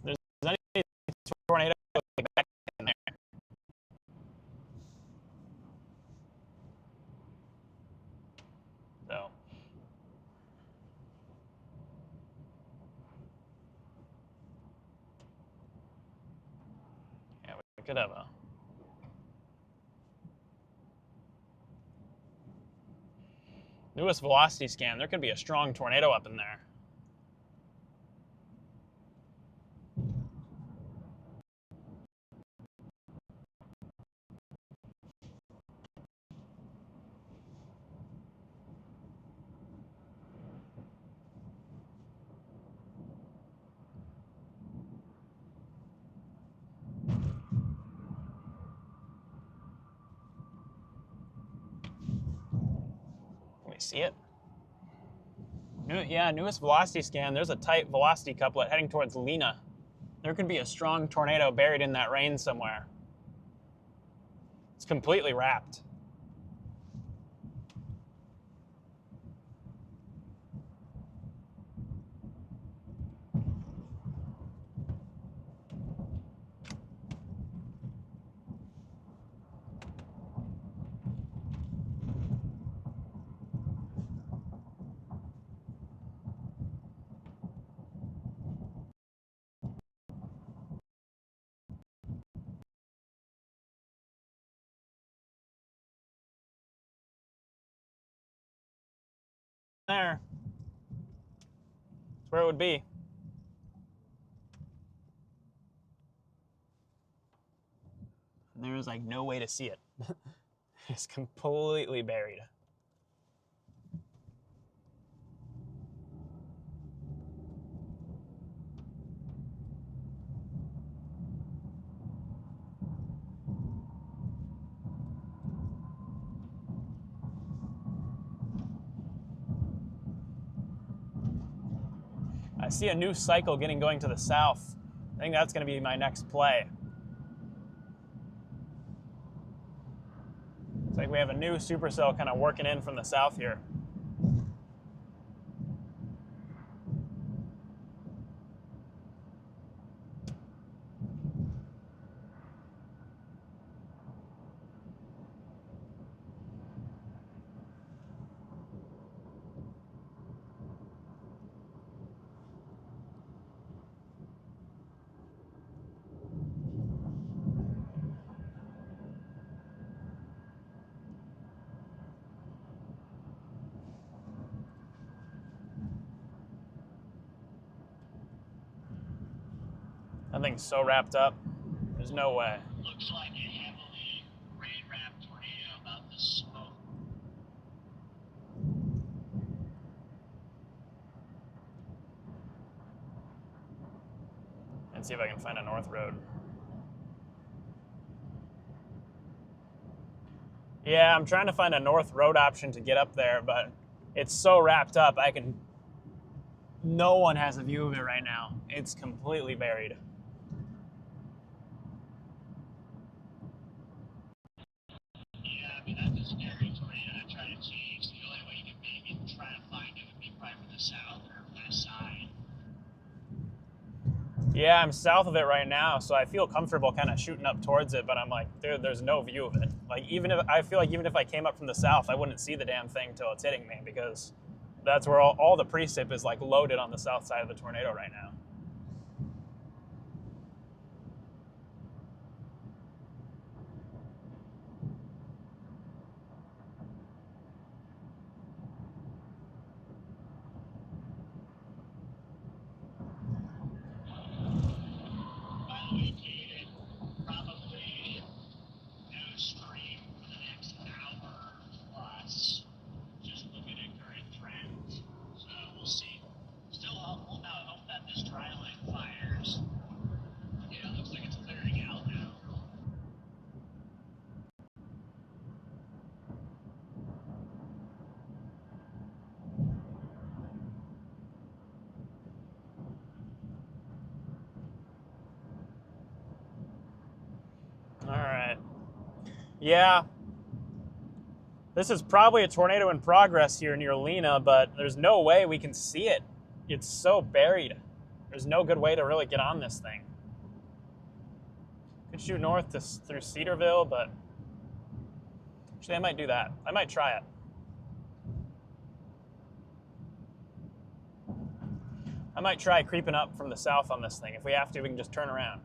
There's any tornado back in there. So. Yeah, we could have a newest velocity scan. There could be a strong tornado up in there. Can we see it? Yeah, newest velocity scan. There's a tight velocity couplet heading towards Lena. There could be a strong tornado buried in that rain somewhere. It's completely wrapped. There. That's where it would be. And there is like no way to see it. It's completely buried. I see a new cycle going to the south. I think that's going to be my next play. It's like we have a new supercell kind of working in from the south here. thing's so wrapped up. There's no way. Looks like a heavily rain-wrapped tornado about this smoke. Let's see if I can find a north road. Yeah, I'm trying to find a north road option to get up there, but it's so wrapped up, no one has a view of it right now. It's completely buried. Yeah, I mean, that's a scary tornado to try to change. The only way you can maybe try to find it would be probably from the south or west side. Yeah, I'm south of it right now, so I feel comfortable kind of shooting up towards it, but I'm like, dude, there's no view of it. Like, I feel like even if I came up from the south, I wouldn't see the damn thing till it's hitting me, because that's where all the precip is like loaded on the south side of the tornado right now. By the way, Kate, probably no stream for the next hour plus. Just looking at current trends. So we'll see. Still hopeful now. I hope that this dry line fires. Yeah, it looks like it's clearing out now. All right. Yeah. This is probably a tornado in progress here near Lena, but there's no way we can see it. It's so buried. There's no good way to really get on this thing. Could shoot north through Cedarville, but actually I might do that. I might try it. I might try creeping up from the south on this thing. If we have to, we can just turn around.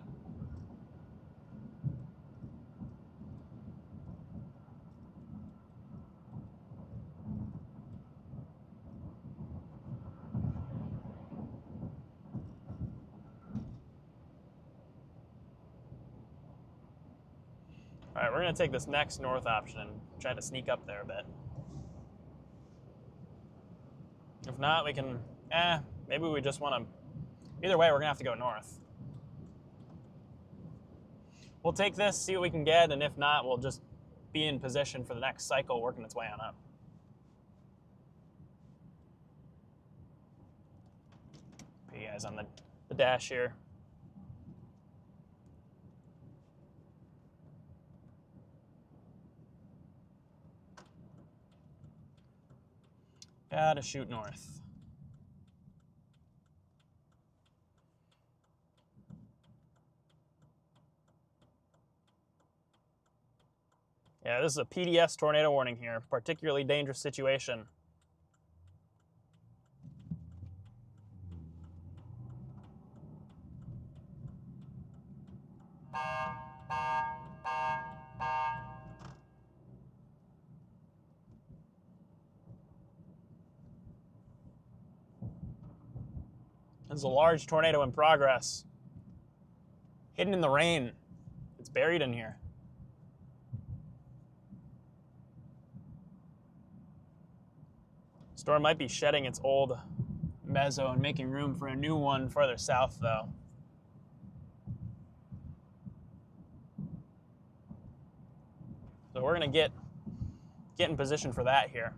All right, we're going to take this next north option and try to sneak up there a bit. If not, we can, maybe we just want to, either way, we're going to have to go north. We'll take this, see what we can get, and if not, we'll just be in position for the next cycle working its way on up. Put you guys on the dash here. Gotta shoot north. Yeah, this is a PDS tornado warning here. Particularly dangerous situation. This is a large tornado in progress. Hidden in the rain. It's buried in here. Storm might be shedding its old mezzo and making room for a new one further south, though. So we're going to get in position for that here.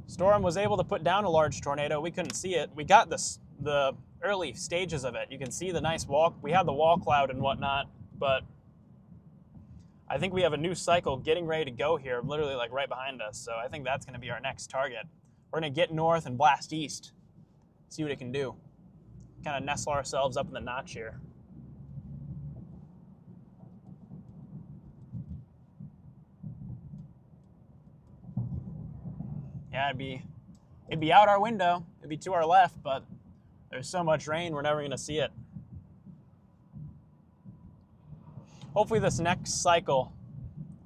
Storm was able to put down a large tornado. We couldn't see it. We got the early stages of it. You can see the nice wall. We had the wall cloud and whatnot, but I think we have a new cycle getting ready to go here, literally like right behind us. So I think that's going to be our next target. We're going to get north and blast east, see what it can do. Kind of nestle ourselves up in the notch here. Yeah, it'd be out our window. It'd be to our left, but there's so much rain, we're never going to see it. Hopefully this next cycle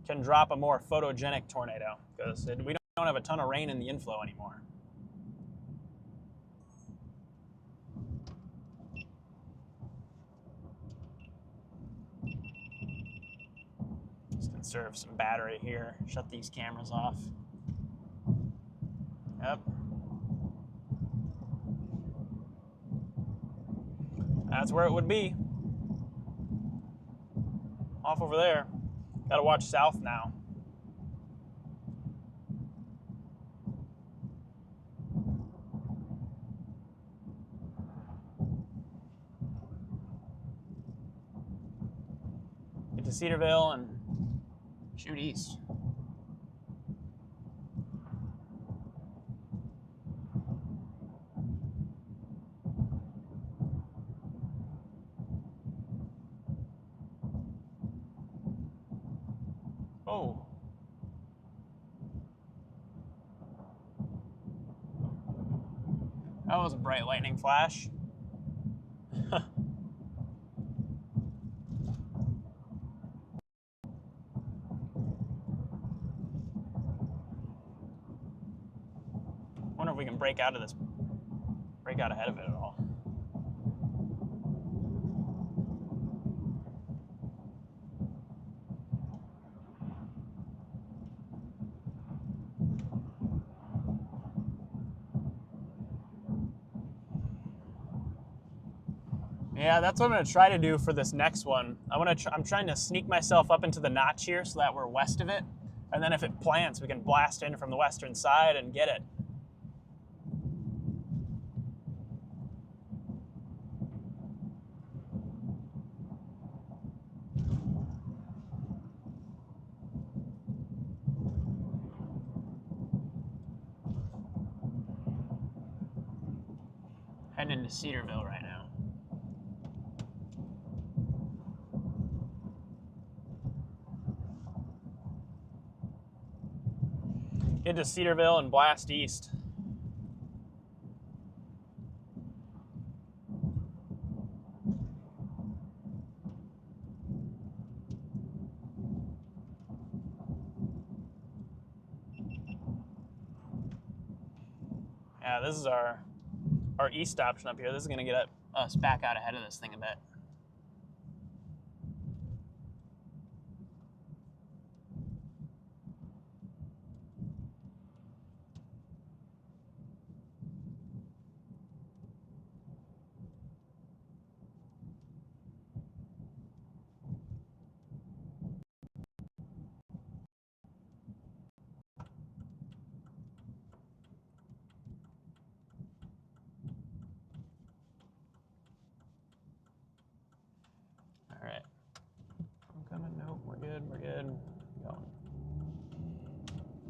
can drop a more photogenic tornado, because we don't don't have a ton of rain in the inflow anymore. Just conserve some battery here. Shut these cameras off. Yep. That's where it would be. Off over there. Gotta watch south now. Get to Cedarville and shoot east. Oh. That was a bright lightning flash. Wonder if we can break out of this, break out ahead of it at all. Yeah, that's what I'm gonna try to do for this next one. I'm trying to sneak myself up into the notch here so that we're west of it, and then if it plants, we can blast in from the western side and get it. Heading into Cedarville right now. Into Cedarville and blast east. Yeah, this is our east option up here. This is gonna get us back out ahead of this thing a bit. All right. I'm coming. Nope, we're good. We're good. Going.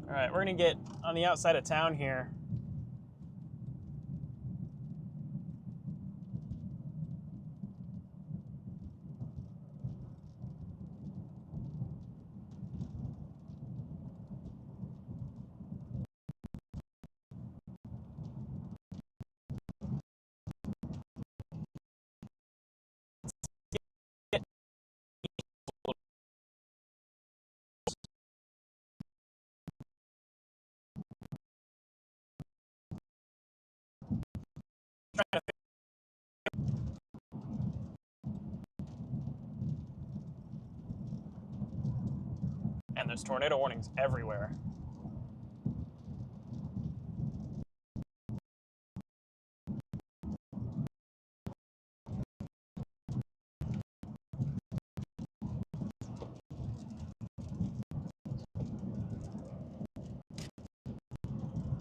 All right, we're gonna get on the outside of town here. And there's tornado warnings everywhere.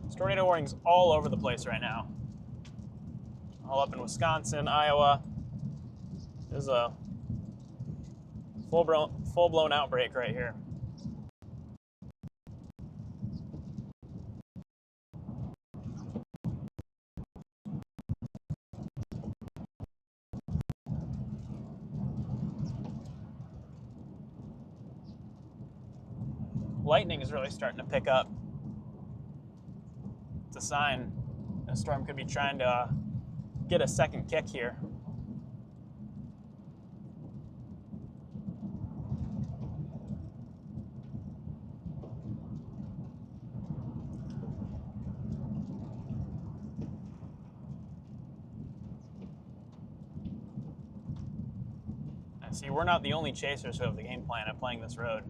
There's tornado warnings all over the place right now. All up in Wisconsin, Iowa. There's a full-blown outbreak right here. Lightning is really starting to pick up. It's a sign the storm could be trying to get a second kick here. See, we're not the only chasers who have the game plan of playing this road.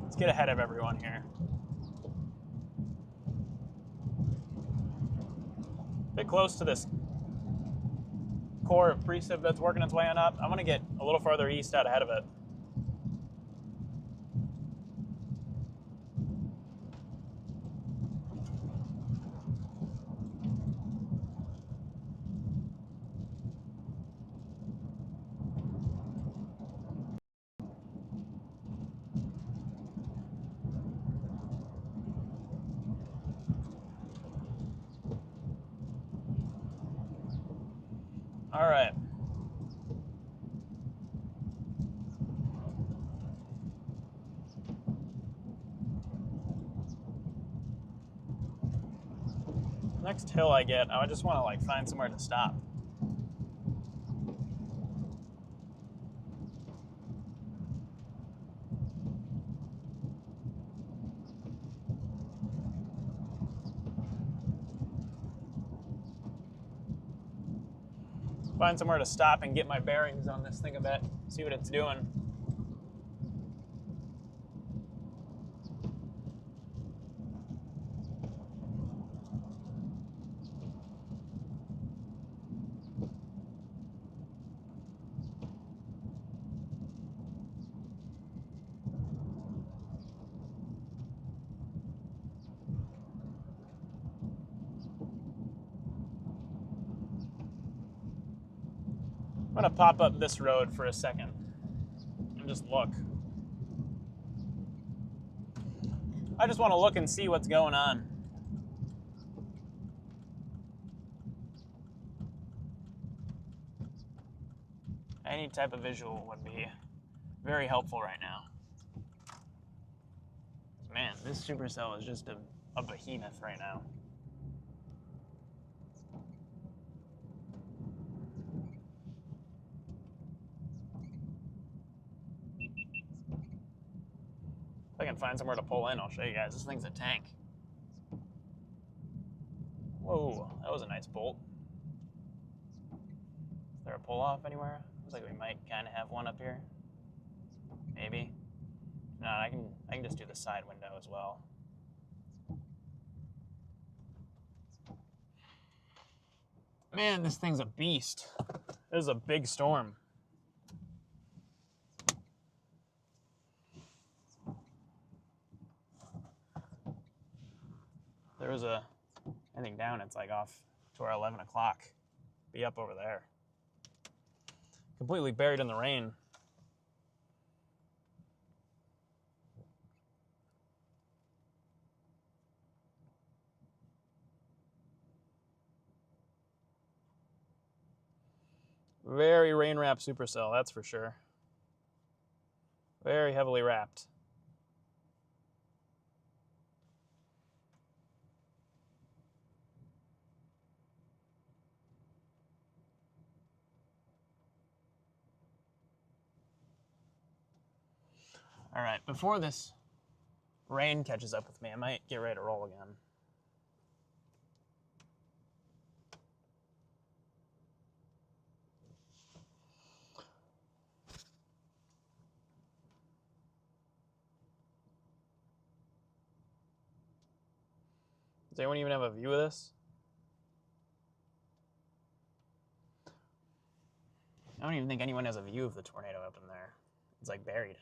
Let's get ahead of everyone here. A bit close to this core of precip that's working its way on up. I'm going to get a little farther east out ahead of it. All right. Next hill I get, I just want to like find somewhere to stop. Find somewhere to stop and get my bearings on this thing a bit, see what it's doing. I'm gonna pop up this road for a second and just look. I just want to look and see what's going on. Any type of visual would be very helpful right now. Man, this supercell is just a behemoth right now. If I can find somewhere to pull in, I'll show you guys. This thing's a tank. Whoa, that was a nice bolt. Is there a pull-off anywhere? Looks like we might kind of have one up here. Maybe. No, I can just do the side window as well. Man, this thing's a beast. This is a big storm. There was anything down, it's like off to our 11 o'clock. Be up over there. Completely buried in the rain. Very rain-wrapped supercell, that's for sure. Very heavily wrapped. All right, before this rain catches up with me, I might get ready to roll again. Does anyone even have a view of this? I don't even think anyone has a view of the tornado up in there. It's like buried.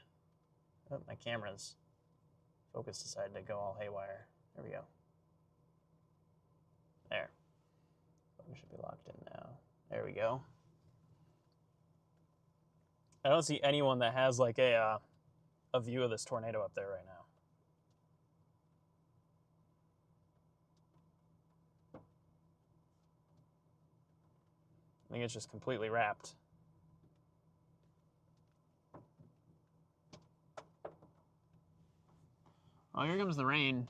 Oh, my camera's focus decided to go all haywire. There we go. There. We should be locked in now. There we go. I don't see anyone that has like a view of this tornado up there right now. I think it's just completely wrapped. Oh, here comes the rain.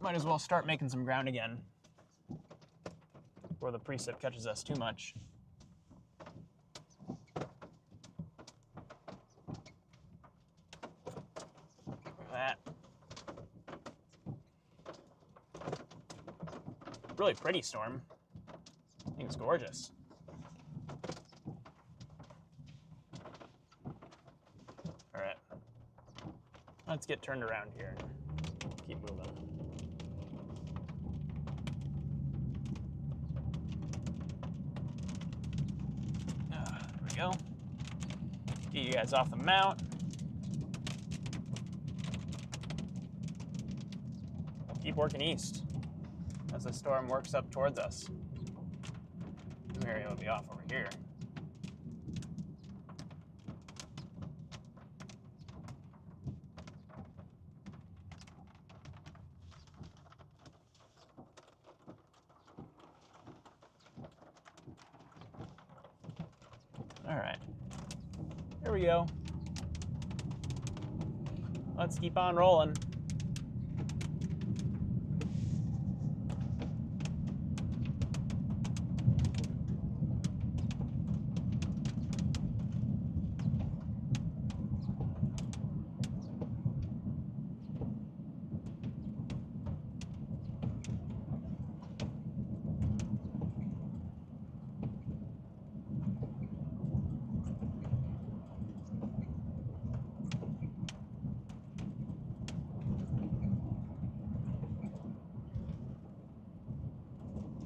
Might as well start making some ground again before the precip catches us too much. Look at that. Really pretty storm. I think it's gorgeous. All right. Let's get turned around here and keep moving. There we go. Get you guys off the mount. Keep working east as the storm works up towards us. New area will be off over here. All right, here we go. Let's keep on rolling.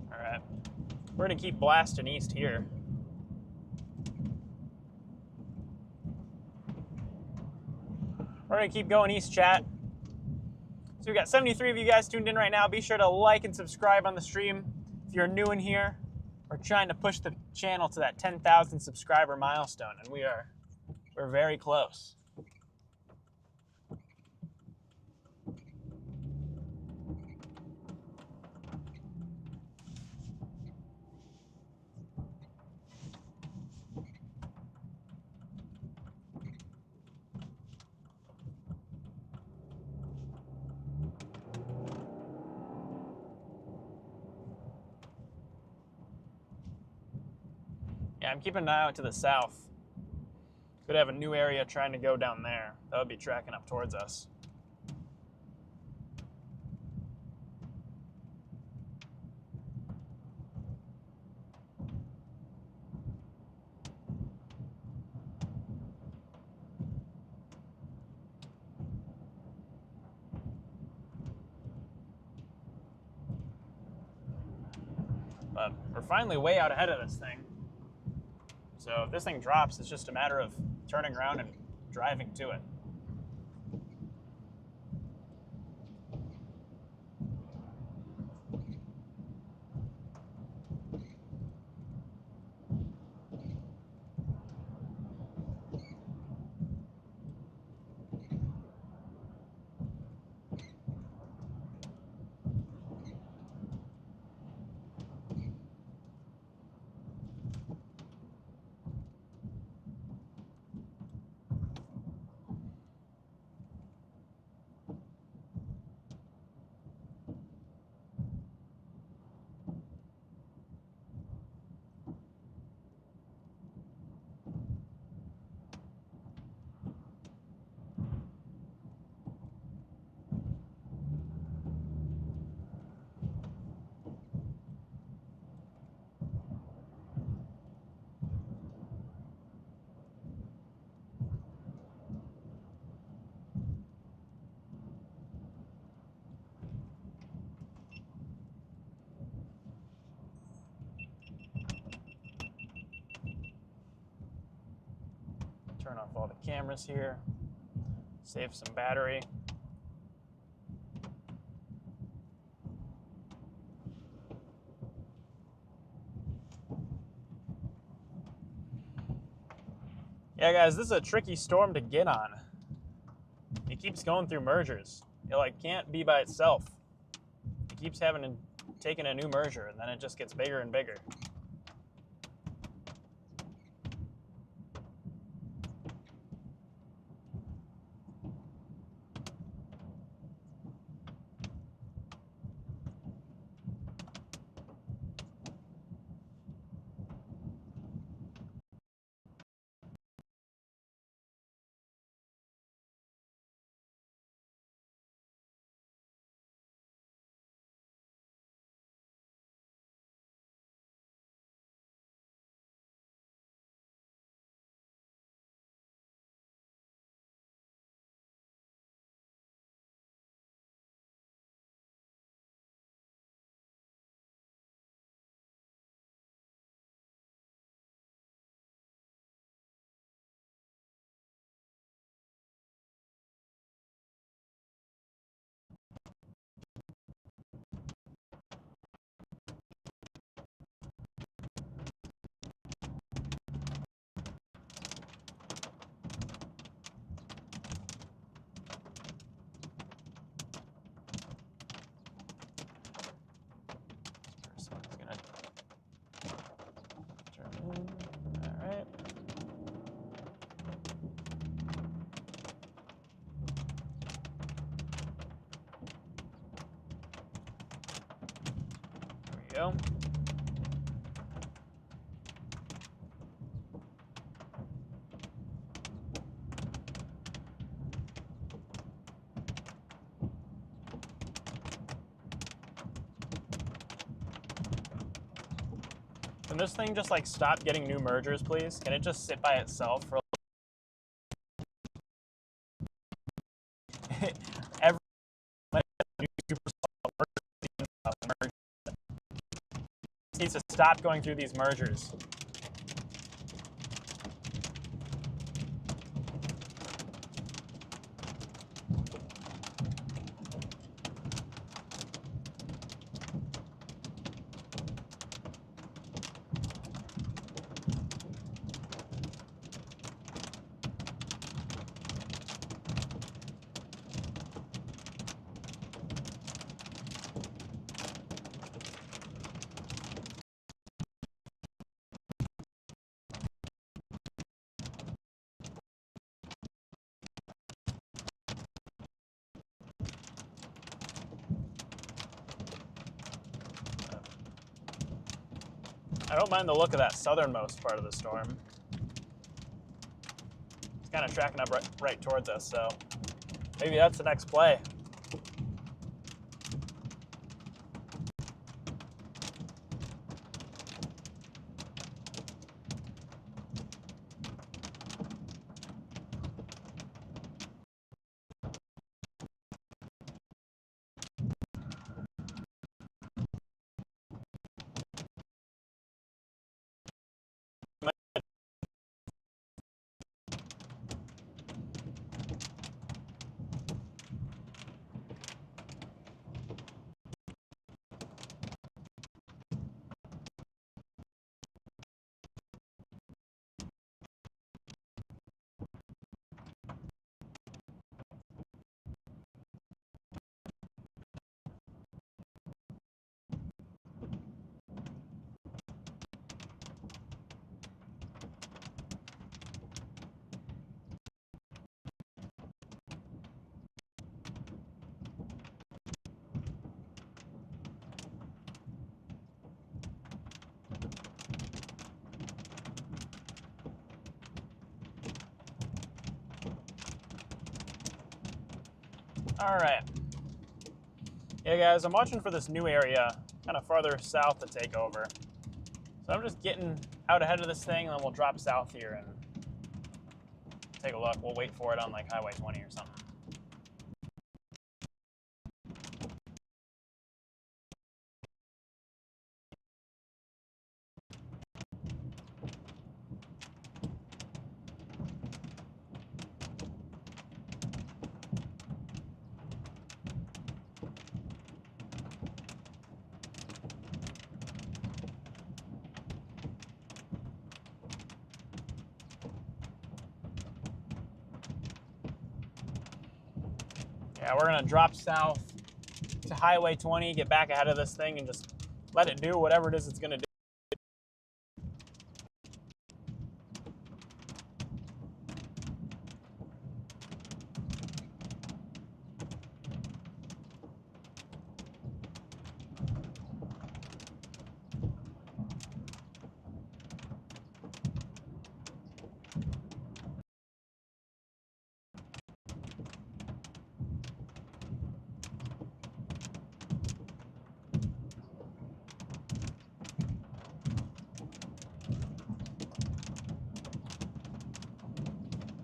All right, we're gonna keep blasting east here. We're gonna keep going east, chat. So we've got 73 of you guys tuned in right now. Be sure to like and subscribe on the stream. If you're new in here, we're trying to push the channel to that 10,000 subscriber milestone, and we're very close. Yeah, I'm keeping an eye out to the south. Could have a new area trying to go down there. That would be tracking up towards us. But we're finally way out ahead of this thing. So if this thing drops, it's just a matter of turning around and driving to it. Turn off all the cameras here. Save some battery. Yeah, guys, this is a tricky storm to get on. It keeps going through mergers. It can't be by itself. It keeps taking a new merger, and then it just gets bigger and bigger. go. Can this thing just like stop getting new mergers, please? Can it just sit by itself for every new merger? It needs to stop going through these mergers. I don't mind the look of that southernmost part of the storm. It's kind of tracking up right towards us, so maybe that's the next play. All right. Yeah, guys, I'm watching for this new area, kind of farther south to take over. So I'm just getting out ahead of this thing, and then we'll drop south here and take a look. We'll wait for it on like Highway 20 or something. Yeah, we're gonna drop south to Highway 20, get back ahead of this thing, and just let it do whatever it is it's gonna do.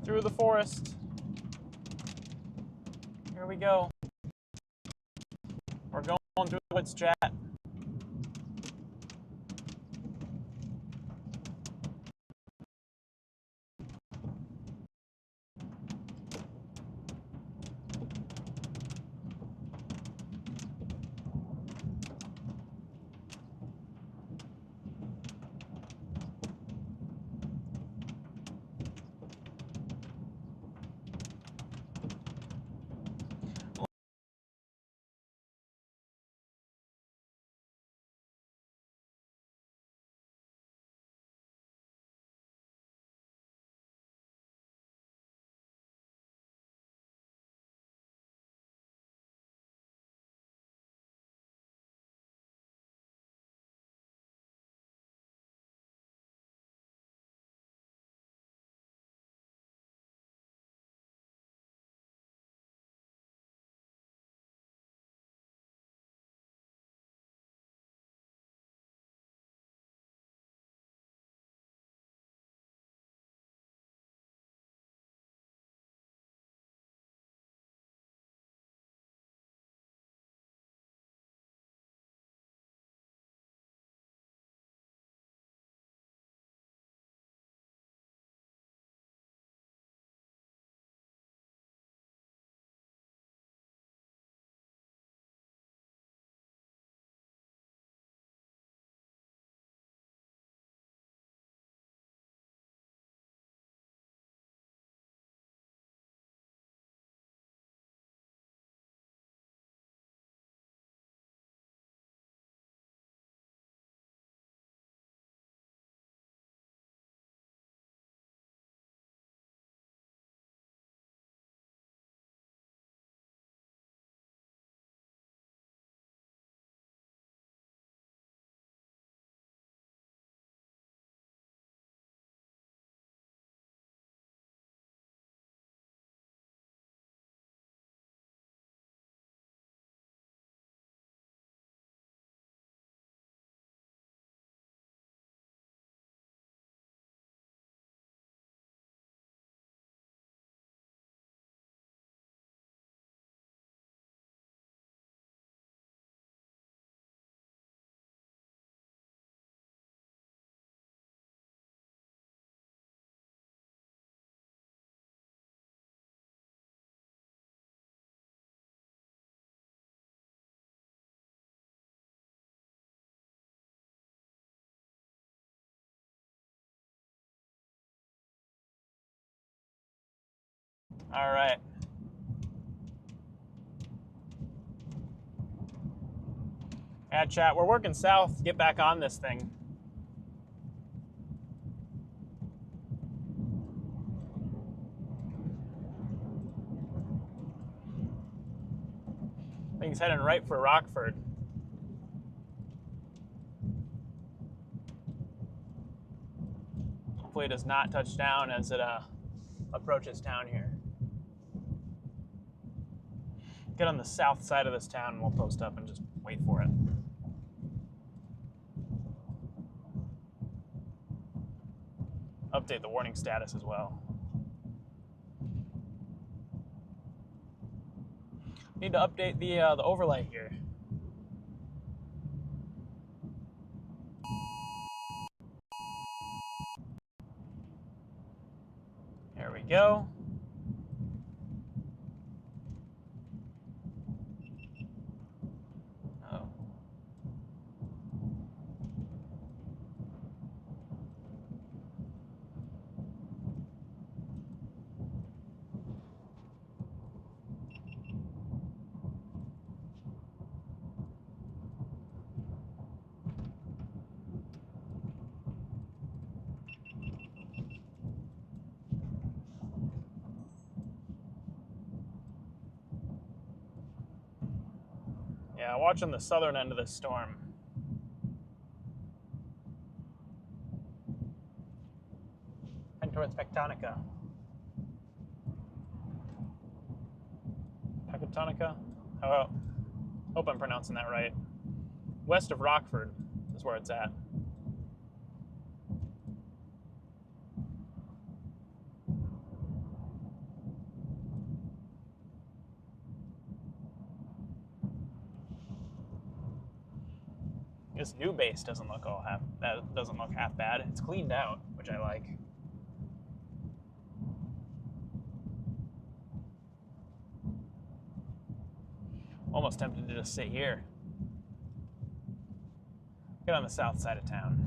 Through the forest. Here we go. We're going through the woods, chat. All right. Yeah, chat, we're working south to get back on this thing. Thing's heading right for Rockford. Hopefully it does not touch down as it approaches town here. Get on the south side of this town and we'll post up and just wait for it. Update the warning status as well. Need to update the overlay here. There we go. Oh. Yeah, watching the southern end of this storm. Heading towards Pectonica. Pectonica? Oh, hope I'm pronouncing that right. West of Rockford is where it's at. This new base doesn't look half bad. It's cleaned out, which I like. Almost tempted to just sit here. Get on the south side of town.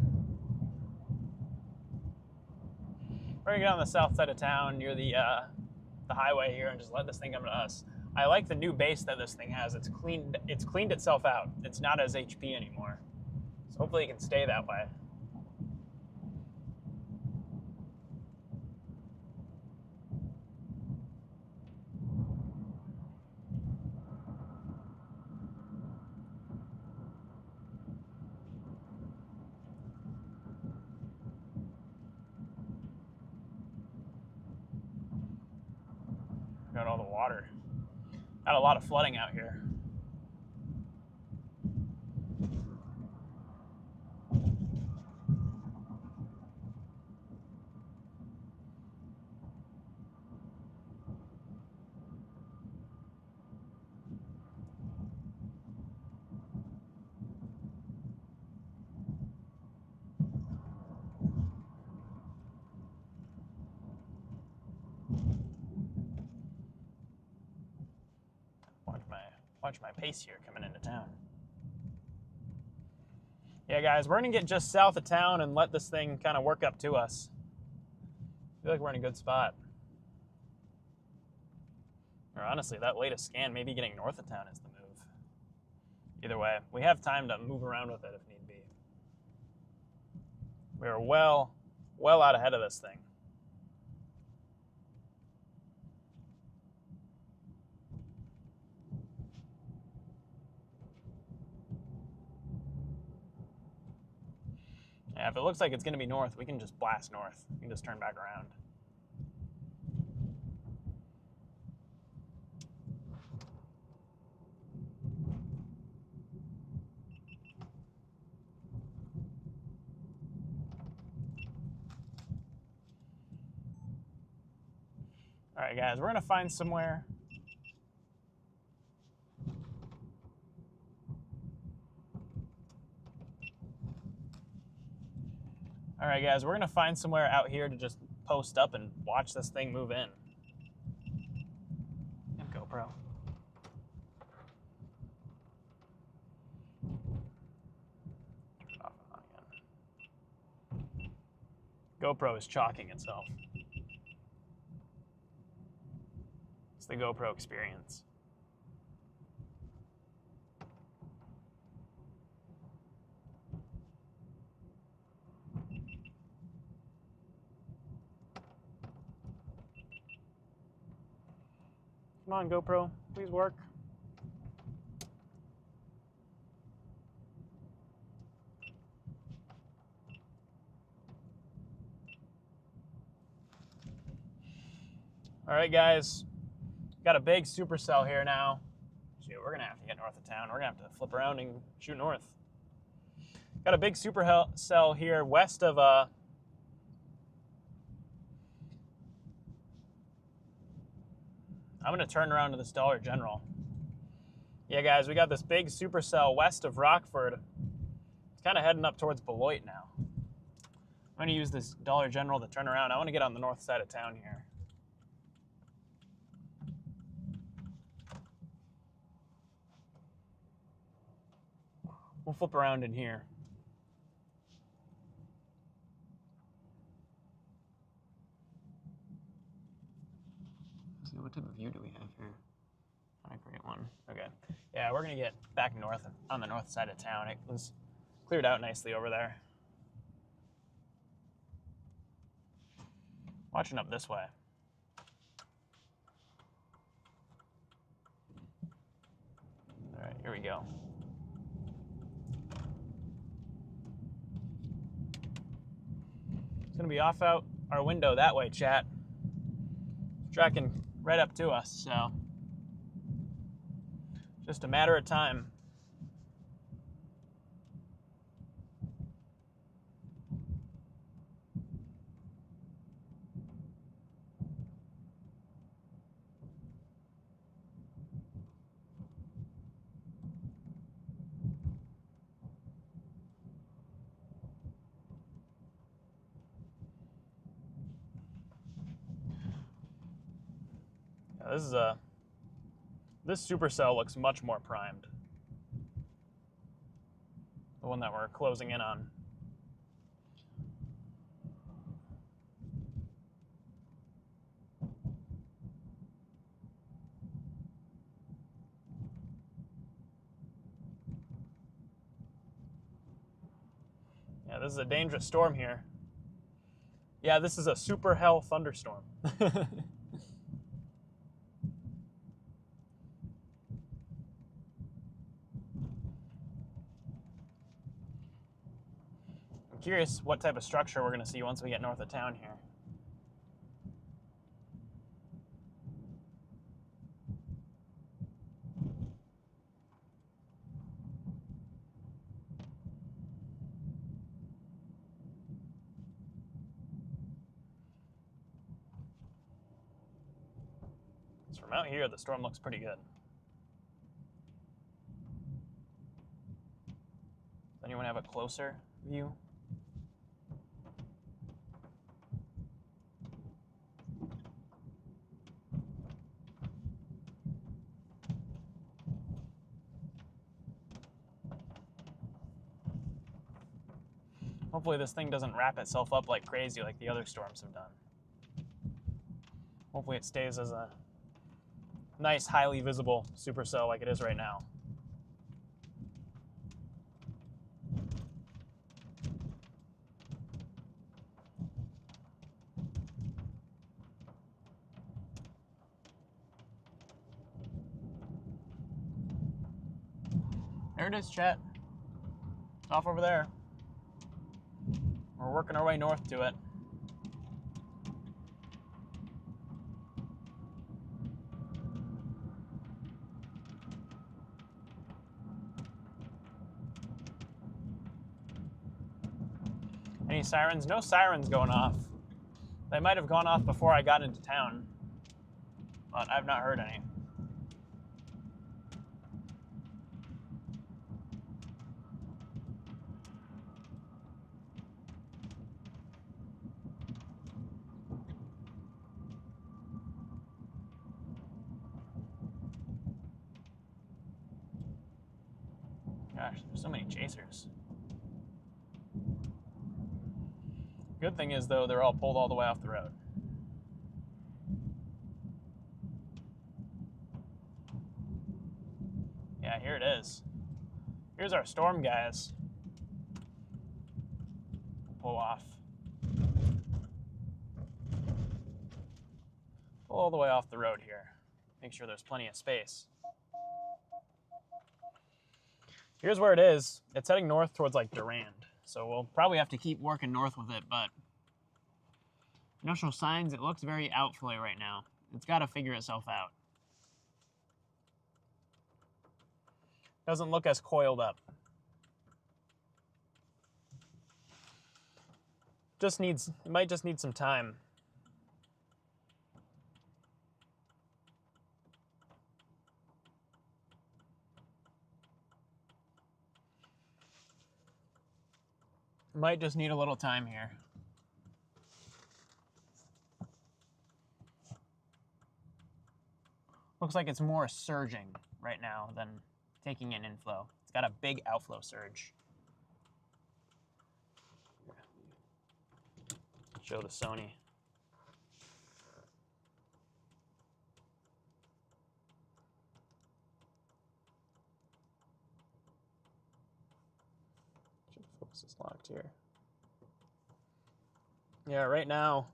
We're gonna get on the south side of town near the highway here and just let this thing come to us. I like the new base that this thing has. It's cleaned itself out. It's not as HP anymore. So hopefully it can stay that way. Got all the water. Got a lot of flooding out here. Watch my pace here coming into town. Yeah, guys, we're gonna get just south of town and let this thing kind of work up to us. I feel like we're in a good spot. Or honestly, that latest scan, maybe getting north of town is the move. Either way, we have time to move around with it if need be. We are well out ahead of this thing. Yeah, if it looks like it's going to be north, we can just blast north. We can just turn back around. All right, guys, we're going to find somewhere. All right, guys, we're going to find somewhere out here to just post up and watch this thing move in. And GoPro. Turn it off and on again. GoPro is chalking itself. the GoPro experience. Come on, GoPro, please work. All right, guys, got a big supercell here now. Shoot, we're gonna have to get north of town. We're gonna have to flip around and shoot north. Got a big supercell here west of I'm gonna turn around to this Dollar General. Yeah, guys, we got this big supercell west of Rockford. It's kind of heading up towards Beloit now. I'm gonna use this Dollar General to turn around. I want to get on the north side of town here. We'll flip around in here. Let's see, what type of view do we have here? Not a great one. Okay. Yeah, we're going to get back north on the north side of town. It was cleared out nicely over there. Watching up this way. All right, here we go. It's going to be off out our window that way, chat. It's tracking right up to us, so just a matter of time. Yeah, this supercell looks much more primed. The one that we're closing in on. Yeah, this is a dangerous storm here. Yeah, this is a super hell thunderstorm. I'm curious what type of structure we're going to see once we get north of town here. So from out here, the storm looks pretty good. Does anyone have a closer view? Hopefully this thing doesn't wrap itself up like crazy like the other storms have done. Hopefully it stays as a nice, highly visible supercell like it is right now. There it is, chat. It's off over there. We're working our way north to it. Any sirens? No sirens going off. They might have gone off before I got into town, but I've not heard any. Gosh, there's so many chasers. Good thing is, though, they're all pulled all the way off the road. Yeah, here it is. Here's our storm, guys. Pull off. Pull all the way off the road here. Make sure there's plenty of space. Here's where it is. It's heading north towards like Durand. So we'll probably have to keep working north with it, but initial signs, it looks very outflowy right now. It's got to figure itself out. Doesn't look as coiled up. It might just need some time. Might just need a little time here. Looks like it's more surging right now than taking in inflow. It's got a big outflow surge. Show the Sony. Focus is locked here. Yeah, right now,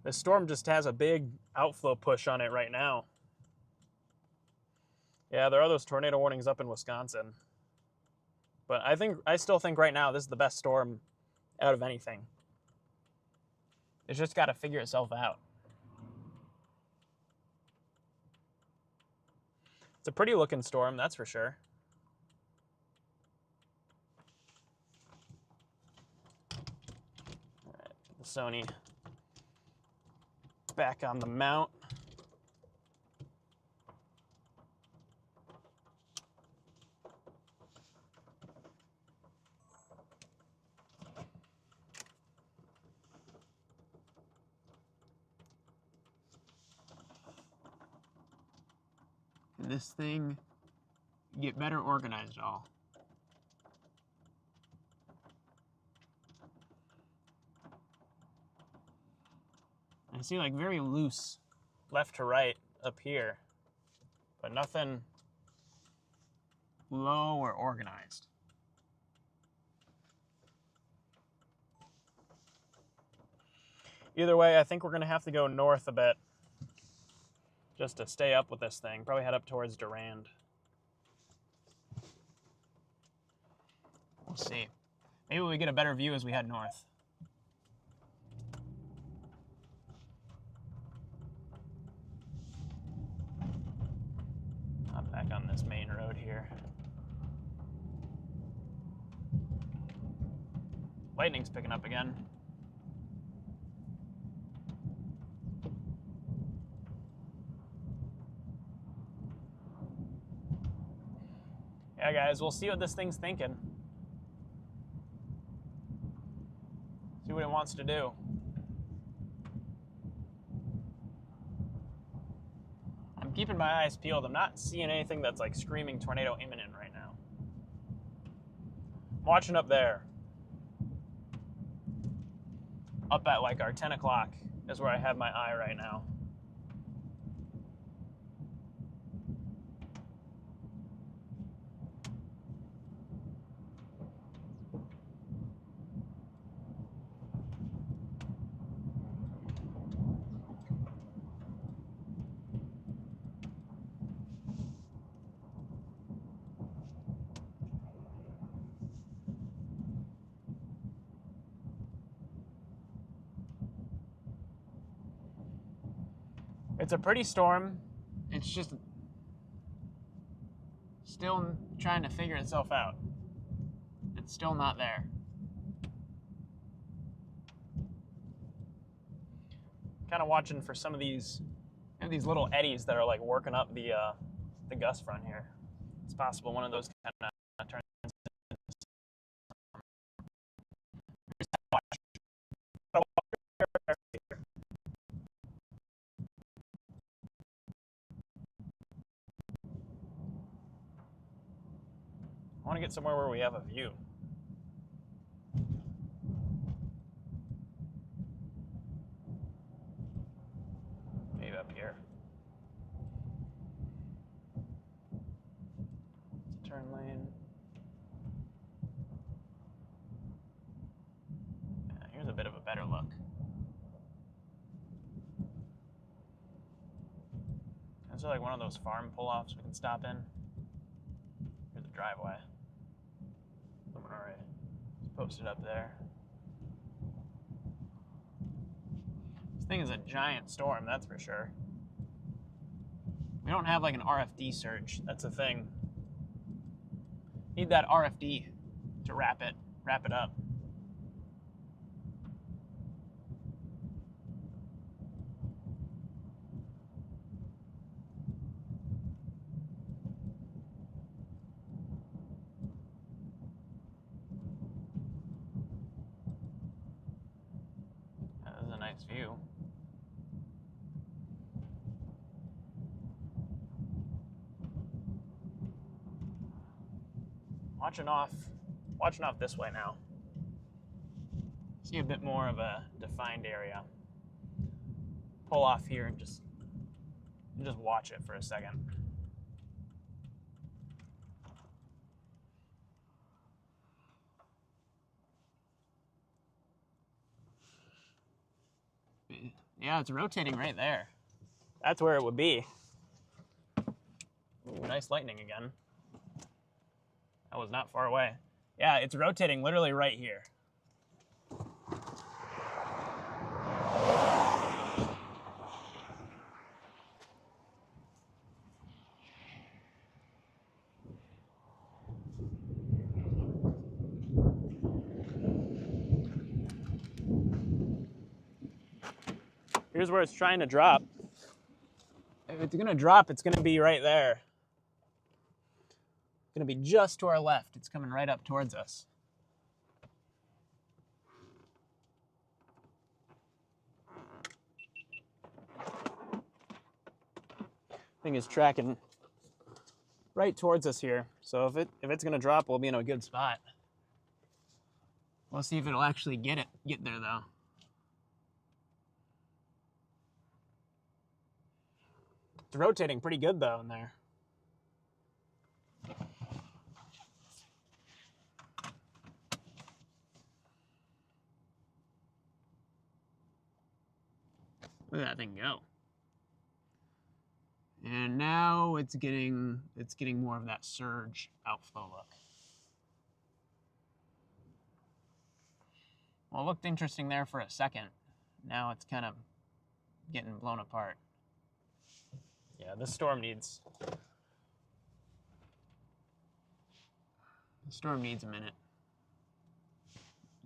the storm just has a big outflow push on it right now. Yeah, there are those tornado warnings up in Wisconsin. But I still think right now this is the best storm out of anything. It's just got to figure itself out. It's a pretty looking storm, that's for sure. All right, the Sony back on the mount. This thing get better organized, all. I see like very loose left to right up here, but nothing low or organized. Either way, I think we're going to have to go north a bit just to stay up with this thing. Probably head up towards Durand. We'll see. Maybe we get a better view as we head north. Hop back on this main road here. Lightning's picking up again. Yeah, guys, we'll see what this thing's thinking. See what it wants to do. I'm keeping my eyes peeled. I'm not seeing anything that's like screaming tornado imminent right now. I'm watching up there. Up at like our 10 o'clock is where I have my eye right now. It's a pretty storm. It's just still trying to figure itself out. It's still not there. Kind of watching for some of these little eddies that are like working up the gust front here. It's possible one of those kind of turns. I want to get somewhere where we have a view. Maybe up here. turn lane. Yeah, here's a bit of a better look. Is there like one of those farm pull-offs we can stop in? Here's the driveway. Someone already posted up there. This thing is a giant storm, that's for sure. We don't have like an RFD surge. That's the thing. Need that RFD to wrap it up. That is a nice view. Watching off this way now. See a bit more of a defined area. Pull off here and just watch it for a second. Yeah, it's rotating right there. That's where it would be. Ooh, nice lightning again. That was not far away. Yeah, it's rotating literally right here. Here's where it's trying to drop. If it's gonna drop, it's gonna be right there. It's gonna be just to our left. It's coming right up towards us. Thing is tracking right towards us here. So if it's gonna drop, we'll be in a good spot. We'll see if it'll actually get there though. It's rotating pretty good though in there. Look at that thing go. And now it's getting more of that surge outflow look. Well, it looked interesting there for a second. Now it's kind of getting blown apart. Yeah, this storm needs a minute.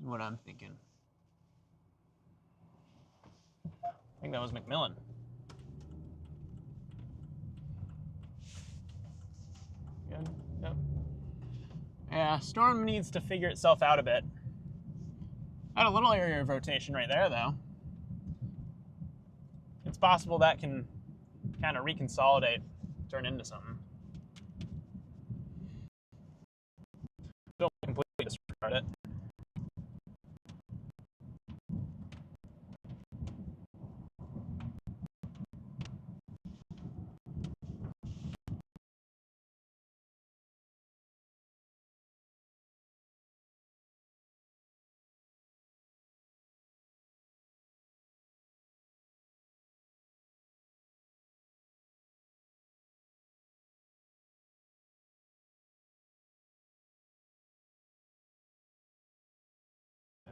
What I'm thinking. I think that was McMillan. Good. Yep. Yeah, storm needs to figure itself out a bit. Had a little area of rotation right there, though. It's possible that can kind of reconsolidate, turn into something. Don't completely disregard it.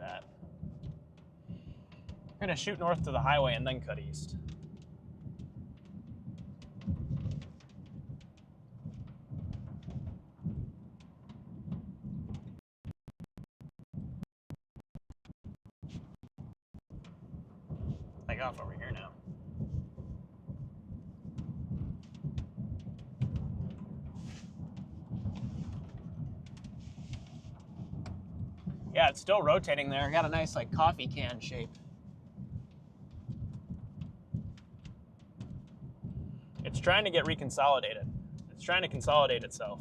That. I'm gonna shoot north to the highway and then cut east. Like off over here now. Yeah, it's still rotating there. Got a nice like coffee can shape. It's trying to get reconsolidated. It's trying to consolidate itself.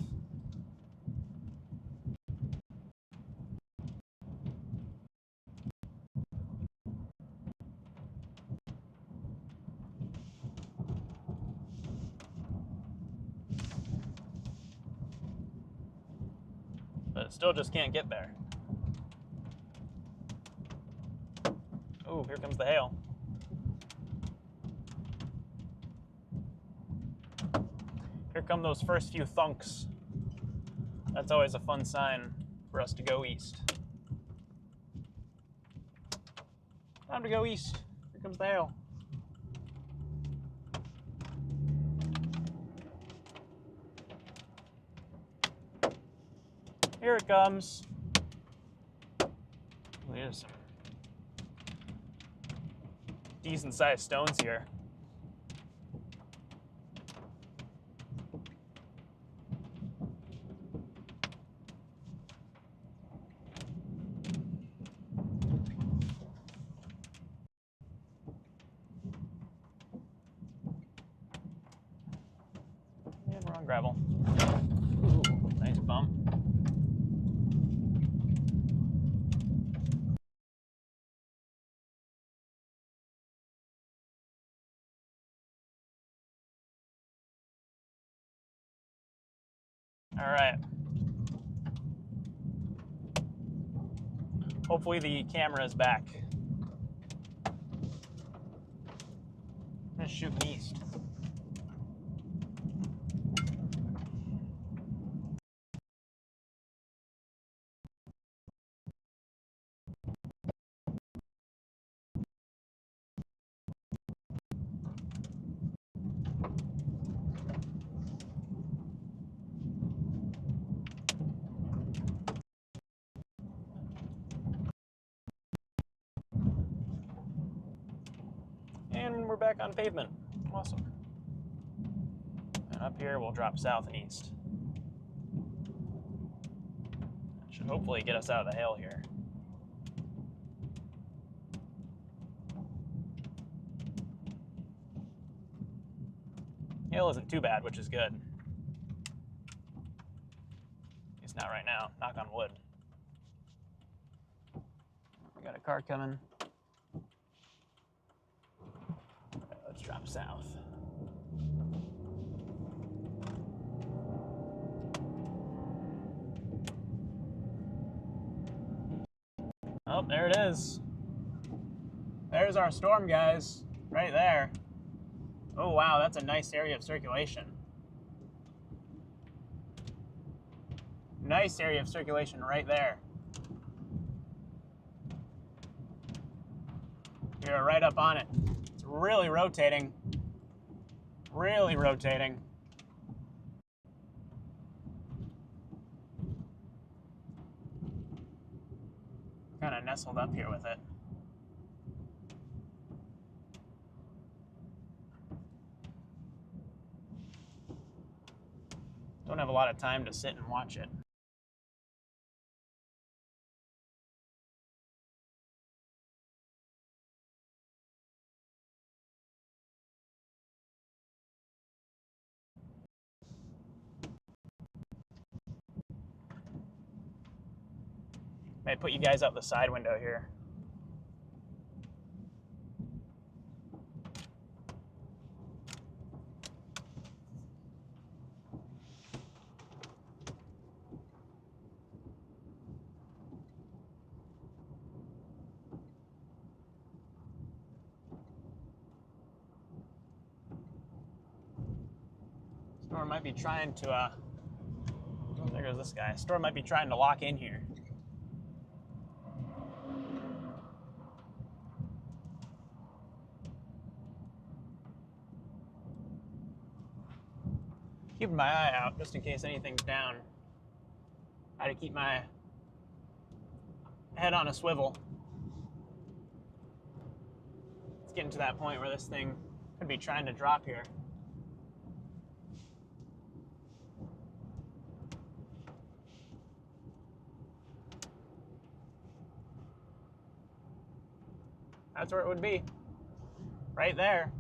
but it still just can't get there. Oh, here comes the hail. Here come those first few thunks. That's always a fun sign for us to go east. Time to go east. Here comes the hail. Here it comes. There's some decent sized stones here. And we're on gravel. Ooh, nice bump. All right. Hopefully the camera is back. I'm gonna shoot east. And we're back on pavement. Awesome. And up here, we'll drop south and east. That should hopefully get us out of the hail here. Hail isn't too bad, which is good. At least not right now. Knock on wood. We got a car coming. Let's drop south. Oh, there it is. There's our storm, guys. Right there. Oh, wow, that's a nice area of circulation. Nice area of circulation right there. You're right up on it. It's really rotating. Really rotating. Kind of nestled up here with it. Don't have a lot of time to sit and watch it. Might put you guys out the side window here. Storm might be trying to, oh, there goes this guy. Storm might be trying to lock in here. Keeping my eye out just in case anything's down. I had to keep my head on a swivel. It's getting to that point where this thing could be trying to drop here. That's where it would be. Right there.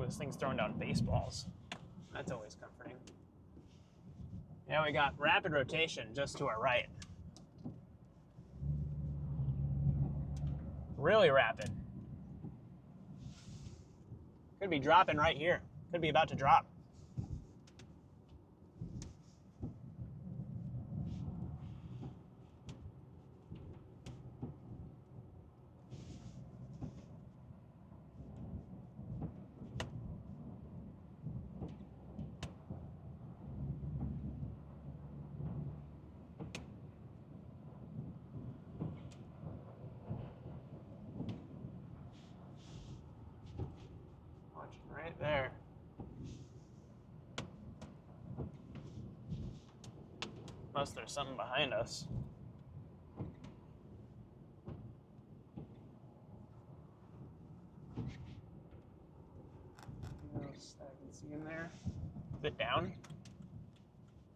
Ooh, this thing's throwing down baseballs. That's always comforting. Yeah, we got rapid rotation just to our right. Really rapid. Could be dropping right here. Could be about to drop. Watching right there. Unless there's something behind us. Anything else that I can see in there? Is it down?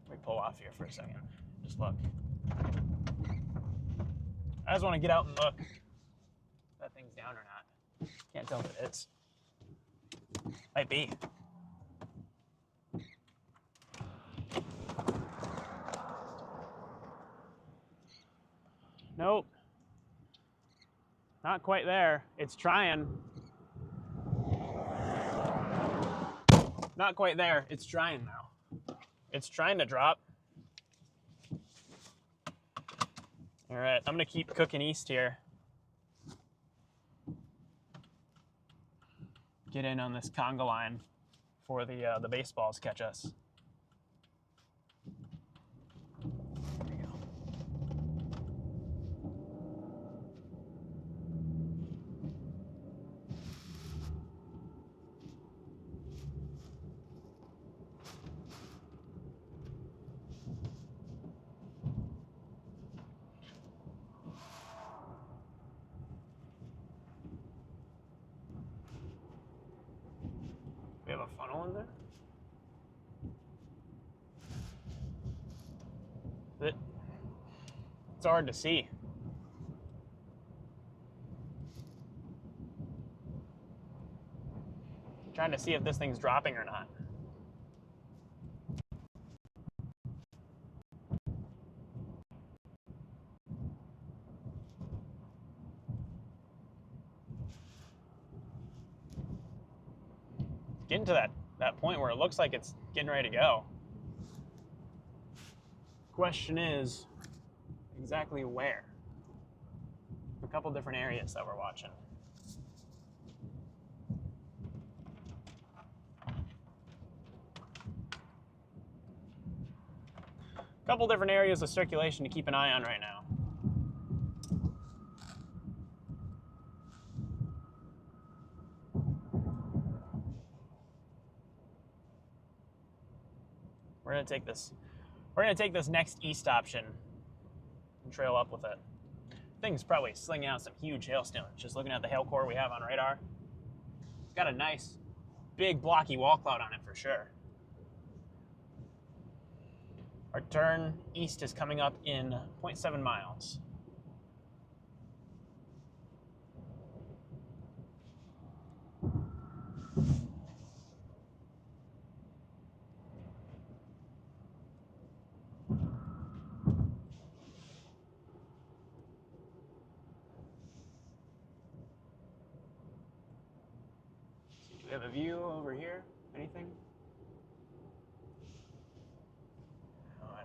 Let me pull off here for a second. Just look. I just want to get out and look if that thing's down or not. Can't tell if it is. Might be. Nope. Not quite there. It's trying. Not quite there. It's trying now. It's trying to drop. All right, I'm going to keep cooking east here. Get in on this conga line before the baseballs catch us. There we go. We have a funnel in there? It's hard to see. I'm trying to see if this thing's dropping or not. Getting to that point where it looks like it's getting ready to go. Question is, exactly where? A couple different areas that we're watching. A couple different areas of circulation to keep an eye on right now. We're gonna take this next east option and trail up with it. Thing's probably slinging out some huge hailstones. Just looking at the hail core we have on radar, it's got a nice, big blocky wall cloud on it for sure. Our turn east is coming up in 0.7 miles. Do we have a view over here? Anything?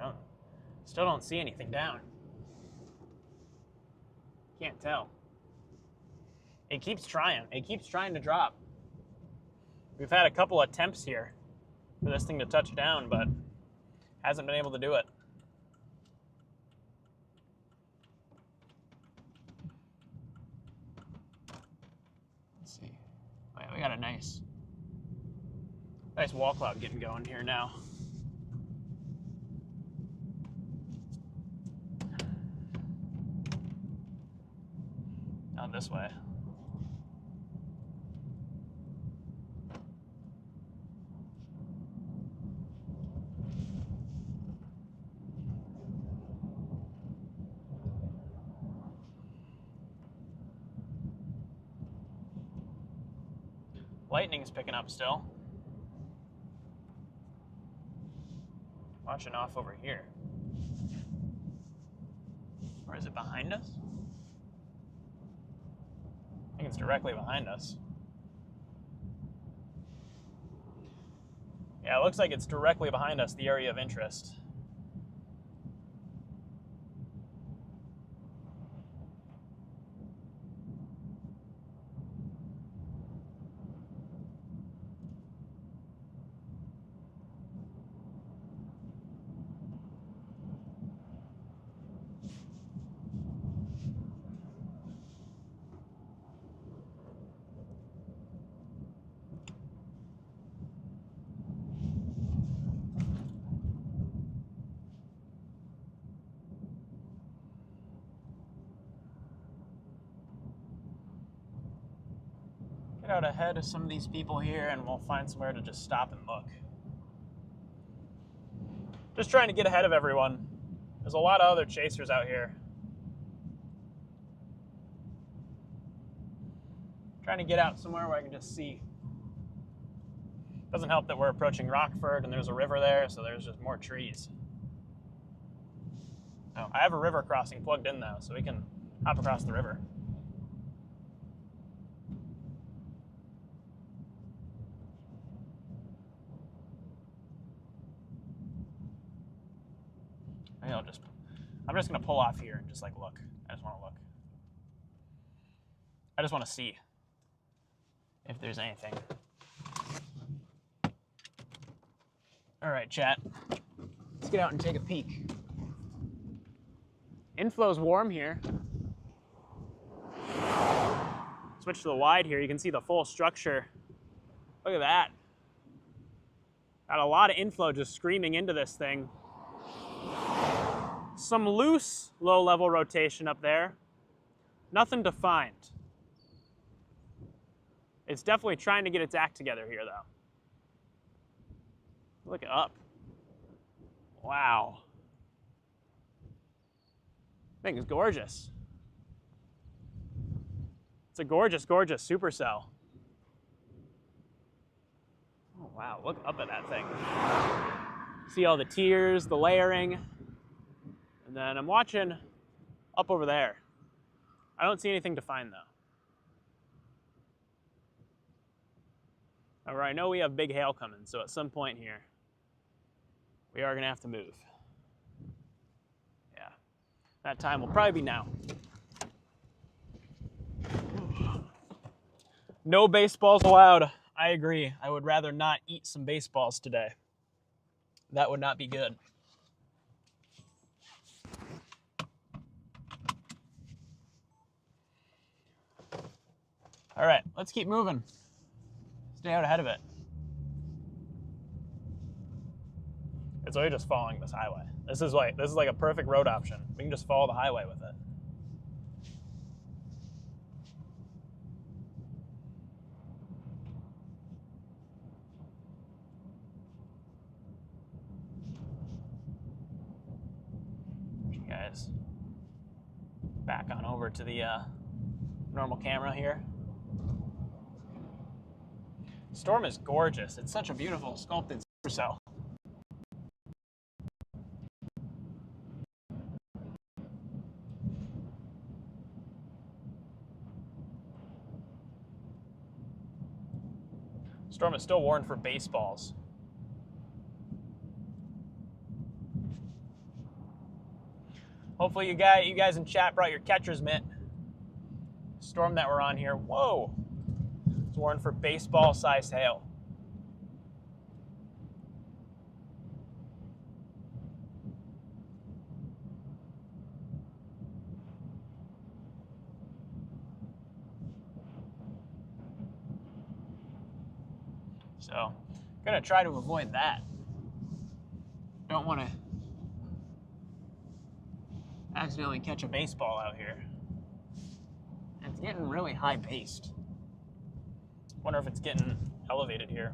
No, still don't see anything down. Can't tell. It keeps trying. It keeps trying to drop. We've had a couple attempts here for this thing to touch down, but hasn't been able to do it. Let's see. Oh yeah, we got a nice wall cloud getting going here now. Down this way. Lightning's picking up still. Watching off over here. Or is it behind us? I think it's directly behind us. Yeah, it looks like it's directly behind us, the area of interest. Get out ahead of some of these people here and we'll find somewhere to just stop and look. Just trying to get ahead of everyone. There's a lot of other chasers out here. Trying to get out somewhere where I can just see. Doesn't help that we're approaching Rockford and there's a river there, so there's just more trees. Oh, I have a river crossing plugged in though, so we can hop across the river. Maybe I'm just gonna pull off here and just like look. I just want to look. I just want to see if there's anything. All right, chat. Let's get out and take a peek. Inflow's warm here. Switch to the wide here. You can see the full structure. Look at that. Got a lot of inflow just screaming into this thing. Some loose low-level rotation up there. Nothing defined. It's definitely trying to get its act together here, though. Look up. Wow. Thing is gorgeous. It's a gorgeous, gorgeous supercell. Oh, wow. Look up at that thing. See all the tiers, the layering. And then I'm watching up over there. I don't see anything defined, though. However, I know we have big hail coming, so at some point here, we are going to have to move. Yeah. That time will probably be now. No baseballs allowed. I agree. I would rather not eat some baseballs today. That would not be good. All right, let's keep moving. Stay out ahead of it. It's really just following this highway. This is like a perfect road option. We can just follow the highway with it. You guys back on over to the normal camera here. Storm is gorgeous. It's such a beautiful sculpted supercell. Storm is still warned for baseballs. Hopefully you guys in chat brought your catcher's mitt. Storm that we're on here. Whoa. It's warned for baseball-sized hail. So, I'm gonna try to avoid that. Don't want to accidentally catch a baseball out here. It's getting really high-paced. Wonder if it's getting elevated here.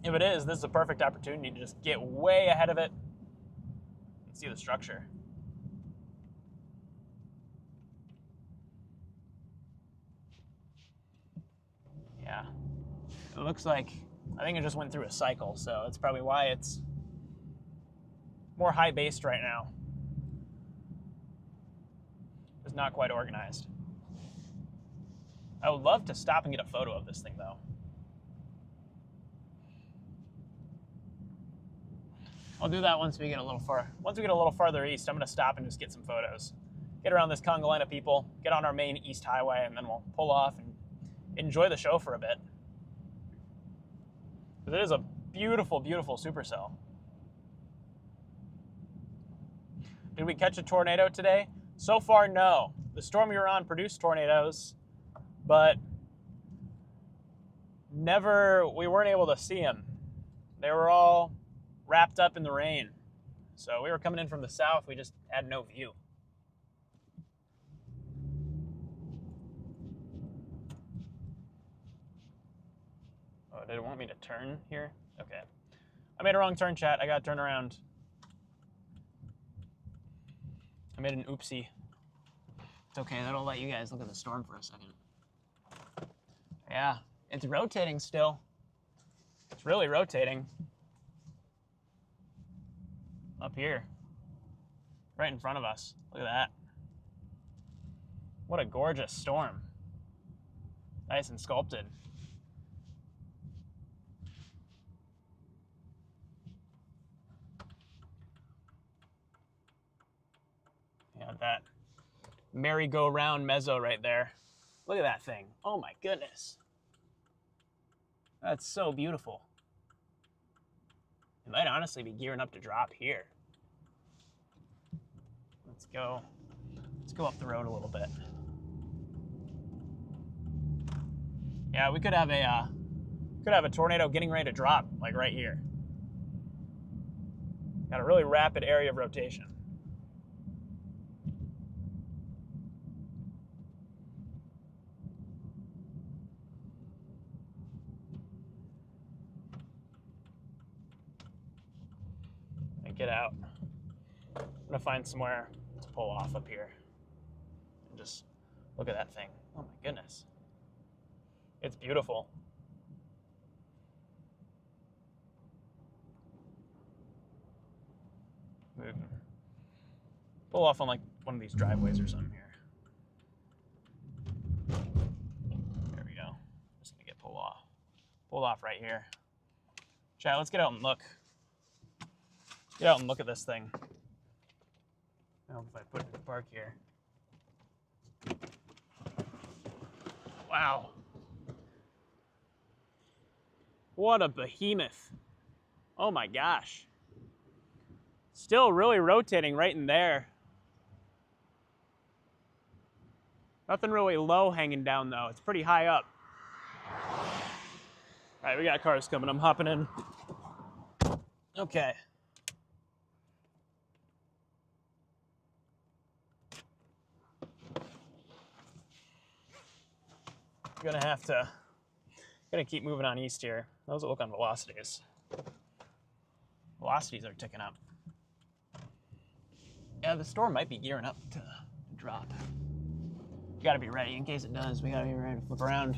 If it is, this is a perfect opportunity to just get way ahead of it and see the structure. Yeah. It looks like, I think it just went through a cycle, so that's probably why it's more high-based right now. It's not quite organized. I would love to stop and get a photo of this thing, though. I'll do that once we get a little farther east. I'm going to stop and just get some photos. Get around this Conga line of people, get on our main east highway, and then we'll pull off and enjoy the show for a bit. It is a beautiful, beautiful supercell. Did we catch a tornado today? So far, no. The storm we were on produced tornadoes, but we weren't able to see them. They were all wrapped up in the rain. So we were coming in from the south, we just had no view. Oh, did it want me to turn here? Okay. I made a wrong turn, chat. I gotta turn around. I made an oopsie. It's okay, that'll let you guys look at the storm for a second. Yeah, it's rotating still. It's really rotating. Up here. Right in front of us. Look at that. What a gorgeous storm. Nice and sculpted. Yeah, that merry-go-round mezzo right there. Look at that thing. Oh my goodness. That's so beautiful. It might honestly be gearing up to drop here. Let's go up the road a little bit. Yeah, we could have a tornado getting ready to drop, like right here. Got a really rapid area of rotation. Get out. I'm gonna find somewhere to pull off up here and just look at that thing. Oh my goodness. It's beautiful. Pull off on like one of these driveways or something here. There we go. Just gonna get pulled off right here. Chat, let's get out and look. Get out and look at this thing. I don't know if I put it in the park here. Wow. What a behemoth. Oh my gosh. Still really rotating right in there. Nothing really low hanging down though. It's pretty high up. All right, we got cars coming. I'm hopping in. Okay. Gonna keep moving on east here. Those will look on velocities. Velocities are ticking up. Yeah, the storm might be gearing up to drop. You gotta be ready in case it does. We gotta be ready to flip around.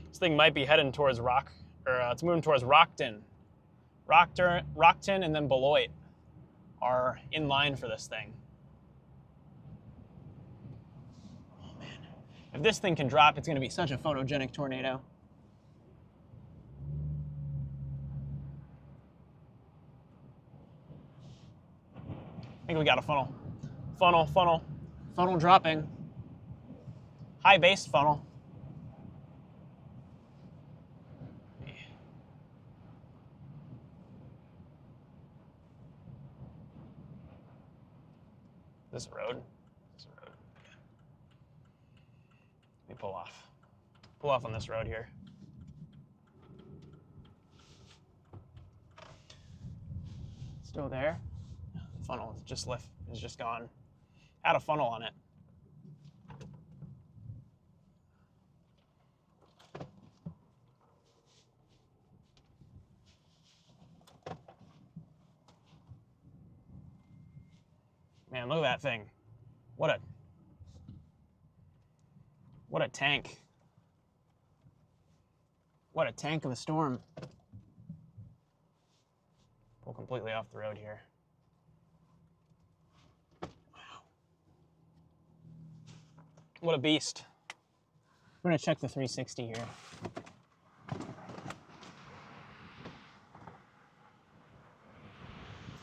This thing might be heading towards it's moving towards Rockton. Rockton and then Beloit are in line for this thing. If this thing can drop, it's going to be such a photogenic tornado. I think we got a funnel. Funnel dropping. High-based funnel. This road. Let me pull off. Pull off on this road here. Still there. The funnel is just gone. Had a funnel on it. Man, look at that thing. What a What a tank. What a tank of a storm. Pull completely off the road here. Wow. What a beast. I'm gonna check the 360 here.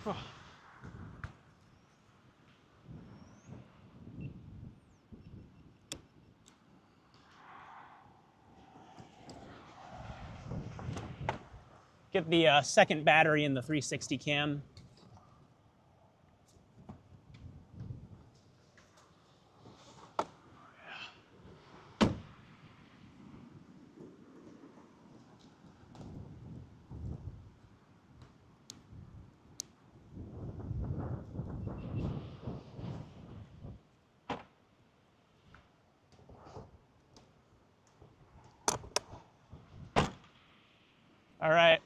Oh. Get the second battery in the 360 cam. All right.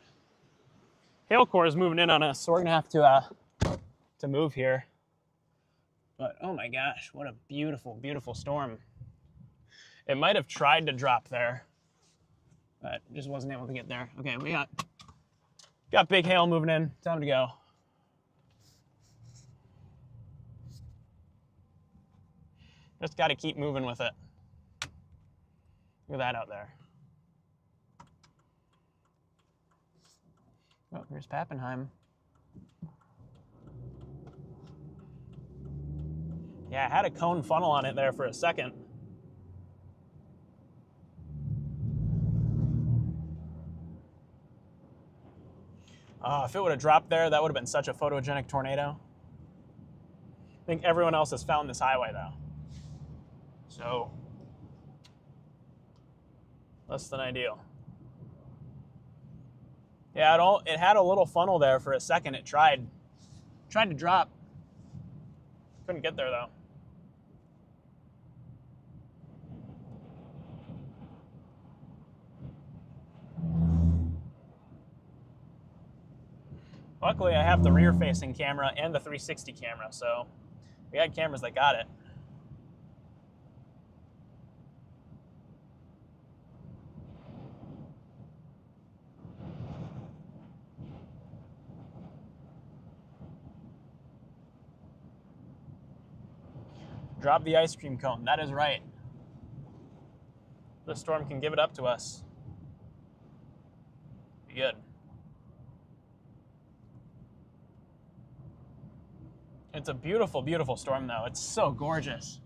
Hail core is moving in on us, so we're gonna have to move here. But oh my gosh, what a beautiful, beautiful storm. It might have tried to drop there, but just wasn't able to get there. Okay, we got big hail moving in. Time to go. Just got to keep moving with it. Look at that out there. Oh, here's Pappenheim. Yeah, I had a cone funnel on it there for a second. If it would have dropped there, that would have been such a photogenic tornado. I think everyone else has found this highway, though. So, less than ideal. Yeah, it had a little funnel there for a second. It tried to drop. Couldn't get there, though. Luckily, I have the rear-facing camera and the 360 camera, so we had cameras that got it. Drop the ice cream cone. That is right. The storm can give it up to us. Be good. It's a beautiful, beautiful storm, though. It's so gorgeous.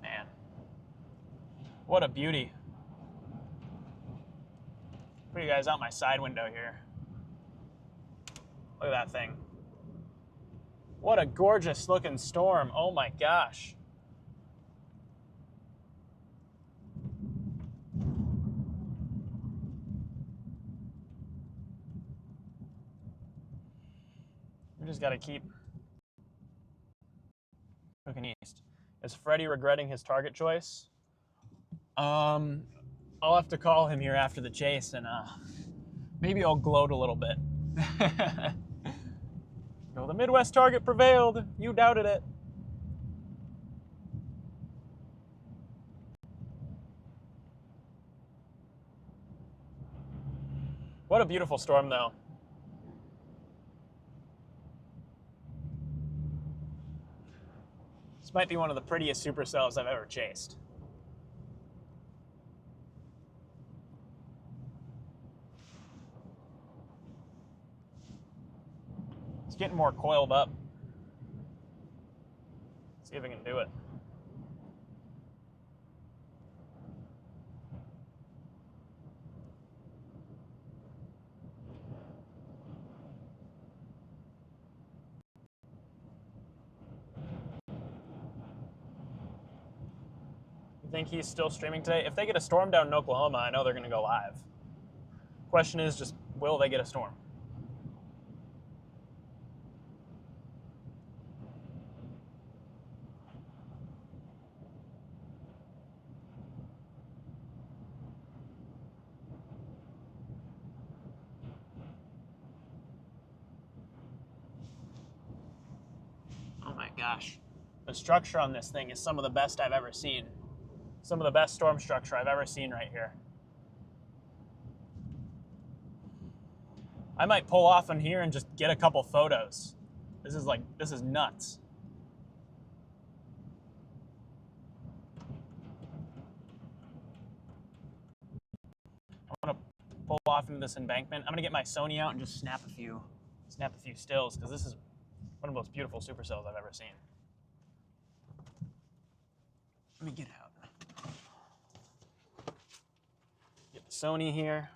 Man, what a beauty. Put you guys out my side window here. Look at that thing. What a gorgeous looking storm. Oh my gosh. We just got to keep looking east. Is Freddie regretting his target choice? I'll have to call him here after the chase and maybe I'll gloat a little bit. No, the Midwest target prevailed. You doubted it. What a beautiful storm, though. This might be one of the prettiest supercells I've ever chased. It's getting more coiled up. See if I can do it. You think he's still streaming today? If they get a storm down in Oklahoma, I know they're going to go live. Question is just, will they get a storm? gosh. The structure on this thing is some of the best I've ever seen. Some of the best storm structure I've ever seen right here. I might pull off on here and just get a couple photos. This is nuts. I want to pull off into this embankment. I'm gonna get my Sony out and just snap a few stills, because this is one of the most beautiful supercells I've ever seen. Let me get out. Get the Sony here.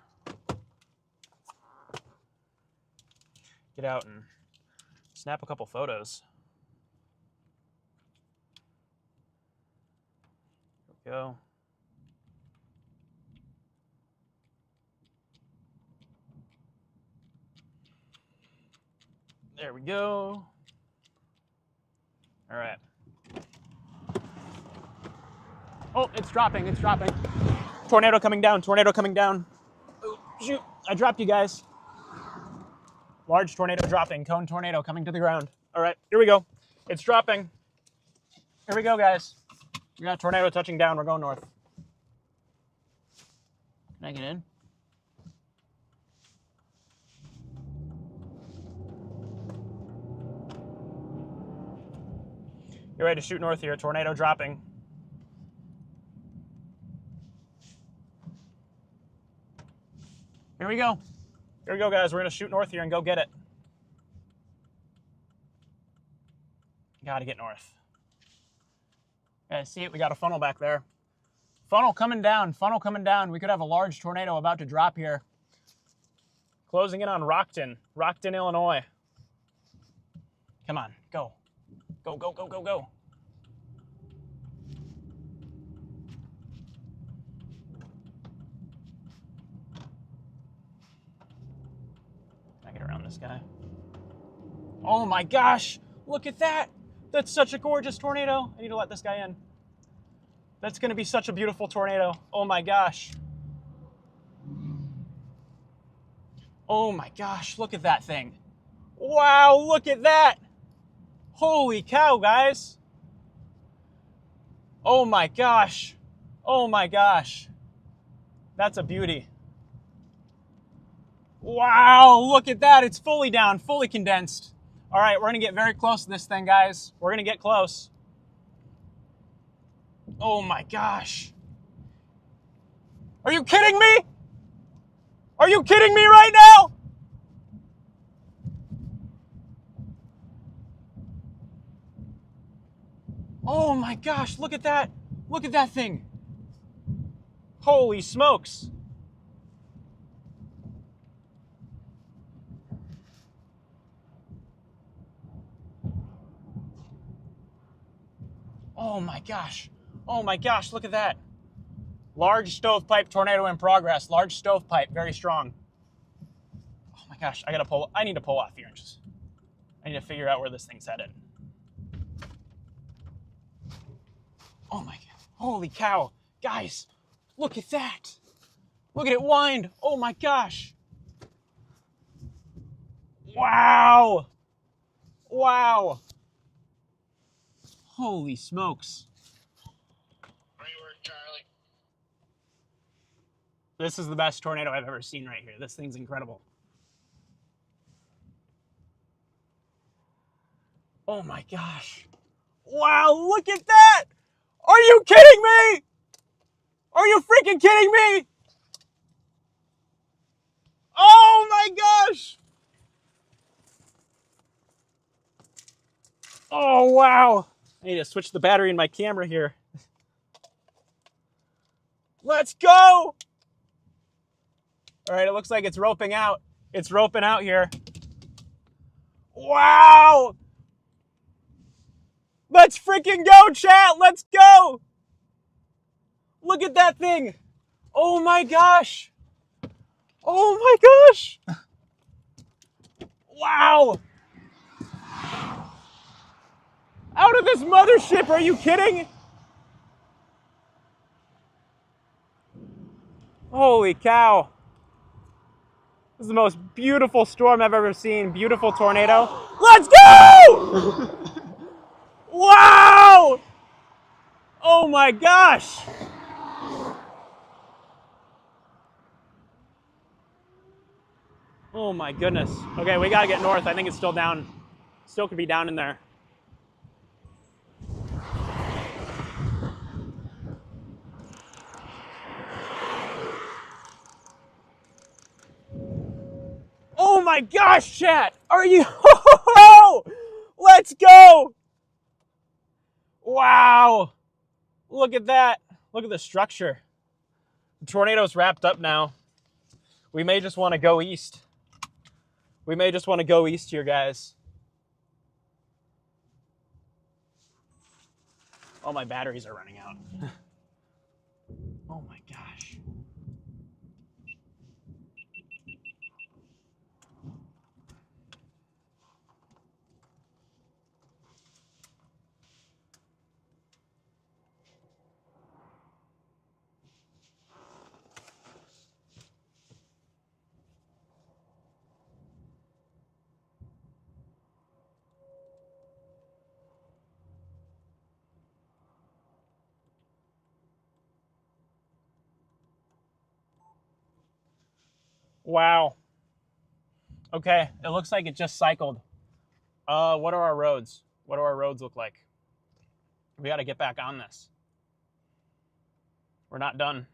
Get out and snap a couple photos. There we go. There we go. All right. Oh, it's dropping, it's dropping. Tornado coming down, tornado coming down. Oh, shoot, I dropped you guys. Large tornado dropping, cone tornado coming to the ground. All right, here we go. It's dropping. Here we go, guys. We got a tornado touching down, we're going north. Can I get in? You're ready to shoot north here, tornado dropping. Here we go. Here we go, guys. We're going to shoot north here and go get it. Got to get north. Guys, see it? We got a funnel back there. Funnel coming down. Funnel coming down. We could have a large tornado about to drop here. Closing in on Rockton, Illinois. Come on. Go. Go, go, go, go, go. Can I get around this guy? Oh my gosh, look at that. That's such a gorgeous tornado. I need to let this guy in. That's gonna be such a beautiful tornado. Oh my gosh. Oh my gosh, look at that thing. Wow, look at that. Holy cow, guys. Oh my gosh. Oh my gosh. That's a beauty. Wow, look at that. It's fully down, fully condensed. All right, we're gonna get very close to this thing, guys. We're gonna get close. Oh my gosh. Are you kidding me? Are you kidding me right now? Oh my gosh, look at that. Look at that thing. Holy smokes. Oh my gosh. Oh my gosh, look at that. Large stovepipe tornado in progress. Large stovepipe, very strong. Oh my gosh, I need to pull off here and just, I need to figure out where this thing's headed. Oh my God, holy cow. Guys, look at that. Look at it wind. Oh my gosh. Wow. Wow. Holy smokes. Great work, Charlie. This is the best tornado I've ever seen right here. This thing's incredible. Oh my gosh. Wow, look at that. Are you kidding me? Are you freaking kidding me? Oh my gosh. Oh, wow. I need to switch the battery in my camera here. Let's go. All right, it looks like it's roping out. It's roping out here. Wow. Let's freaking go, chat. Let's go. Look at that thing. Oh my gosh. Oh my gosh. Wow. Out of this mothership, are you kidding? Holy cow. This is the most beautiful storm I've ever seen. Beautiful tornado. Let's go! Wow! Oh my gosh! Oh my goodness. Okay, we gotta get north. I think it's still down. Still could be down in there. Oh my gosh, chat! Are you? Let's go! Wow! Look at that. Look at the structure. The tornado's wrapped up now. We may just want to go east. We may just want to go east here, guys. Oh, my batteries are running out. Oh my gosh. Wow. Okay, it looks like it just cycled. What are our roads? What do our roads look like? We got to get back on this. We're not done.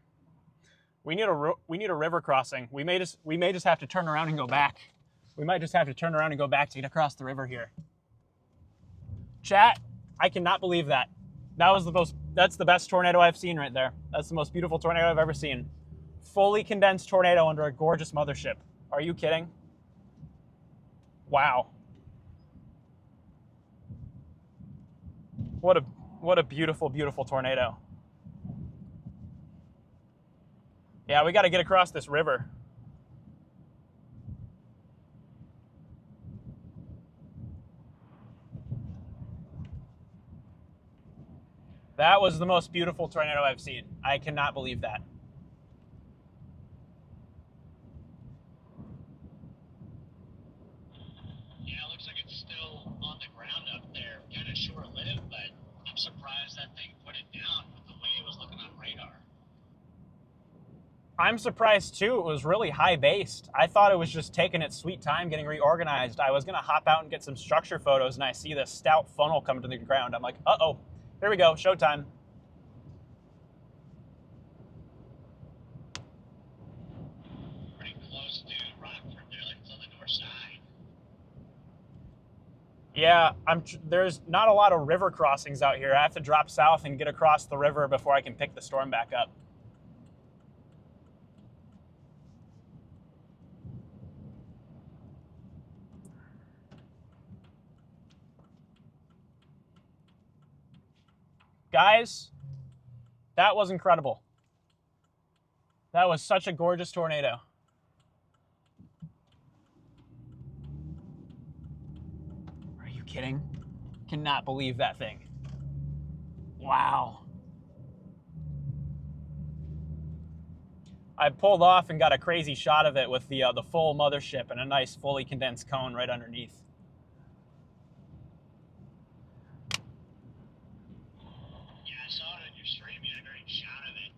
We need a river crossing. We may just have to turn around and go back. We might just have to turn around and go back to get across the river here. Chat, I cannot believe that. That's the best tornado I've seen right there. That's the most beautiful tornado I've ever seen. Fully condensed tornado under a gorgeous mothership. Are you kidding? Wow. What a beautiful, beautiful tornado. Yeah, we got to get across this river. That was the most beautiful tornado I've seen. I cannot believe that. Yeah, it looks like it's still on the ground up there. Kind of short-lived, but I'm surprised that thing put it down with the way it was looking on radar. I'm surprised too. It was really high-based. I thought it was just taking its sweet time getting reorganized. I was going to hop out and get some structure photos, and I see this stout funnel coming to the ground. I'm like, uh-oh, here we go, showtime. Pretty close to Rockford there, like it's on the north side. Yeah, there's not a lot of river crossings out here. I have to drop south and get across the river before I can pick the storm back up. Guys, that was incredible. That was such a gorgeous tornado. Are you kidding? Cannot believe that thing. Wow. I pulled off and got a crazy shot of it with the full mothership and a nice fully condensed cone right underneath. Yeah, I saw it on your stream. You had a great shot of it.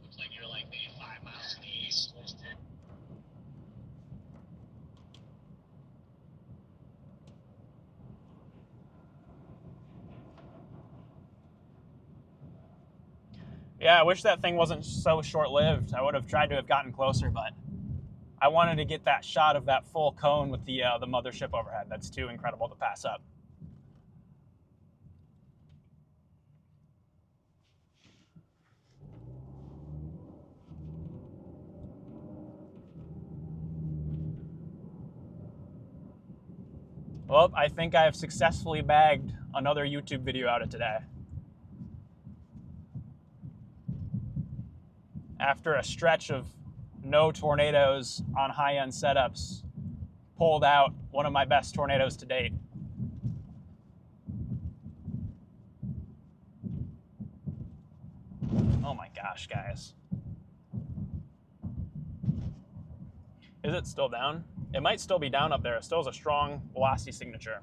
Looks like you're like maybe 5 miles to the east. Yeah, I wish that thing wasn't so short-lived. I would have tried to have gotten closer, but I wanted to get that shot of that full cone with the mothership overhead. That's too incredible to pass up. Well, I think I have successfully bagged another YouTube video out of today. After a stretch of no tornadoes on high-end setups, pulled out one of my best tornadoes to date. Oh my gosh, guys. Is it still down? It might still be down up there. It still has a strong velocity signature.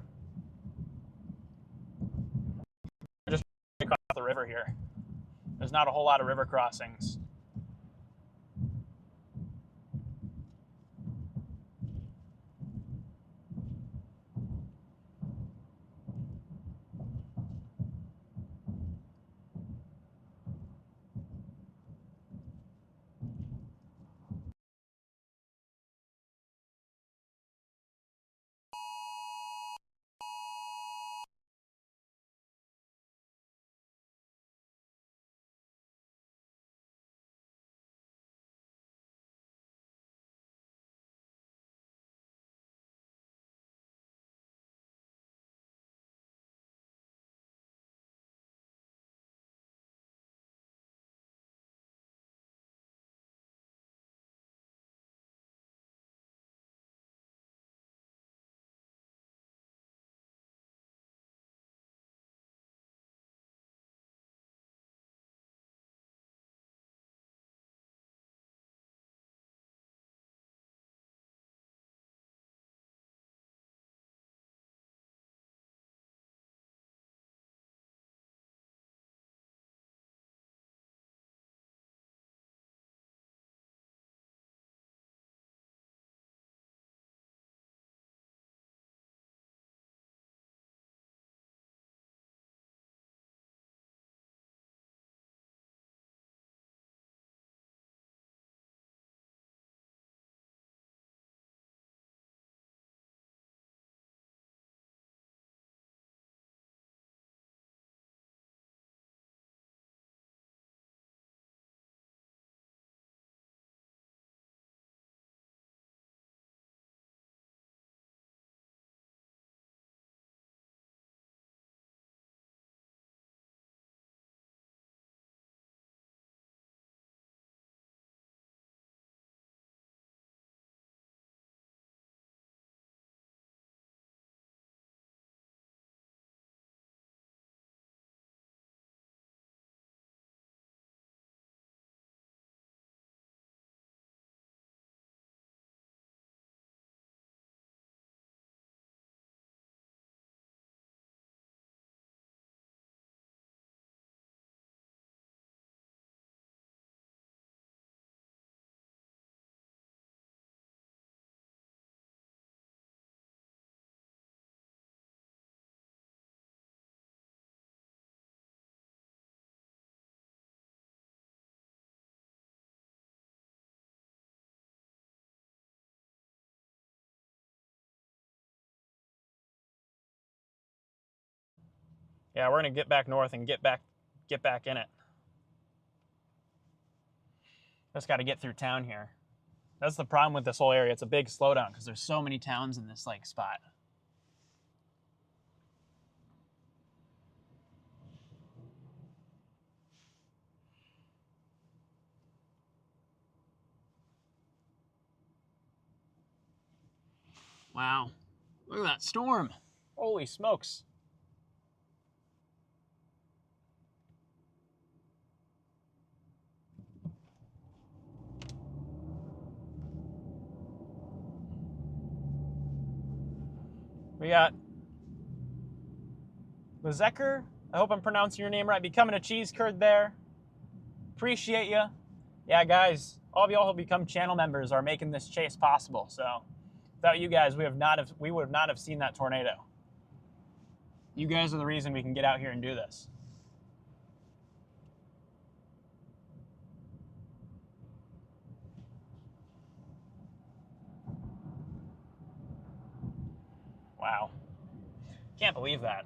There's not a whole lot of river crossings. Yeah, we're gonna get back north and get back in it. Just got to get through town here. That's the problem with this whole area. It's a big slowdown because there's so many towns in this like spot. Wow, look at that storm. Holy smokes. We got Lezecker. I hope I'm pronouncing your name right. Becoming a cheese curd there. Appreciate you. Yeah, guys, all of y'all who become channel members are making this chase possible. So without you guys, we would not have seen that tornado. You guys are the reason we can get out here and do this. Wow. Can't believe that.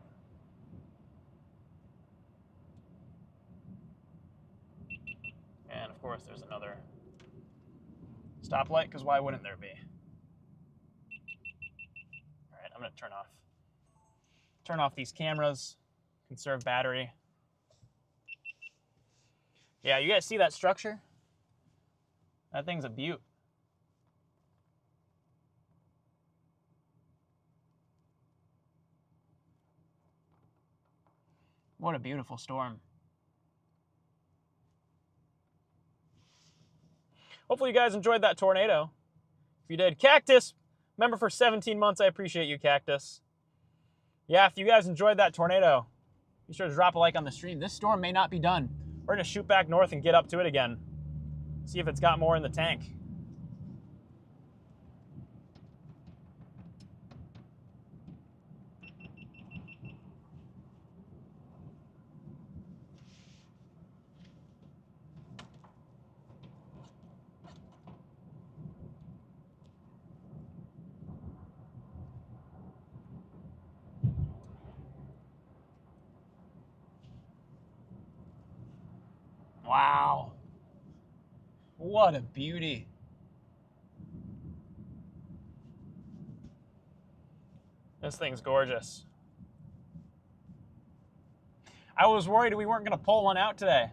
And of course, there's another stoplight, because why wouldn't there be? All right, I'm going to turn off these cameras, conserve battery. Yeah, you guys see that structure? That thing's a beaut. What a beautiful storm. Hopefully you guys enjoyed that tornado. If you did, Cactus, member for 17 months, I appreciate you, Cactus. Yeah, if you guys enjoyed that tornado, be sure to drop a like on the stream. This storm may not be done. We're going to shoot back north and get up to it again. See if it's got more in the tank. Wow. What a beauty. This thing's gorgeous. I was worried we weren't going to pull one out today.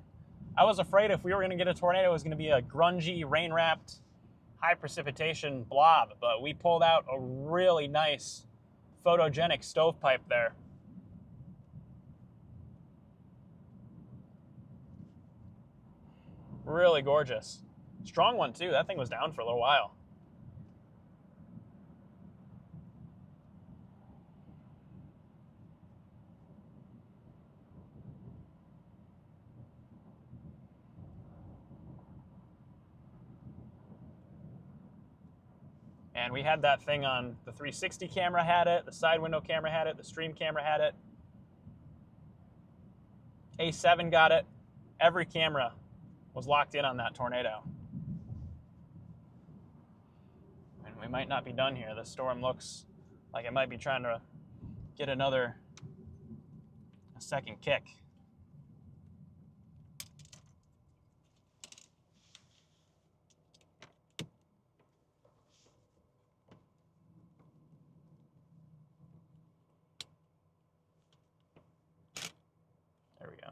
I was afraid if we were going to get a tornado, it was going to be a grungy, rain-wrapped, high precipitation blob, but we pulled out a really nice photogenic stovepipe there. Really gorgeous. Strong one too. That thing was down for a little while. And we had that thing on the 360 camera had it, the side window camera had it, the stream camera had it. A7 got it. Every camera was locked in on that tornado. And we might not be done here. The storm looks like it might be trying to get a second kick. There we go.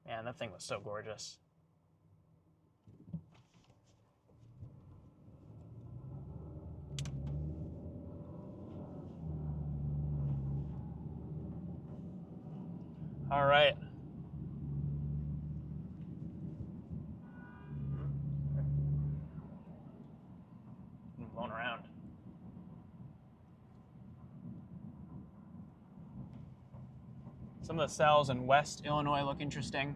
Man, that thing was so gorgeous. All right. Blown around. Some of the cells in West Illinois look interesting.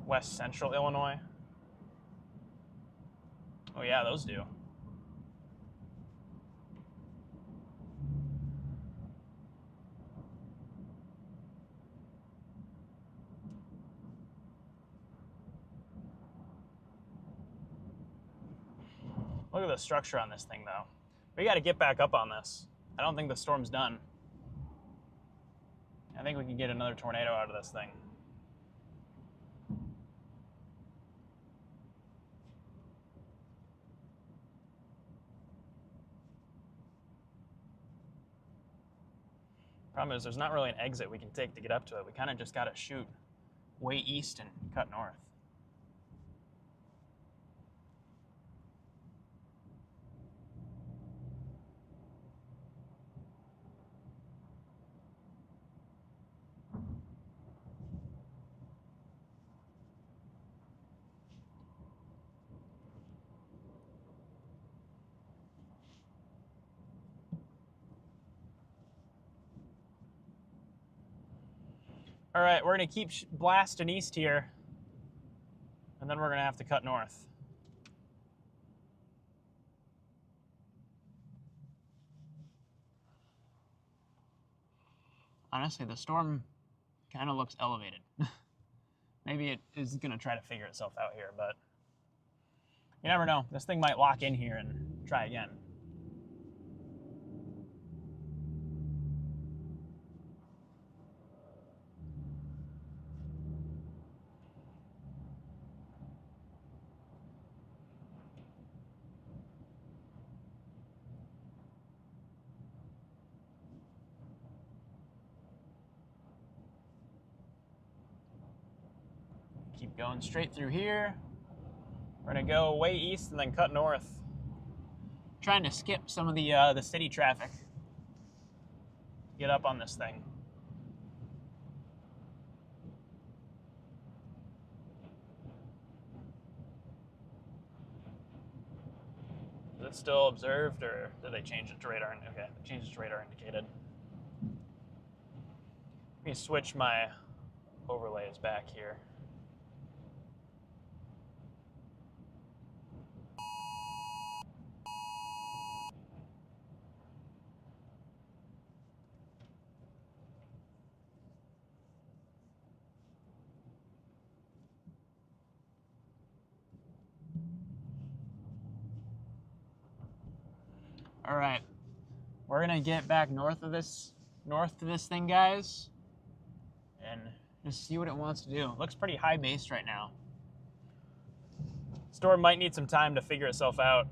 West Central Illinois. Oh yeah, those do. Look at the structure on this thing though. We got to get back up on this. I don't think the storm's done. I think we can get another tornado out of this thing. Problem is there's not really an exit we can take to get up to it. We kind of just got to shoot way east and cut north. All right, we're going to keep blasting east here, and then we're going to have to cut north. Honestly, the storm kind of looks elevated. Maybe it is going to try to figure itself out here, but you never know. This thing might lock in here and try again. Keep going straight through here. We're gonna go way east and then cut north. Trying to skip some of the city traffic. Get up on this thing. Is it still observed, or did they change it to radar? Okay, they changed it to radar indicated. Let me switch my overlays back here. All right, we're gonna get back north to this thing, guys, and just see what it wants to do. It looks pretty high based right now. Storm might need some time to figure itself out.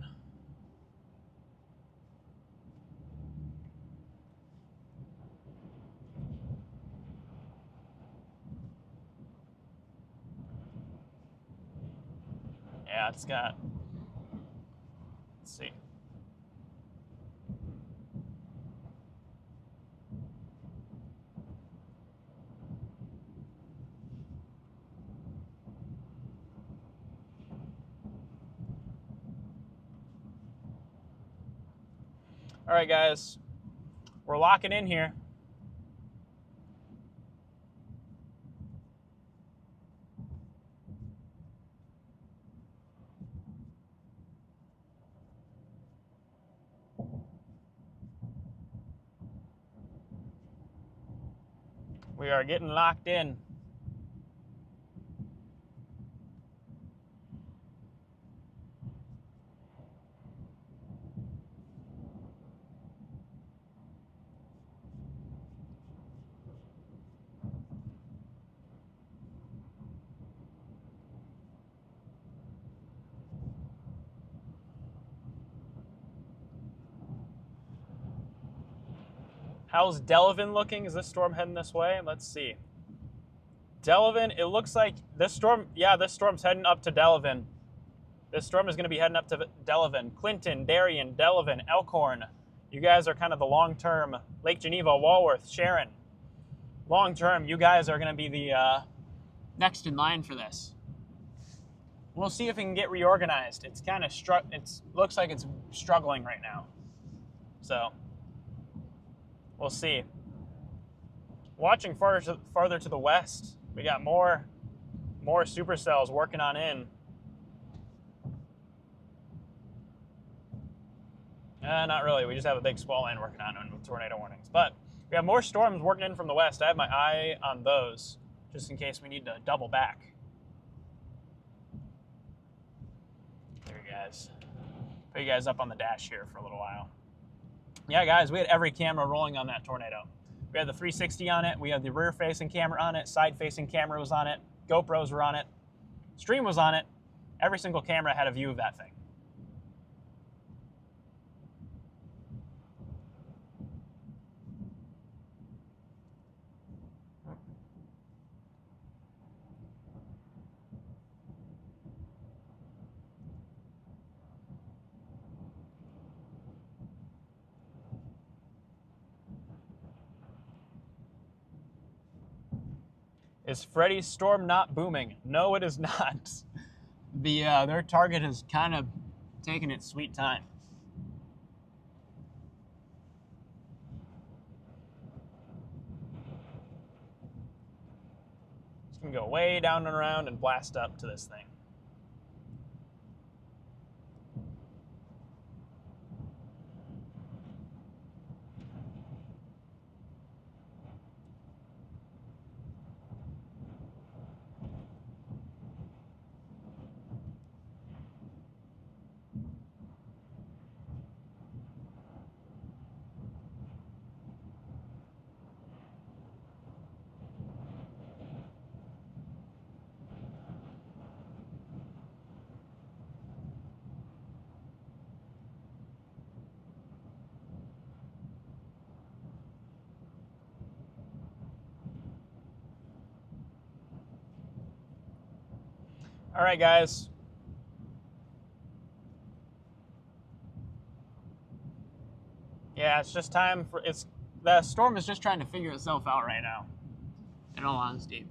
Yeah, it's got. Let's see. All right, guys, we're locking in here. We are getting locked in. How's Delavan looking? Is this storm heading this way? Let's see. Delavan, it looks like this storm, this storm's heading up to Delavan. This storm is going to be heading up to Delavan. Clinton, Darien, Delavan, Elkhorn. You guys are kind of the long-term, Lake Geneva, Walworth, Sharon. Long-term, you guys are going to be the next in line for this. We'll see if we can get reorganized. It's kind of looks like it's struggling right now. So, we'll see. Watching farther to the west, we got more supercells working on in. Not really. We just have a big squall line working on with tornado warnings. But we have more storms working in from the west. I have my eye on those just in case we need to double back. There you guys. Put you guys up on the dash here for a little while. Yeah, guys, we had every camera rolling on that tornado. We had the 360 on it. We had the rear-facing camera on it. Side-facing camera was on it. GoPros were on it. Stream was on it. Every single camera had a view of that thing. Is Freddy's storm not booming? No, it is not. Their target has kind of taken its sweet time. It's going to go way down and around and blast up to this thing. All right, guys. Yeah, it's just time for the storm is just trying to figure itself out right now. In all honesty,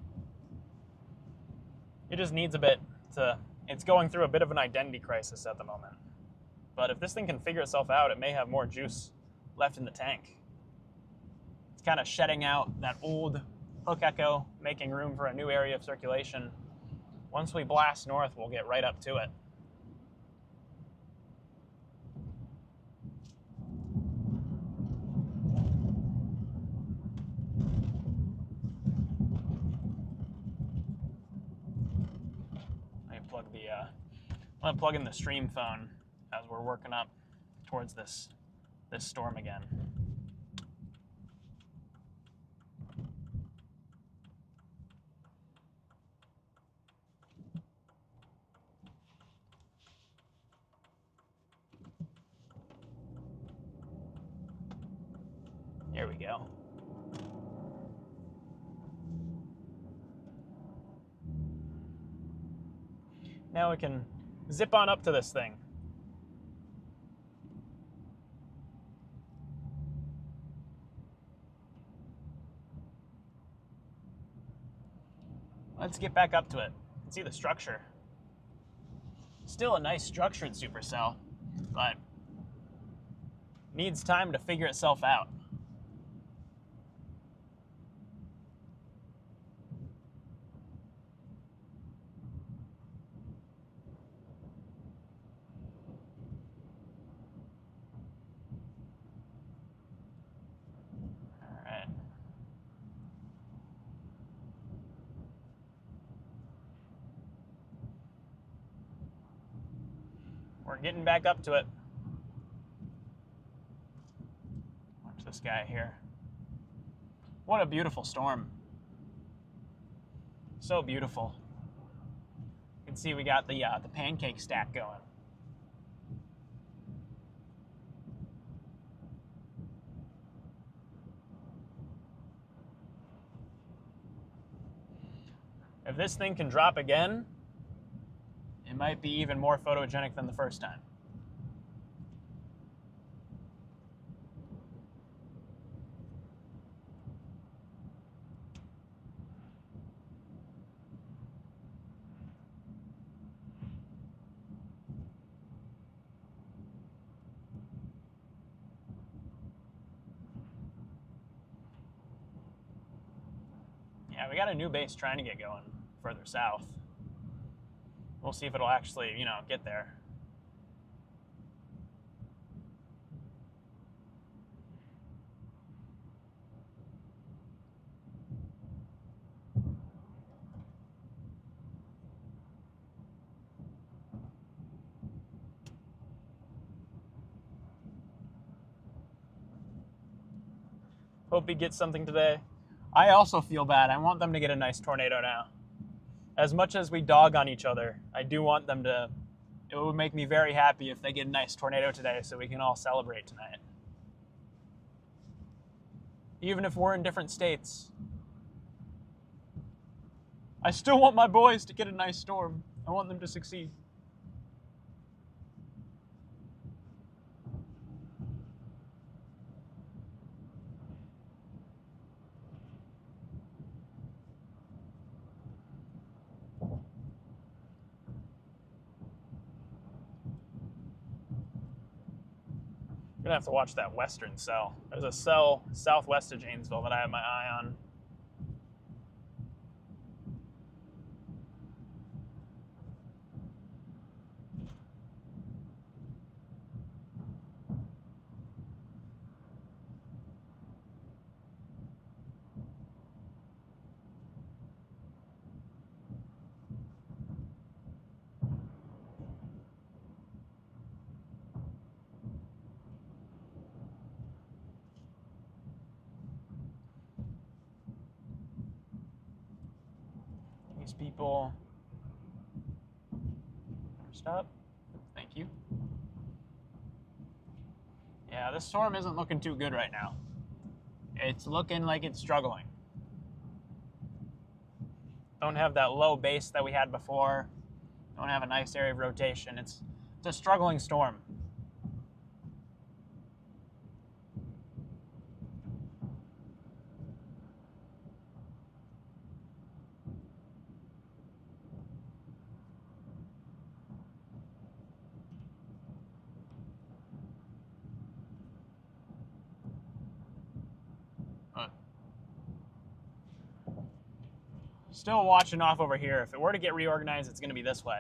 it just needs a bit to. It's going through a bit of an identity crisis at the moment. But if this thing can figure itself out, it may have more juice left in the tank. It's kind of shedding out that old hook echo, making room for a new area of circulation. Once we blast north, we'll get right up to it. I'm gonna plug in the stream phone as we're working up towards this storm again. Here we go. Now we can zip on up to this thing. Let's get back up to it and see the structure. Still a nice structured supercell, but needs time to figure itself out. We're getting back up to it. Watch this guy here. What a beautiful storm. So beautiful. You can see we got the pancake stack going. If this thing can drop again, it might be even more photogenic than the first time. Yeah, we got a new base trying to get going further south. We'll see if it'll actually, get there. Hope he gets something today. I also feel bad. I want them to get a nice tornado now. As much as we dog on each other, I do want them to. It would make me very happy if they get a nice tornado today so we can all celebrate tonight. Even if we're in different states. I still want my boys to get a nice storm. I want them to succeed. I'm gonna have to watch that western cell. There's a cell southwest of Janesville that I have my eye on. These people. Stop. Thank you. Yeah, this storm isn't looking too good right now. It's looking like it's struggling. Don't have that low base that we had before. Don't have a nice area of rotation. It's a struggling storm. Still watching off over here. If it were to get reorganized, it's going to be this way.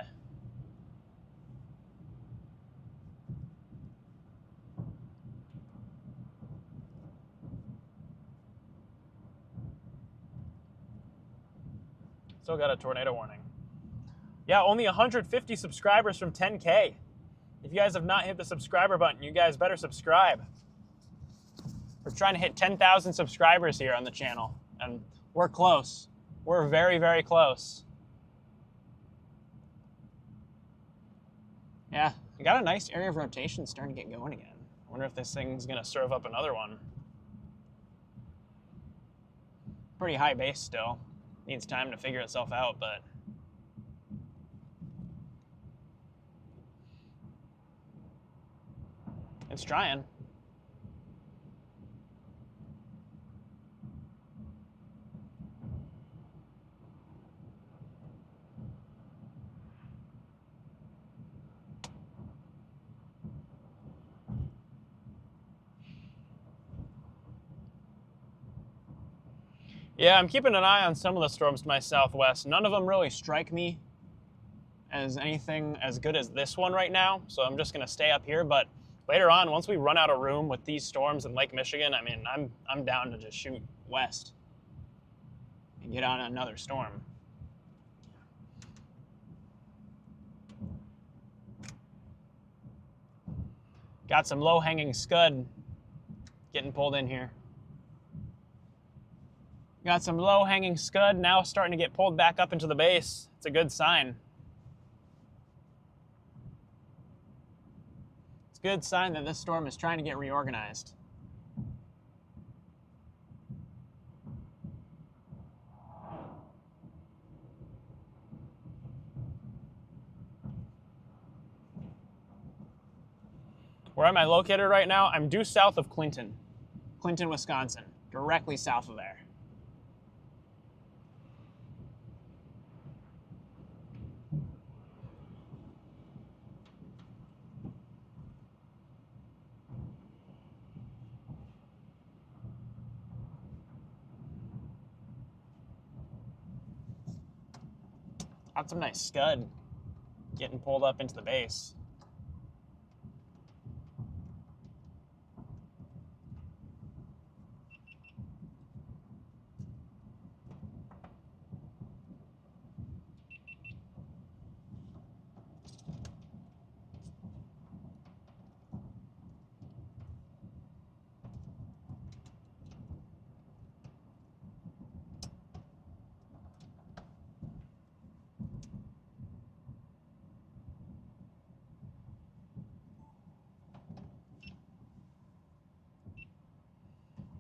Still got a tornado warning. Yeah, only 150 subscribers from 10K. If you guys have not hit the subscriber button, you guys better subscribe. We're trying to hit 10,000 subscribers here on the channel, and we're close. We're very, very close. Yeah, I got a nice area of rotation starting to get going again. I wonder if this thing's gonna serve up another one. Pretty high base still. Needs time to figure itself out, but it's trying. Yeah, I'm keeping an eye on some of the storms to my southwest. None of them really strike me as anything as good as this one right now, so I'm just going to stay up here. But later on, once we run out of room with these storms in Lake Michigan, I mean, I'm down to just shoot west and get on another storm. Got some low-hanging scud getting pulled in here. Got some low-hanging scud now starting to get pulled back up into the base. It's a good sign. It's a good sign that this storm is trying to get reorganized. Where am I located right now? I'm due south of Clinton, Wisconsin, directly south of there. Got some nice scud getting pulled up into the base.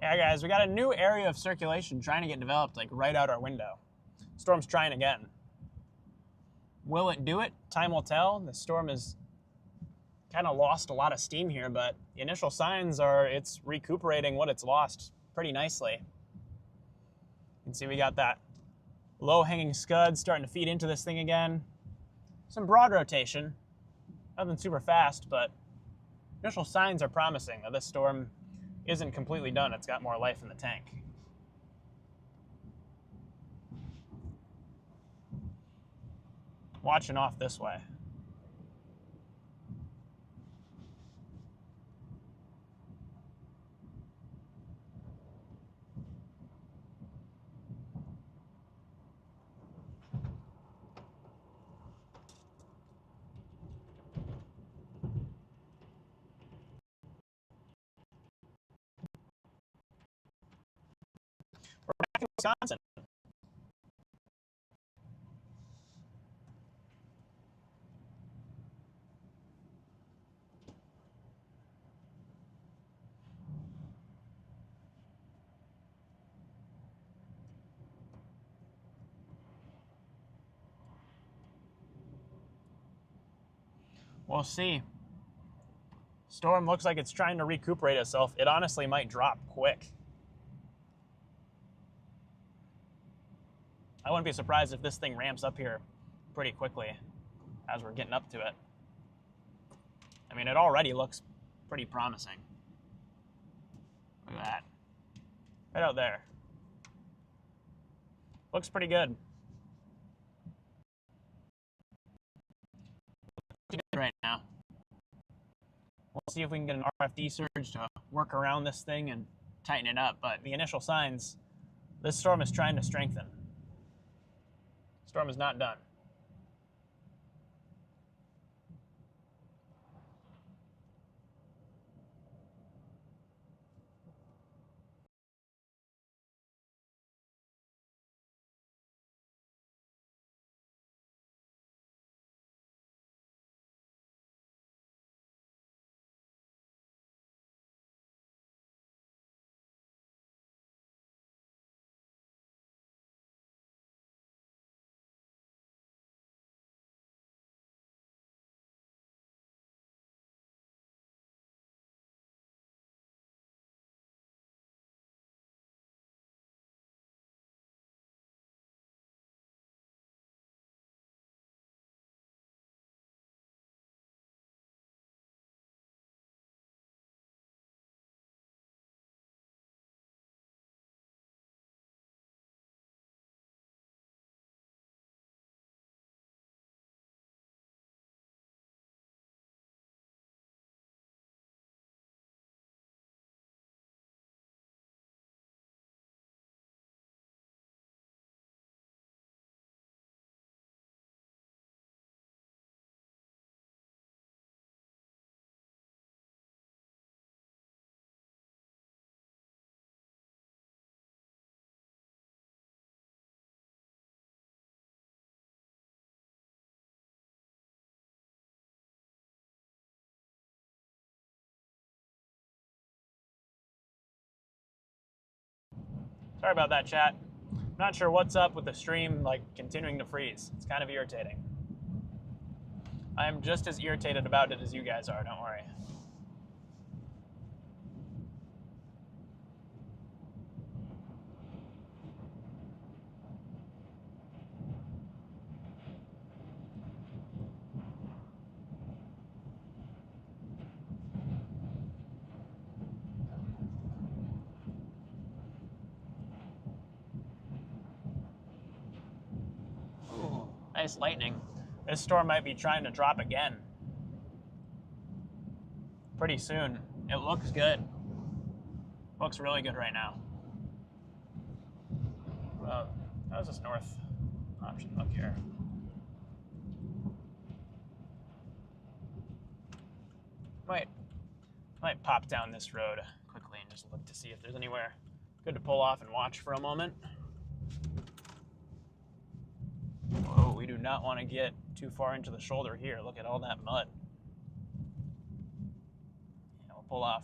Yeah, guys, we got a new area of circulation trying to get developed, like right out our window. Storm's trying again. Will it do it? Time will tell. The storm has kind of lost a lot of steam here, but the initial signs are it's recuperating what it's lost pretty nicely. You can see we got that low-hanging scud starting to feed into this thing again. Some broad rotation. Nothing super fast, but initial signs are promising that this storm isn't completely done. It's got more life in the tank. Watching off this way. We're back in Wisconsin. We'll see. Storm looks like it's trying to recuperate itself. It honestly might drop quick. I wouldn't be surprised if this thing ramps up here pretty quickly as we're getting up to it. I mean, it already looks pretty promising. Look at that. Right out there. Looks pretty good. Looks good right now. We'll see if we can get an RFD surge to work around this thing and tighten it up. But the initial signs, this storm is trying to strengthen. Storm is not done. Sorry about that, chat. I'm not sure what's up with the stream, like, continuing to freeze. It's kind of irritating. I'm just as irritated about it as you guys are, don't worry. Nice lightning. This storm might be trying to drop again pretty soon. It looks good. Looks really good right now. How's this north option look here? Might pop down this road quickly and just look to see if there's anywhere good to pull off and watch for a moment. Whoa, we do not want to get too far into the shoulder here. Look at all that mud. Yeah, we'll pull off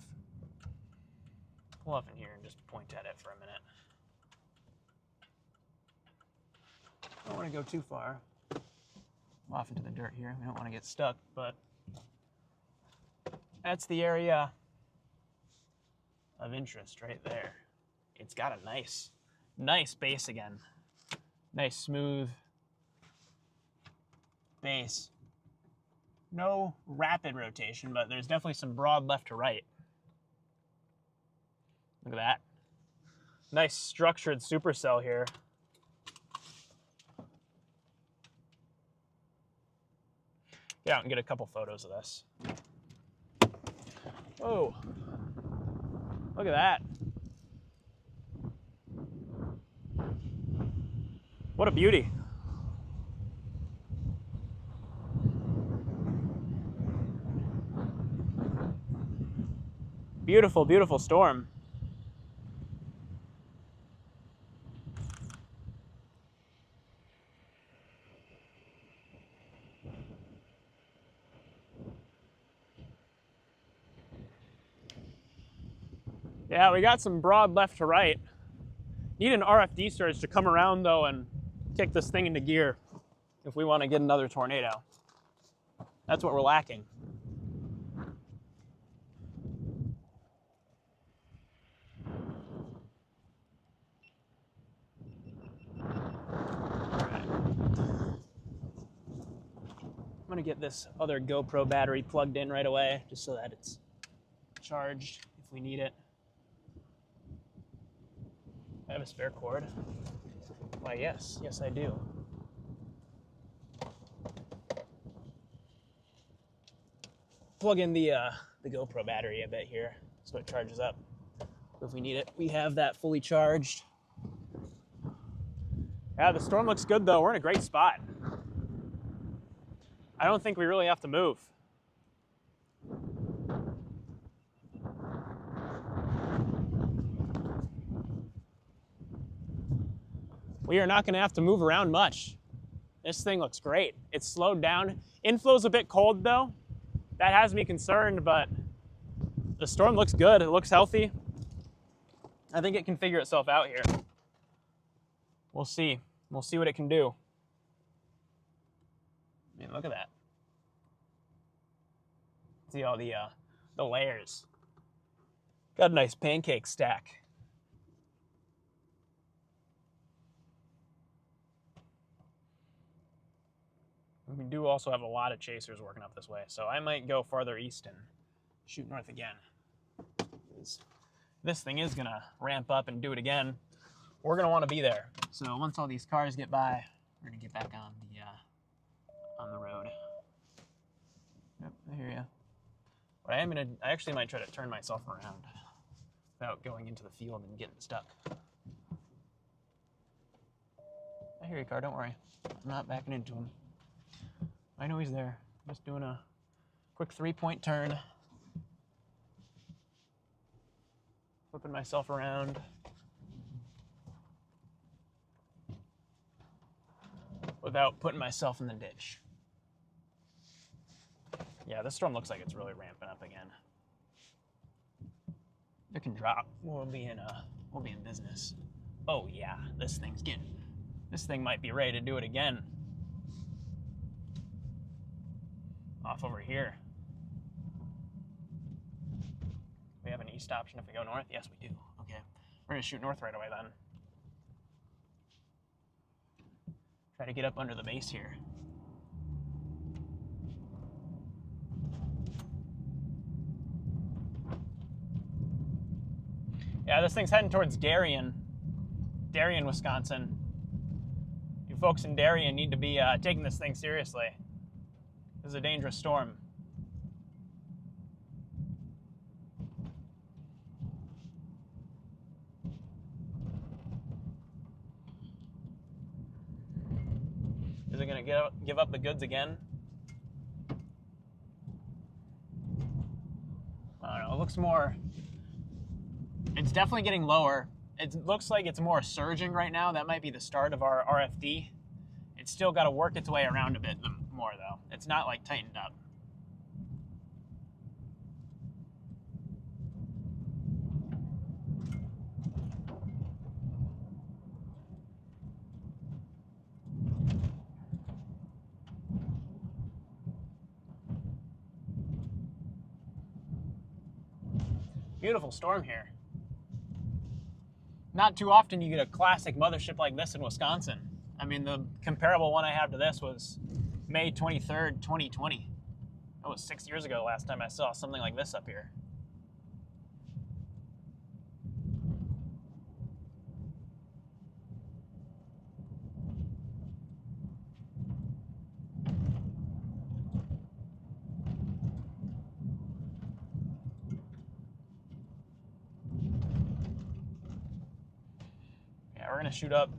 in here and just point at it for a minute. Don't want to go too far off into the dirt here. We don't want to get stuck, but that's the area of interest right there. It's got a nice base again. Nice smooth base. No rapid rotation, but there's definitely some broad left to right. Look at that. Nice structured supercell here. Get out and get a couple photos of this. Whoa. Look at that. What a beauty. Beautiful, beautiful storm. Yeah, we got some broad left to right. Need an RFD surge to come around though and kick this thing into gear if we want to get another tornado. That's what we're lacking. I'm gonna get this other GoPro battery plugged in right away, just so that it's charged if we need it. I have a spare cord. Why, yes, I do. Plug in the GoPro battery a bit here, so it charges up. If we need it, we have that fully charged. Yeah, the storm looks good though. We're in a great spot. I don't think we really have to move. We are not going to have to move around much. This thing looks great. It's slowed down. Inflow's a bit cold though. That has me concerned, but the storm looks good. It looks healthy. I think it can figure itself out here. We'll see. We'll see what it can do. I mean, look at that. See all the layers. Got a nice pancake stack. We do also have a lot of chasers working up this way, so I might go farther east and shoot north again. This thing is gonna ramp up and do it again. We're gonna want to be there. So once all these cars get by, we're gonna get back on the road. Yep, I hear you. But I actually might try to turn myself around without going into the field and getting stuck. I hear you, car. Don't worry. I'm not backing into him. I know he's there. Just doing a quick 3-point turn. Flipping myself around. Without putting myself in the ditch. Yeah, this storm looks like it's really ramping up again. It can drop. We'll be in business. Oh yeah, this thing might be ready to do it again. Off over here. We have an east option if we go north? Yes, we do. Okay. We're gonna shoot north right away then. Try to get up under the base here. Yeah, this thing's heading towards Darien, Wisconsin. You folks in Darien need to be taking this thing seriously. This is a dangerous storm. Is it going to give up the goods again? I don't know. It looks more... It's definitely getting lower. It looks like it's more surging right now. That might be the start of our RFD. It's still got to work its way around a bit more, though. It's not, like, tightened up. Beautiful storm here. Not too often you get a classic mothership like this in Wisconsin. I mean, the comparable one I have to this was May 23rd, 2020. That was 6 years ago last time I saw something like this up here. We're gonna shoot up.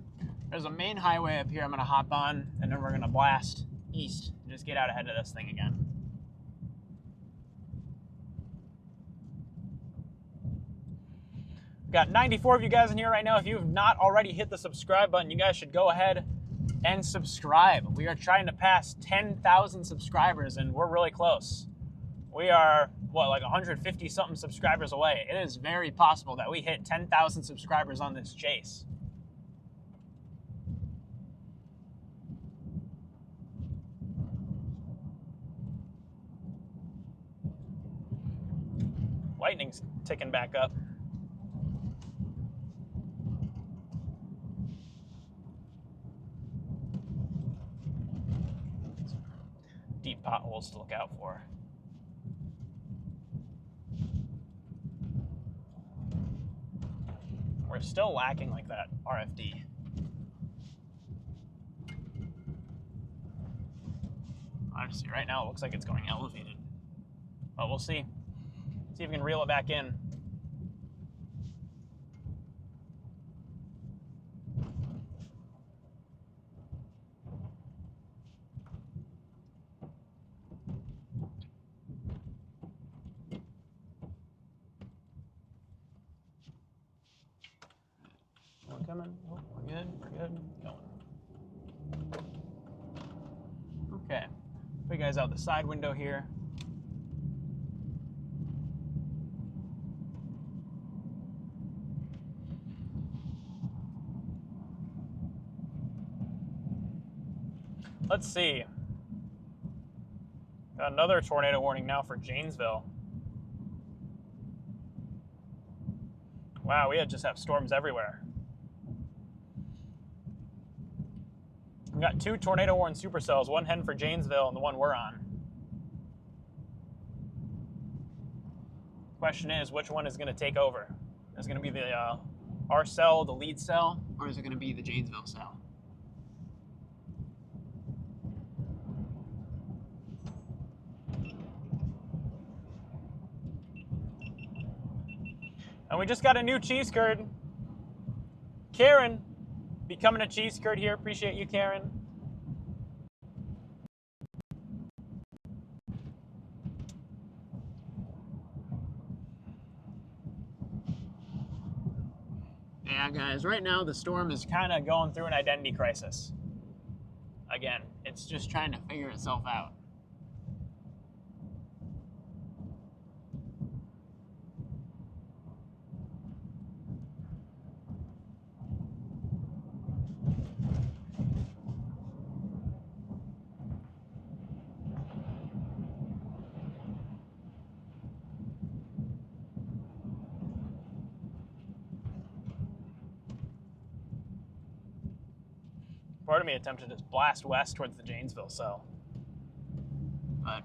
There's a main highway up here I'm gonna hop on, and then we're gonna blast east and just get out ahead of this thing again. We've got 94 of you guys in here right now. If you have not already hit the subscribe button, you guys should go ahead and subscribe. We are trying to pass 10,000 subscribers, and we're really close. We are, like 150 something subscribers away. It is very possible that we hit 10,000 subscribers on this chase. lightning's ticking back up. Deep potholes to look out for. We're still lacking like that RFD. Honestly, right now it looks like it's going elevated. But we'll see. See if we can reel it back in. One coming. Oh, we're good. We're good. Going. Okay. Put you guys out the side window here. Let's see. Got another tornado warning now for Janesville. Wow, we just have storms everywhere. We got 2 tornado warned supercells, one heading for Janesville and the one we're on. Question is, which one is going to take over? Is it going to be the our cell, the lead cell, or is it going to be the Janesville cell? And we just got a new cheese curd. Karen, becoming a cheese curd here. Appreciate you, Karen. Yeah, guys, right now the storm is kind of going through an identity crisis. Again, it's just trying to figure itself out. Part of me attempted to blast west towards the Janesville cell. But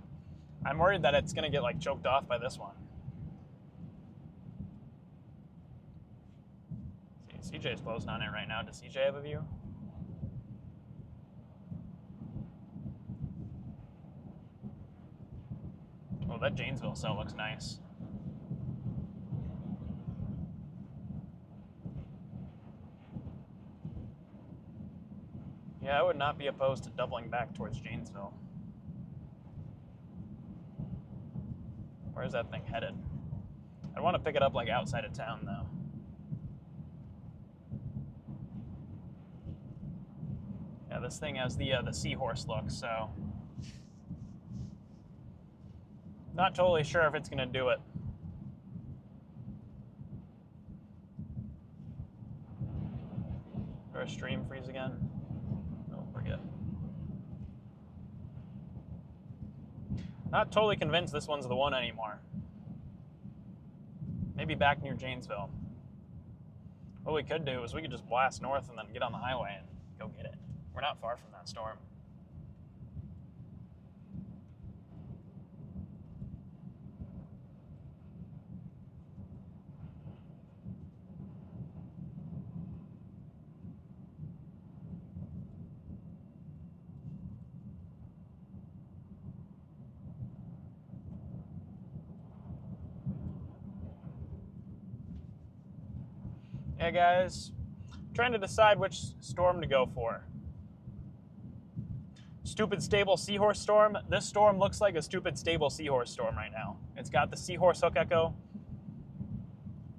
I'm worried that it's going to get like choked off by this one. See, CJ's closing on it right now. Does CJ have a view? Oh, that Janesville cell looks nice. Yeah, I would not be opposed to doubling back towards Janesville. Where's that thing headed? I want to pick it up like outside of town though. Yeah, this thing has the seahorse look, so not totally sure if it's going to do it. Or a stream freeze again? No, we're good. Not totally convinced this one's the one anymore. Maybe back near Janesville. What we could do is we could just blast north and then get on the highway and go get it. We're not far from that storm. Yeah, guys, trying to decide which storm to go for. Stupid stable seahorse storm. This storm looks like a stupid stable seahorse storm right now. It's got the seahorse hook echo.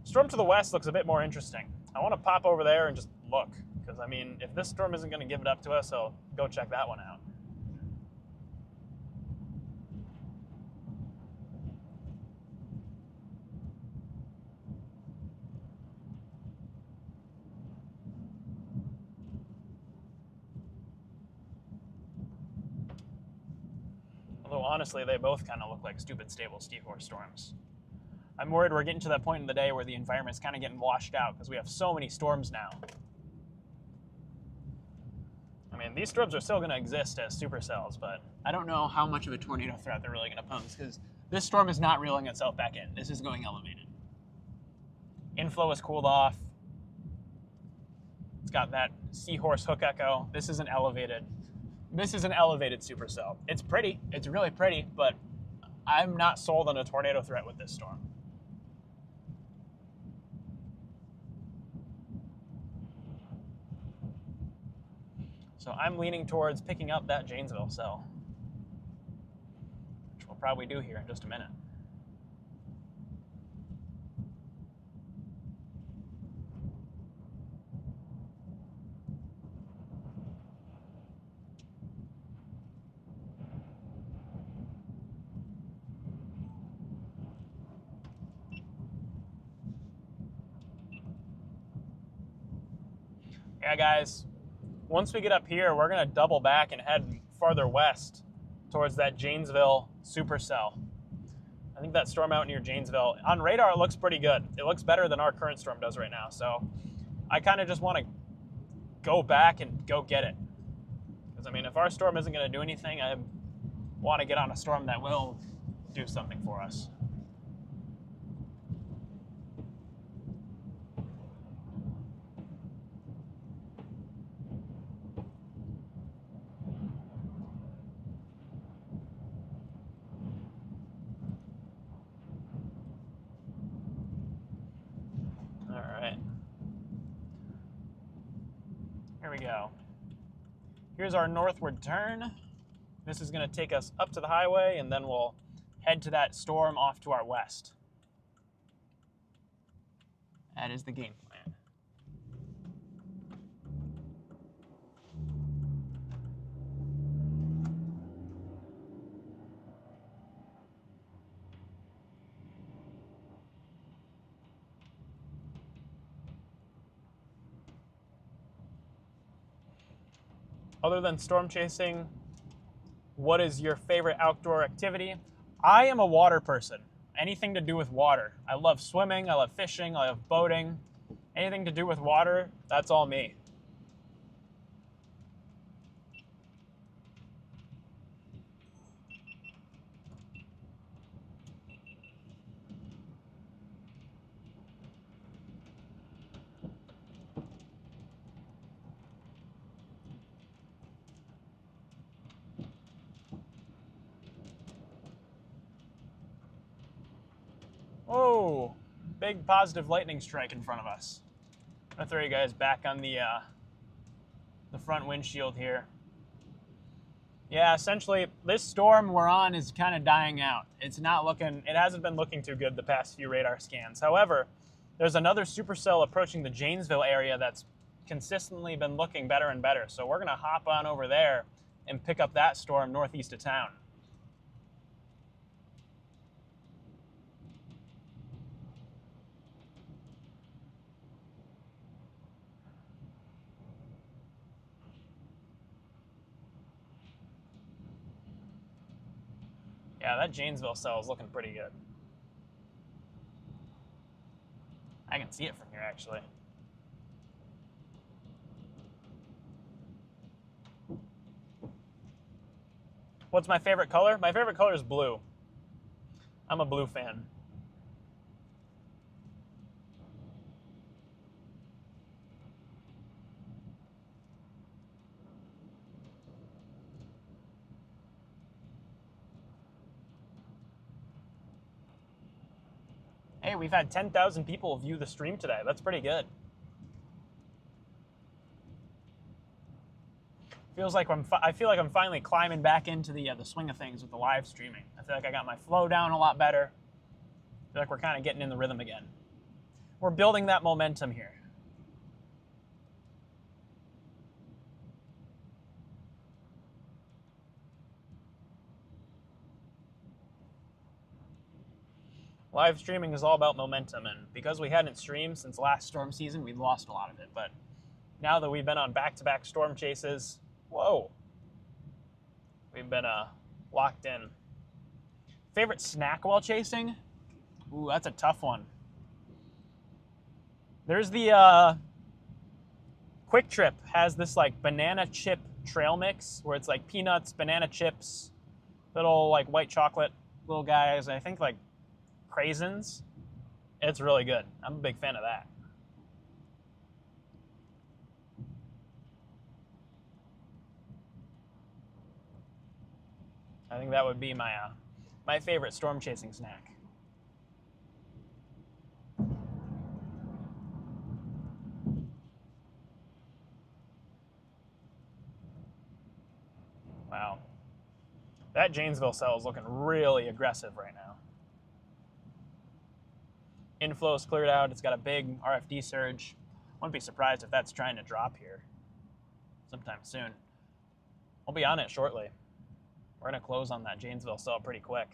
Storm to the west looks a bit more interesting. I want to pop over there and just look, because I mean, if this storm isn't going to give it up to us, I'll go check that one out. Although honestly, they both kind of look like stupid stable seahorse storms. I'm worried we're getting to that point in the day where the environment's kind of getting washed out because we have so many storms now. I mean, these storms are still going to exist as supercells, but I don't know how much of a tornado threat they're really going to pose because this storm is not reeling itself back in. This is going elevated. Inflow is cooled off. It's got that seahorse hook echo. This is an elevated supercell. It's pretty. It's really pretty, but I'm not sold on a tornado threat with this storm. So I'm leaning towards picking up that Janesville cell, which we'll probably do here in just a minute. Yeah, guys, once we get up here, we're going to double back and head farther west towards that Janesville supercell. I think that storm out near Janesville, on radar, it looks pretty good. It looks better than our current storm does right now. So I kind of just want to go back and go get it. Because, I mean, if our storm isn't going to do anything, I want to get on a storm that will do something for us. Here we go. Here's our northward turn. This is going to take us up to the highway, and then we'll head to that storm off to our west. That is the game plan. Other than storm chasing, what is your favorite outdoor activity? I am a water person. Anything to do with water. I love swimming, I love fishing, I love boating. Anything to do with water, that's all me. Oh, big positive lightning strike in front of us. I'm gonna throw you guys back on the front windshield here. Yeah, essentially, this storm we're on is kind of dying out. It hasn't been looking too good the past few radar scans. However, there's another supercell approaching the Janesville area that's consistently been looking better and better. So we're gonna hop on over there and pick up that storm northeast of town. Yeah, that Janesville cell is looking pretty good. I can see it from here, actually. What's my favorite color? My favorite color is blue. I'm a blue fan. Hey, we've had 10,000 people view the stream today. That's pretty good. I feel like I'm finally climbing back into the swing of things with the live streaming. I feel like I got my flow down a lot better. I feel like we're kind of getting in the rhythm again. We're building that momentum here. Live streaming is all about momentum, and because we hadn't streamed since last storm season, we lost a lot of it. But now that we've been on back-to-back storm chases, whoa, we've been locked in. Favorite snack while chasing? Ooh, that's a tough one. There's the Quick Trip has this like banana chip trail mix where it's like peanuts, banana chips, little like white chocolate little guys, and I think like craisins. It's really good. I'm a big fan of that. I think that would be my favorite storm chasing snack. Wow. That Janesville cell is looking really aggressive right now. Inflow's cleared out. It's got a big RFD surge. Wouldn't be surprised if that's trying to drop here sometime soon. We'll be on it shortly. We're going to close on that Janesville cell pretty quick.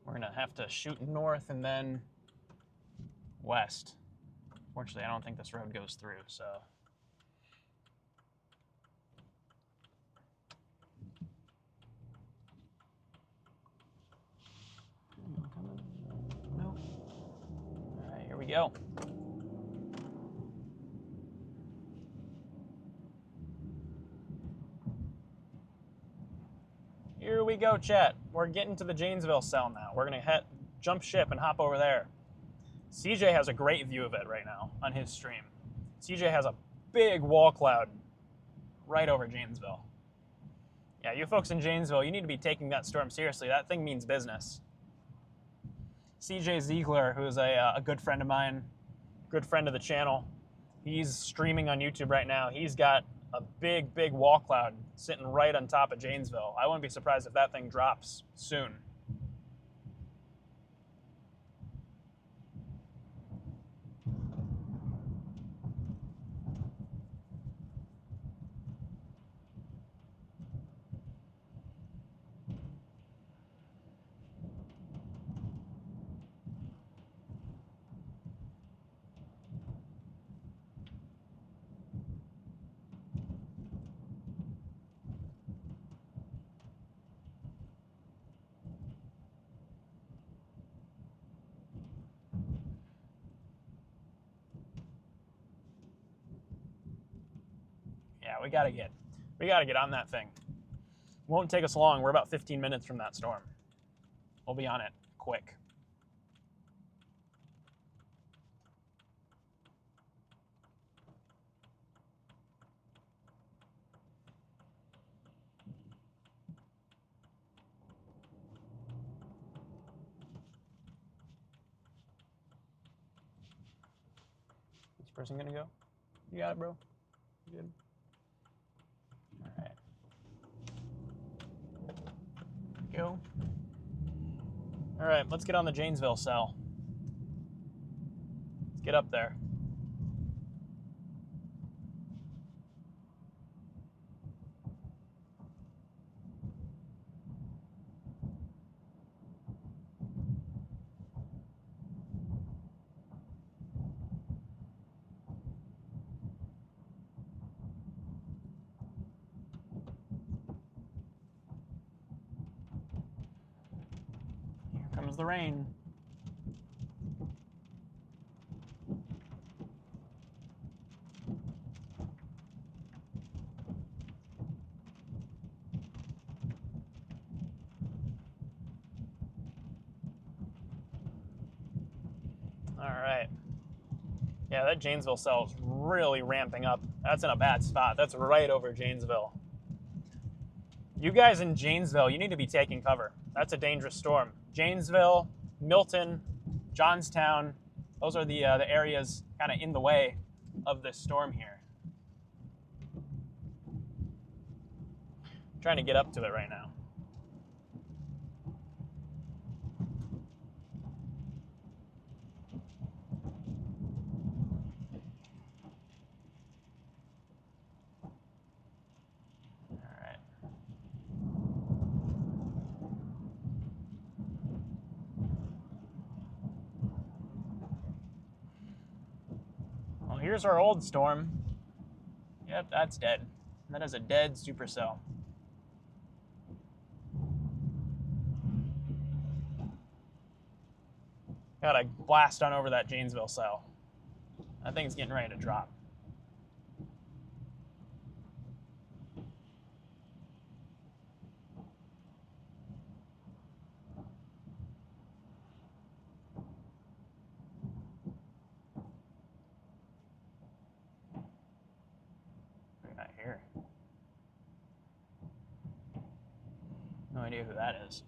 We're going to have to shoot north and then west. Fortunately, I don't think this road goes through, so. Nope. All right, here we go. Here we go, chat. We're getting to the Janesville cell now. We're going to jump ship and hop over there. CJ has a great view of it right now on his stream. CJ has a big wall cloud right over Janesville. Yeah, you folks in Janesville, you need to be taking that storm seriously. That thing means business. CJ Ziegler, who's a good friend of mine, good friend of the channel, he's streaming on YouTube right now. He's got a big, big wall cloud sitting right on top of Janesville. I wouldn't be surprised if that thing drops soon. Yeah, we gotta get on that thing. Won't take us long. We're about 15 minutes from that storm. We'll be on it quick. This person gonna go? You got it, bro? You good? All right. Go. All right, let's get on the Janesville cell. Let's get up there. Here comes the rain. All right. Yeah, that Janesville cell is really ramping up. That's in a bad spot. That's right over Janesville. You guys in Janesville, you need to be taking cover. That's a dangerous storm. Janesville, Milton, Johnstown, those are the areas kind of in the way of this storm here. I'm trying to get up to it right now. Well, here's our old storm. Yep, that's dead. That is a dead supercell. Gotta blast on over that Janesville cell. That thing's getting ready to drop. Not here. No idea who that is.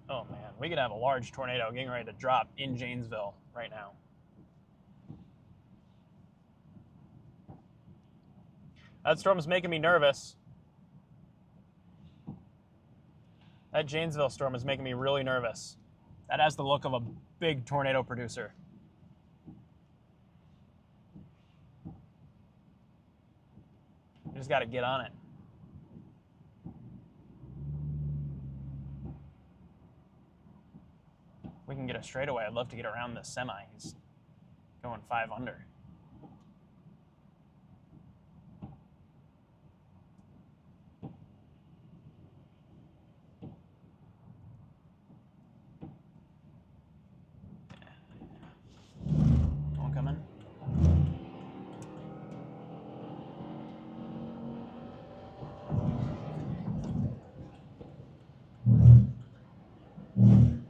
Oh man, we could have a large tornado getting ready to drop in Janesville right now. That storm's making me nervous. That Janesville storm is making me really nervous. That has the look of a big tornado producer. You just got to get on it. We can get a straightaway. I'd love to get around this semi. He's going 5 under. Don't come in.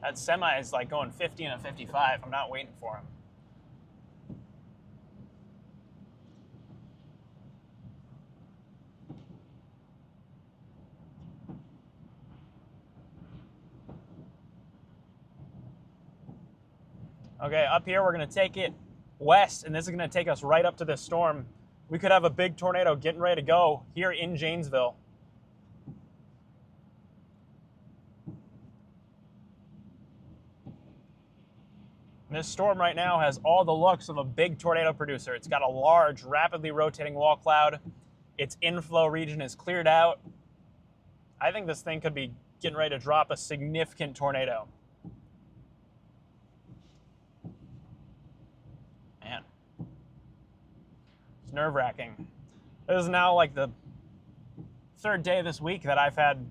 That semi is like going 50 and a 55. I'm not waiting for him. Okay, up here we're going to take it west, and this is going to take us right up to this storm. We could have a big tornado getting ready to go here in Janesville. This storm right now has all the looks of a big tornado producer. It's got a large, rapidly rotating wall cloud. Its inflow region is cleared out. I think this thing could be getting ready to drop a significant tornado. Man. It's nerve-wracking. This is now like the 3rd day this week that I've had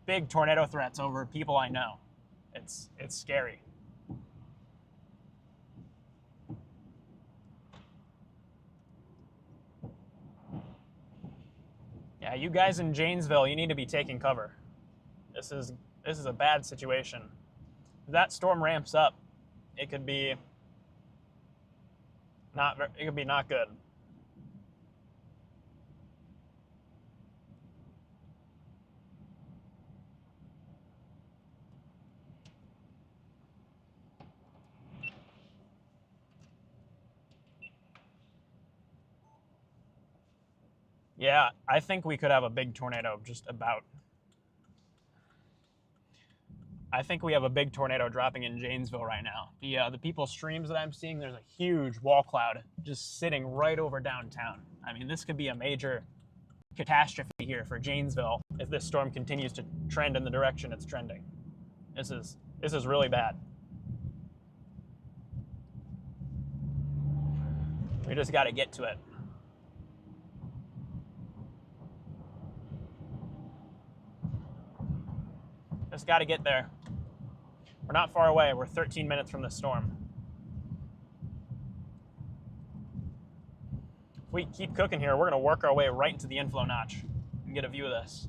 big tornado threats over people I know. It's scary. Yeah, you guys in Janesville, you need to be taking cover. This is a bad situation. If that storm ramps up, it could be not good. Yeah, I think we could have a big tornado just about. I think we have a big tornado dropping in Janesville right now. The people's streams that I'm seeing, there's a huge wall cloud just sitting right over downtown. I mean, this could be a major catastrophe here for Janesville if this storm continues to trend in the direction it's trending. This is really bad. We just got to get to it. Just got to get there. We're not far away. We're 13 minutes from the storm. If we keep cooking here, we're going to work our way right into the inflow notch and get a view of this.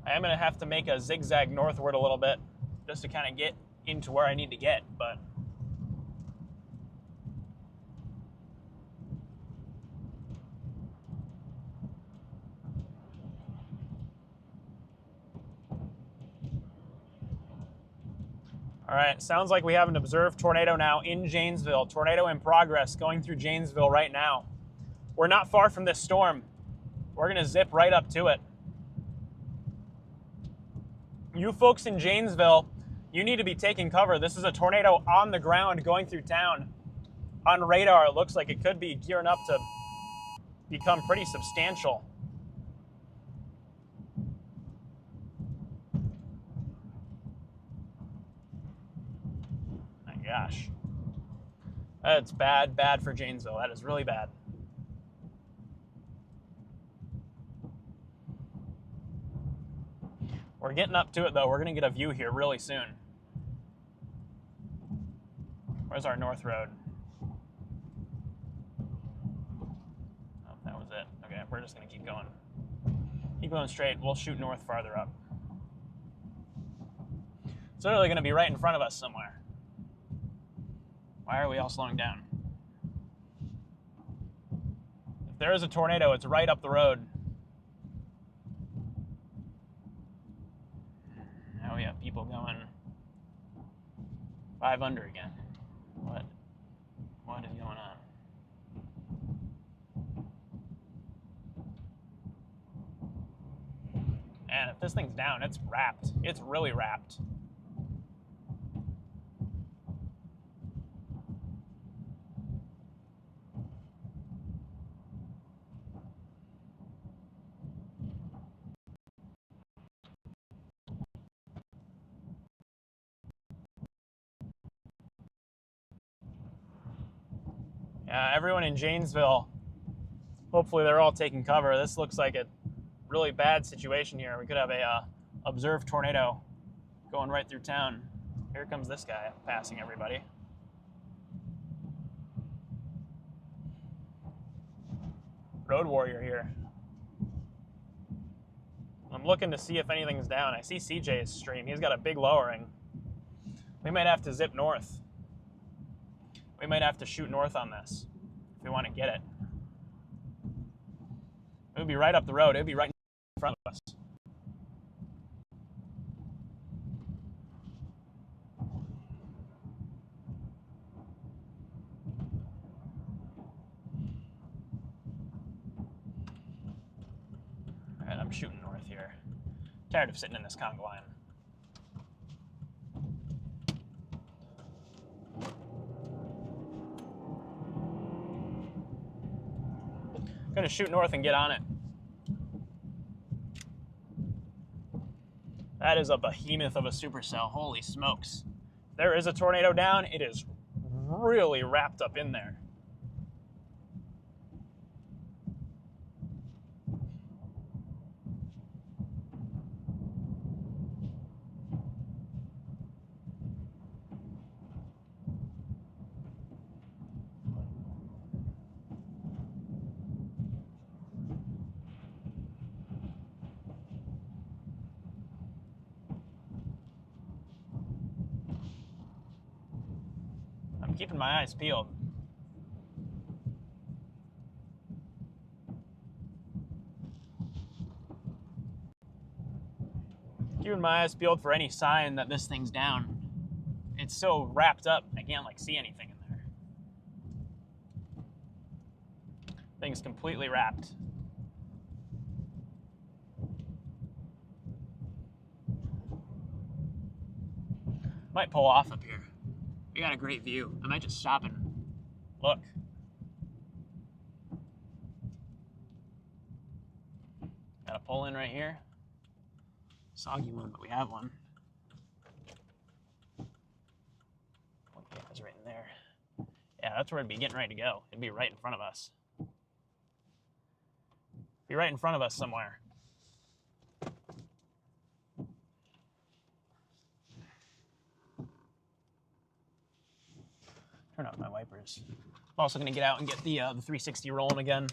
I am going to have to make a zigzag northward a little bit just to kind of get into where I need to get, but all right, sounds like we have an observed tornado now in Janesville. Tornado in progress going through Janesville right now. We're not far from this storm. We're going to zip right up to it. You folks in Janesville, you need to be taking cover. This is a tornado on the ground going through town. On radar, it looks like it could be gearing up to become pretty substantial. Gosh. That's bad, bad for Janesville. That is really bad. We're getting up to it, though. We're going to get a view here really soon. Where's our north road? Oh, that was it. Okay, we're just going to keep going. Keep going straight. We'll shoot north farther up. It's literally going to be right in front of us somewhere. Why are we all slowing down? If there is a tornado, it's right up the road. Now we have people going 5 under again. What is going on? And if this thing's down, it's wrapped. It's really wrapped. Everyone in Janesville, hopefully they're all taking cover. This looks like a really bad situation here. We could have a observed tornado going right through town. Here comes this guy passing everybody. Road warrior here. I'm looking to see if anything's down. I see CJ's stream. He's got a big lowering. We might have to zip north. We might have to shoot north on this if we want to get it. It would be right up the road. It would be right in front of us. All right, I'm shooting north here. Tired of sitting in this conga line. Gonna shoot north and get on it. That is a behemoth of a supercell. Holy smokes. There is a tornado down. It is really wrapped up in there. Keeping my eyes peeled. Keeping my eyes peeled for any sign that this thing's down. It's so wrapped up, I can't see anything in there. Thing's completely wrapped. Might pull off up here. We got a great view. I might just stop and look. Got a pull in right here. Soggy one, but we have one. Yeah, it's right in there. Yeah, that's where it'd be getting ready to go. It'd be right in front of us. Be right in front of us somewhere. Turn off my wipers. I'm also going to get out and get the 360 rolling again.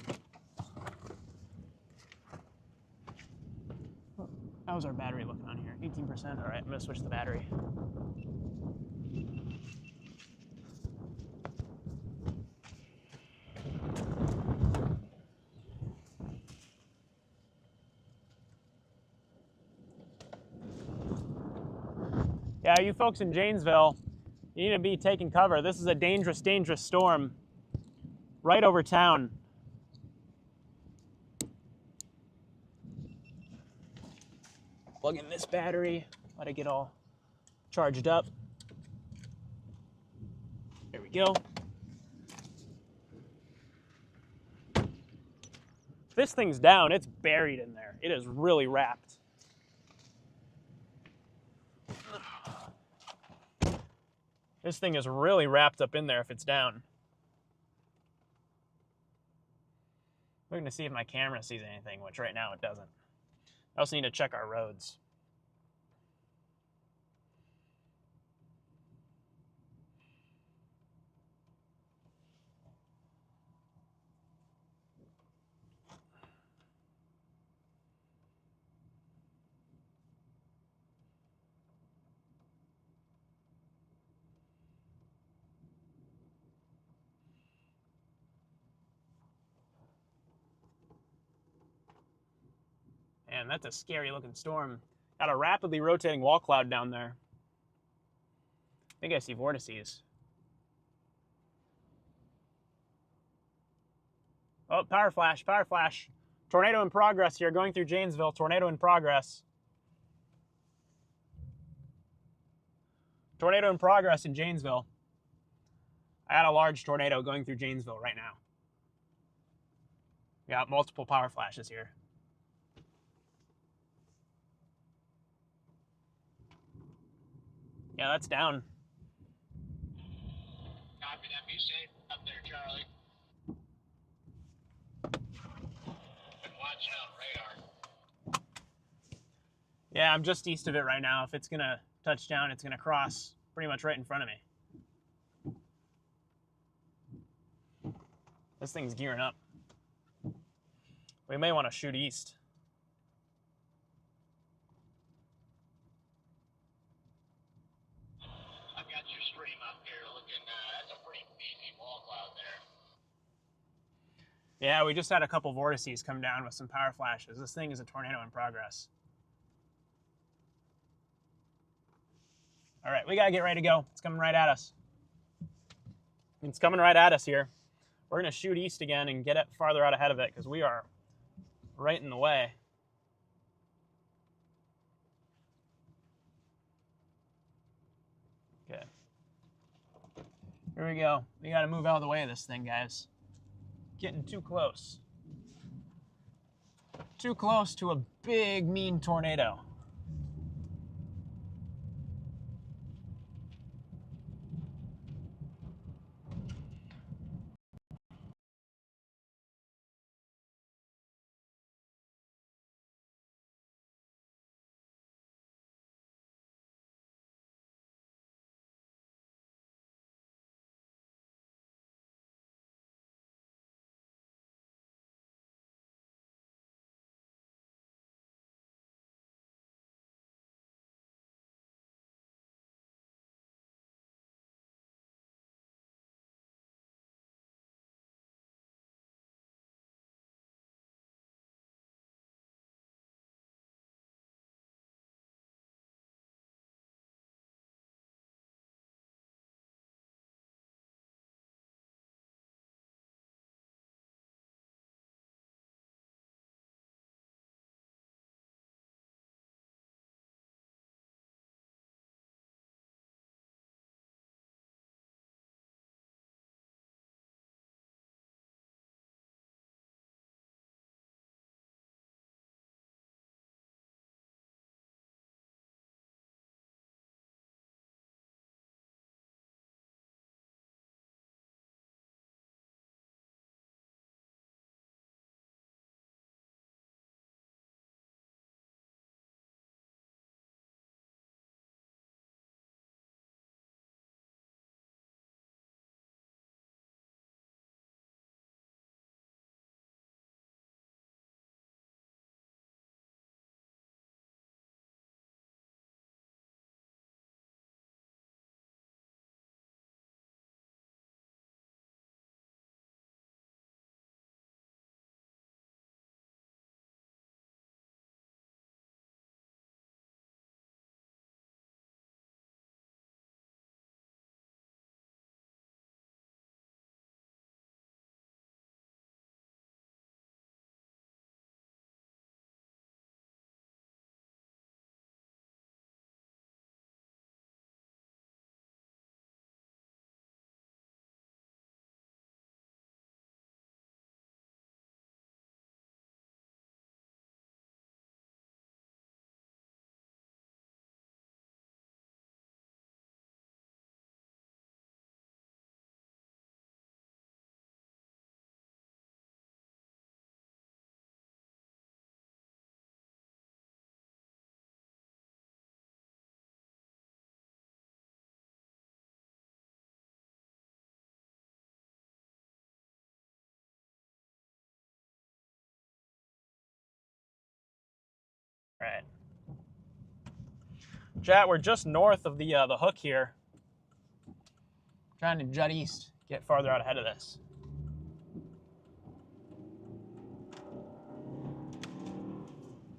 How's our battery looking on here? 18%. All right, I'm going to switch the battery. Yeah, you folks in Janesville, you need to be taking cover. This is a dangerous, dangerous storm right over town. Plug in this battery, let it get all charged up. There we go. If this thing's down, it's buried in there. It is really wrapped. This thing is really wrapped up in there if it's down. We're going to see if my camera sees anything, which right now it doesn't. I also need to check our roads. Man, that's a scary looking storm. Got a rapidly rotating wall cloud down there. I think I see vortices. Oh, power flash, power flash. Tornado in progress here, going through Janesville. Tornado in progress. Tornado in progress in Janesville. I got a large tornado going through Janesville right now. We got multiple power flashes here. Yeah, that's down. Copy that. Be safe up there, Charlie. And watch out, radar. Yeah, I'm just east of it right now. If it's gonna touch down, it's gonna cross pretty much right in front of me. This thing's gearing up. We may want to shoot east. I've got your stream up here looking, that's a pretty beefy wall cloud there. Yeah, we just had a couple vortices come down with some power flashes. This thing is a tornado in progress. All right, we gotta get ready to go. It's coming right at us. It's coming right at us here. We're gonna shoot east again and get it farther out ahead of it because we are right in the way. Okay. Here we go. We gotta move out of the way of this thing, guys. Getting too close. Too close to a big, mean tornado. Right. Chat, we're just north of the hook here. Trying to jut east, get farther out ahead of this.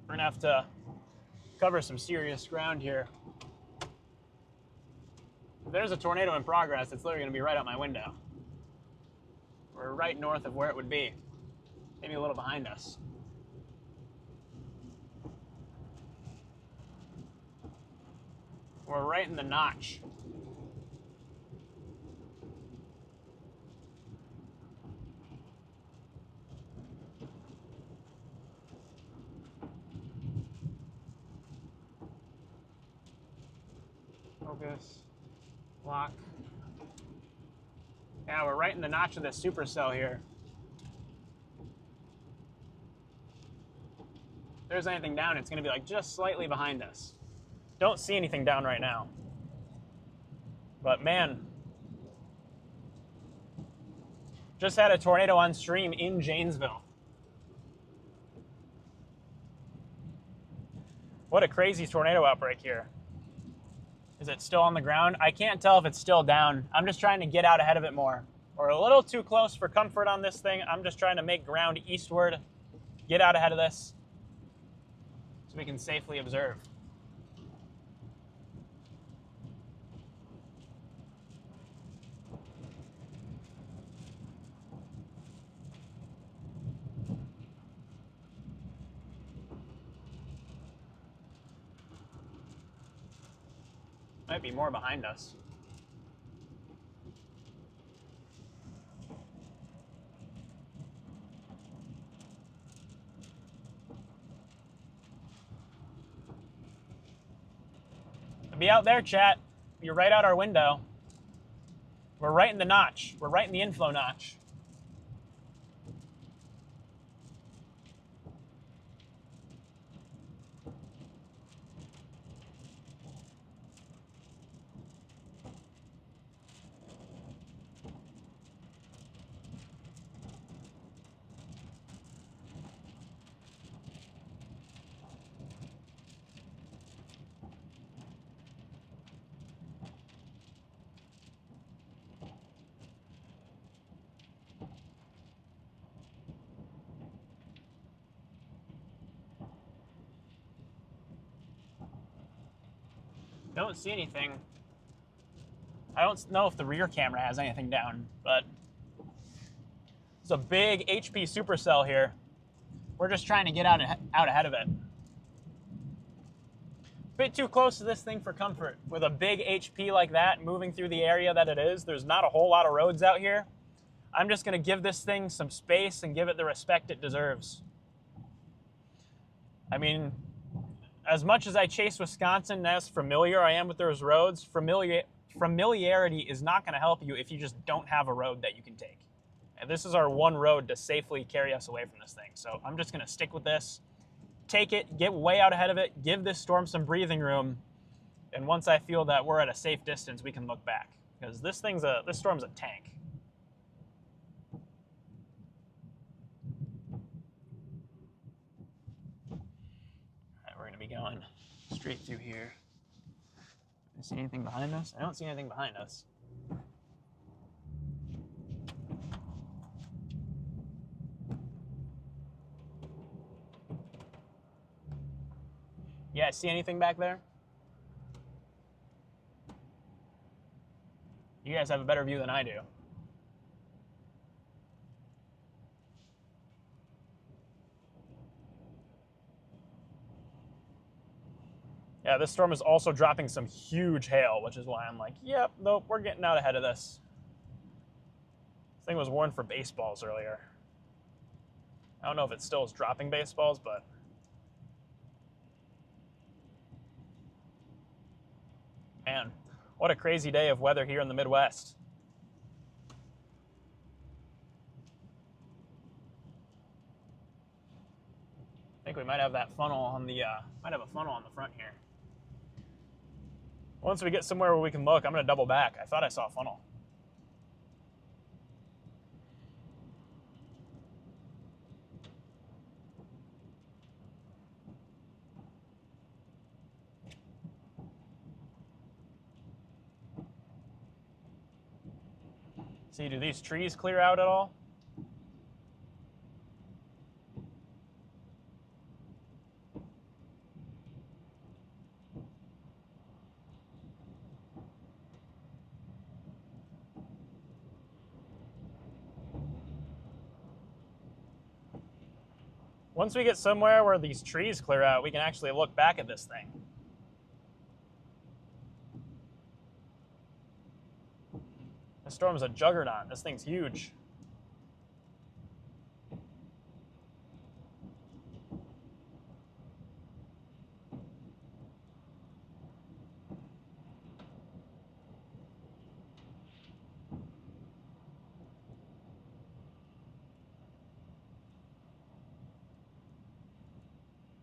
We're gonna have to cover some serious ground here. If there's a tornado in progress, it's literally gonna be right out my window. We're right north of where it would be. Maybe a little behind us. We're right in the notch. Focus. Lock. Yeah, we're right in the notch of this supercell here. If there's anything down, it's going to be like just slightly behind us. Don't see anything down right now. But man, just had a tornado on stream in Janesville. What a crazy tornado outbreak here. Is it still on the ground? I can't tell if it's still down. I'm just trying to get out ahead of it more. We're a little too close for comfort on this thing. I'm just trying to make ground eastward, get out ahead of this, so we can safely observe. Might be more behind us. Be out there, chat. You're right out our window. We're right in the notch. We're right in the inflow notch. Don't see anything. I don't know if the rear camera has anything down, but it's a big HP supercell here. We're just trying to get out ahead of it. Bit too close to this thing for comfort. With a big HP like that moving through the area that it is, there's not a whole lot of roads out here. I'm just going to give this thing some space and give it the respect it deserves. I mean, as much as I chase Wisconsin and as familiar I am with those roads, familiarity is not going to help you if you just don't have a road that you can take. And this is our one road to safely carry us away from this thing. So I'm just going to stick with this, take it, get way out ahead of it, give this storm some breathing room, and once I feel that we're at a safe distance, we can look back. Because this storm's a tank. We're going to be going straight through here. Do you see anything behind us? I don't see anything behind us. Yeah, see anything back there? You guys have a better view than I do. Yeah, this storm is also dropping some huge hail, which is why I'm like, yep, nope, we're getting out ahead of this. This thing was warned for baseballs earlier. I don't know if it still is dropping baseballs, but... Man, what a crazy day of weather here in the Midwest. I think we might have that funnel on the, might have a funnel on the front here. Once we get somewhere where we can look, I'm going to double back. I thought I saw a funnel. See, do these trees clear out at all? Once we get somewhere where these trees clear out, we can actually look back at this thing. This storm's a juggernaut. This thing's huge.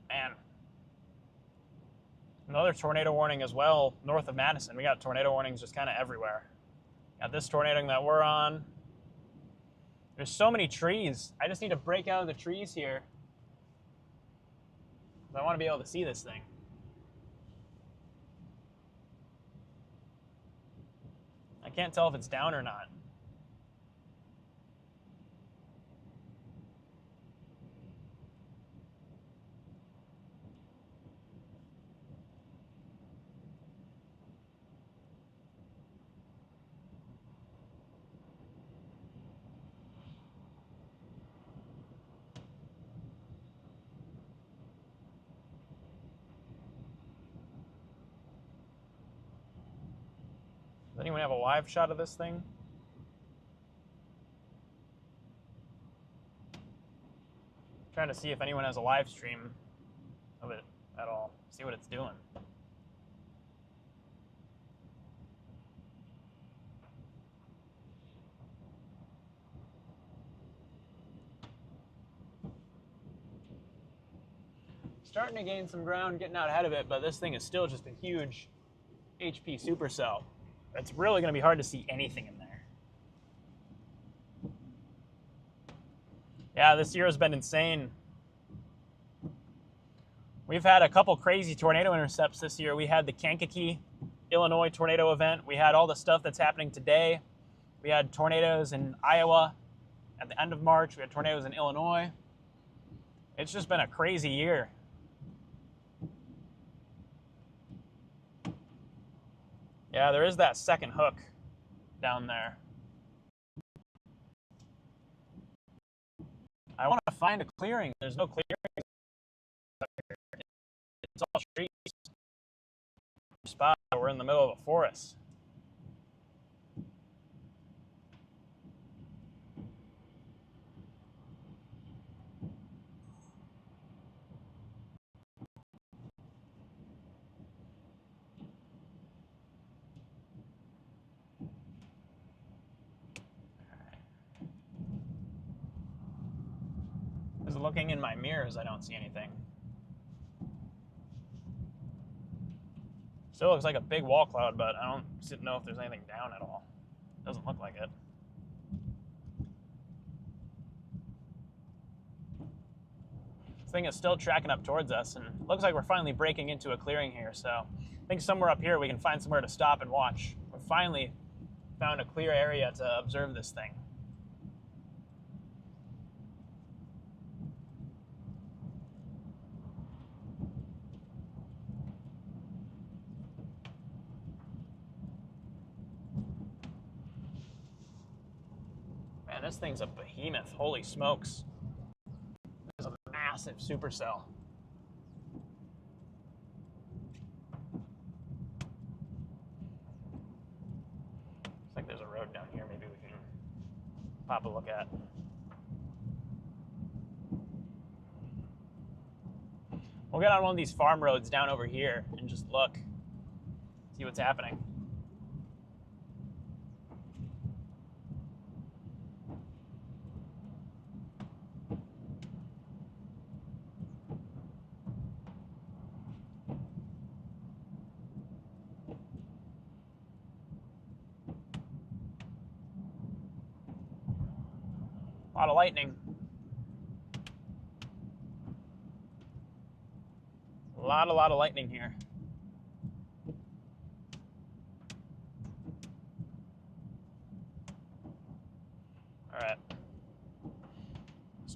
Man. Another tornado warning as well north of Madison. We got tornado warnings just kind of everywhere. Got this tornado that we're on. There's so many trees. I just need to break out of the trees here. I want to be able to see this thing. I can't tell if it's down or not. Does anyone have a live shot of this thing? I'm trying to see if anyone has a live stream of it at all. See what it's doing. Starting to gain some ground, getting out ahead of it, but this thing is still just a huge HP supercell. It's really going to be hard to see anything in there. Yeah, this year has been insane. We've had a couple crazy tornado intercepts this year. We had the Kankakee, Illinois tornado event. We had all the stuff that's happening today. We had tornadoes in Iowa at the end of March. We had tornadoes in Illinois. It's just been a crazy year. Yeah, there is that second hook down there. I want to find a clearing. There's no clearing. It's all trees. Spot. We're in the middle of a forest. Looking in my mirrors, I don't see anything. Still looks like a big wall cloud, but I don't know if there's anything down at all. Doesn't look like it. This thing is still tracking up towards us, and looks like we're finally breaking into a clearing here, so I think somewhere up here we can find somewhere to stop and watch. We finally found a clear area to observe this thing. Man, this thing's a behemoth. Holy smokes. This is a massive supercell. Looks like there's a road down here maybe we can pop a look at. We'll get on one of these farm roads down over here and just look, see what's happening. A lot of lightning. A lot of lightning here.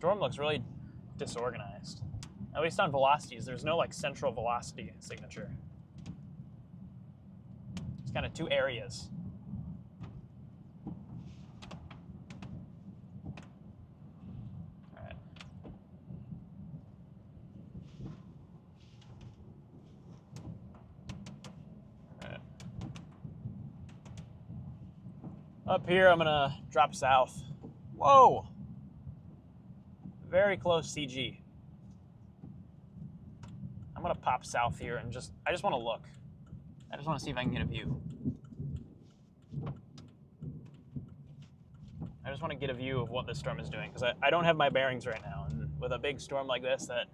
storm looks really disorganized. At least on velocities, there's no like central velocity signature. It's kind of two areas. All right. All right. Up here, I'm gonna drop south. Whoa! Very close CG. I'm gonna pop south here and I just want to look. I just want to see if I can get a view. I just want to get a view of what this storm is doing because I don't have my bearings right now. And with a big storm like this, that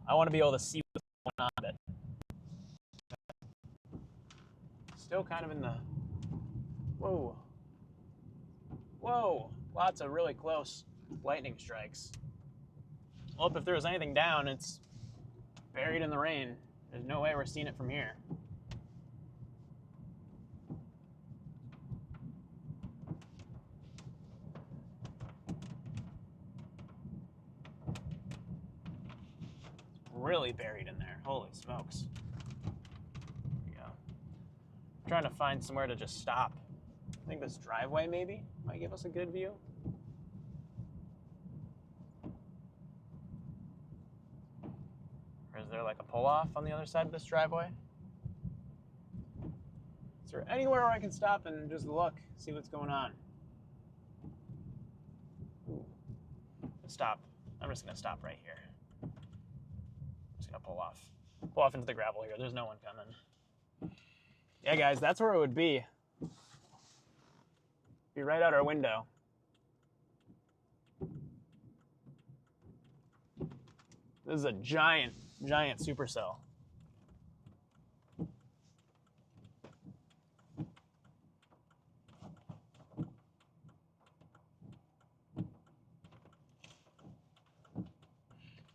I want to be able to see what's going on a bit. Still kind of in the, whoa. Whoa, lots of really close lightning strikes. Well, if there was anything down, it's buried in the rain. There's no way we're seeing it from here. It's really buried in there. Holy smokes. There we go. I'm trying to find somewhere to just stop. I think this driveway maybe might give us a good view. Or is there like a pull-off on the other side of this driveway? Is there anywhere where I can stop and just look, see what's going on? Ooh. Stop. I'm just gonna stop right here. I'm just gonna pull off into the gravel here. There's no one coming. Yeah, guys, that's where it would be. Be right out our window. This is a giant, giant supercell.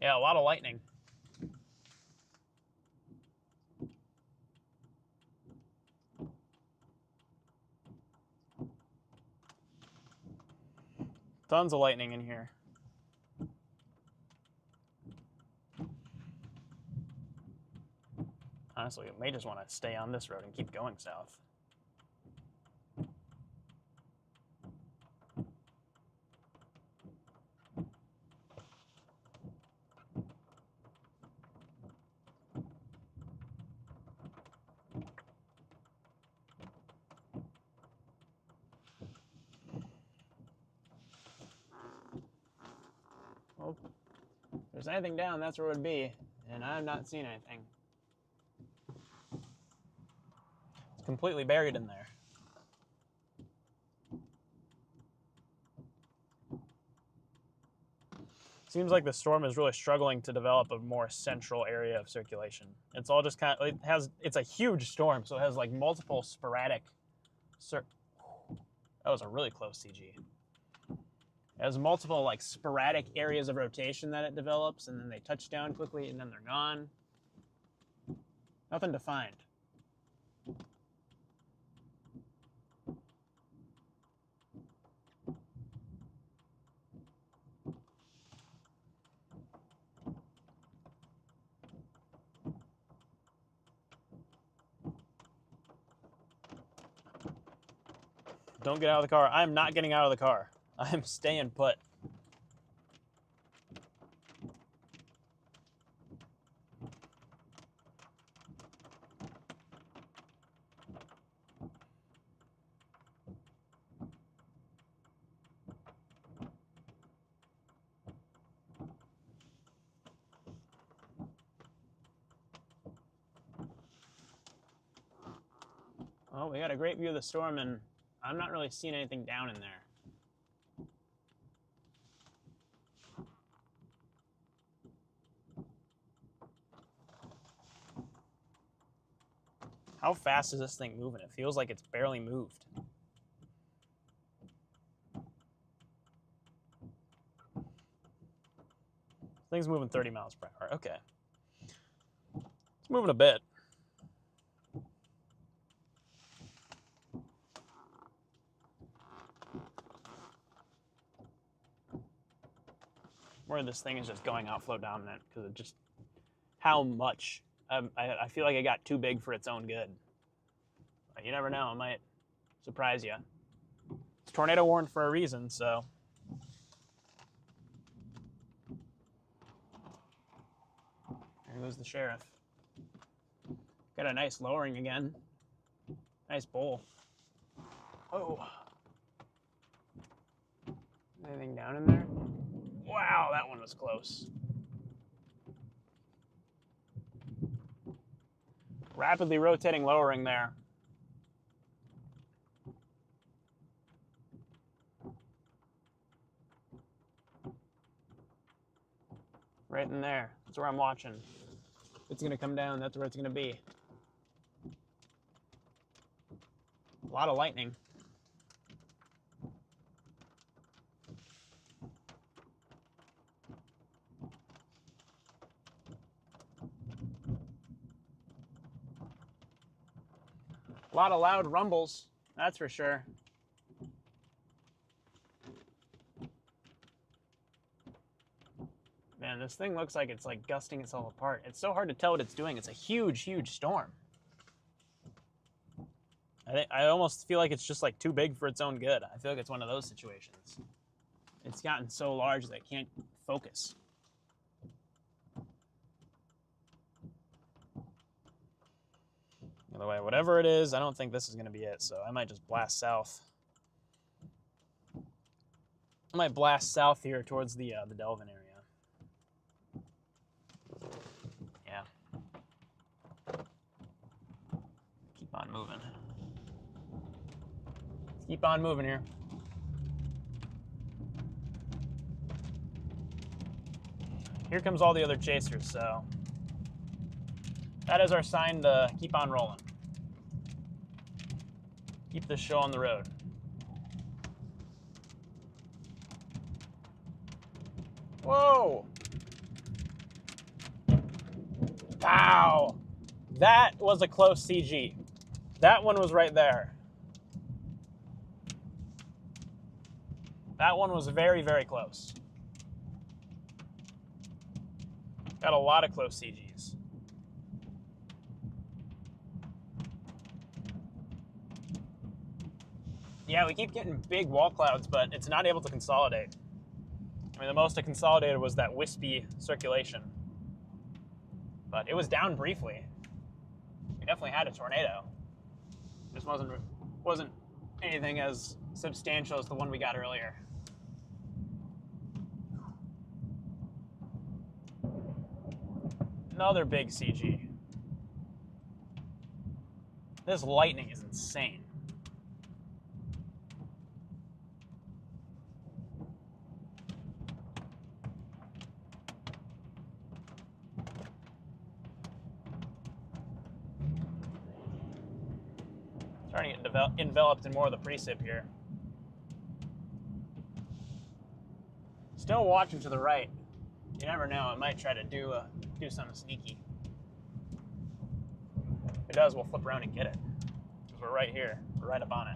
Yeah, a lot of lightning. Tons of lightning in here. Honestly, I may just want to stay on this road and keep going south. Well, if there's anything down, that's where it would be, and I'm not seeing anything. It's completely buried in there. Seems like the storm is really struggling to develop a more central area of circulation. It's all just kind of, it's a huge storm, so it has like multiple sporadic, that was a really close CG. It has multiple like sporadic areas of rotation that it develops, and then they touch down quickly, and then they're gone. Nothing defined. Don't get out of the car. I'm not getting out of the car. I'm staying put. Oh, we got a great view of the storm, and I'm not really seeing anything down in there. How fast is this thing moving? It feels like it's barely moved. This thing's moving 30 miles per hour. Okay. It's moving a bit. where this thing is just going outflow dominant because it just how much. I feel like it got too big for its own good. But you never know, it might surprise you. It's tornado warned for a reason, so. There goes the sheriff. Got a nice lowering again. Nice bowl. Oh. Anything down in there? Wow, that one was close. Rapidly rotating lowering there. Right in there. That's where I'm watching. If it's gonna come down, that's where it's gonna be. A lot of lightning. A lot of loud rumbles, that's for sure. Man, this thing looks like it's like gusting itself apart. It's so hard to tell what it's doing. It's a huge, huge storm. I almost feel like it's just like too big for its own good. I feel like it's one of those situations. It's gotten so large that it can't focus. Either way, whatever it is, I don't think this is going to be it, so I might just blast south. I might blast south here towards the Delvin area. Yeah. Keep on moving. Let's keep on moving here. Here comes all the other chasers, so that is our sign to keep on rolling. Keep this show on the road. Whoa! Wow! That was a close CG. That one was right there. That one was very, very close. Got a lot of close CGs. Yeah, we keep getting big wall clouds, but it's not able to consolidate. I mean, the most it consolidated was that wispy circulation. But it was down briefly. We definitely had a tornado. Just wasn't anything as substantial as the one we got earlier. Another big CG. This lightning is insane. Starting to get enveloped in more of the precip here. Still watching to the right. You never know, it might try to do something sneaky. If it does, we'll flip around and get it. Because we're right here. We're right up on it.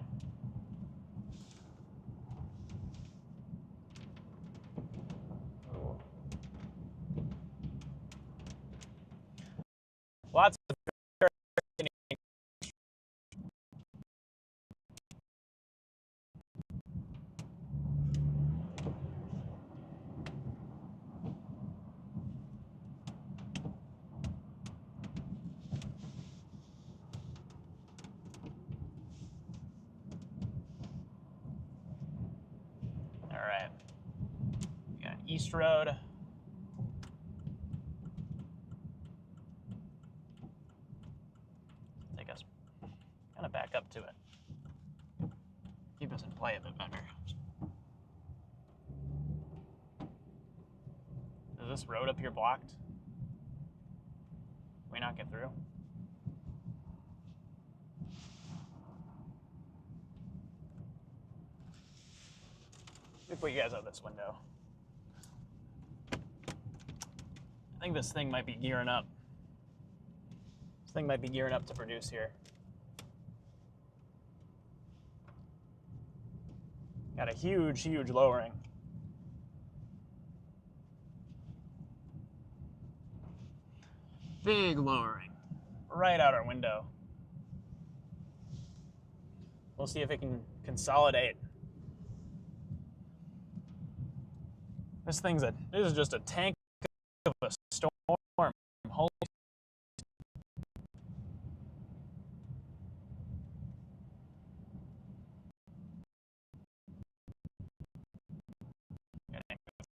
Lots of East Road. Take us kind of back up to it. Keep us in play a bit better. Is this road up here blocked? Can we not get through? Let me put you guys out this window. I think this thing might be gearing up. This thing might be gearing up to produce here. Got a huge, huge lowering. Big lowering. Right out our window. We'll see if it can consolidate. This is just a tank of a storm. Holy.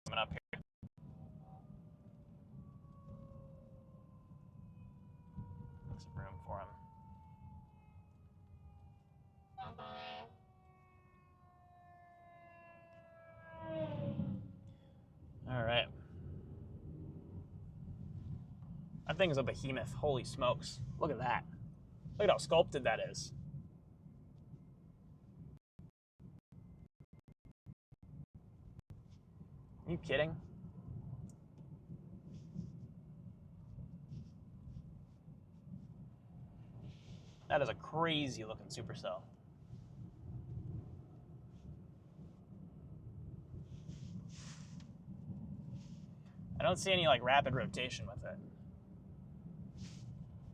Coming up here. There's some room for him. All right. That thing is a behemoth. Holy smokes. Look at that. Look at how sculpted that is. Are you kidding? That is a crazy looking supercell. I don't see any like rapid rotation with it.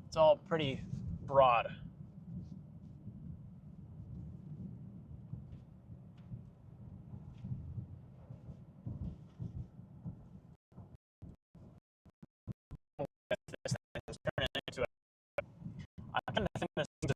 It's all pretty broad. This thing is turning into I kind of think this thing is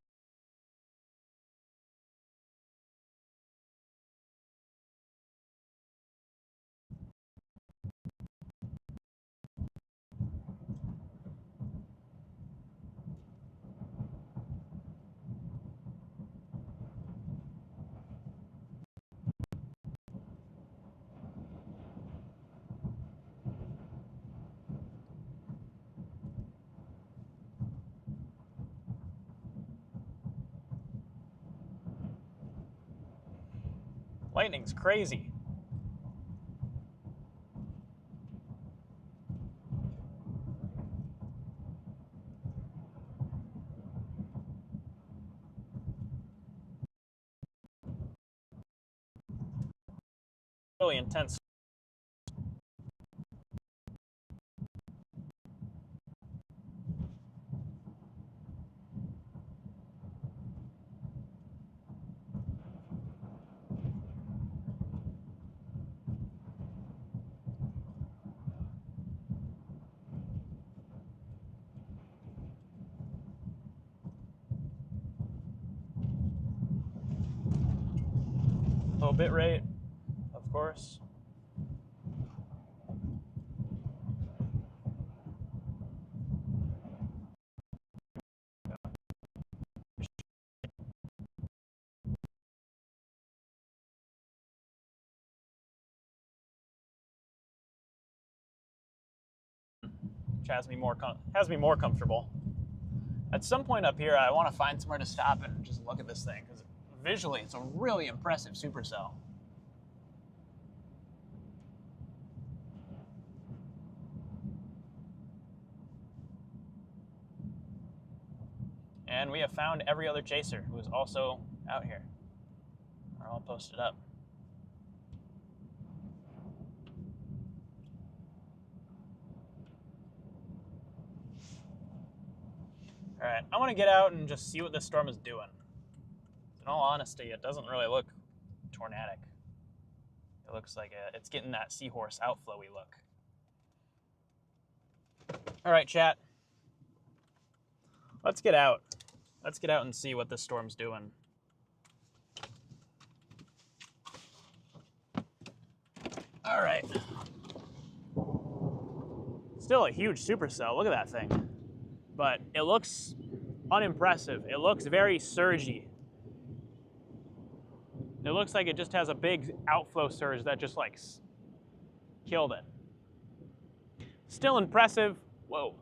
lightning's crazy. Really intense. Low bit rate, of course. Which has me more comfortable. At some point up here, I want to find somewhere to stop and just look at this thing because visually, it's a really impressive supercell. And we have found every other chaser who is also out here. They're all posted up. All right, I want to get out and just see what this storm is doing. In all honesty, it doesn't really look tornadic. It looks like it's getting that seahorse outflowy look. All right, chat. Let's get out. Let's get out and see what this storm's doing. All right. Still a huge supercell. Look at that thing. But it looks unimpressive. It looks very surgy. It looks like it just has a big outflow surge that just like killed it. Still impressive. Whoa.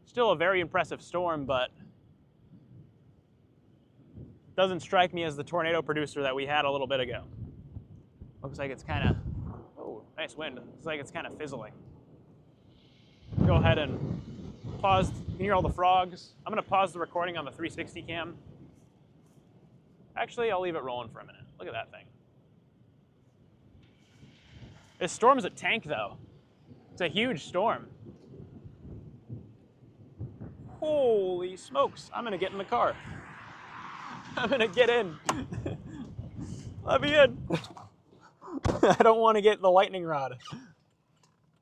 Still a very impressive storm, but doesn't strike me as the tornado producer that we had a little bit ago. Looks like it's kind of, oh, nice wind. Looks like it's kind of fizzling. Go ahead and pause. You can hear all the frogs. I'm going to pause the recording on the 360 cam. Actually, I'll leave it rolling for a minute. Look at that thing. This storm's a tank, though. It's a huge storm. Holy smokes. I'm going to get in the car. I'm going to get in. Let me in. I don't want to get the lightning rod.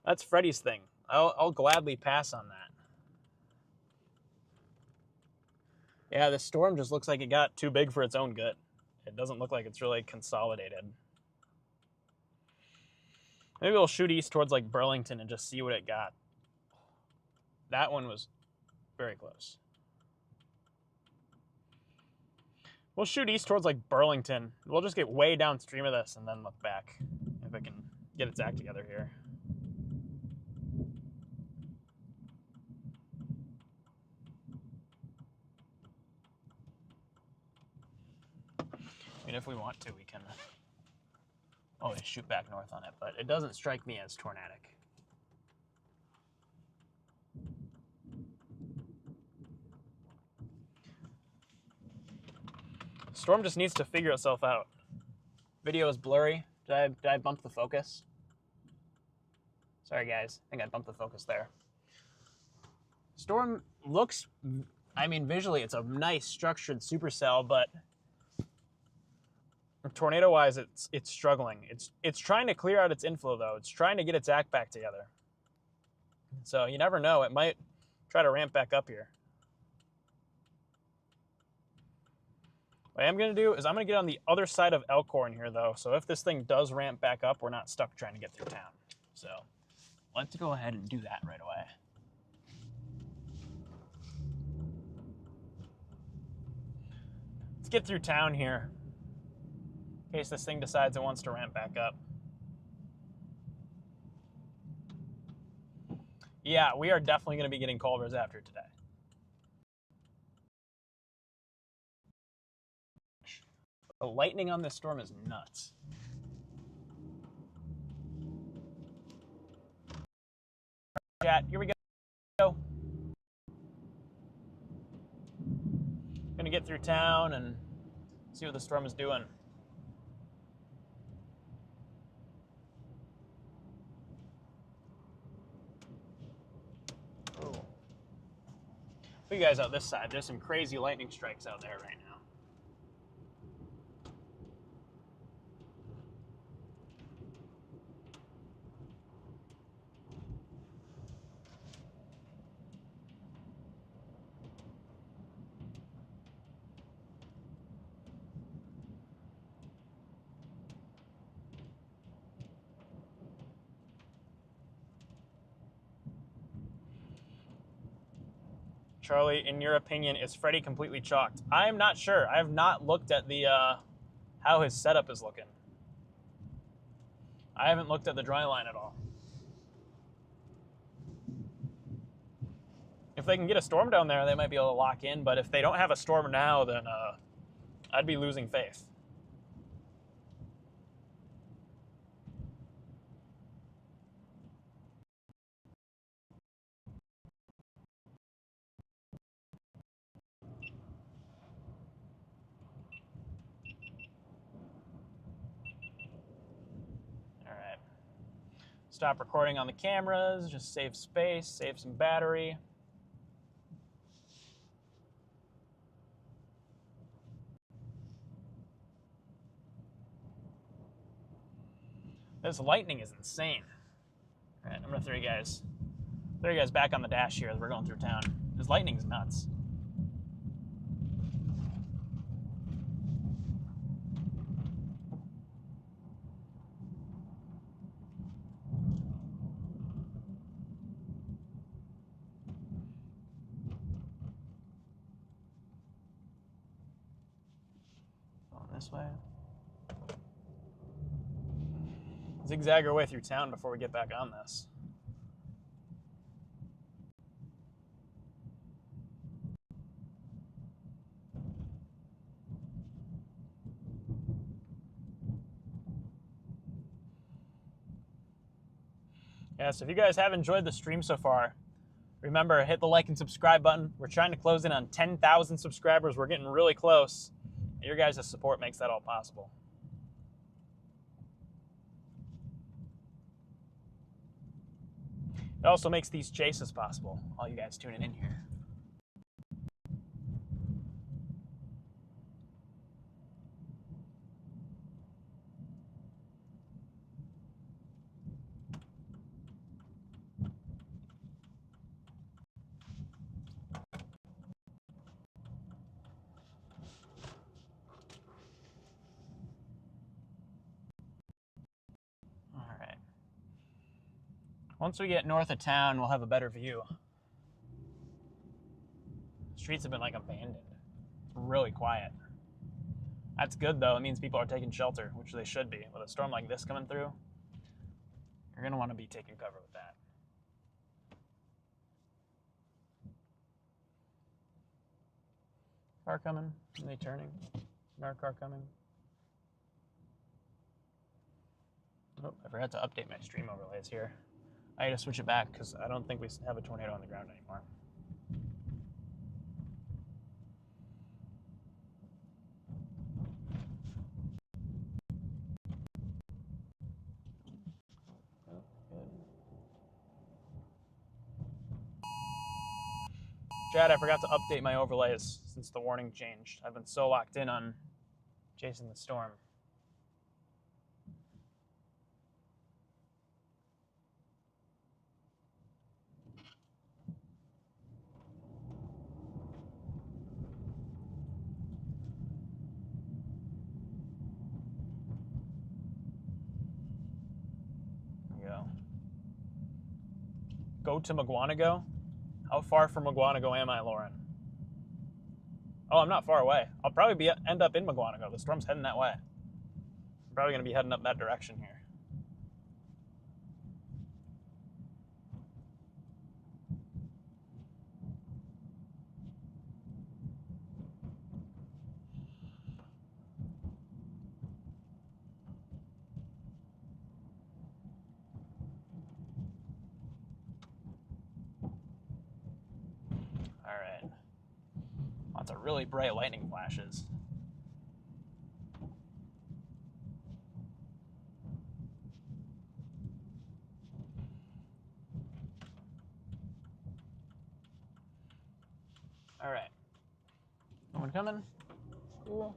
That's Freddy's thing. I'll gladly pass on that. Yeah, this storm just looks like it got too big for its own good. It doesn't look like it's really consolidated. Maybe we'll shoot east towards like Burlington and just see what it got. That one was very close. We'll shoot east towards like Burlington. We'll just get way downstream of this and then look back if it can get its act together here. I mean, if we want to, we can always shoot back north on it, but it doesn't strike me as tornadic. Storm just needs to figure itself out. Video is blurry. Did I bump the focus? Sorry, guys. I think I bumped the focus there. Storm looks, I mean, visually, it's a nice structured supercell, but tornado-wise, it's struggling. It's trying to clear out its inflow, though. It's trying to get its act back together. So you never know. It might try to ramp back up here. What I am going to do is I'm going to get on the other side of Elkhorn here, though. So if this thing does ramp back up, we're not stuck trying to get through town. So let's go ahead and do that right away. Let's get through town here in case this thing decides it wants to ramp back up. Yeah, we are definitely going to be getting Culvers after today. The lightning on this storm is nuts. Chat, here we go. Gonna get through town and see what the storm is doing. Ooh. Look at you guys out this side. There's some crazy lightning strikes out there right now. Charlie, in your opinion, is Freddy completely chalked? I am not sure. I have not looked at the how his setup is looking. I haven't looked at the dry line at all. If they can get a storm down there, they might be able to lock in. But if they don't have a storm now, then I'd be losing faith. Stop recording on the cameras, just save space, save some battery. This lightning is insane. All right, I'm gonna throw you guys back on the dash here as we're going through town. This lightning's nuts. This way. Zigzag our way through town before we get back on this. Yeah, so if you guys have enjoyed the stream so far, remember, hit the like and subscribe button. We're trying to close in on 10,000 subscribers. We're getting really close. Your guys' support makes that all possible. It also makes these chases possible, all you guys tuning in here. Once we get north of town, we'll have a better view. Streets have been like abandoned. It's really quiet. That's good though. It means people are taking shelter, which they should be. With a storm like this coming through, you're gonna want to be taking cover with that. Car coming. Are they turning? Our car coming. Oh, I forgot to update my stream overlays here. I had to switch it back because I don't think we have a tornado on the ground anymore. Oh, good. Chad, I forgot to update my overlays since the warning changed. I've been so locked in on chasing the storm. Go to Maguanago? How far from Maguanago am I, Lauren? Oh, I'm not far away. I'll probably end up in Maguanago. The storm's heading that way. I'm probably going to be heading up that direction here. All right. Lots of really bright lightning flashes. All right. No one coming? Cool.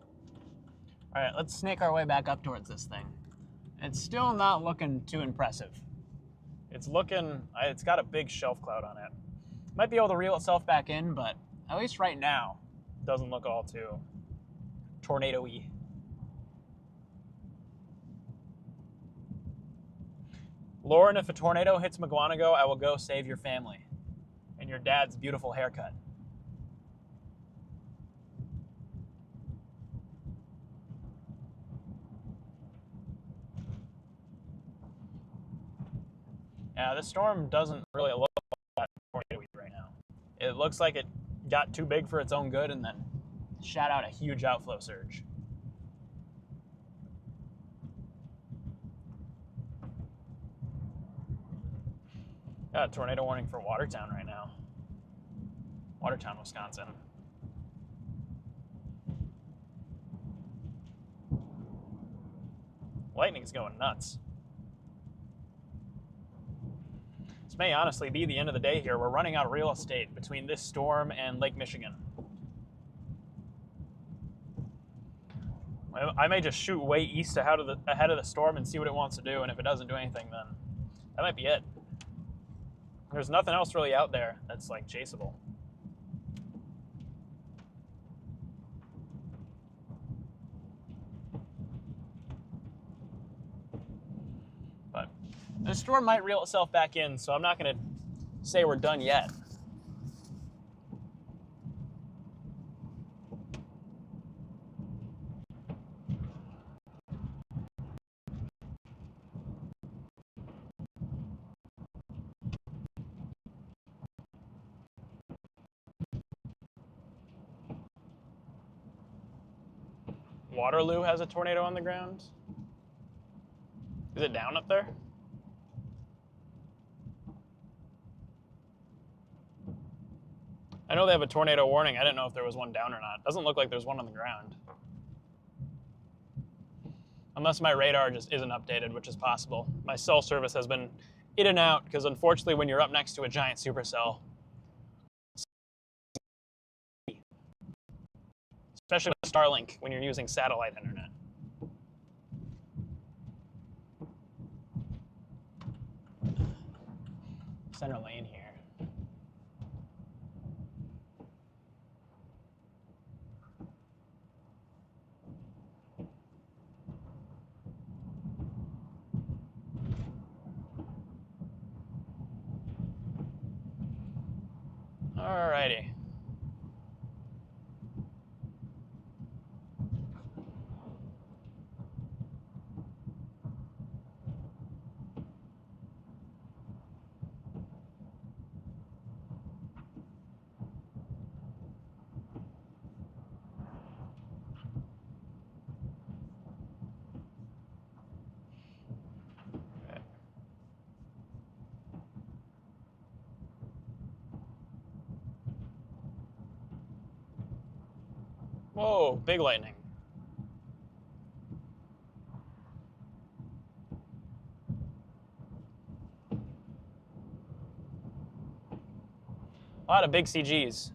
All right, let's snake our way back up towards this thing. It's still not looking too impressive. It's got a big shelf cloud on it. Might be able to reel itself back in, but at least right now, it doesn't look all too tornado-y. Lauren, if a tornado hits Maguanago, I will go save your family and your dad's beautiful haircut. Yeah, this storm doesn't really look that tornado-y right now. It looks like it got too big for its own good and then shot out a huge outflow surge. Got a tornado warning for Watertown right now. Watertown, Wisconsin. Lightning's going nuts. This may honestly be the end of the day here. We're running out of real estate between this storm and Lake Michigan. I may just shoot way east ahead of the storm and see what it wants to do, and if it doesn't do anything, then that might be it. There's nothing else really out there that's like chaseable. But the storm might reel itself back in, so I'm not going to say we're done yet. Waterloo has a tornado on the ground. Is it down up there? I know they have a tornado warning. I didn't know if there was one down or not. Doesn't look like there's one on the ground. Unless my radar just isn't updated, which is possible. My cell service has been in and out because unfortunately when you're up next to a giant supercell, especially with Starlink when you're using satellite internet. Center lane here. Whoa, big lightning. A lot of big CGs.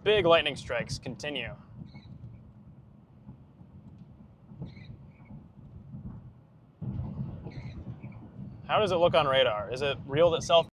Big lightning strikes continue. How does it look on radar? Is it reeled itself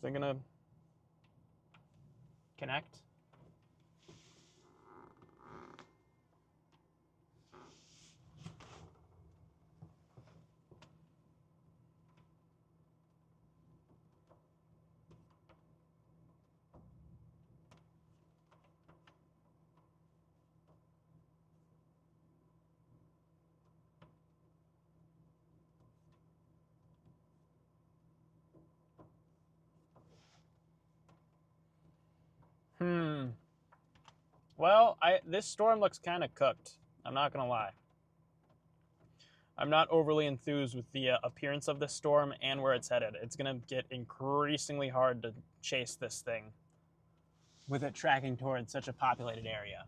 Is it gonna connect? Well, this storm looks kind of cooked. I'm not gonna lie. I'm not overly enthused with the appearance of this storm and where it's headed. It's gonna get increasingly hard to chase this thing with it tracking towards such a populated area.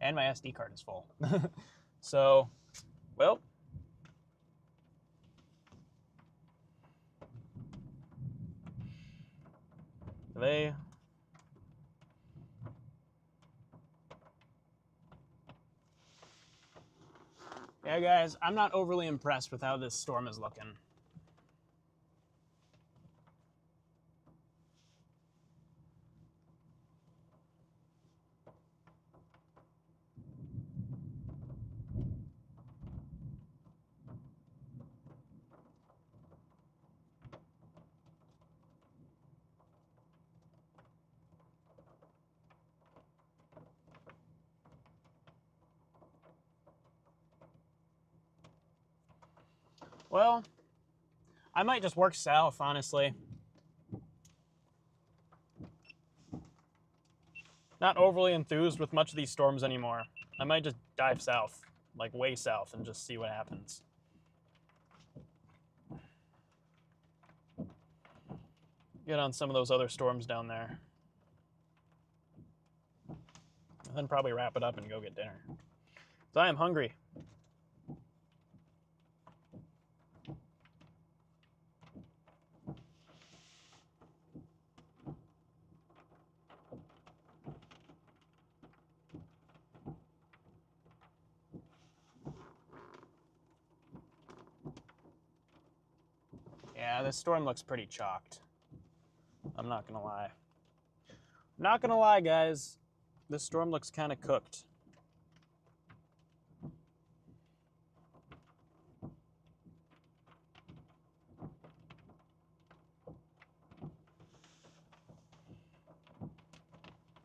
And my SD card is full. So, well. Yeah, guys, I'm not overly impressed with how this storm is looking. Well, I might just work south, honestly. Not overly enthused with much of these storms anymore. I might just dive south, like way south, and just see what happens. Get on some of those other storms down there. And then probably wrap it up and go get dinner. So I am hungry. Yeah, this storm looks pretty chalked. I'm not gonna lie. Not gonna lie, guys. This storm looks kind of cooked.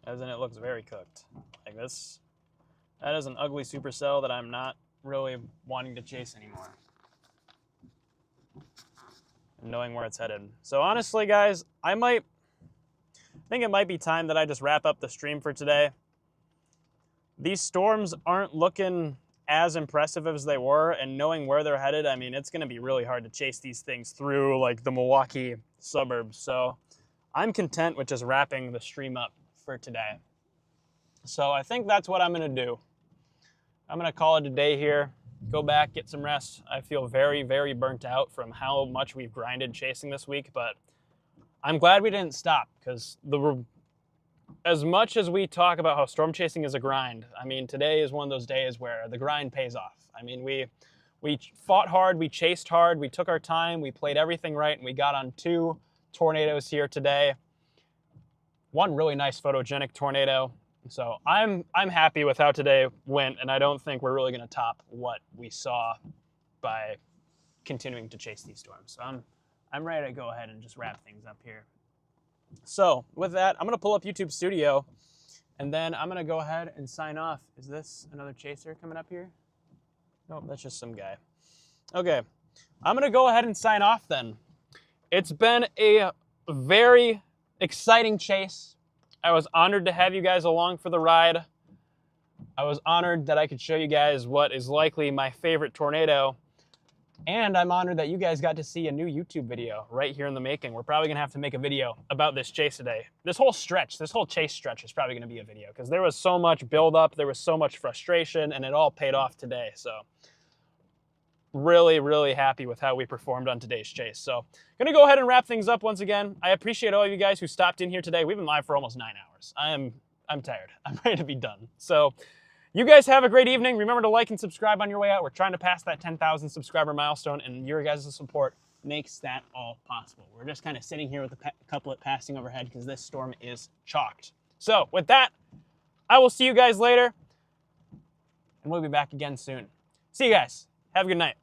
As in, it looks very cooked. Like this. That is an ugly supercell that I'm not really wanting to chase anymore. Knowing where it's headed. So honestly, guys, I think it might be time that I just wrap up the stream for today. These storms aren't looking as impressive as they were, and knowing where they're headed, I mean, it's going to be really hard to chase these things through like the Milwaukee suburbs. So I'm content with just wrapping the stream up for today. So I think that's what I'm going to do. I'm going to call it a day here. Go back, get some rest. I feel very, very burnt out from how much we've grinded chasing this week, but I'm glad we didn't stop, because as much as we talk about how storm chasing is a grind, I mean, today is one of those days where the grind pays off. I mean, we fought hard, we chased hard, we took our time, we played everything right, and we got on 2 tornadoes here today. One really nice photogenic tornado. So I'm happy with how today went, and I don't think we're really going to top what we saw by continuing to chase these storms. So I'm ready to go ahead and just wrap things up here. So with that, I'm going to pull up YouTube Studio, and then I'm going to go ahead and sign off. Is this another chaser coming up here? Nope, that's just some guy. Okay, I'm going to go ahead and sign off then. It's been a very exciting chase. I was honored to have you guys along for the ride. I was honored that I could show you guys what is likely my favorite tornado. And I'm honored that you guys got to see a new YouTube video right here in the making. We're probably gonna have to make a video about this chase today. This whole chase stretch is probably gonna be a video, because there was so much buildup, there was so much frustration, and it all paid off today. So really, really happy with how we performed on today's chase. So gonna go ahead and wrap things up once again. I appreciate all of you guys who stopped in here today. We've been live for almost 9 hours. I'm tired. I'm ready to be done. So you guys have a great evening. Remember to like and subscribe on your way out. We're trying to pass that 10,000 subscriber milestone, and your guys' support makes that all possible. We're just kind of sitting here with the couplet passing overhead because this storm is chalked. So with that, I will see you guys later, and we'll be back again soon. See you guys. Have a good night.